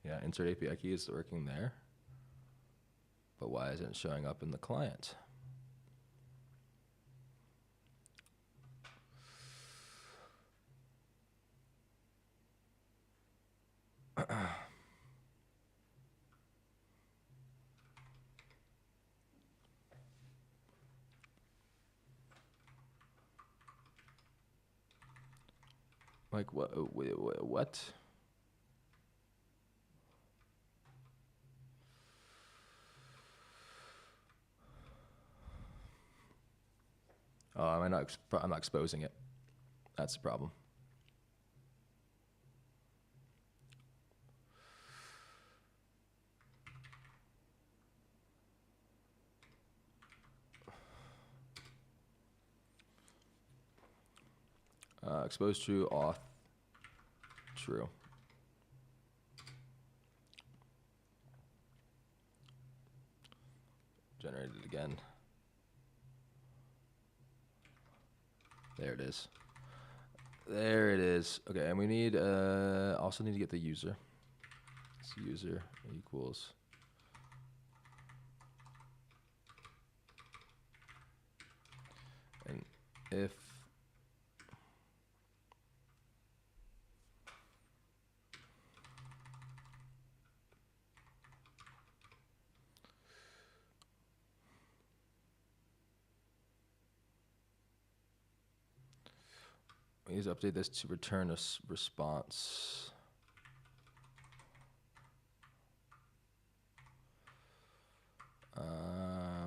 yeah, insert API key is working there, but why isn't it showing up in the client? Like what? What? Oh, I'm not exposing it. That's the problem. Expose true, auth true. Generated again. There it is. There it is. Okay, and we need also need to get the user. So user equals and if we need to update this to return a response.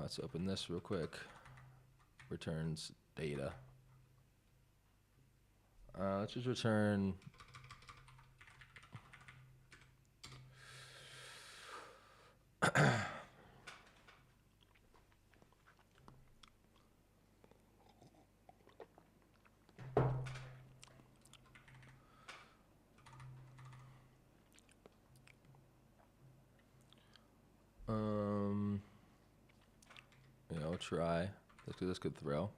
Let's open this real quick. Returns data. Let's just return. Yeah, I'll try. This could throw.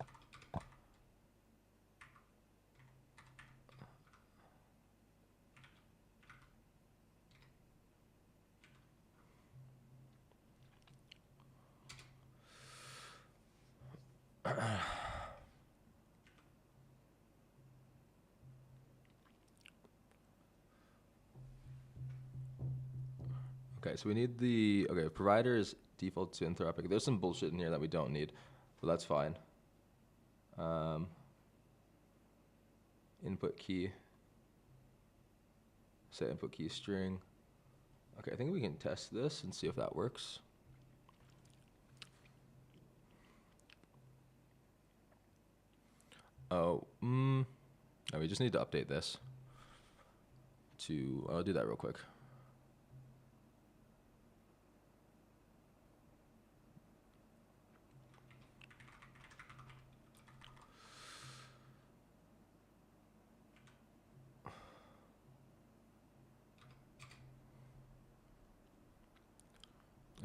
Okay, so we need the, okay, provider is default to Anthropic. There's some bullshit in here that we don't need, but that's fine. Input key. Say input key string. Okay, I think we can test this and see if that works. Oh, no, we just need to update this to, I'll do that real quick.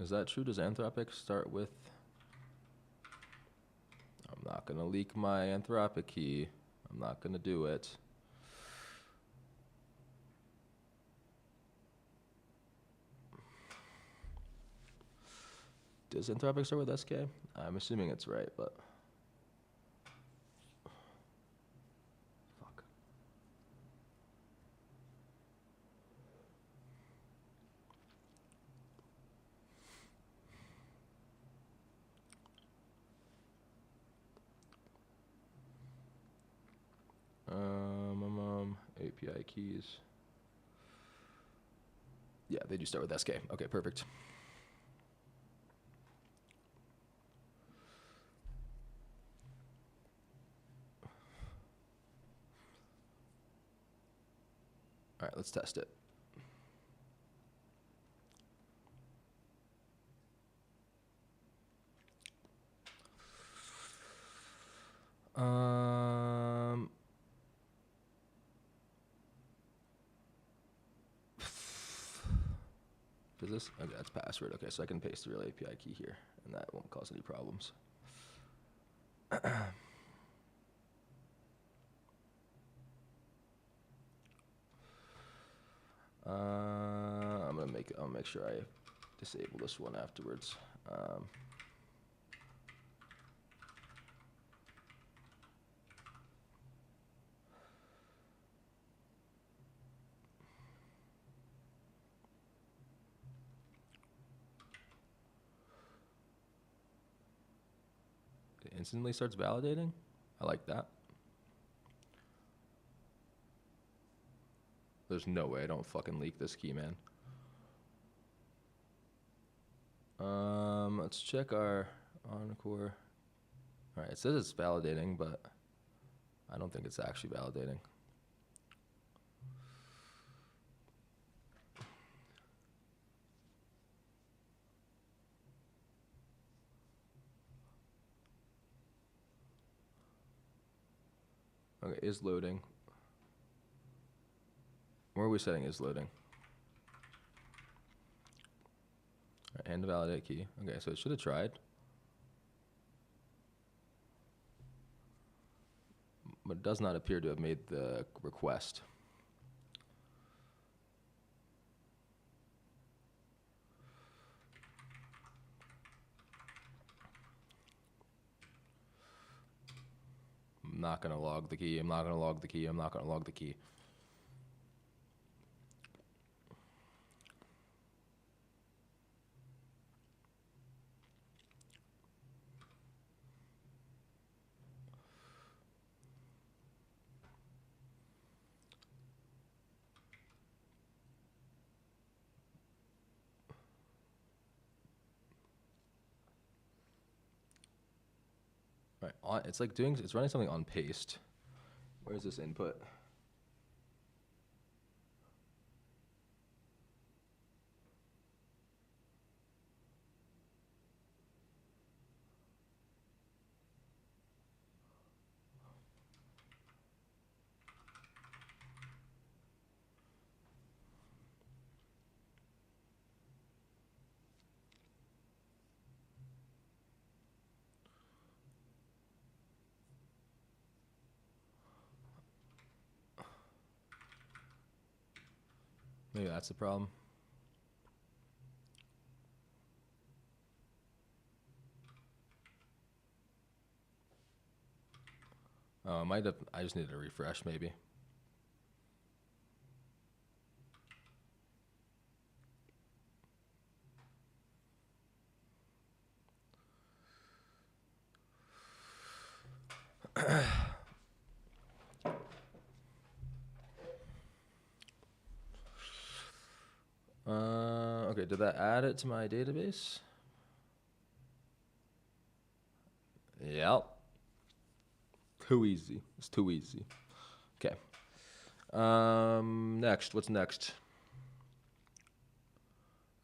Is that true? Does Anthropic start with? I'm not gonna leak my Anthropic key. I'm not gonna do it. Does Anthropic start with SK? I'm assuming it's right, but. Fuck. API keys. Yeah, they do start with SK. Okay, perfect. All right, let's test it. Does this? Okay, that's password. Okay, so I can paste the real API key here, and that won't cause any problems. I'll make sure I disable this one afterwards. It instantly starts validating. I like that. There's no way I don't fucking leak this key, man. Let's check our Encore. All right, it says it's validating, but I don't think it's actually validating. Okay, is loading. Where are we setting is loading? All right, and the validate key. Okay, so it should have tried. But it does not appear to have made the request. I'm not gonna log the key. I'm not gonna log the key. I'm not gonna log the key. Right. It's like doing. It's running something on paste. Where's this input? Maybe that's the problem. Oh, I might have. I just needed a refresh, maybe. Okay, did that add it to my database? Yep. Too easy. It's too easy. Okay. Next. What's next?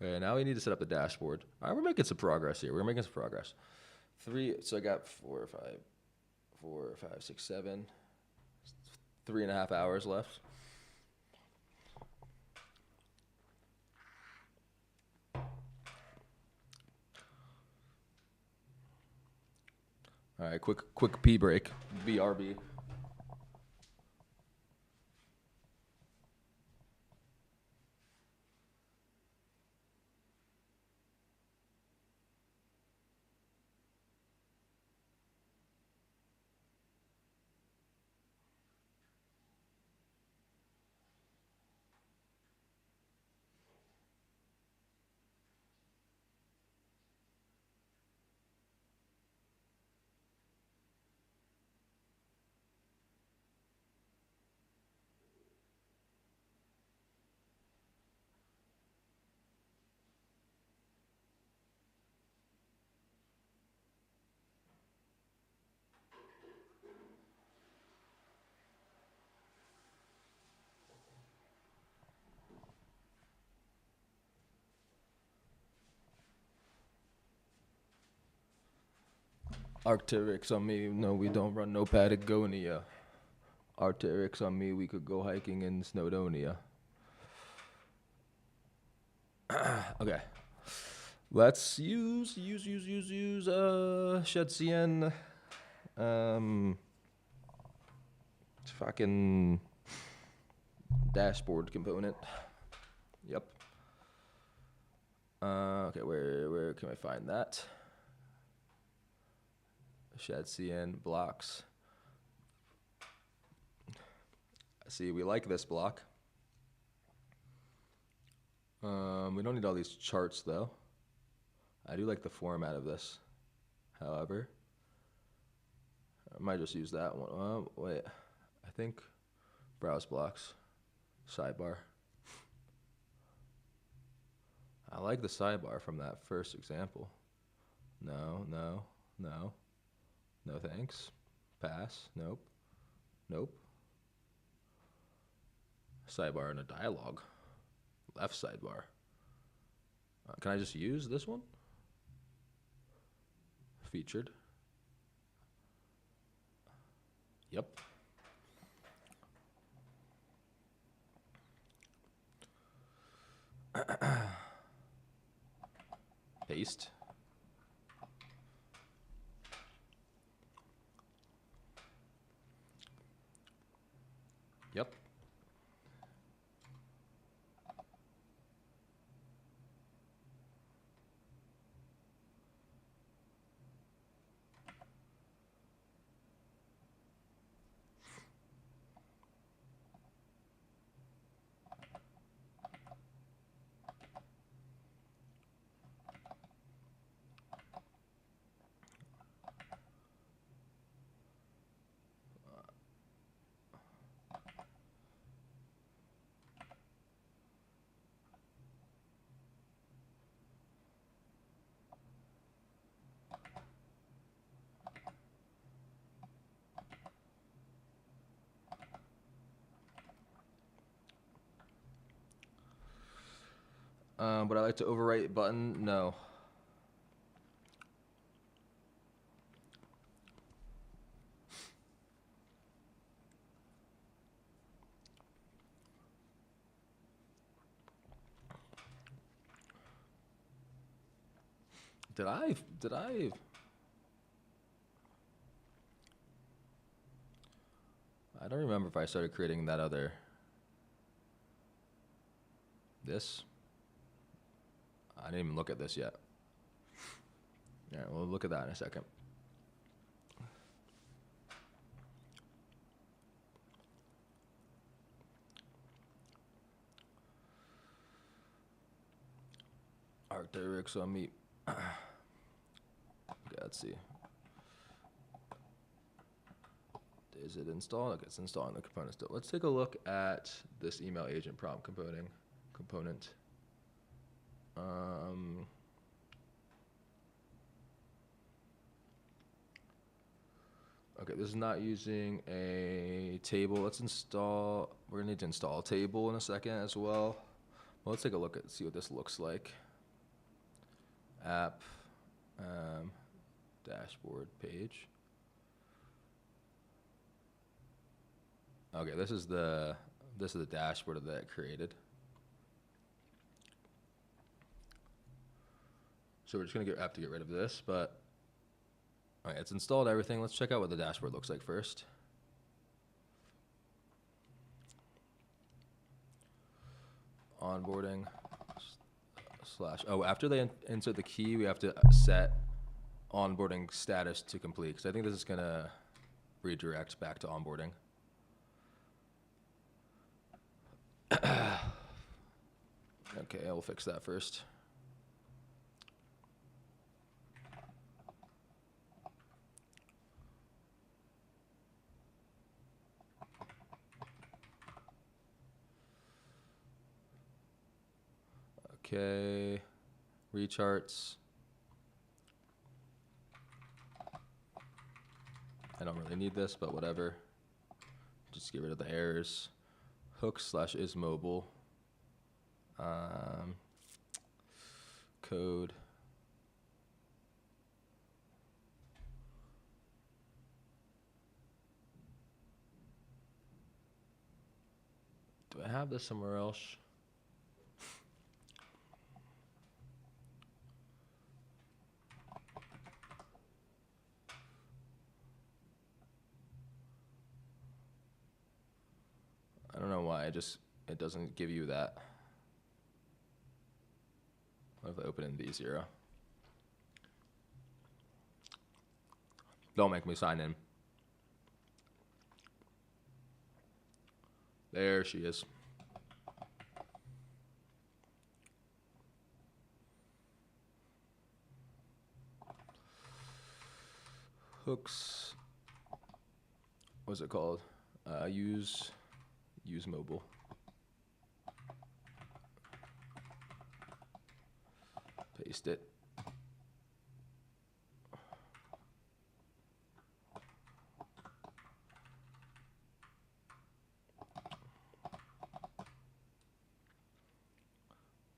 Okay, now we need to set up the dashboard. All right, we're making some progress here. We're making some progress. So I got 4, 5, 6, 7, 3.5 hours left. All right, quick pee break. BRB. Arc'teryx on me. No, we don't run no Patagonia. Arc'teryx on me. We could go hiking in Snowdonia. Okay. Let's use Shadcn. Fucking dashboard component. Yep. Okay, where can I find that? Shadcn blocks. See, we like this block. We don't need all these charts though. I do like the format of this. However, I might just use that one. Wait, I think browse blocks, sidebar. I like the sidebar from that first example. No, thanks. Pass, nope. Sidebar in a dialogue. Left sidebar. Can I just use this one? Featured. Yep. Paste. Yep. Would I like to overwrite button? No. Did I? I don't remember if I started creating that other. This? I didn't even look at this yet. Yeah, we'll look at that in a second. Arcteryx on me. Okay, let's see. Is it installed? Okay, it's installed in the component still. Let's take a look at this email agent prompt component. Okay, this is not using a table. Let's install, we're gonna need to install a table in a second as well. Well, let's take a look at, see what this looks like. App, dashboard page. Okay, this is the dashboard that it created. So we're just gonna have to get rid of this, but all right, it's installed everything. Let's check out what the dashboard looks like first. Onboarding slash, oh, after they insert the key, we have to set onboarding status to complete, because I think this is gonna redirect back to onboarding. Okay, I will fix that first. Okay, recharts. I don't really need this, but whatever. Just get rid of the errors. Hook slash is mobile. Code. Do I have this somewhere else? I don't know why, it doesn't give you that. What if I open in V0? Don't make me sign in. There she is. Hooks. What's it called? Use mobile. Paste it.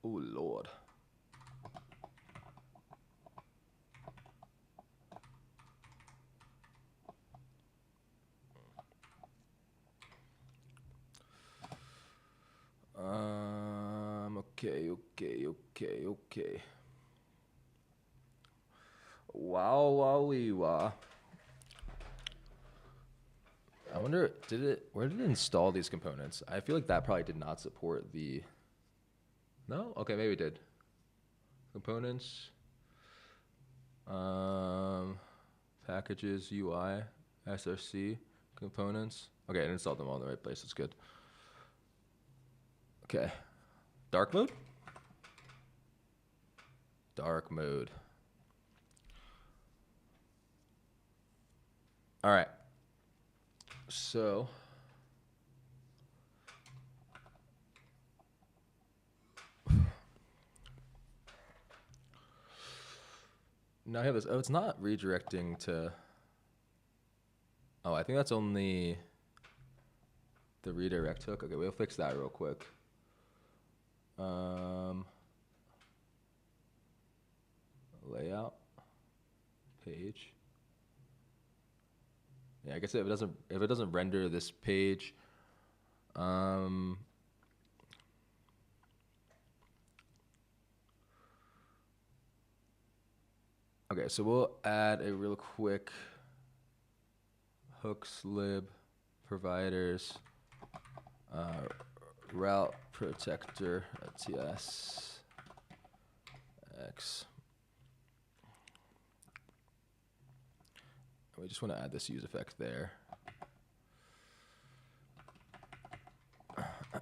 Oh Lord. Okay. Wow. I wonder, where did it install these components? I feel like that probably did not support the, no? Okay, maybe it did. Components, packages, UI, SRC, components. Okay, it installed them all in the right place, that's good. Okay, dark mode? Dark mode. All right. So now I have this. Oh, it's not redirecting to. Oh, I think that's only the redirect hook. Okay, we'll fix that real quick. page. Yeah, I guess if it doesn't render this page, okay, so we'll add a real quick hooks lib providers route protector ts x. We just want to add this use effect there. I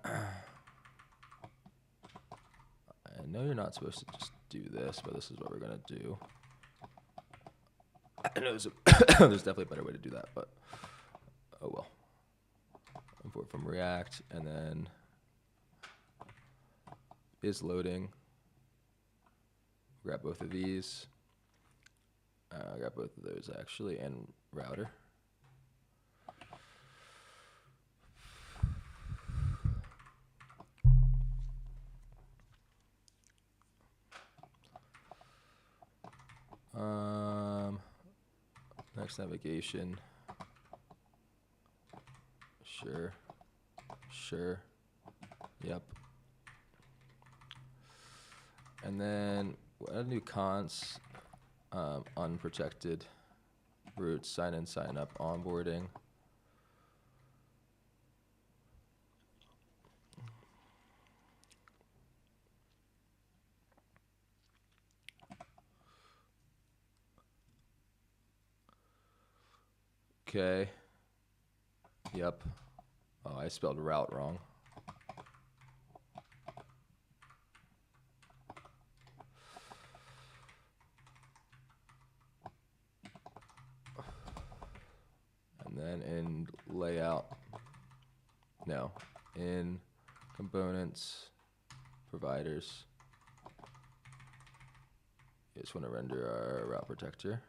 know you're not supposed to just do this, but this is what we're gonna do. I know there's definitely a better way to do that, but oh well. Import from React, and then is loading. Grab both of these. Grab both of those actually, and router. Next navigation. Sure. Yep. And then we'll add new cons, unprotected routes, sign in, sign up, onboarding. Okay. Yep. Oh, I spelled route wrong. And then in layout, no, in components, providers, you just want to render our route protector.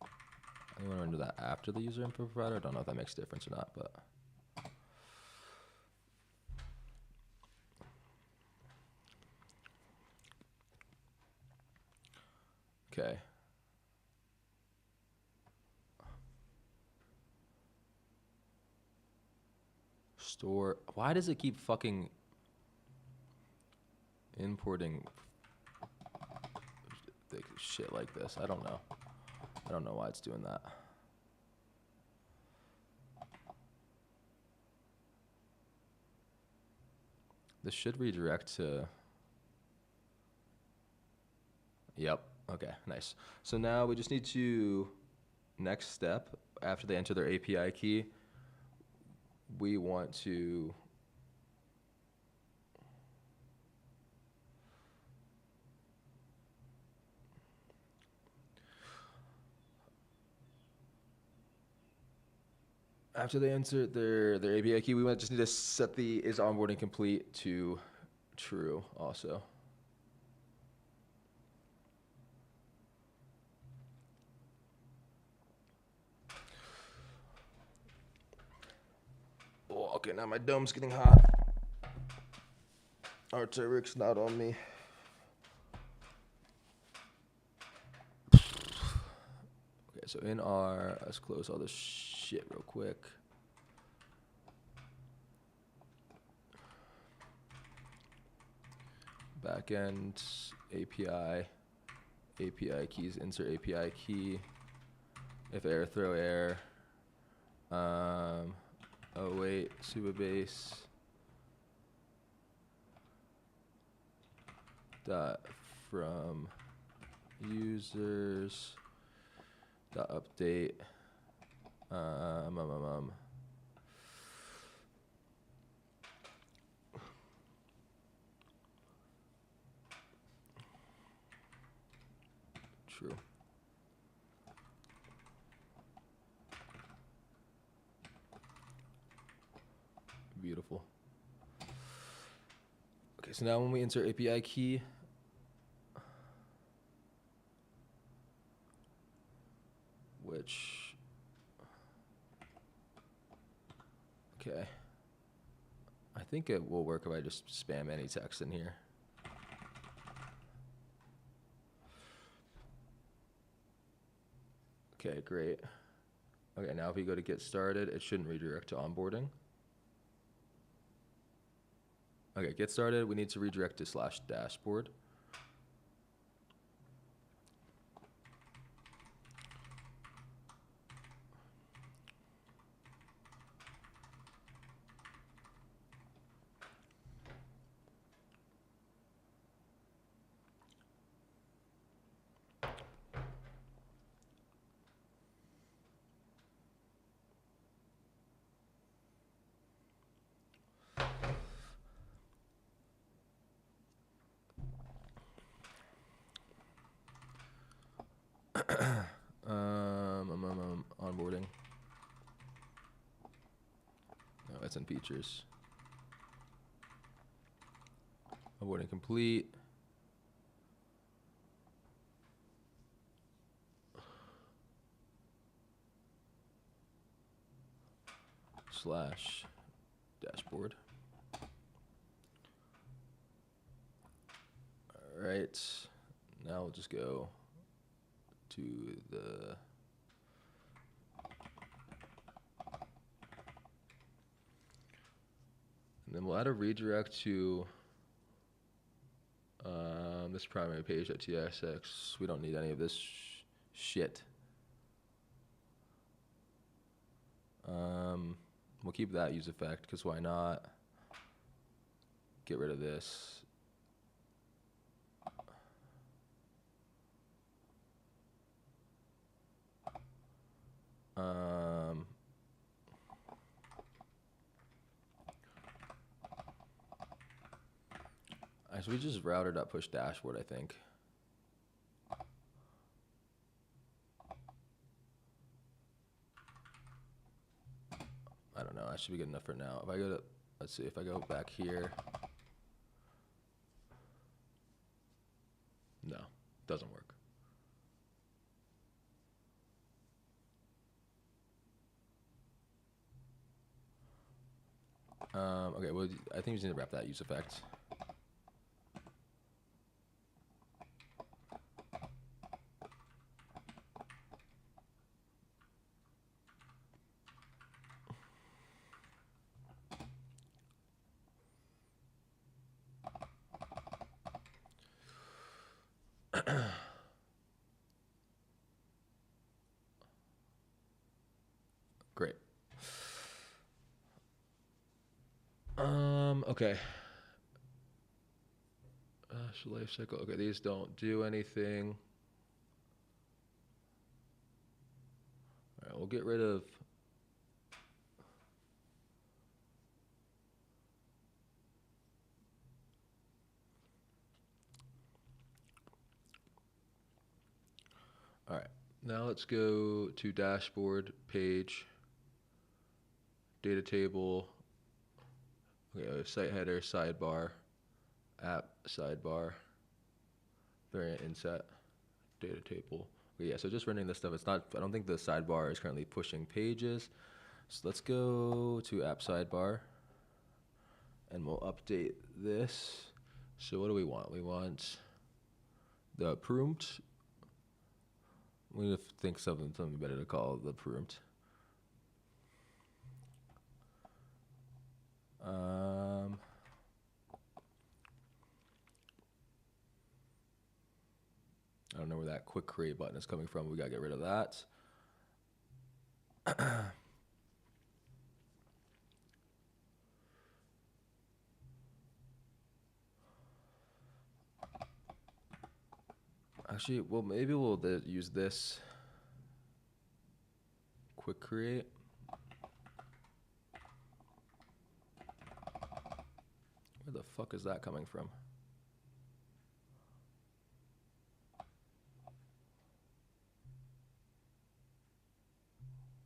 I want to render that after the user input provider. I don't know if that makes a difference or not, but. Okay. Store. Why does it keep fucking importing shit like this? I don't know. I don't know why it's doing that. This should redirect to. Yep. Okay, nice. So now we just need to, next step, after they enter their API key, we want to after they enter their API key, we might just need to set the is onboarding complete to true also. Oh, okay, now my dome's getting hot. Arc'teryx's not on me. Okay, so in our, let's close all this shit real quick. Backend API keys, insert API key. If error, throw error. Oh wait, Supabase. Dot from users. Dot update. True. Beautiful. Okay, so now when we insert API key, which, okay, I think it will work if I just spam any text in here. Okay, great. Okay, now if we go to get started, it shouldn't redirect to onboarding. Okay, get started, we need to redirect to /dashboard. Onboarding. No, that's in features. Onboarding complete. /dashboard. All right. Now we'll just go to the and then we'll add a redirect to this primary page at TSX. We don't need any of this shit. We'll keep that use effect because why not? Get rid of this. Actually, we just router.push dashboard, I think. I don't know. That should be good enough for now. If I go to, let's see, if I go back here. No, doesn't work. Okay, well, I think we just need to wrap that use effect. Great. Okay. Life cycle. Okay, these don't do anything. All right, we'll get rid of. All right, now let's go to dashboard page, data table. Okay, site header, sidebar, app sidebar, variant inset, data table. Okay, yeah, so just running this stuff. It's not. I don't think the sidebar is currently pushing pages. So let's go to app sidebar, and we'll update this. So what do we want? We want the prompt. We need to think something better to call the prompt. I don't know where that quick create button is coming from. We gotta get rid of that. Actually, well, maybe we'll use this quick create. Where the fuck is that coming from?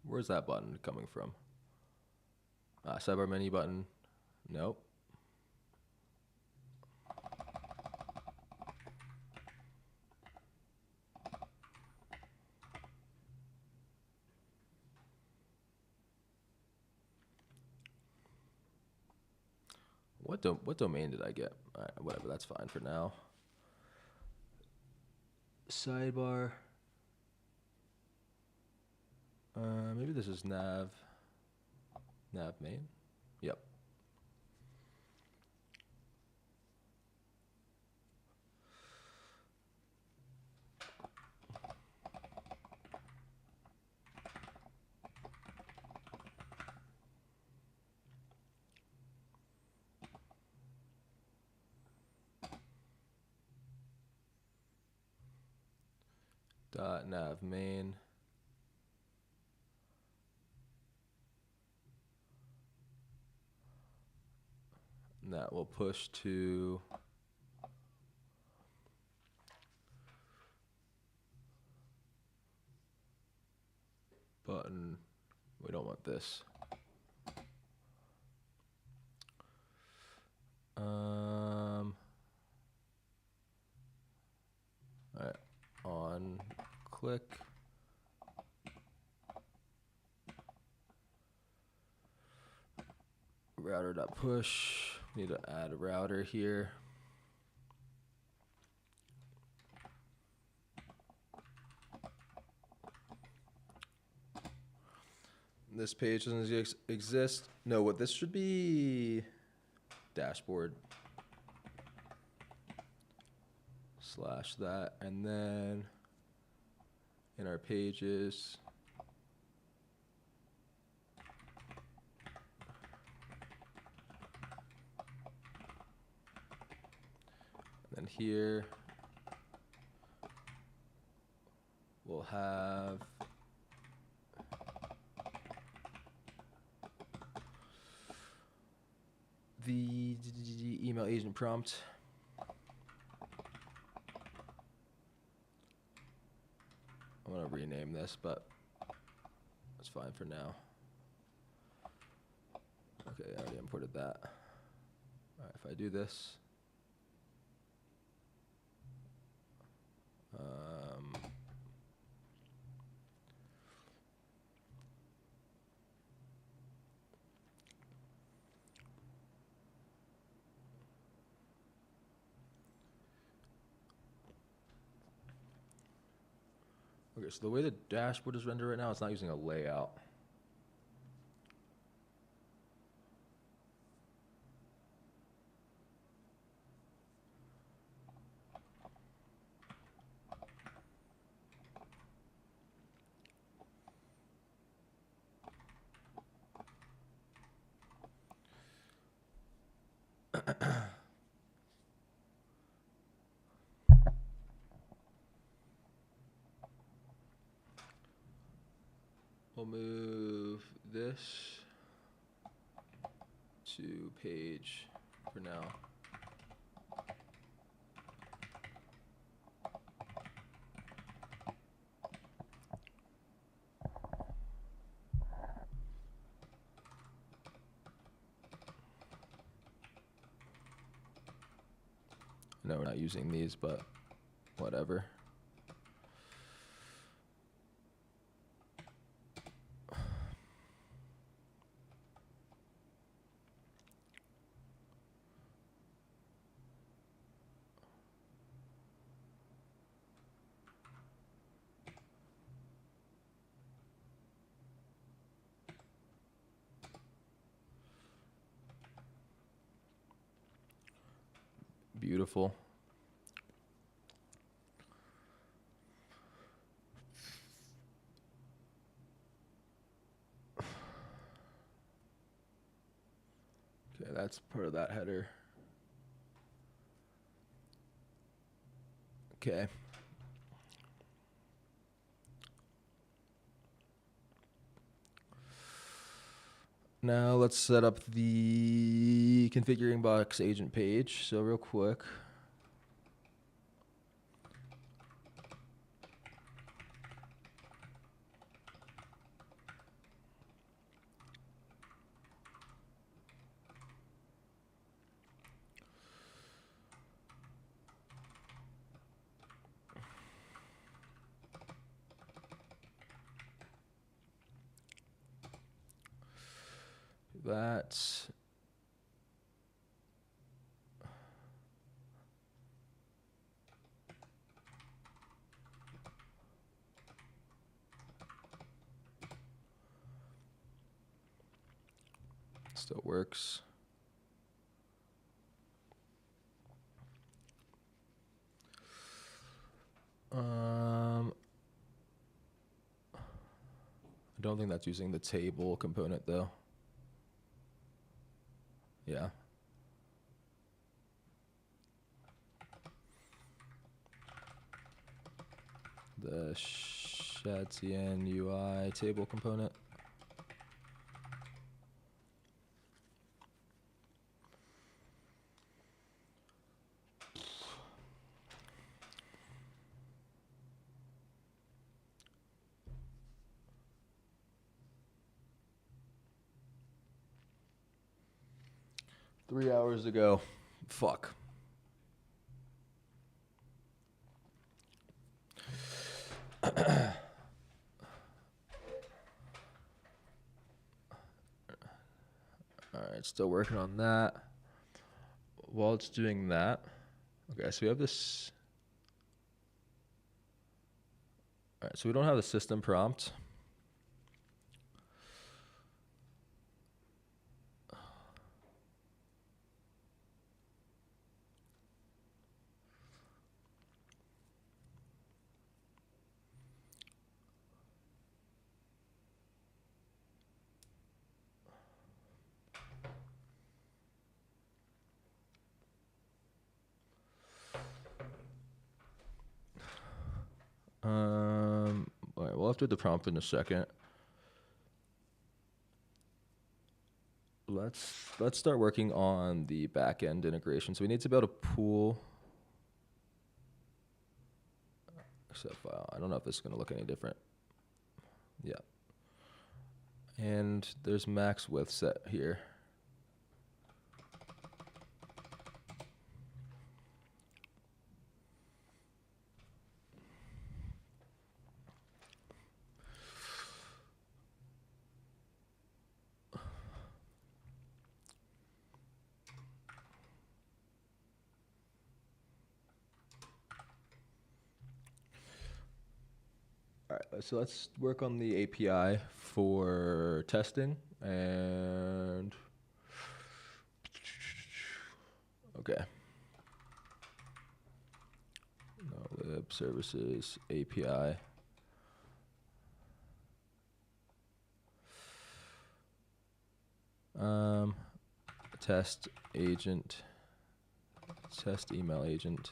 Where's that button coming from? Sidebar menu button. Nope. What domain did I get? All right, whatever, that's fine for now. Sidebar. Maybe this is nav main. Yep. .nav main. And that will push to button. We don't want this. All right, on click. Router.push. Need to add a router here. This page doesn't exist. No, what this should be dashboard / that, and then in our pages, and then here we'll have the email agent prompt. I'm gonna rename this, but it's fine for now. Okay, I already imported that. All right, if I do this, okay, so the way the dashboard is rendered right now, it's not using a layout. We'll move this to page for now. No, we're not using these, but whatever. Beautiful. Okay, that's part of that header. Okay. Now let's set up the configuring box agent page. So real quick. That's Still works. I don't think that's using the table component though. Yeah. The Chatien UI table component. $3 ago. Fuck. All right, still working on that. While it's doing that, okay, so we have this. All right, so we don't have the system prompt. All right, we'll have to do the prompt in a second. Let's start working on the back end integration. So we need to be able to pool. Except file. I don't know if this is going to look any different. Yeah. And there's max width set here. All right, so let's work on the API for testing and okay. No lib services API. Test agent, test email agent.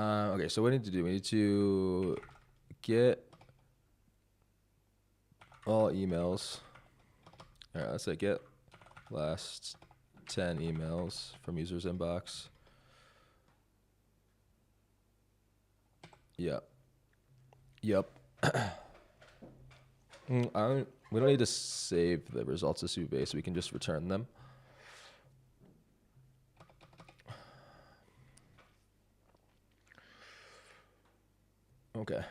Okay, so what we need to do, we need to get all emails. All right, let's say get last 10 emails from user's inbox. Yep. We don't need to save the results to Subase. We can just return them. Okay.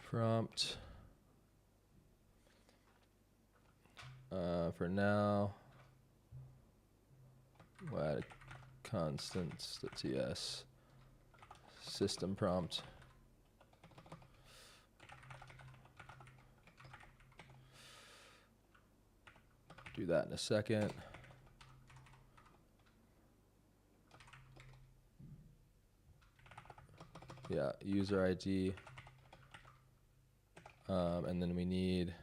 Prompt. For now, we'll add a constants.ts system prompt. Do that in a second. Yeah, user ID. And then we need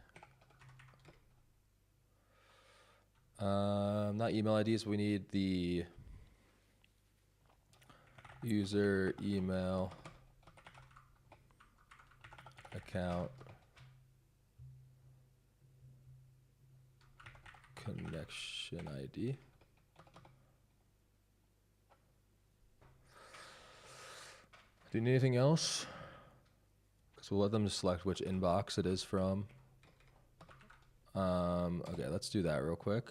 not email IDs, but we need the user email account connection ID. Do you need anything else? Because we'll let them select which inbox it is from. Okay, let's do that real quick.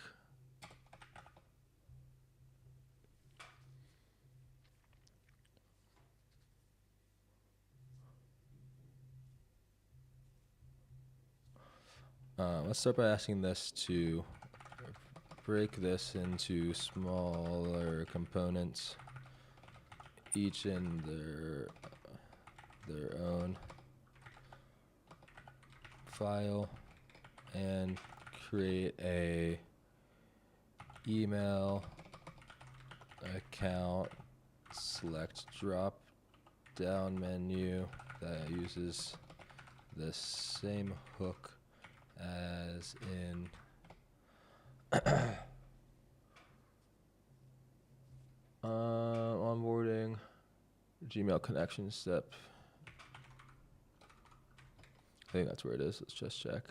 Let's start by asking this to break this into smaller components, each in their own file, and create a email account select drop down menu that uses the same hook as in onboarding Gmail connection step. I think that's where it is. Let's just check.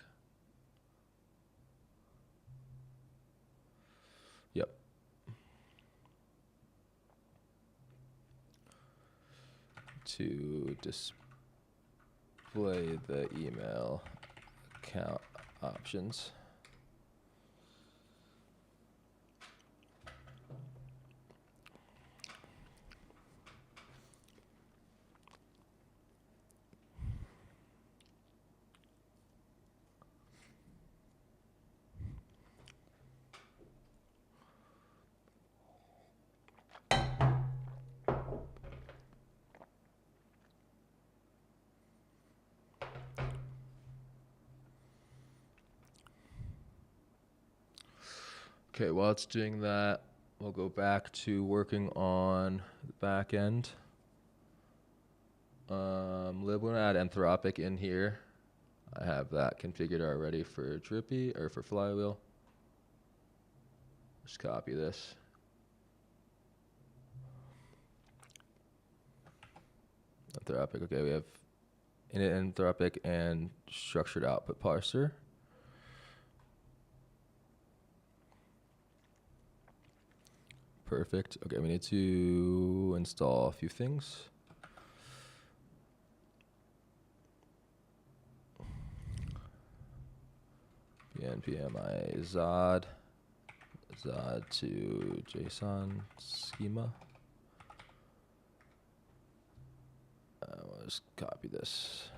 Yep. To display the email account options. Okay, while it's doing that, we'll go back to working on the back end. Lib, we're gonna add Anthropic in here. I have that configured already for Drippy or for Flywheel. Just copy this. Anthropic, okay, we have init Anthropic and structured output parser. Perfect. Okay, we need to install a few things. npmi Zod to JSON schema. We'll just copy this.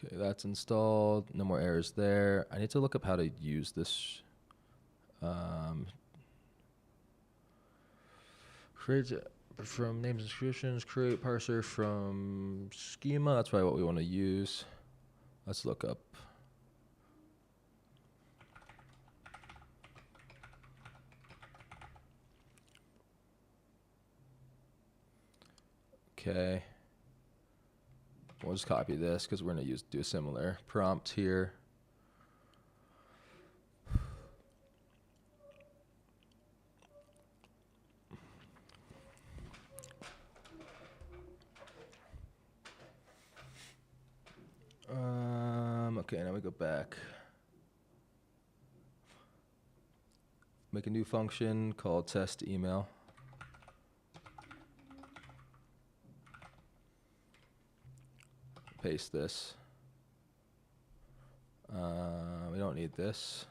Okay, that's installed. No more errors there. I need to look up how to use this. Create from names and descriptions, create parser from schema. That's probably what we want to use. Let's look up. Okay. We'll just copy this because we're going to do a similar prompt here. Okay, now we go back. Make a new function called test email. Paste this. We don't need this.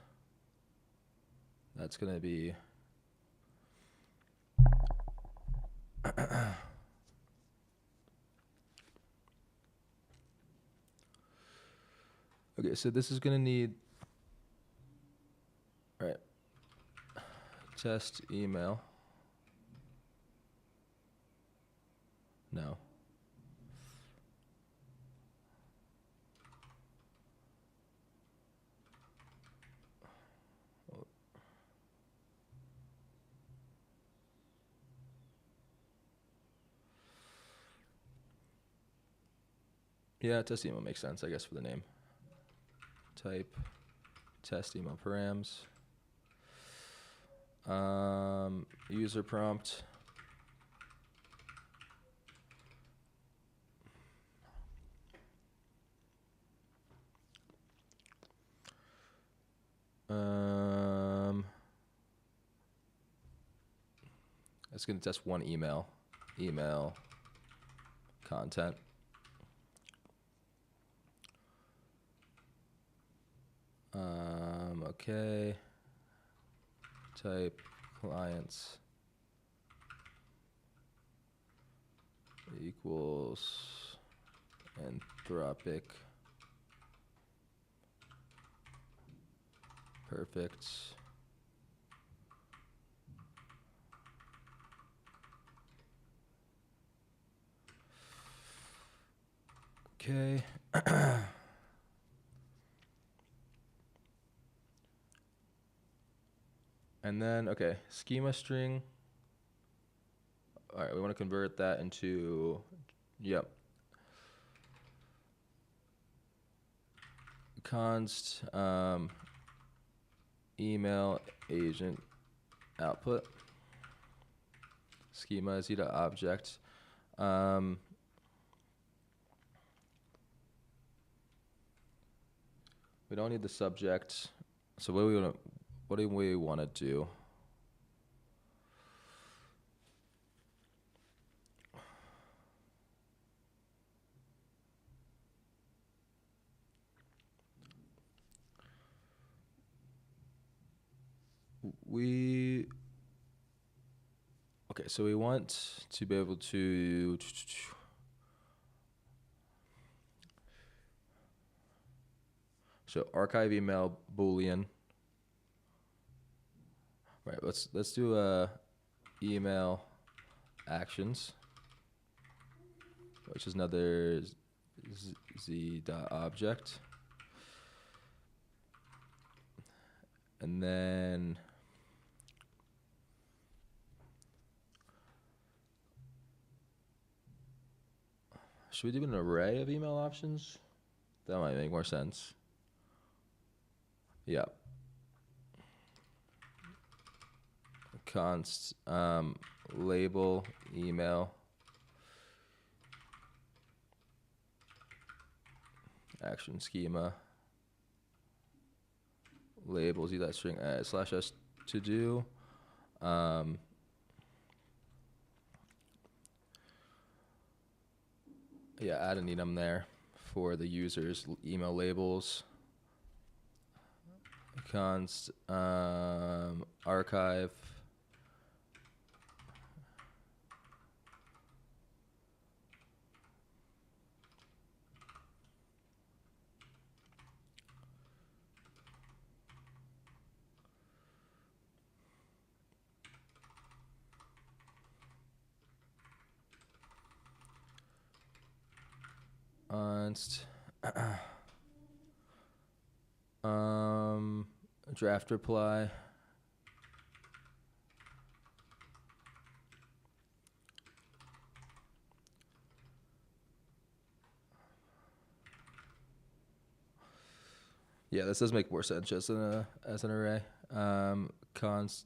That's going to be okay, so this is going to need, all right, test email. No. Yeah, test email makes sense, I guess, for the name. Type test email params. User prompt. It's going to test one email content. Okay. Type clients equals Anthropic. Perfect. Okay. And then, okay, schema string. All right, we want to convert that into, yep. Const email agent output. Schema is object. We don't need the subject. So what do we want to do? Okay, so we want to be able to so archive email boolean. Right, let's do email actions, which is another z.object. And then should we do an array of email options? That might make more sense. Yeah. Const label email action schema labels that string slash s to do. Yeah, add an enum there for the user's email labels. Const archive const draft reply yeah, this does make more sense just as an array. Const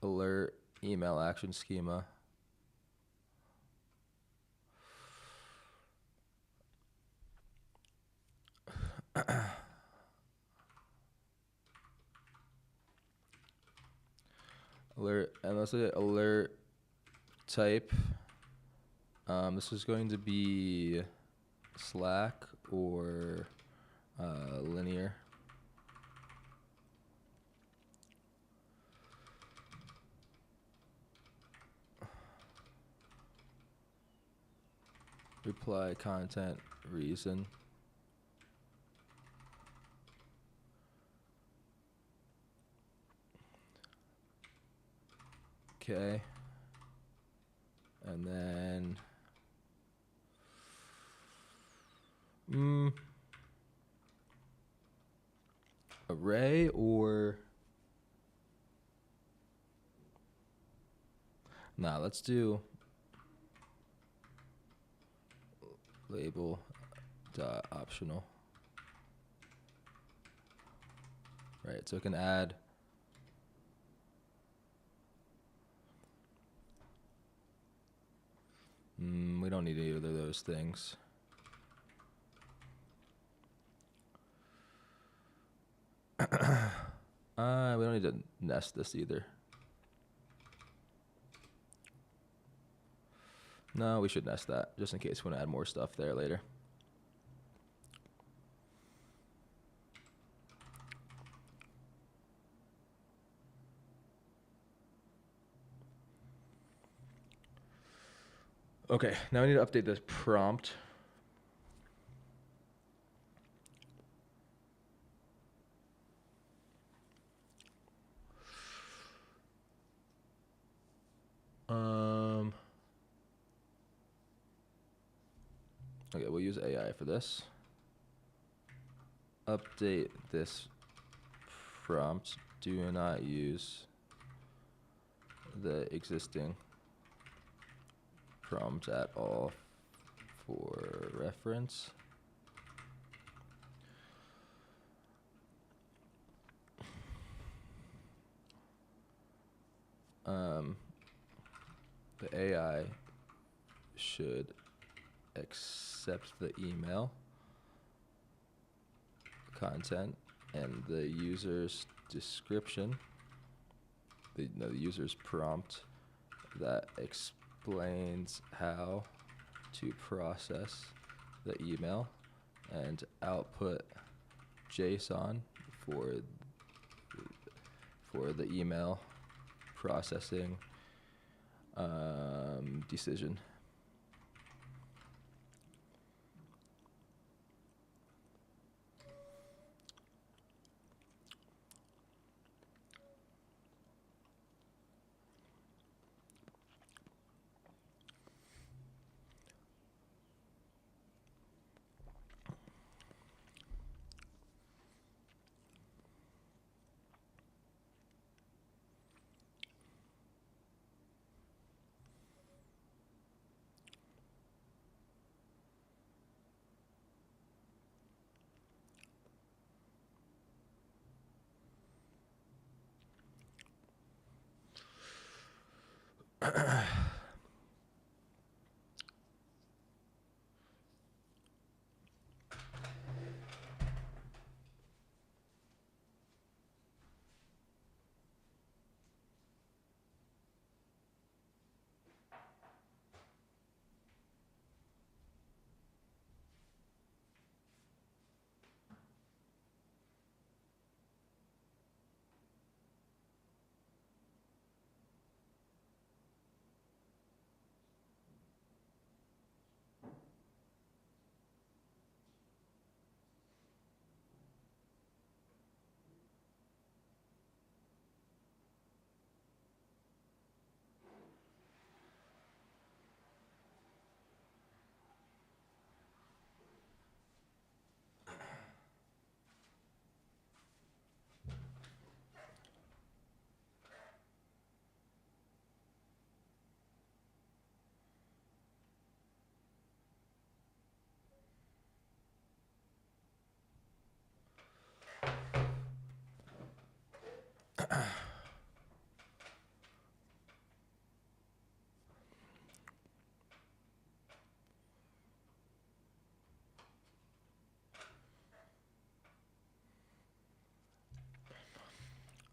alert email action schema. Alert, and let's say alert type. This is going to be Slack or linear. Reply content reason. Okay. And then array or nah, let's do label dot optional. Right, so it can add we don't need either of those things. We don't need to nest this either. No, we should nest that just in case we want to add more stuff there later. Okay, now I need to update this prompt. Okay, we'll use AI for this. Update this prompt. Do not use the existing prompt at all for reference. The AI should accept the email content and the user's description, the user's prompt that explains how to process the email, and output JSON for the email processing decision.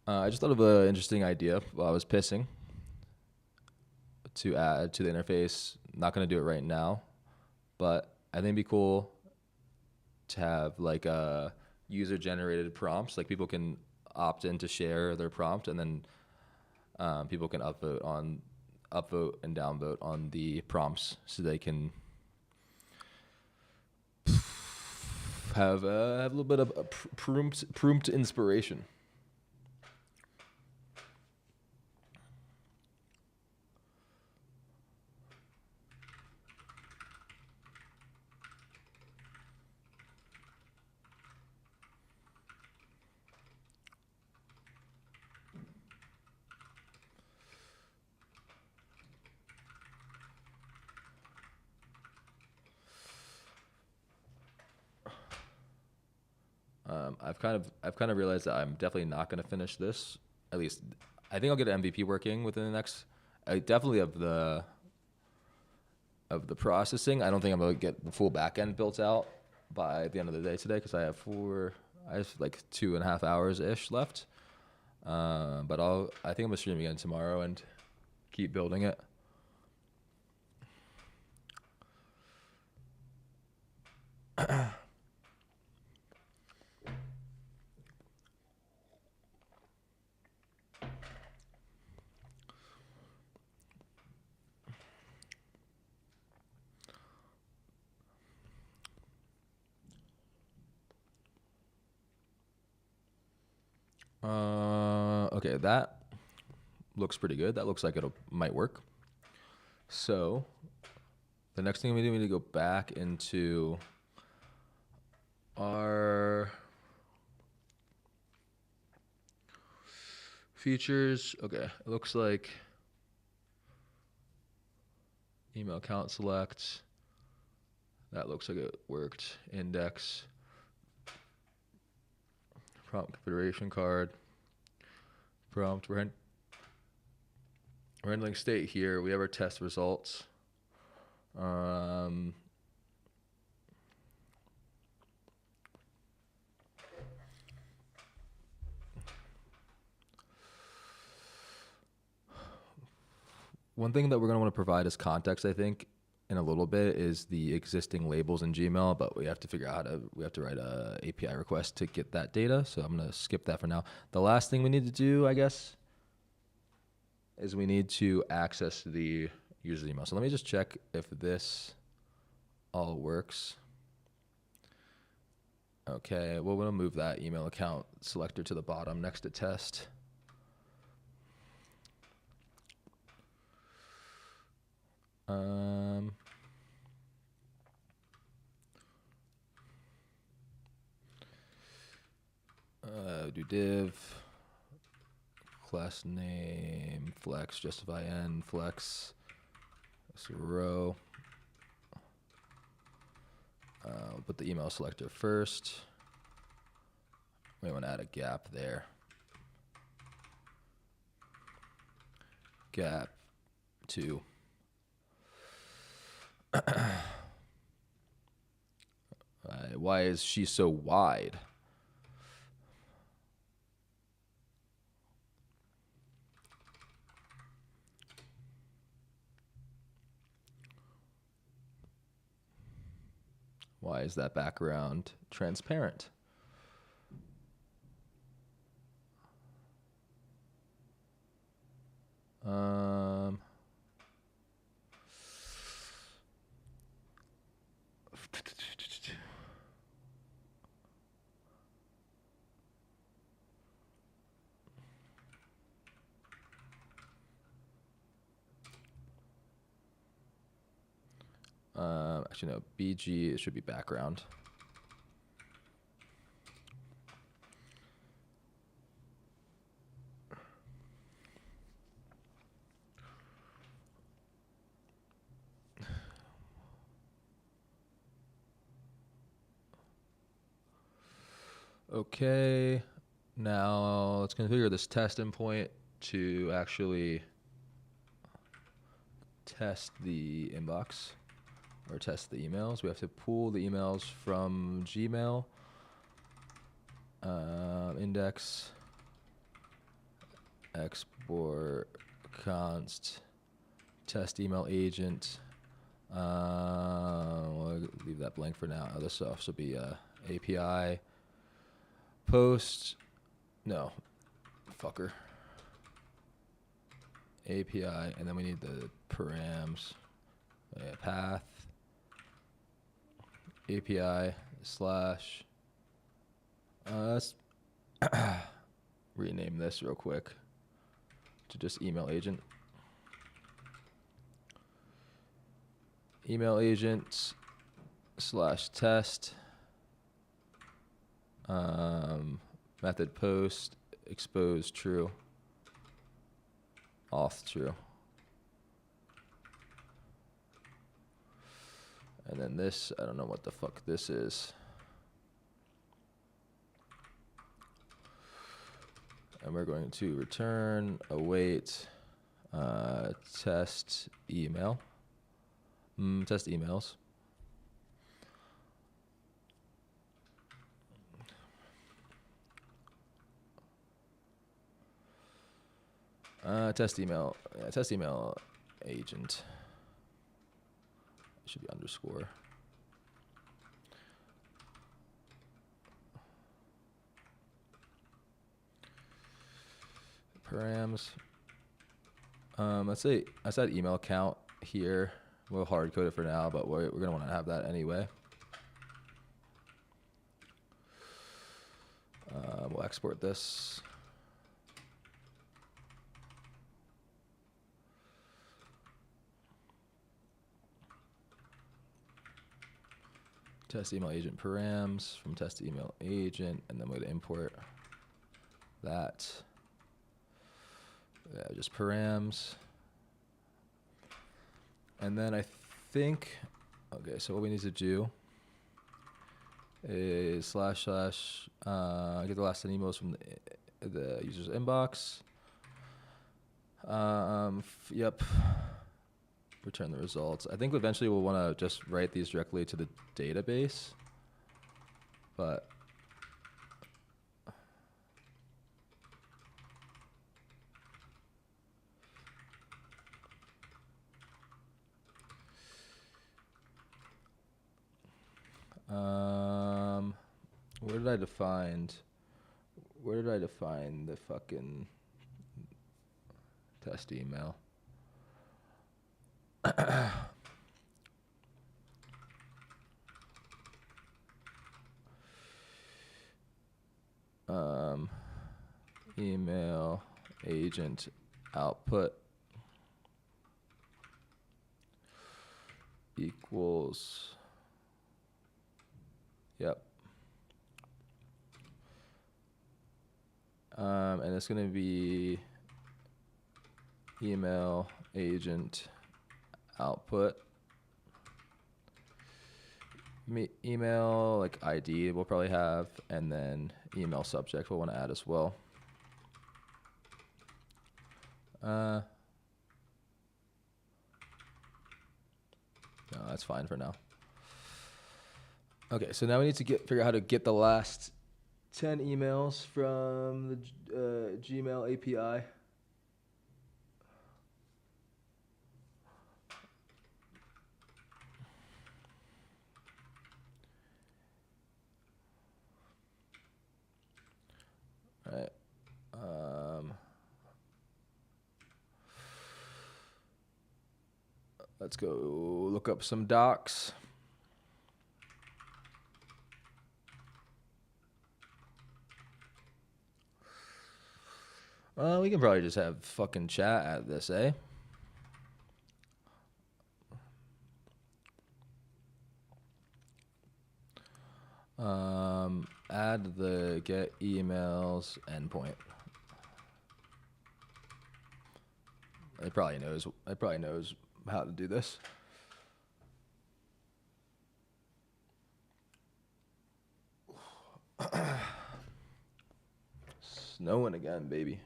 I just thought of an interesting idea while I was pissing to add to the interface. Not going to do it right now, but I think it'd be cool to have like a user-generated prompts. Like people can opt in to share their prompt, and then people can upvote and downvote on the prompts, so they can have a little bit of a prompt inspiration. I've kind of realized that I'm definitely not going to finish this. At least, I think I'll get an MVP working within the next. Definitely of the processing. I don't think I'm going to get the full back end built out by the end of the day today, because I have like 2.5 hours ish left. But I think I'm gonna stream again tomorrow and keep building it. Okay, that looks pretty good. That looks like it might work. So the next thing we do, we need to go back into our features. Okay, it looks like email account select. That looks like it worked. Index. Prompt configuration card. Prompt. We're handling state here. We have our test results. One thing that we're going to want to provide as context, I think, in a little bit is the existing labels in Gmail, but we have to figure out we have to write a API request to get that data. So I'm going to skip that for now. The last thing we need to do, I guess, is we need to access the user email. So let me just check if this all works. Okay, well, we'll move that email account selector to the bottom next to test. Do div, class name, flex, justify n, flex, so row. We'll put the email selector first. We want to add a gap there. Gap 2. Why is she so wide? Why is that background transparent? Actually, no, BG, it should be background. Okay, now let's configure this test endpoint to actually test the inbox or test the emails. We have to pull the emails from Gmail, index, export, const, test email agent. We'll leave that blank for now. Other stuff should be API, post, no, fucker. API, and then we need the params, path, API slash, let's rename this real quick to just email agent. Email agent slash test, method post, expose true, auth true. And then this, I don't know what the fuck this is. And we're going to return await test email. Test emails. Test email. Yeah, test email agent. It should be underscore. Params. Let's say I said email count here. We'll hard code it for now, but we're gonna want to have that anyway. We'll export this. test email agent params from test email agent, and then we're gonna import that. Yeah, just params. And then I think, okay, so what we need to do is / get the last 10 emails from the user's inbox. Yep. Return the results. I think eventually we'll want to just write these directly to the database, but where did I define the fucking test email? Email agent output equals, yep. And it's going to be email agent output. Email like ID we'll probably have, and then email subject we'll want to add as well. No, that's fine for now. Okay, so now we need to figure out how to get the last 10 emails from the Gmail API. All right. Let's go look up some docs. We can probably just have fucking chat at this, eh? Add the get emails endpoint. It probably knows how to do this. Snowing again, baby.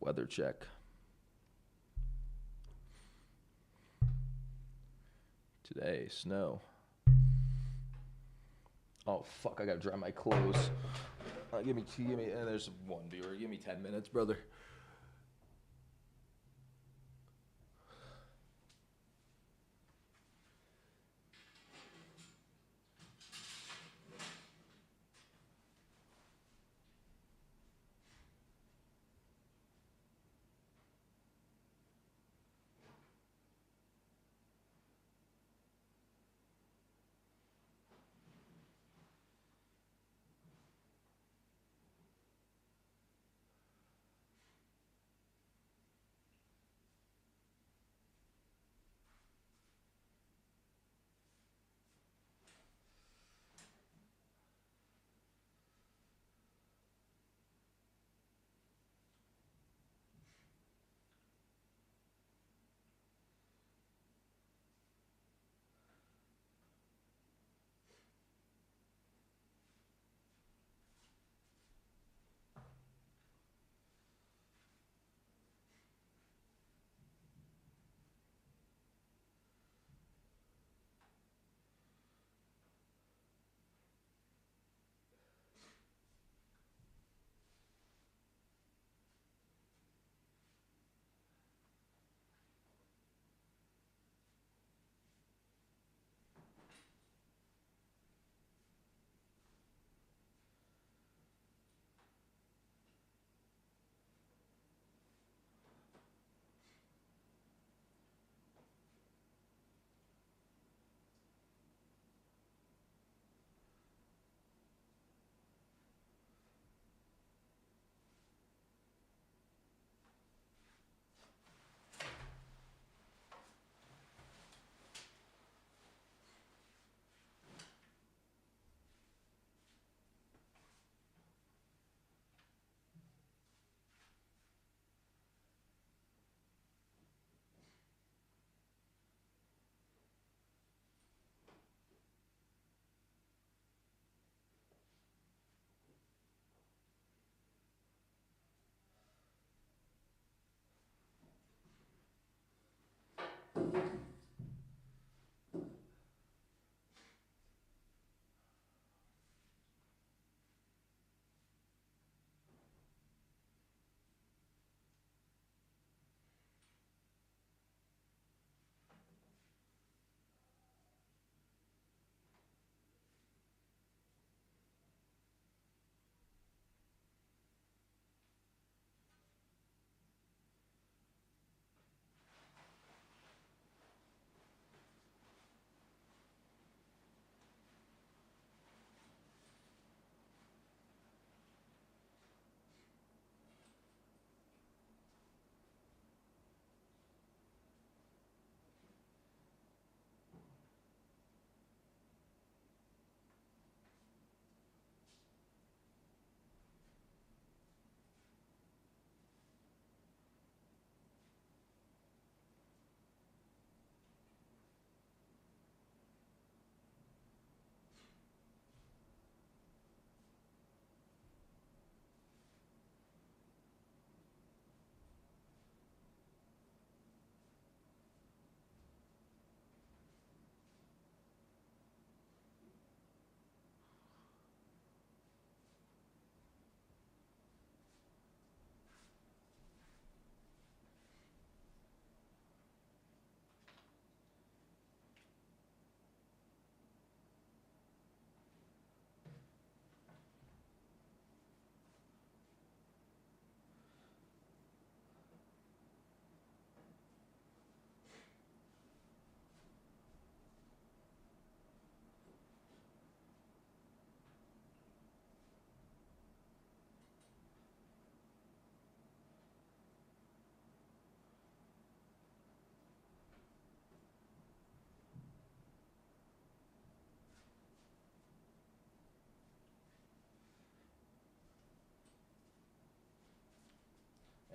Weather check. Today, snow. Oh fuck! I gotta dry my clothes. Give me. And there's one viewer. Give me 10 minutes, brother.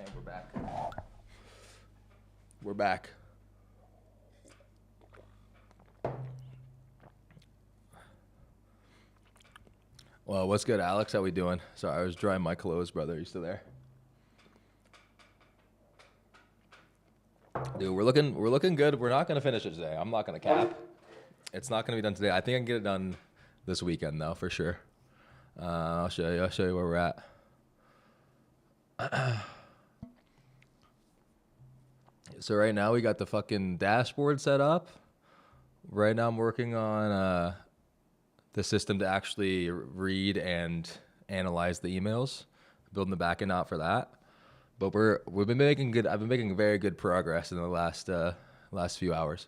And we're back. We're back. Well, what's good, Alex? How we doing? Sorry, I was drying my clothes, brother. You still there? Dude, we're looking good. We're not gonna finish it today. I'm not gonna cap. It's not gonna be done today. I think I can get it done this weekend though, for sure. I'll show you. I'll show you where we're at. So right now we got the fucking dashboard set up. Right now I'm working on the system to actually read and analyze the emails, building the backend out for that. But we've been making good. I've been making very good progress in the last few hours.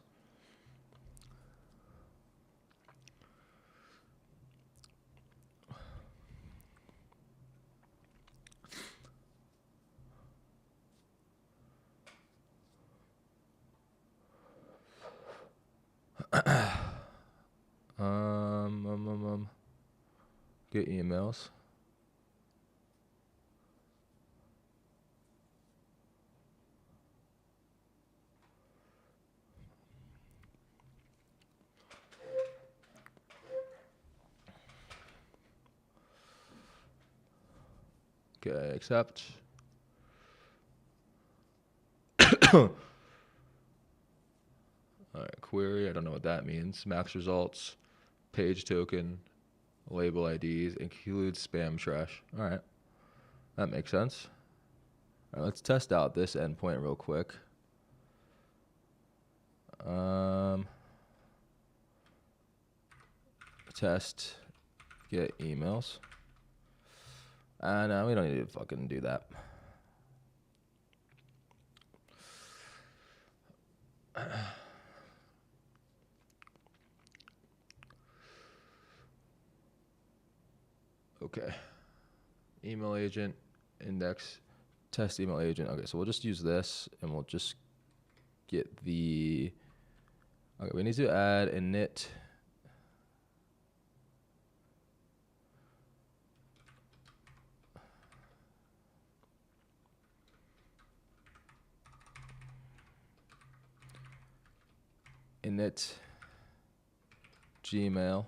Get emails. Okay, accept. All right, query. I don't know what that means. Max results, page token, label IDs, include spam trash. All right, that makes sense. All right, let's test out this endpoint real quick. Test, get emails. No, we don't need to fucking do that. Okay. Email agent, index, test email agent. Okay, so we'll just use this and we'll just get the, okay, we need to add init. Init Gmail.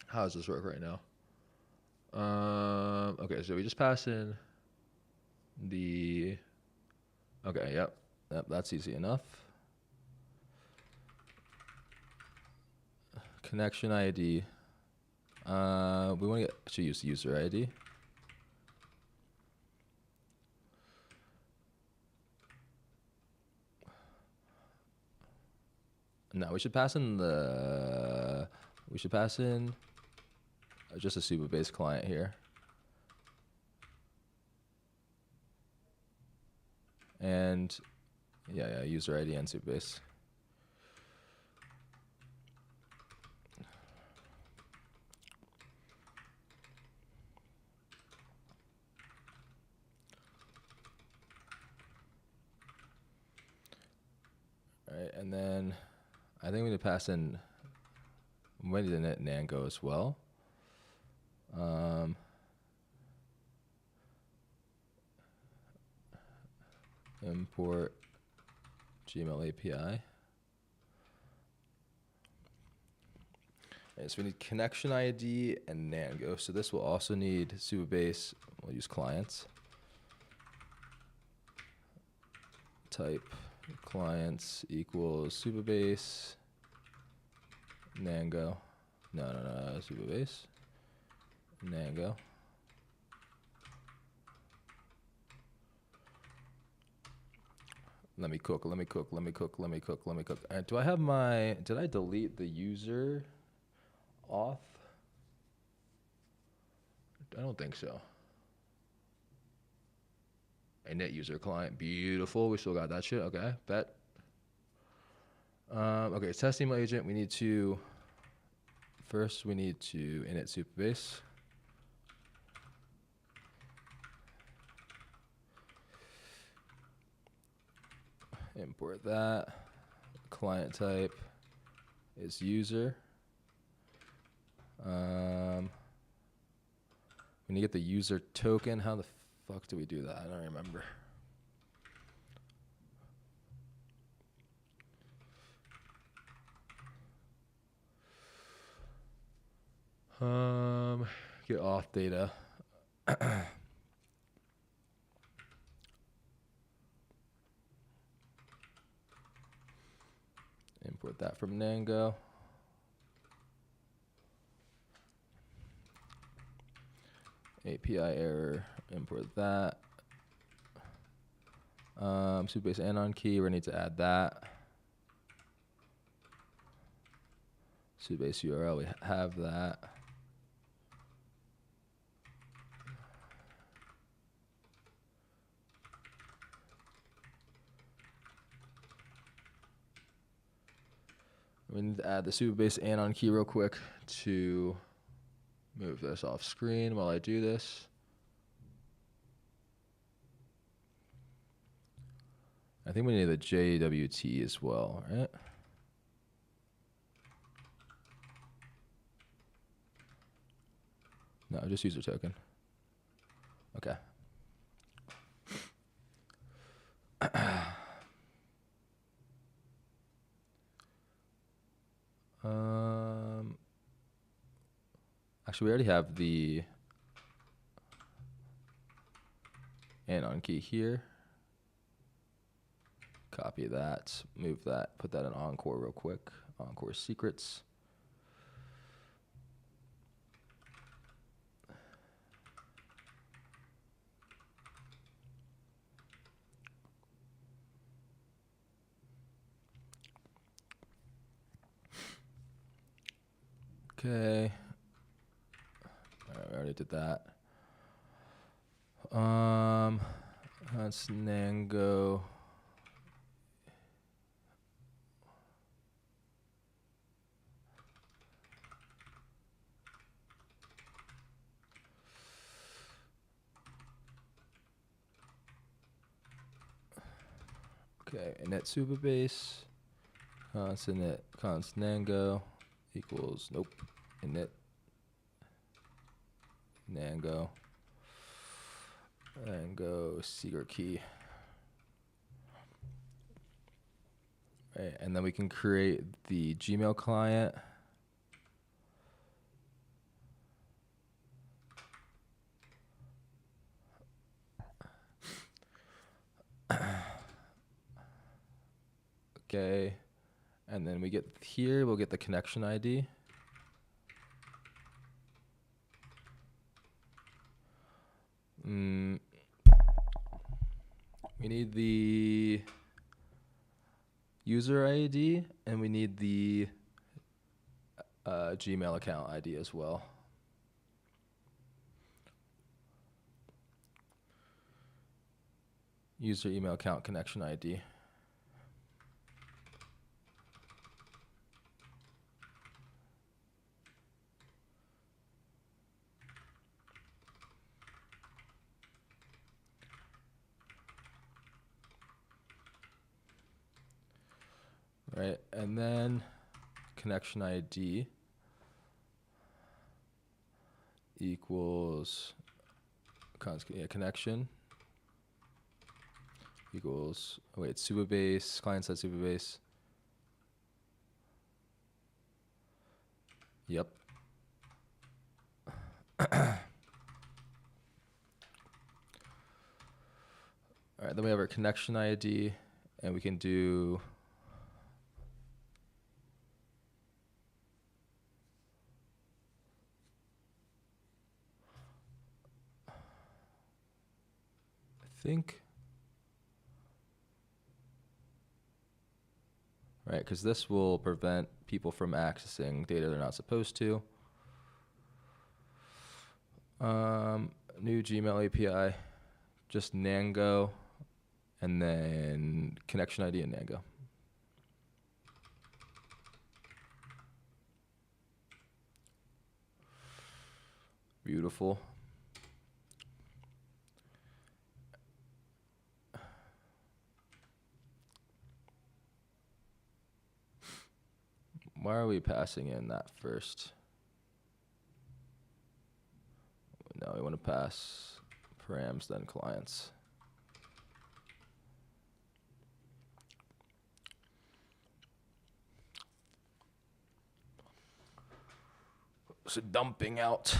How does this work right now? Okay, so we just pass in the. Okay, yep, that's easy enough. Connection ID. We want to use user ID. No, we should pass in just a Supabase client here. And yeah, user ID and Supabase. All right, and then I think we need to pass in, we might need to net Nango as well. Import Gmail API. Okay, so we need connection ID and Nango. So this will also need Supabase. We'll use clients. Type clients equals Supabase. Nango. No, Supabase. Nango. Let me cook. Do I have did I delete the user auth? I don't think so. A net user client, beautiful. We still got that shit, okay, bet. Okay, test email agent, we need to init Supabase. Import that. Client type is user. We need to get the user token. How the fuck do we do that? I don't remember. Get auth data. Import that from Nango. API error, import that. Supabase anon key, we're gonna need to add that. Supabase URL, we have that. We need to add the Supabase anon key real quick to move this off screen while I do this. I think we need the JWT as well, right? No, just user token. Okay. Actually, we already have the anon key here. Copy that, move that, put that in Encore real quick. Encore secrets. Okay. All right, I already did that. That's Nango. Okay, init Supabase. Const init const Nango equals init Nango secret key. Right, and then we can create the Gmail client. Okay. And then we get here, we'll get the connection ID. We need the user ID and we need the Gmail account ID as well. User email account connection ID. Right, and then connection ID equals connection equals, wait, Supabase, client side Supabase. Yep. All right, then we have our connection ID, and we can do think, right, because this will prevent people from accessing data they're not supposed to. New Gmail API, just Nango, and then connection ID and Nango. Beautiful. Why are we passing in that first? No, we want to pass params, then clients. So dumping out.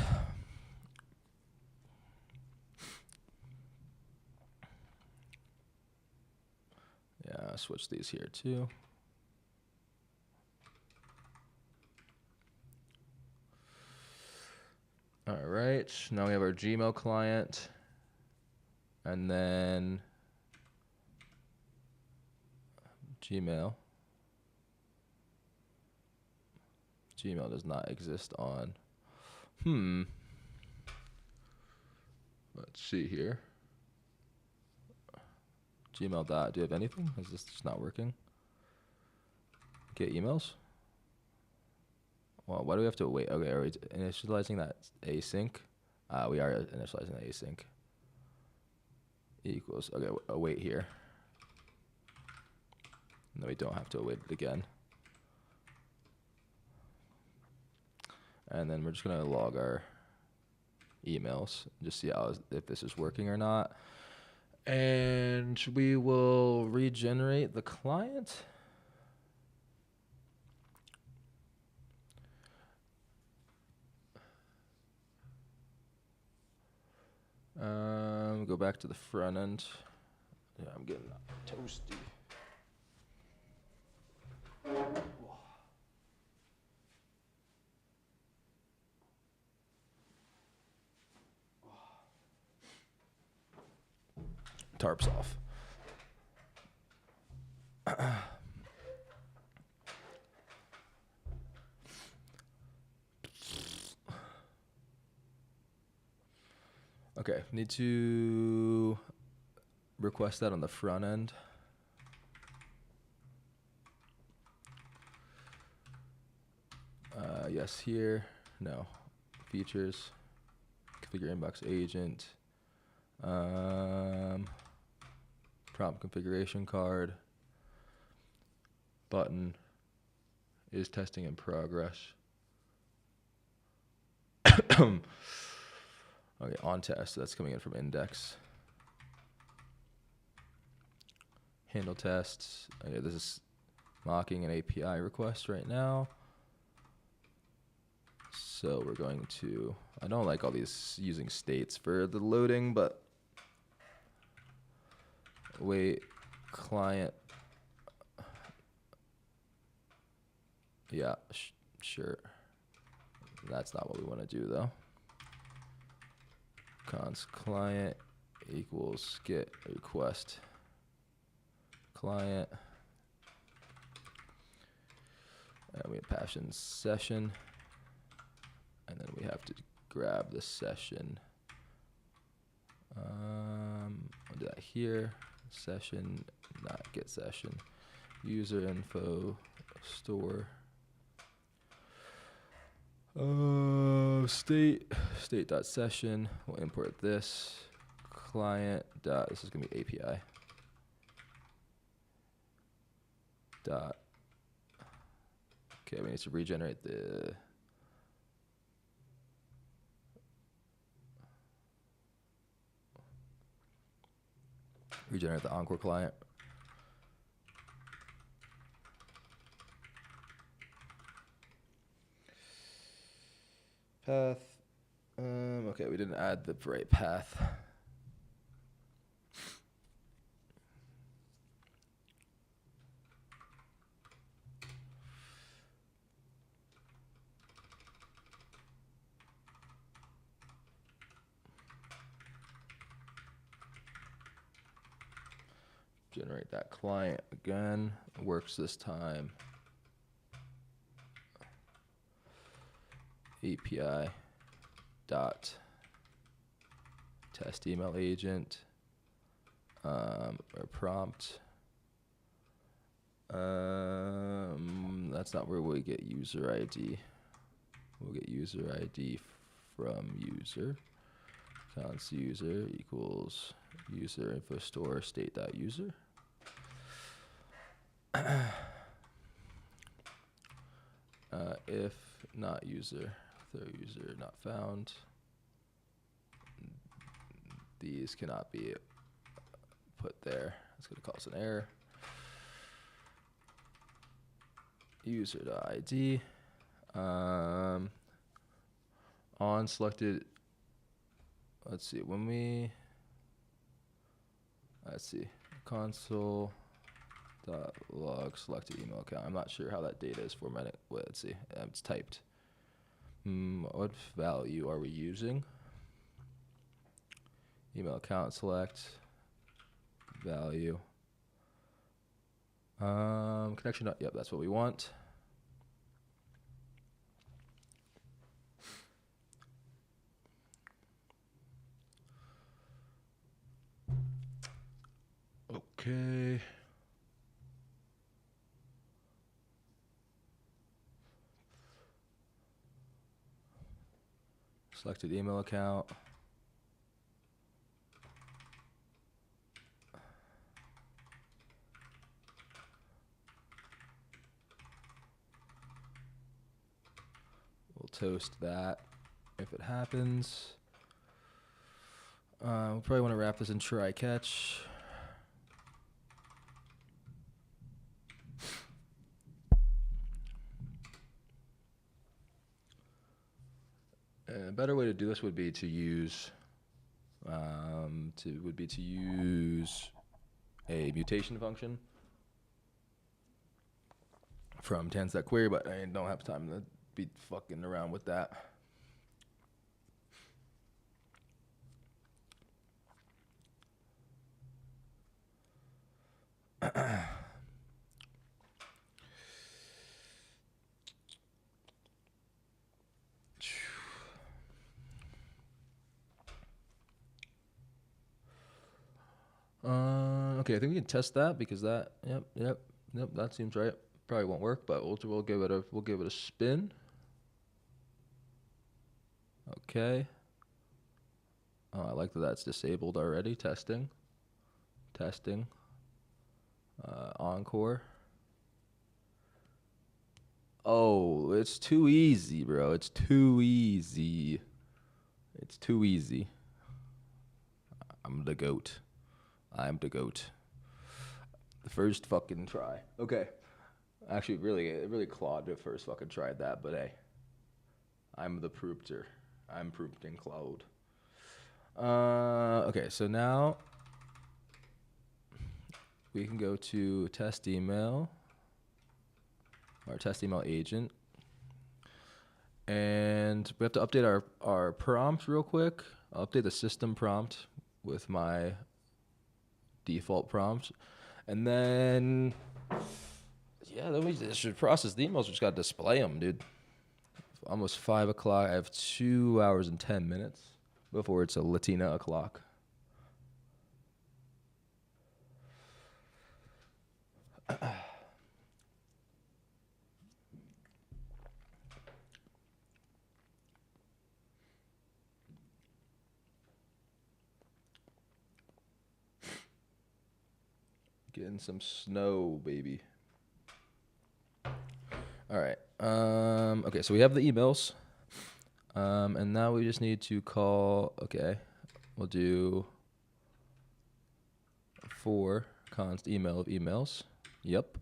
Yeah, switch these here too. All right, now we have our Gmail client, and then Gmail. Gmail does not exist on. Let's see here. Gmail dot, do you have anything? Is this just not working? Get emails? Well, why do we have to wait? Okay, are we initializing that async? We are initializing that async. Equals, okay, await here. No, we don't have to await it again. And then we're just gonna log our emails, just see how, if this is working or not. And we will regenerate the client. Go back to the front end. Yeah, I'm getting toasty. Tarps off. Okay, need to request that on the front end. Yes, here. No. Features. Configure inbox agent. Prompt configuration card. Button. Is testing in progress. Okay, on test. So that's coming in from index. Handle tests. Okay, this is mocking an API request right now. So we're going to, I don't like all these using states for the loading, but wait, client Yeah, sure. That's not what we want to do though. Const client equals get request client. And we have passion session. And then we have to grab the session. I'll do that here. Session, not get session. User info store. State.session. We'll import this. Client dot. This is gonna be API. Dot. Okay, we need to regenerate the. Regenerate the Encore client. Path. Okay, we didn't add the right path. Generate that client again. Works this time. API dot test email agent or prompt. That's not where we get user ID. We'll get user ID from user. Const user equals user info store state.user. If not user, throw user not found. These cannot be put there. It's going to cause an error. User.id. On selected. Let's see. Let's see. Console. Log selected email account. I'm not sure how that data is formatted. Wait, let's see. It's typed. What value are we using? Email account select value. Connection. Yep, that's what we want. Okay. Selected email account. We'll toast that if it happens. We'll probably want to wrap this in try catch. A better way to do this would be to use a mutation function from TANZ.query, but I don't have time to be fucking around with that. Okay, I think we can test that because that, yep, that seems right. Probably won't work, but we'll give it a spin. Okay. Oh, I like that that's disabled already. Testing. Encore. Oh, it's too easy, bro. It's too easy. I'm the GOAT. The first fucking try. Okay. Actually, really clawed the first fucking tried that, but hey. I'm the proopter. I'm proopting Claude. Okay, so now we can go to test email. our test email agent. And we have to update our prompt real quick. I'll update the system prompt with my default prompt. And then, yeah, then we should process the emails. We just got to display them, dude. Almost 5 o'clock. I have 2 hours and 10 minutes before it's a Latina o'clock. Getting some snow, baby. All right. Okay, so we have the emails. And now we just need to call, okay, we'll do for const email of emails. Yep.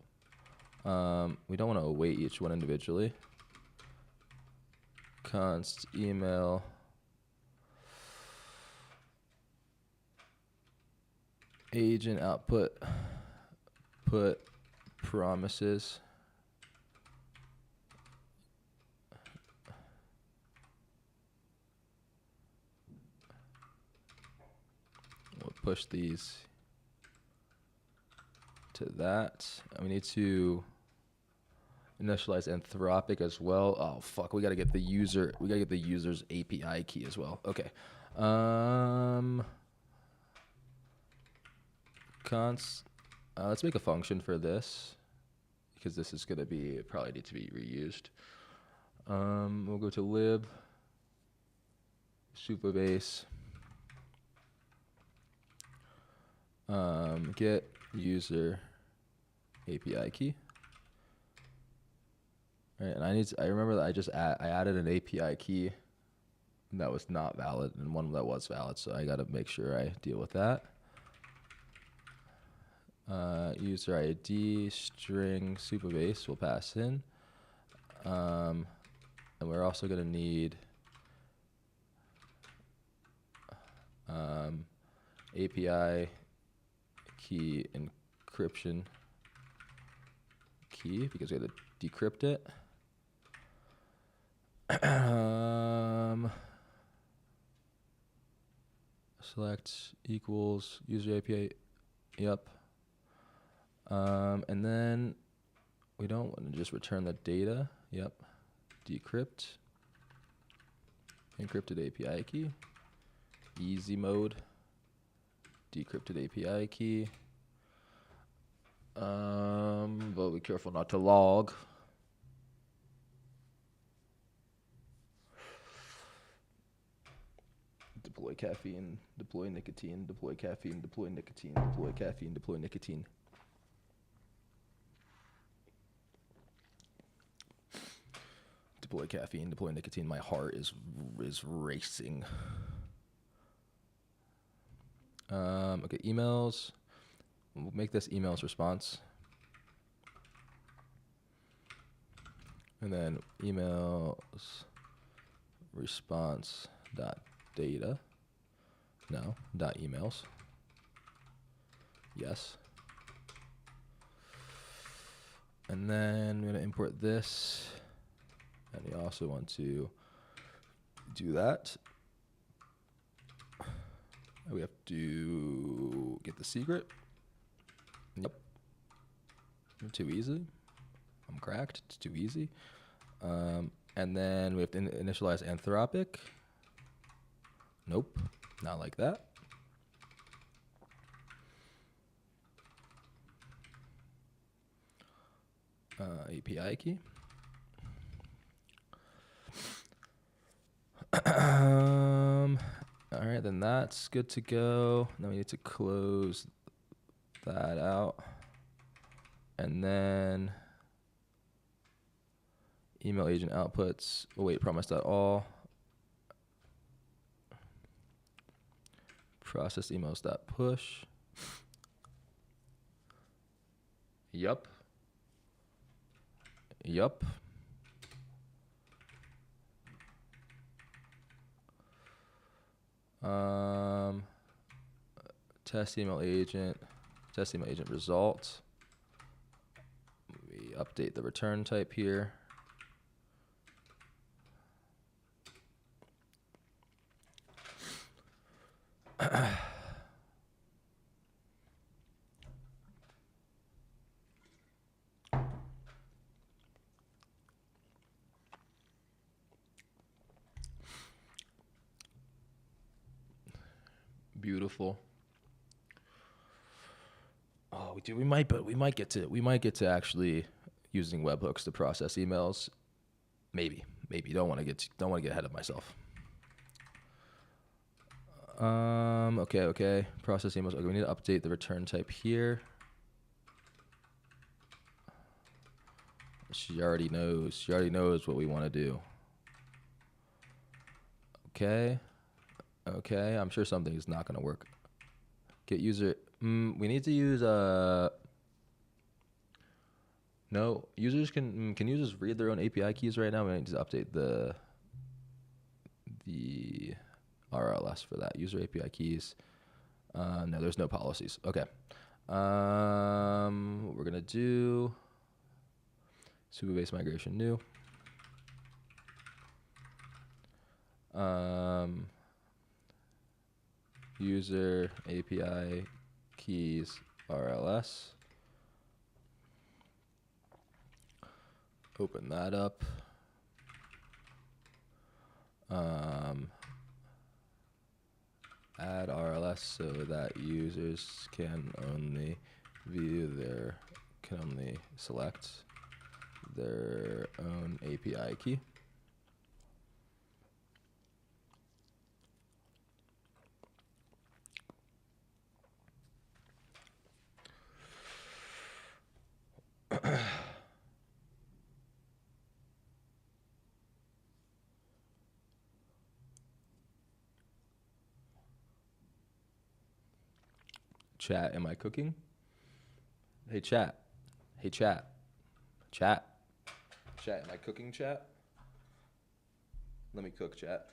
We don't want to await each one individually. Const email agent output put promises. We'll push these to that. And we need to initialize Anthropic as well. Oh fuck, we gotta get the user's API key as well. Okay. Let's make a function for this because this is gonna be probably need to be reused. We'll go to lib supabase get user API key. All right, and I remember that I added an API key that was not valid and one that was valid, so I got to make sure I deal with that. User ID string supabase we'll pass in, and we're also going to need API key encryption key because we have to decrypt it. Select equals user API. Yep. And then we don't want to just return the data. Yep. Decrypt. Encrypted API key. Easy mode. Decrypted API key. But be careful not to log. Deploy caffeine, deploy nicotine, deploy caffeine, deploy nicotine, deploy caffeine, deploy nicotine. Deploy caffeine, deploy nicotine. My heart is racing. Okay, emails. We'll make this emails response. And then emails response dot data. No, dot emails. Yes. And then we're going to import this. And we also want to do that. We have to get the secret. Yep. Too easy. I'm cracked. It's too easy. And then we have to initialize Anthropic. Nope. Not like that. API key. All right, then that's good to go. Now we need to close that out. And then email agent outputs, await promise.all. Process emails.push. Yup. Yup. Test email agent result. Yep. update the return type here. Beautiful. Oh, we might get to actually using webhooks to process emails. Maybe. Don't want to get ahead of myself. Okay. Process emails. Okay, we need to update the return type here. She already knows what we want to do. Okay. I'm sure something's not going to work. Get user. We need to use no, users can users read their own API keys right now? We need to update the RLS for that. User API keys. No, there's no policies. Okay. What we're gonna do Supabase migration new. User API keys RLS. Open that up. Add RLS so that users can only select their own API key. Chat, am I cooking? Hey, chat. Chat, am I cooking, chat? Let me cook, chat.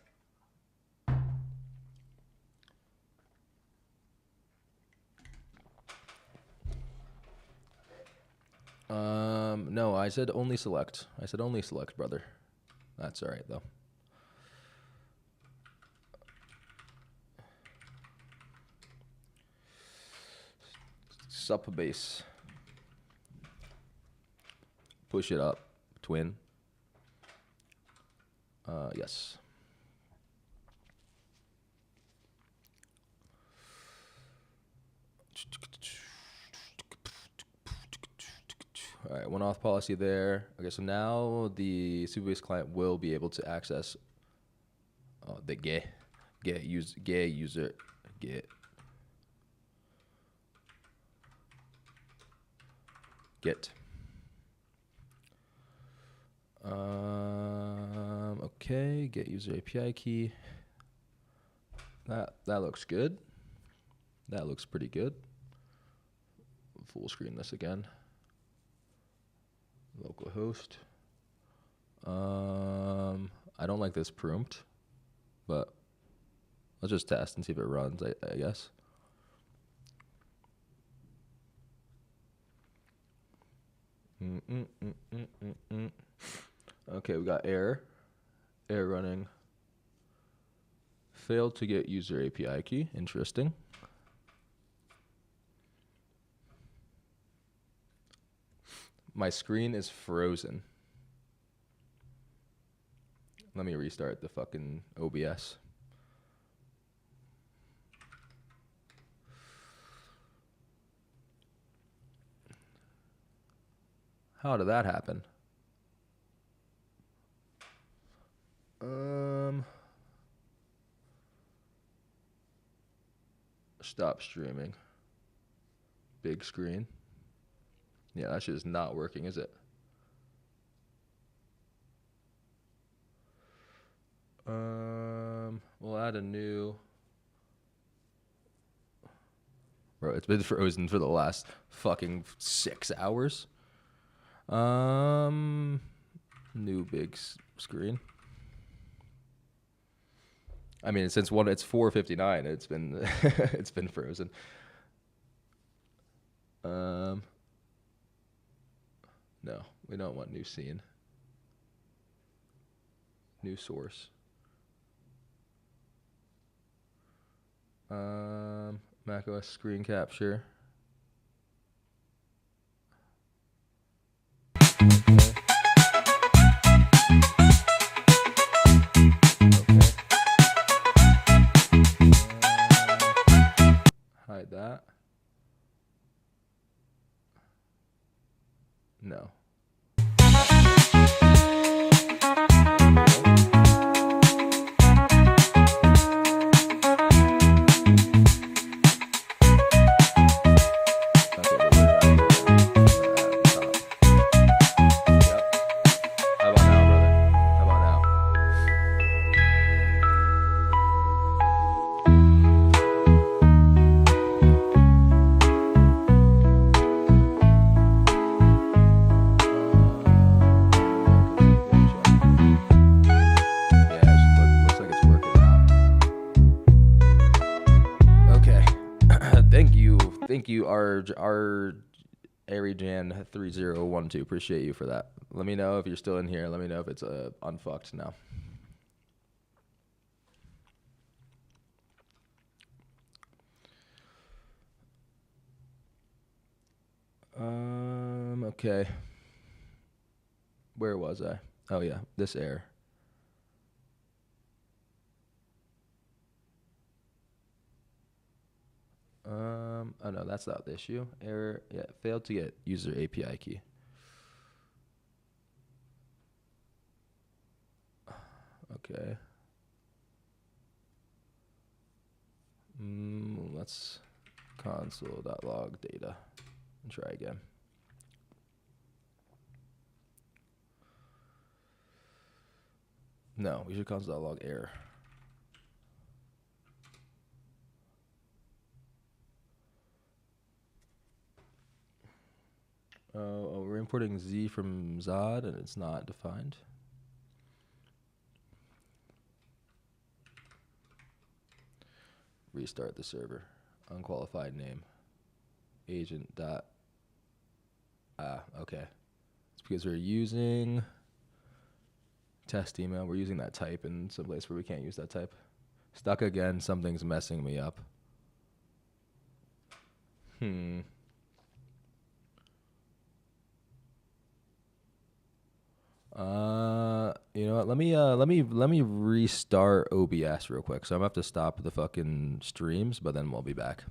No, I said only select. Brother. That's all right, though. Supabase. Push it up. Twin. Yes. All right, one auth policy there. Okay, so now the Supabase client will be able to access the get user. Okay, get user API key. That looks good. That looks pretty good. Full screen this again. Localhost. I don't like this prompt, but let's just test and see if it runs, I guess. Okay, we got error running. Failed to get user API key. Interesting. My screen is frozen. Let me restart the fucking OBS. How did that happen? Stop streaming. Big screen. Yeah, that shit is not working, is it? We'll add a new. Bro, it's been frozen for the last fucking 6 hours. New big screen. I mean, since it's 4:59, it's been it's been frozen. No, We don't want new scene. New source. macOS screen capture. Hide that. No. Thank you, our Arijan3012. Appreciate you for that. Let me know if you're still in here. Let me know if it's unfucked now. Okay. Where was I? Oh yeah, this error. Oh no, that's not the issue. Error, yeah, failed to get user API key. Okay. Let's console.log data and try again. No, we should console.log error. Oh, we're importing Z from Zod and it's not defined. Restart the server. Unqualified name. Agent dot. Okay. It's because we're using test email. We're using that type in some place where we can't use that type. Stuck again. Something's messing me up. You know what? Let me restart OBS real quick. So I'm gonna have to stop the fucking streams, but then we'll be back.